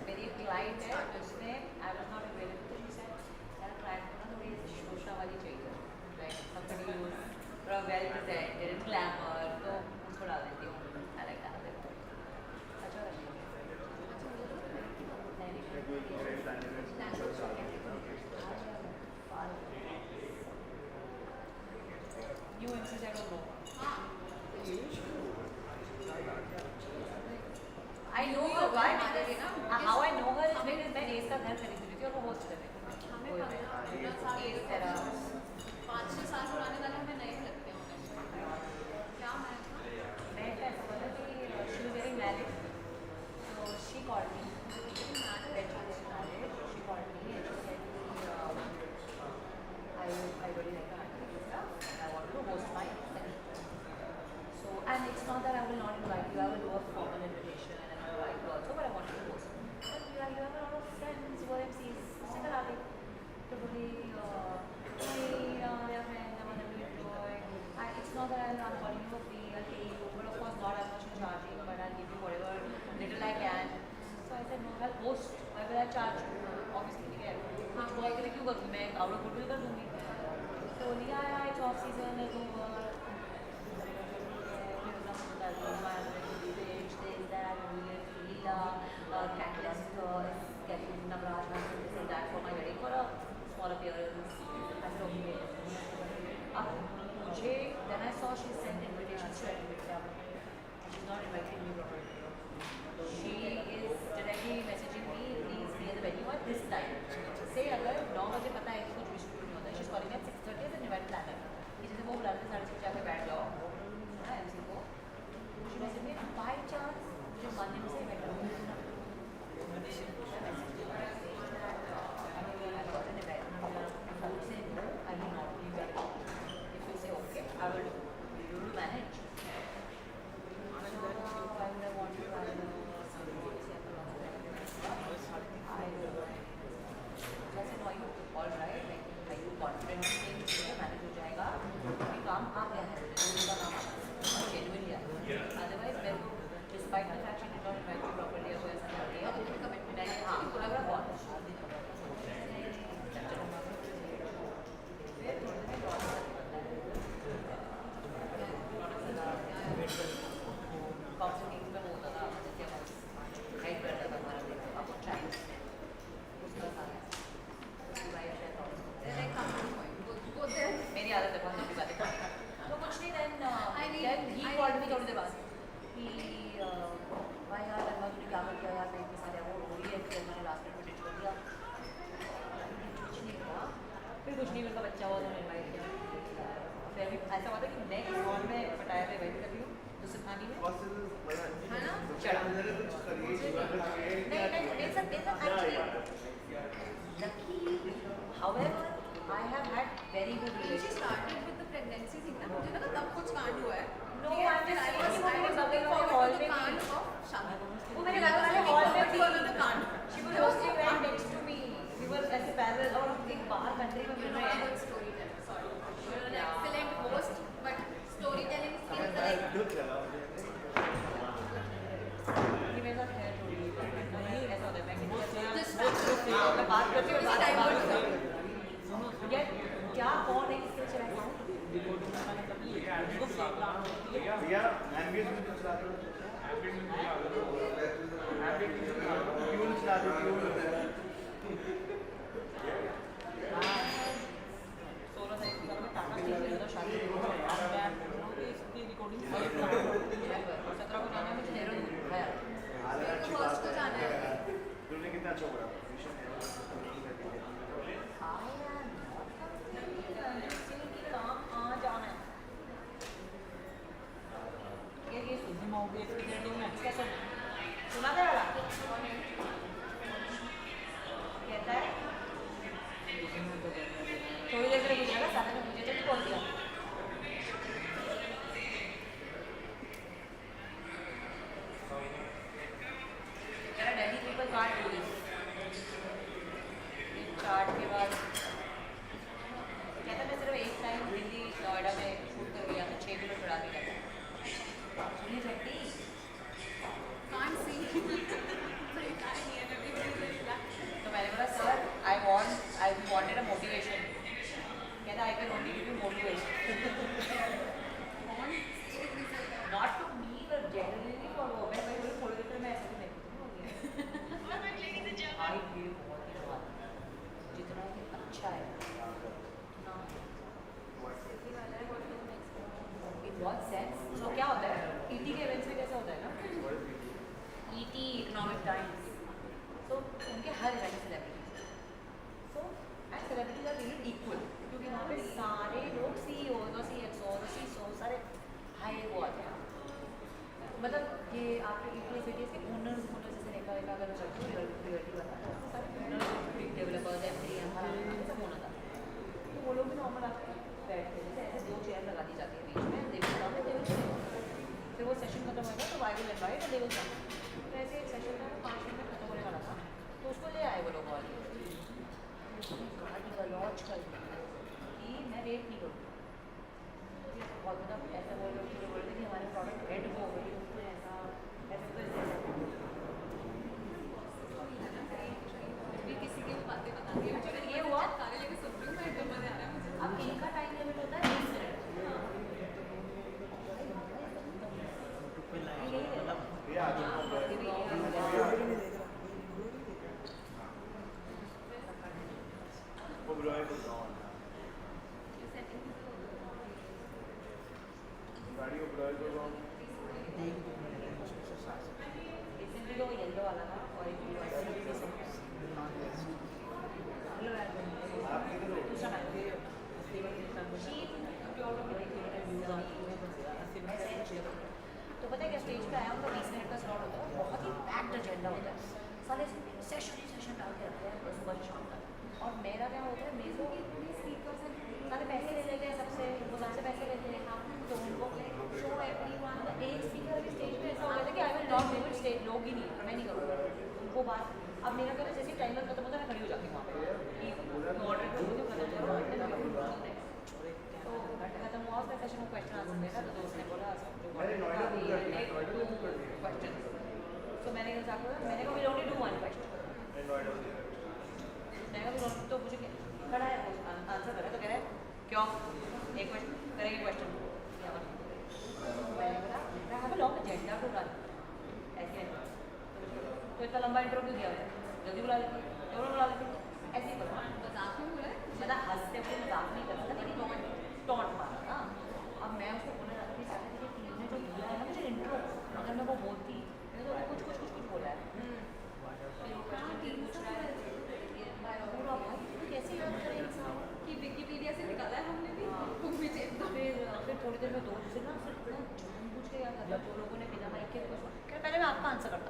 मेरी क्लाइंट है उसने आई वाज नॉट अवेलेबल तो she said मेरा client को ना थोड़ी शोशा वाली चाहिए लाइक somebody who's थोड़ा वेल प्रेजेंटेड इन ग्लैमर तो उसको डाल देती हूँ आई लाइक दैट अच्छा you MC I don't know I know her why how I know her is because मैं एस का घर खरीद रही थी और वो होस्ट कर रही थी हमें 15 साल 5-6 साल पुराने वाले हमें नए लगते हैं क्या मैं ऐसा बोला कि she was getting married so she called me when she was getting married she called me and she said I really like the acting stuff and I want to host my wedding so and it's not that I will not invite you I will do a formal invitation and I will invite you also but I want you to host but you have a lot of friends who are MCs उससे करा दे तो बोली नहीं यार friend I want to do it joy it's not that I'm calling you for free I'll pay you but of course not as much in charging but I'll give you whatever little I can so I said no I'll host why will I charge obviously ठीक है हाँ boy के लिए क्यों करूँ मैं out of goodwill कर दूँगी तो लिया it's off season is over Catalyst is getting Navraj this and that for my wedding for a small appearance. I said okay. अब मुझे then I saw she sent invitations to everybody. She's not inviting me properly. She is directly messaging me, please be at the venue at this time. Say अगर 9 बजे पता है कि कुछ भी शुरू नहीं होता है, she's calling me at 6:30 as an event planner. कि जैसे वो बुलाते 6:30 जाके बैठ जाओ, ना MC को. She messaged me by chance मुझे माध्यम से मैं करूँगी. I will do you manage. Despite the fact she did not invite you properly, or commitment, मेरी आदत है बहुत लंबी बातें करने की तो कुछ नहीं then he called me थोड़ी देर बाद कि भाई यार लगभग तूने क्या कर दिया यार पेट में सारे वो हो रही है फिर मैंने लास्ट में डिच कर दिया कुछ नहीं हुआ फिर कुछ नहीं उनका बच्चा हुआ तो मैंने इन्वाइट किया फिर भी ऐसा हुआ था कि मैं इस हॉल में पटाया पे वेट कर रही हूँ दूसरी खानी में है ना चढ़ा नहीं सकते however I have had very good relations. She started with the pregnancy thing ना मुझे लगा तब कुछ कांड हुआ है No, I'm just saying वो मेरे हॉल में कांड of शादी वो मेरे घर वाले हॉल में थी कांड she was hosting right next to me we were ऐसे parallel और एक बाहर कंट्री में मिल रहे हैं क्या कौन है किससे चलाएगा? भैया एम्बियंस में चला दो, एम्बियंस में चला दो, एम्बियंस में चला दो, ट्यून चला दो, ट्यून। 16 तारीख को मैं टाटा स्टील में तो शादी और मैं इसकी रिकॉर्डिंग 17 को जाना है मुझे देहरादून है। अच्छी बात है। तूने कितना अच्छा करा? काम आ जाना है। ये सुधी मौके एक्सपीरियंस में कैसे सुना दे वाला कहता है थोड़ी देर में पूछेगा साथ में मुझे तो कॉल किया मेरा Delhi people card do this card के बाद कहता मैं सिर्फ एक टाइम दिल्ली नोएडा में शूट कर गया था 6 किलो चढ़ा दिया था सुनिए शक्ति Can't see. तो मैंने बोला sir I wanted a motivation कहता I can only give you motivation not to me but generally for women मैं बोले थोड़ी देर में ऐसे नहीं आई फील बहुत ही बात जितना कि अच्छा है इन व्हाट सेंस सो क्या होता है ईटी के इवेंट्स में कैसा होता है ना ईटी इकोनॉमिक टाइम्स सो उनके हर event celebrities so and celebrities are really equal क्योंकि वहाँ पे सारे लोग सीईओ और सीएक्सओ और सीसो सारे हाई वो आते हैं मतलब ये आपके ईटी सिटीज के ओनर्स जैसे रेखा अगर करते हो रियलिटी बताते हैं सारे ओनर्स बिग डेवलपर्स एमडी सब होना था तो वो लोग भी नॉर्मल आते हैं बैठते हैं जैसे ऐसे 2 चेयर लगा दी जाती है बीच में they will come they will फिर वो सेशन खत्म होगा तो I will invite and they will come तो ऐसे एक सेशन था 5 मिनट में खत्म होने वाला था तो उसको ले आए वो लोग और गाड़ी का लॉन्च कर कि मैं रेट नहीं करूँगा बहुत मतलब ऐसा बोल रहे थे बोलते कि हमारे प्रोडक्ट हेड हो गई उसमें ऐसा ऐसे भी किसी की भी बातें बता दी फिर ये हुआ सारे लेके सुन रही हूँ मैं एकदम मजा आ रहा है मुझे अब इनका टाइम लिमिट होता है 20 मिनट गाड़ी को ब्लॉक कर रहा हूँ। इसलिए वो येलो वाला था और एक तो पता है क्या स्टेज पे आया उनका 20 मिनट का स्लॉट होता है बहुत ही पैक्ड एजेंडा होता है सारे सेशन डाल के रखते हैं सुबह से शाम तक और मेरा क्या होता है मेजों की पूरी स्पीकर से सारे पैसे ले लेते हैं सबसे वो सबसे पैसे लेते हैं तो उनको शो एवरीवन एक स्पीकर अभी स्टेज पे ऐसा हो गया था कि I will not limit stage लोग ही नहीं मैं नहीं करूँगा वो बात अब मेरा कहना जैसे टाइमर खत्म होता है मैं खड़ी हो जाती हूँ वहाँ पे ऑर्डर कर दूँ खत्म तो खत्म हुआ उसका सेशन में क्वेश्चन आंसर देना तो दोस्त ने बोला क्वेश्चन तो मैंने कहा मैंने कहा we don't do one question मैंने कहा तो मुझे खड़ा है आंसर कर रहा है तो कह रहा है क्यों एक क्वेश्चन करेंगे क्वेश्चन मैंने बोला I have a long agenda to run ऐसे तो इतना लंबा इंटरव्यू दिया है जल्दी बुला लेते बुला लेते ऐसे ही बोला मजाक में बोला मतलब हंसते हुए मजाक नहीं करता था लेकिन टॉन्ट मारा ना अब मैं उसको बोलने जाती थी साथ में टीम ने जो दिया है ना मुझे इंट्रो अगर मैं वो बोलती मैंने तो कुछ बोला है कैसे याद करें इंसान कि विकिपीडिया से निकाला है हमने भी फिर थोड़ी देर में दोस्त से ना फिर जानबूझ के याद करता जो लोगों ने बिना माइक के क्या पहले मैं आपका आंसर करता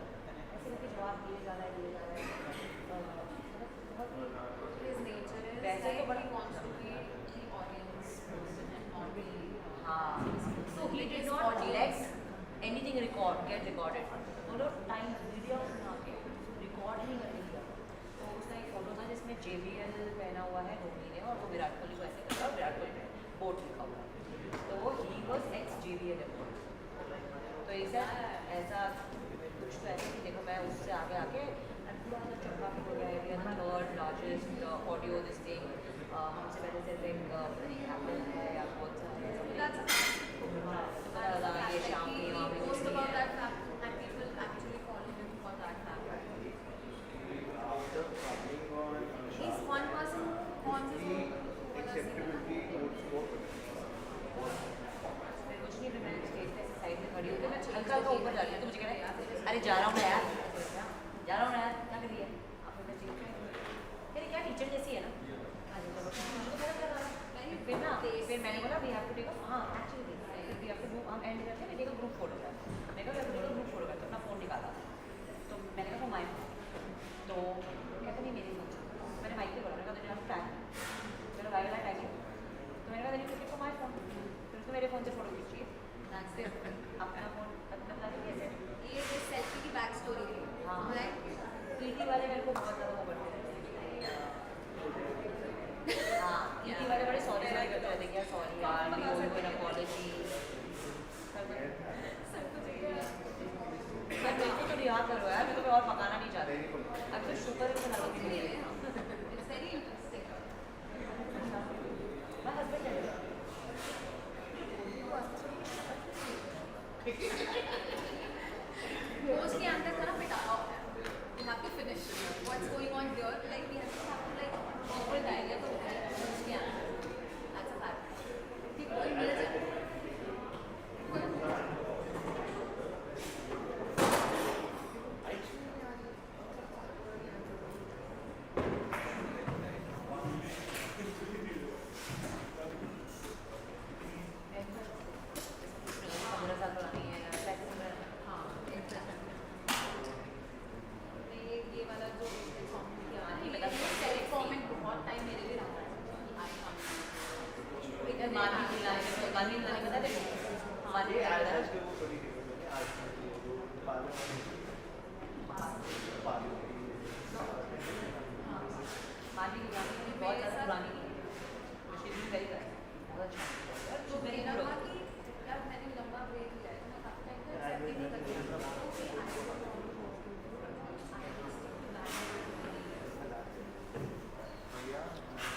ऐसे करके जवाब दिए जा रहा है वैसे तो बड़ी हाँ so he did not let anything get recorded बोलो टाइम वीडियो बना के रिकॉर्ड नहीं करने दिया तो उसका एक फोटो था जिसमें JBL पहना हुआ है धोनी ने और वो विराट कोहली को ऐसे करता है और विराट कोहली ने बोट लिखा हुआ है तो वो ही वॉज एक्स JBL तो ऐसा कुछ तो ऐसे कि देखो मैं उससे आगे आके थर्ड लार्जेस्ट ऐसे लाइक एप्पल है या बहुत सारे That's a fact. That's a fact. ये शाम Like, के he वहाँ पे posts कुछ about नहीं है। that fact and people actually follow him for that fact. After coming on He's one person who wants his own acceptability towards more मैं कुछ नहीं, मैं स्टेज पे ऐसे साइड में खड़ी होकर मैं हल्का हल्का ऊपर जा रही हूँ तो मुझे कह रहे हैं अरे जा रहा हूँ ना यार, जा रहा हूँ ना यार, क्या कर रही है आप लोग स्टेज पे यार क्या टीचर जैसी है ना। फिर ना फिर मैंने बोला वी हैव टू टेक हाँ actually we have to move, हम एंड करते हैं we take a group photo. मैंने कहा we have to take a group photo, तो अपना फ़ोन निकाला तो मैंने कहा वो माइक, तो कहते नहीं मेरी फोन, मैंने माइक पे बोला, मैंने कहा तुझे आप टैग, चलो वाई वाला टैग, तो मैंने कहा नहीं को माई फोन, फिर उसको मेरे फ़ोन से फोटो खींचिए अपना फ़ोन बता दीजिए ऐसे। ये सेल्फी की बैक स्टोरी है। हाँ राइट। पीटी वाले मेरे को बहुत ज़्यादा वो करते हैं। हाँ पीटी वाले बड़े सॉरी सॉरी करते रहते हैं, सॉरी यार वी ओwe यू एन अपॉलजी। यार मेरे को तो रिहा करो यार, मेरे को और पकाना नहीं चाहती, अब तो शुक्र है बना के लिए। It's very interesting. My husband है। Post के अंदर का ना पिटारा होता है। You have to finish what's going on here. Like we have to like proper dialogue तो होता है post के अंदर. That's a fact. ठीक कोई मिल जाए। ये वाला जो सॉन्ग किया है ये फॉर्मेट बहुत टाइम मेरे लिए रहा है। इधर मानी मिलाने में मानी मिलाने में पता है मानी मिलाने में मानी मिलाने में बहुत ज़्यादा पुरानी है, शेड्यूल वेरी कर बहुत अच्छा तो मेरा था कि जब मैंने लंबा ब्रेक लिया है तो मैं काफ़ी टाइम तक एक्सेप्ट ही नहीं कर रही थी।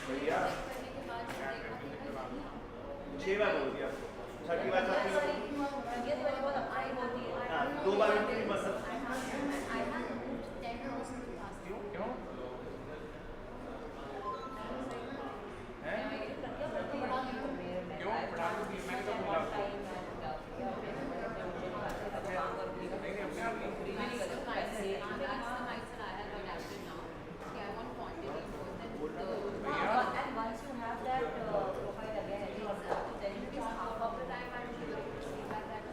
भैया 6 बार बोल दिया आपको, 6ठी बार आपने हाँ 2 बार उनकी मसल क्यों and once you have that profile again, then you can half of the time and you will feedback that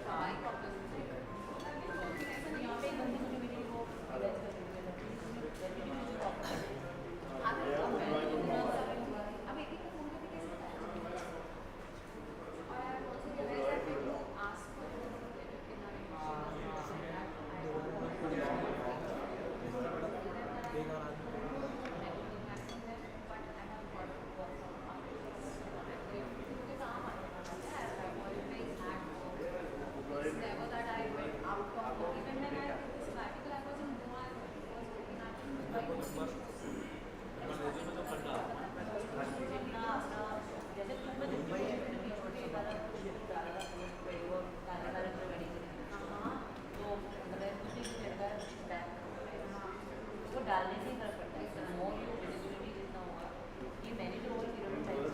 my problem is यहाँ पे बंदी मुझे मिली वो then अब एक एक फोन पे कैसे never that I went out of even when I was sabbatical I was in Goa, I was working at जैसे तुम में मुंबई छोटे वाला डाला वो गाने वाले को रेडी हाँ तो मतलब मुझे लगता है उसको डालने से ही फर्क पड़ता है, इसका मोर यू विजिबिलिटी जितना होगा ये मैंने जो और हीरो में चाहिए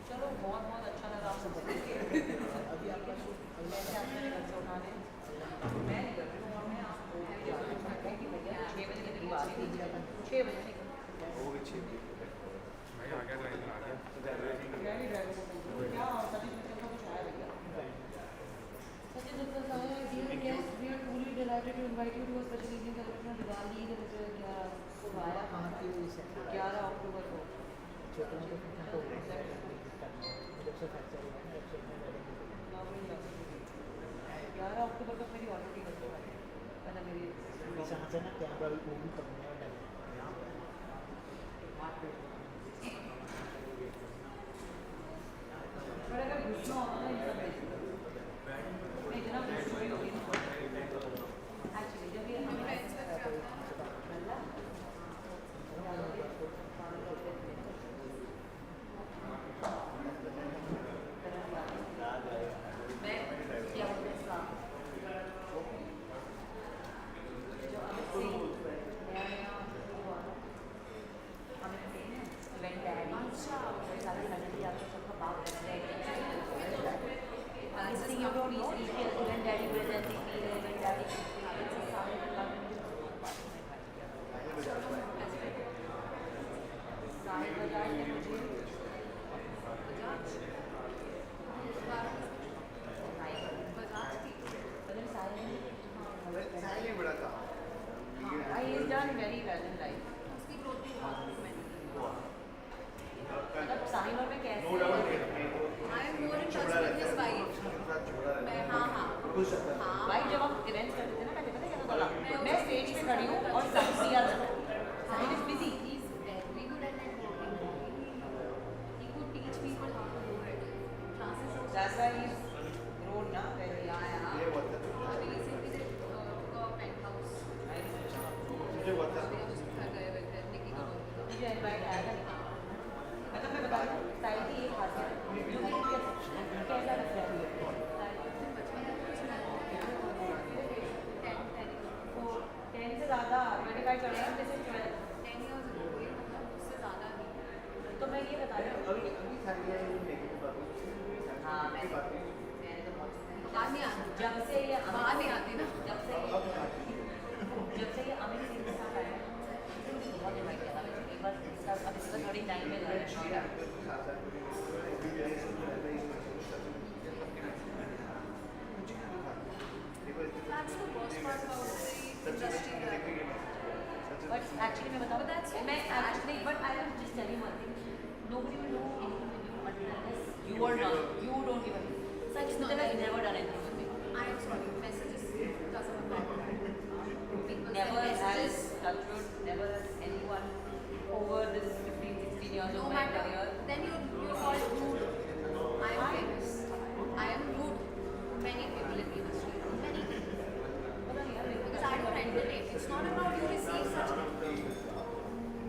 चलो बहुत बहुत अच्छा लगा आप सबसे मिलके। अभी आपका वैसे आपने घर से उठा लें मैं नहीं कर रही हूँ और मैं आपको थैंक यू भैया 6 बजे के करीब आ रही थी 6 बजे निकल वो भी 6 क्या सचिन मित्तल का कुछ आया भैया सचिन मित्तल साहब dear guest we are truly delighted to invite you to a special evening celebration of Diwali that is 11 अक्टूबर को छोटे मोटे फंक्शन को जब से फैक्चर हुआ है 11 अक्टूबर तक मेरी ऑलरेडी कर दो है ना मेरी यहाँ से ना कैमरा भी वो भी करने वाला है बड़ा का गुस्सा होता है इन सब में मैं इतना गुस्सा होगी done very well in life. उसकी ग्रोथ भी बहुत मतलब साहिल में कैसे I am more in touch with his wife मैं हाँ भाई जब हम इवेंट्स करते थे ना पहले पता क्या होता था मैं स्टेज पे खड़ी हूँ और सब Siya Sahil is busy he is very good at networking he could teach people how to do it classes that's why he is grown ना वेरी अभी रिसेंटली दे पेंट हाउस मुझे बता घर गए हुए थे निकी का मुझे इनवाइट आया था मतलब मैं बता रहा हूँ साहिल की एक खासियत है जो कि कैसा लगता है तो 10 से ज़्यादा 25 चल रहा है जैसे 12 10 years ago कोई मतलब उससे ज़्यादा नहीं तो मैं ये बता रही हूँ हाँ मैंने तो बहुत बाहर नहीं आती जब से ये बाहर नहीं आती ना जब से ये अमित सिंह के साथ आया बहुत इन्वाइट किया था मैंने एक बार इसका अब इसका थोड़ी टाइम में That's the worst part about the industry. But actually मैं बताऊँ मैं actually but I am just telling one thing nobody will know anything with you unless you are not you don't even such It's not has like never done anything with me I am sorry. Messages doesn't matter. People never send has messages. touched never has anyone over this 15-16 years No of my matter. career Then you're called rude. I am famous. I am rude to many people in the industry. Many people. Because I don't entertain. It's not about you receive such.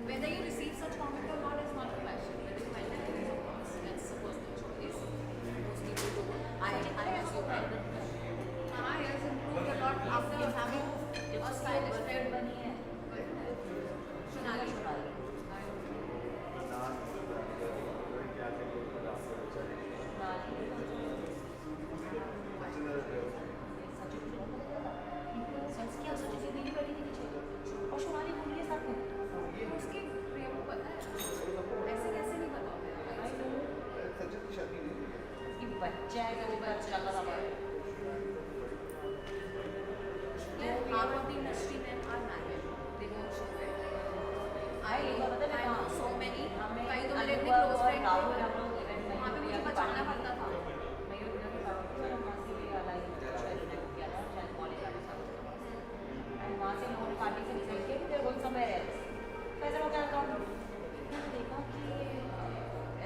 Whether you receive such comment or not is not a question. Whether you entertain is a person. That's a personal choice. Most people don't. I assume that. हाँ, it has improved a lot after having a stylish friend बनी है. Sonali. Sanskrit सोची थी दीदी बैठी थी नीचे और सोनाली बोल रही है साथ में उसके प्रेम को पता है ऐसे कैसे नहीं पता कि बच्चा है कि वो बच्चा का था half of the industry men are married they don't show it I मतलब I know so many हमें कई तो मेरे इतने अनुभव close और friend राहुल थे हम लोग इवेंट में वहाँ पे मुझे बचाना पड़ता था मयूर की पार्टी में वहाँ से भी अलग शायद ने किया था शायद कॉलेज वाले साथ एंड वहाँ से लोगों ने पार्टी से निकल के फिर वो समय रहे कैसे हो गया अकाउंट मैंने देखा कि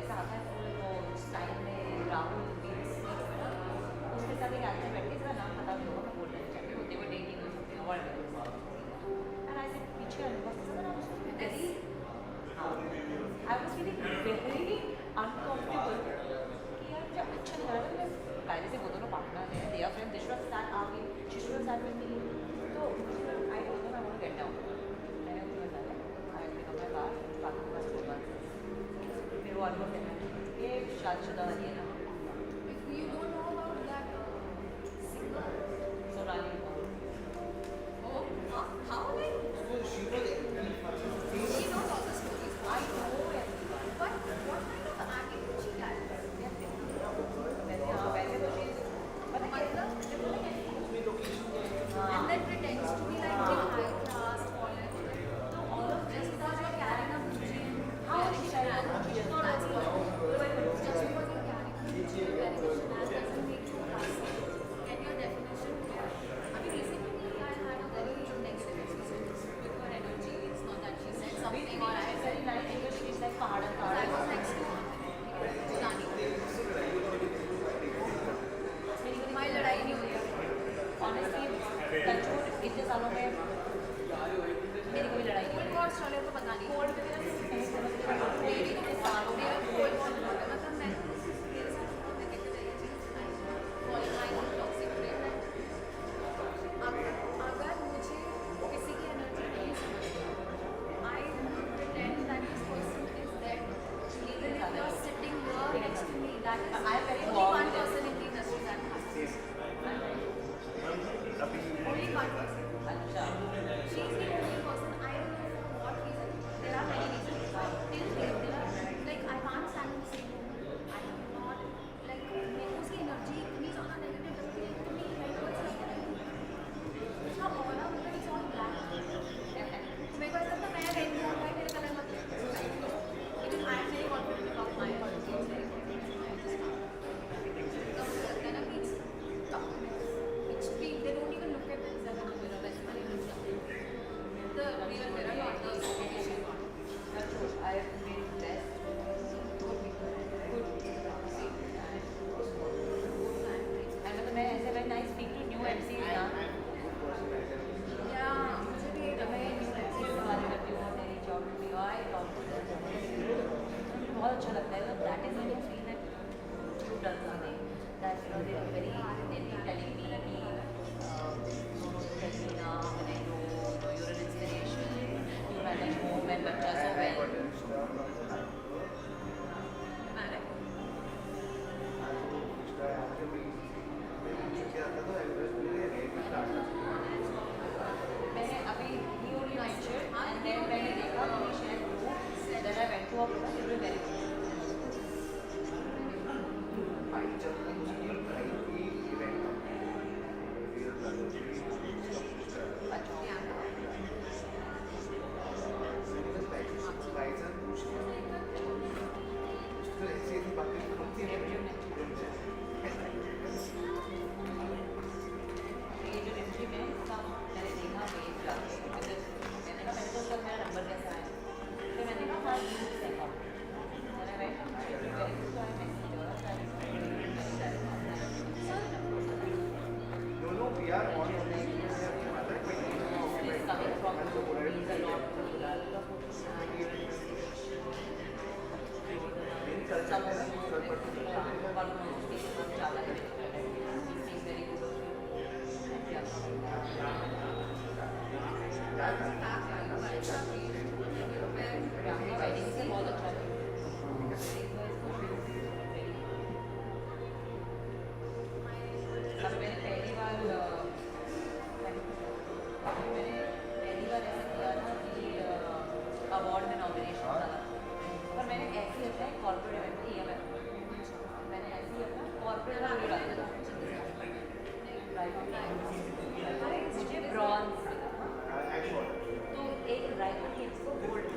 ऐसा आता है वो स्टाइल में राहुल उसके साथ एक आदमी बैठ के इसका नाम पता भी होगा मैं बोल रही चाहिए होते हुए डेटिंग हो सकते हैं वर्ल्ड एंड आई से पीछे अनुभव very I was feeling very uncomfortable कि यार जब अच्छा लग रहा था मैं पहले से वो दोनों पार्टनर हैं they are friend they should have start आगे she should have start with me तो I don't know I want to get down मैंने उनको बताया I pick up my car बाकी के पास बोल फिर वो अनुभव कहता है ये शादीशुदा वाली है ना if you don't know about that singer Sonali oh how like she knows all the stories I know everyone but what kind of attitude she had वैसे हाँ वैसे तो she and then pretends to be like the high class polished so all of just because you're carrying a Gucci how is she just because you're carrying a Gucci wearing a Chanel doesn't make you classy get your definition clear I mean recently I had a very negative experience with her energy it's not that she said something or I said very nice because she's like I was next to Rani हमारी लड़ाई नहीं हुई है honestly touchwood इतने सालों में मेरी कोई लड़ाई नहीं कोल्ड वॉर चले तो पता नहीं कोल्ड मेरी तो मेरा कोल्ड वॉर मतलब मैं मेरे साथ नेगेटिव है ये चीज़ ऑनलाइन टॉक्सिक फ्रेंड अगर मुझे किसी की एनर्जी नहीं समझती I pretend that this person is dead even if you are sitting here next to me that is I am very only warm one with person in the industry that has this only one person अच्छा she is the only person I don't know for what reason there are many reasons but till there are like I can't stand in the same room I am not like मेरे को उसकी energy इतनी ज़्यादा negative लगती है इतनी like what's happening उसका aura मतलब it's all black अवार्ड में नॉमिनेशन डाला पर मैंने ऐसे ही अपना कॉर्पोरेट इवेंट में EMF मैंने ऐसे ही अपना कॉर्पोरेट में डाला मुझे ब्रॉन्ज तो एक राइटर की इसको गोल्ड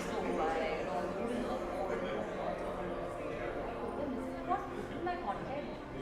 सो हुआ है my content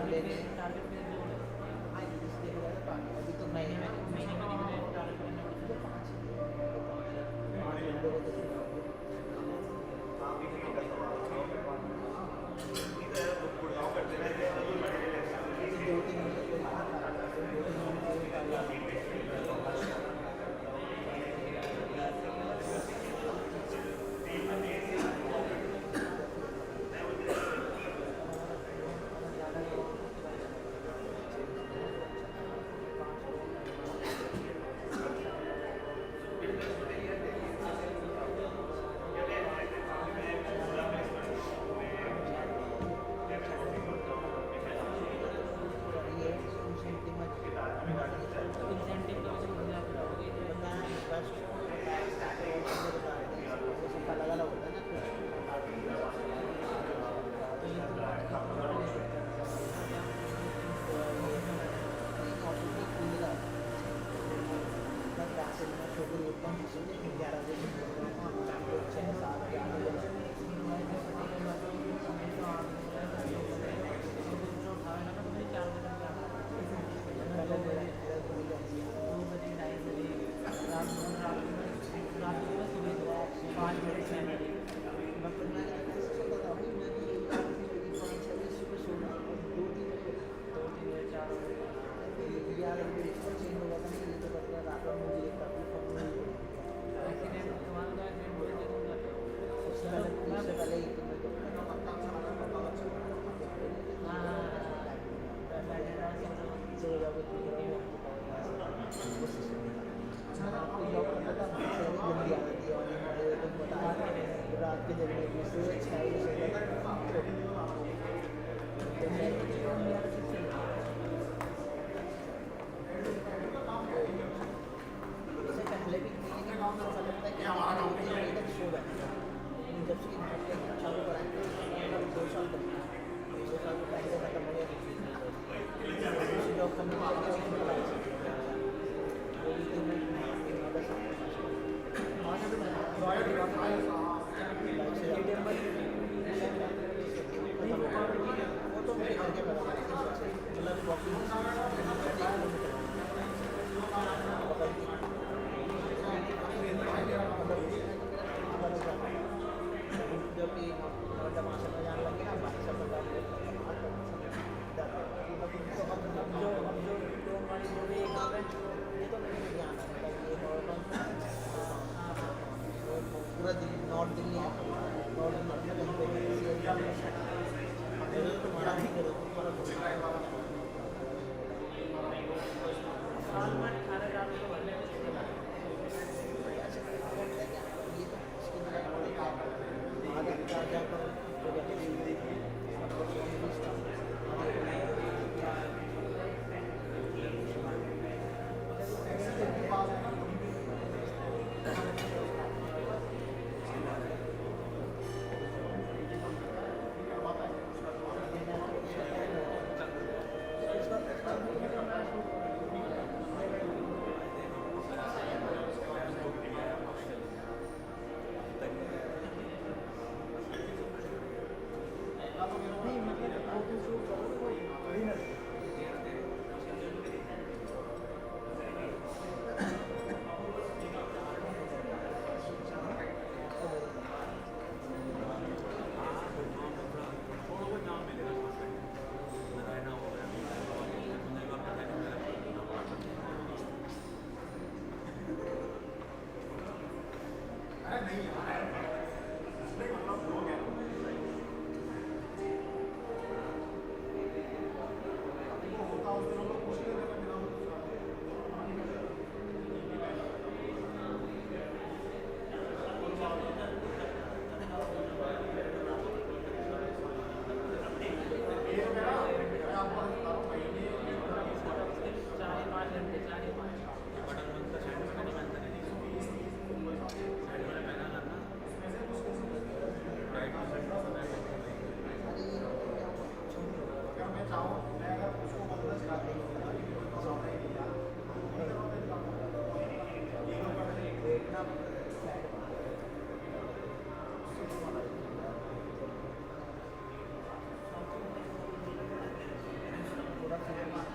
लेने टारगेट में जो आएंगे जिस देखा जाए तो अभी तो महीने में टारगेट करने वाले तो 5 लोगों को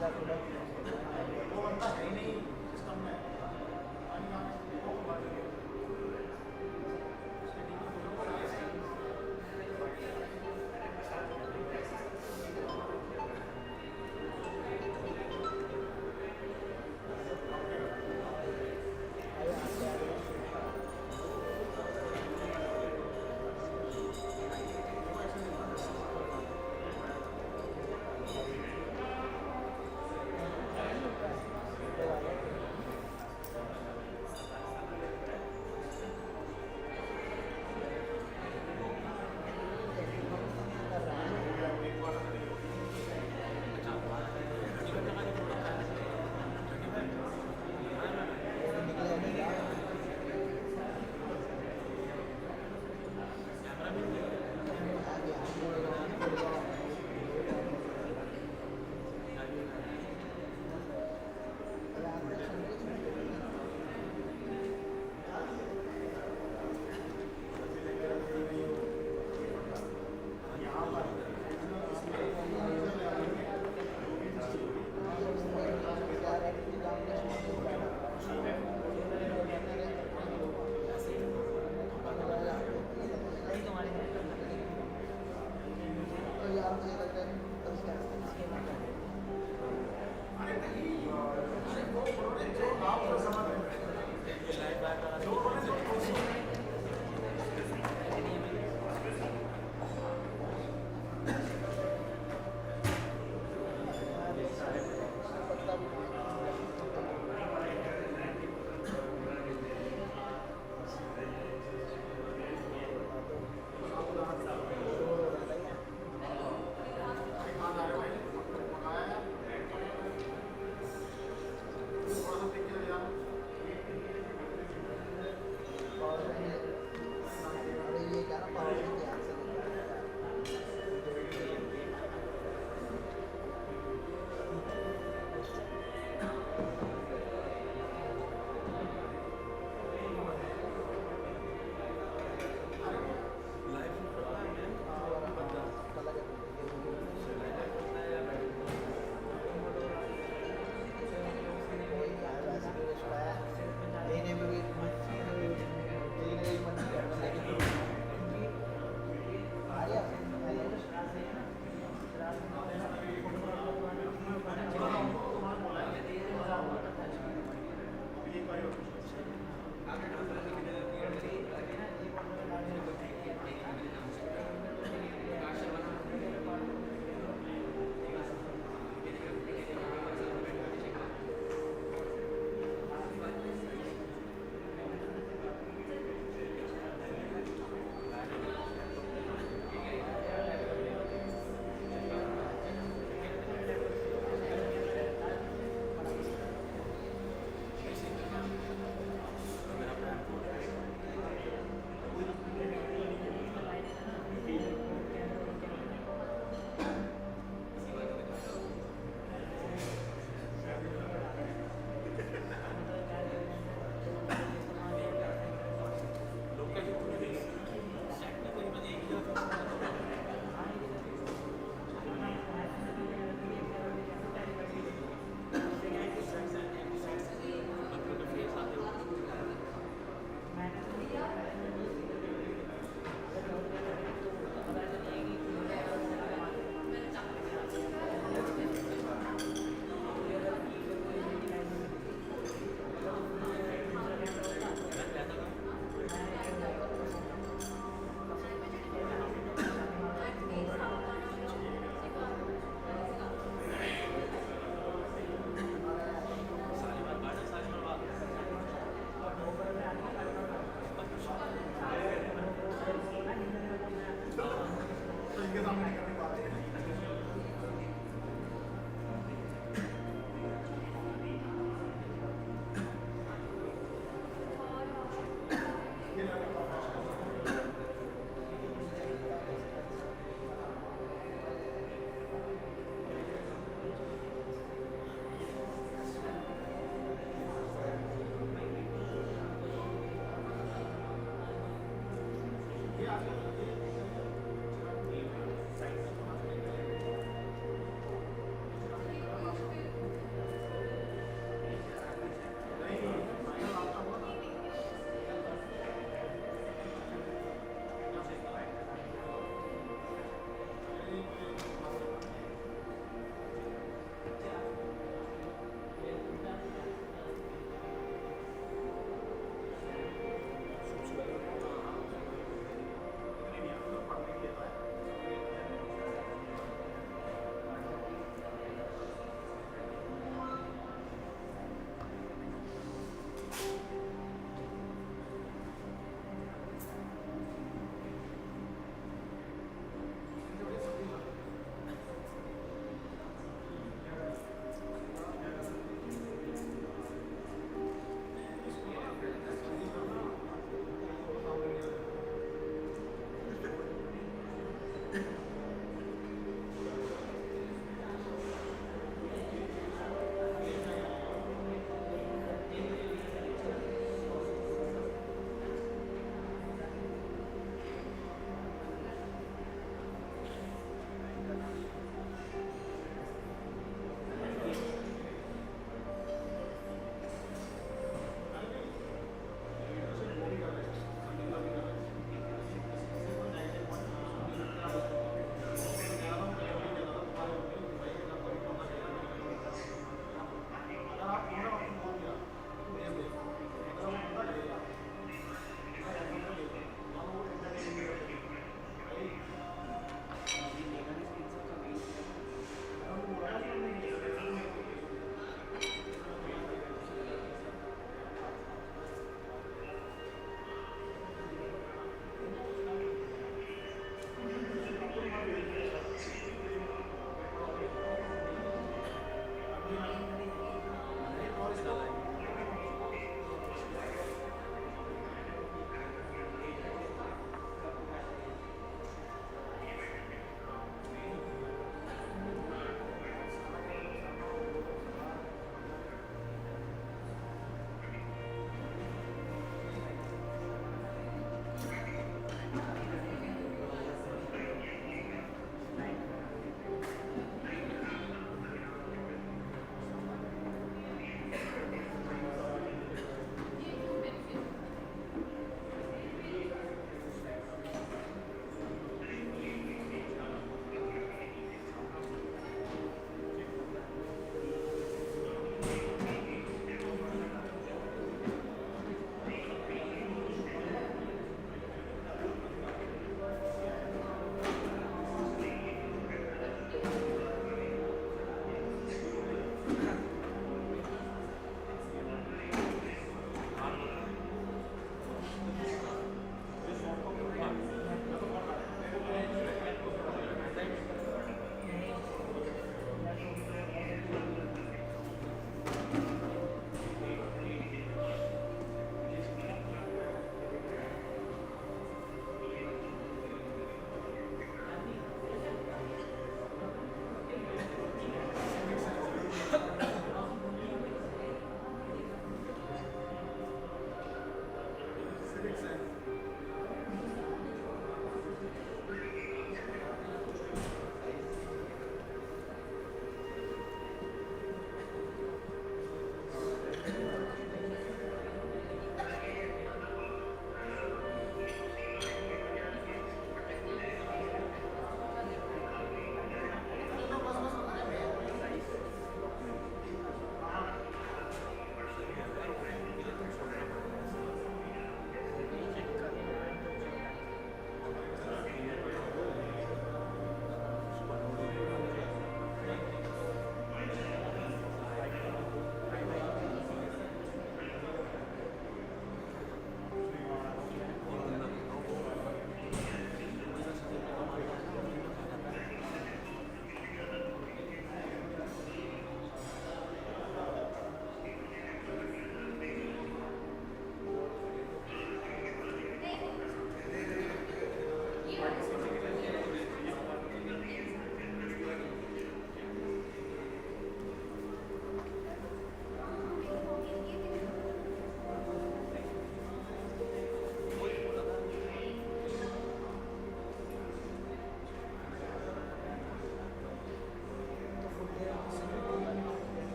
that would have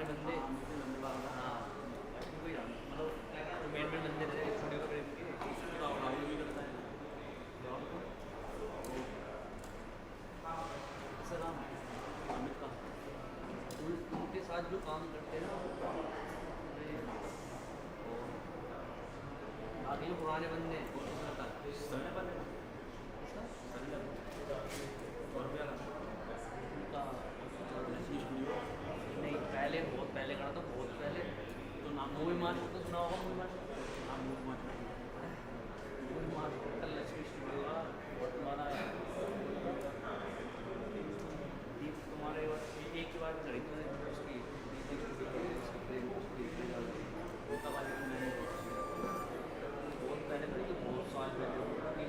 बंदे हाँ कोई मतलब मेन बंदे थे स्टूडियो के करीब के राहुल भी करता है सलाम अमित का उनके साथ जो काम करते हैं ना बाकी जो पुराने बंदे नहीं पहले बहुत पहले करा था बहुत पहले तो नाम मूवी मार्च तो सुना होगा मूवी मार्च नाम मूवी मार्च कल लक्ष्मी स्टूडियो का बहुत तुम्हारा तुम्हारे एक ही बार करी थी उसकी बहुत पहले करी तो बहुत साल पहले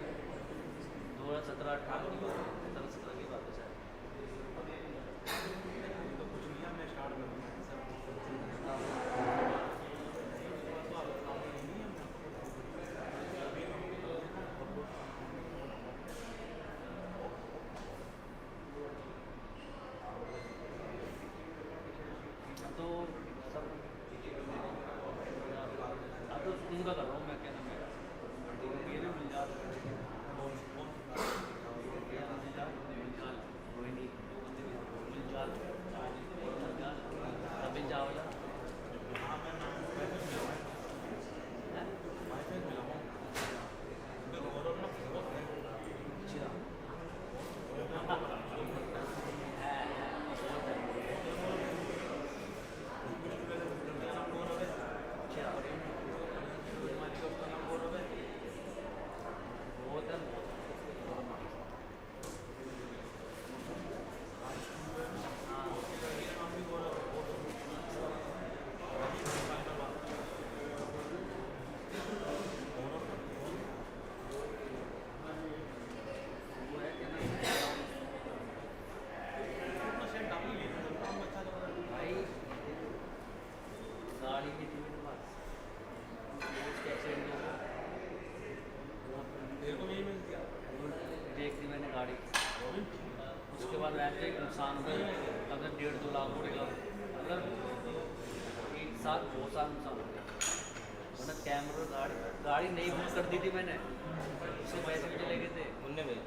2017-18 की 17 की बात है शायद तो कुछ नहीं है मैं स्टार्ट करूँगा तो सब अब तो उनका कर रहा हूँ मैं क्या नाम है ये भी मिल जाता रोहिणी मिलजाल रबिन चावला गाड़ी की थी मेरे पास उसके एक्सीडेंट हो गया मेरे को भी मिल गया देख दी मैंने गाड़ी उसके बाद वैसे एक नुकसान हो गया अगर 1.5-2 लाख पड़ेगा मतलब 1 साल 2 साल नुकसान हो गया मतलब कैमरा गाड़ी नहीं बुक कर दी थी मैंने उसके पैसे भी चले गए थे उनने में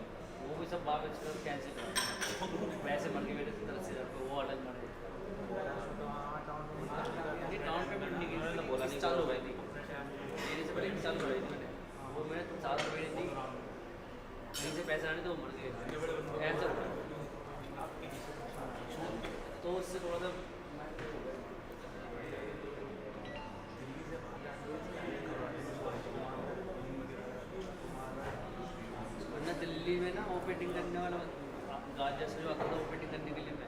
वो भी सब वापस कर कैंसिल करा पैसे मर गए मेरे तरफ से वो अलग मरे डाउन पेमेंट नहीं की मतलब बोला नहीं चालू हो गई थी मेरे से पहले चालू हो गई थी मैंने वो मैंने 7 रुपये दी कहीं से पैसे आने तो मर गए ऐसा तो उससे थोड़ा सा वरना दिल्ली में ना वो पेंटिंग करने वाला गाजर से जो आता था वो पेंटिंग करने के लिए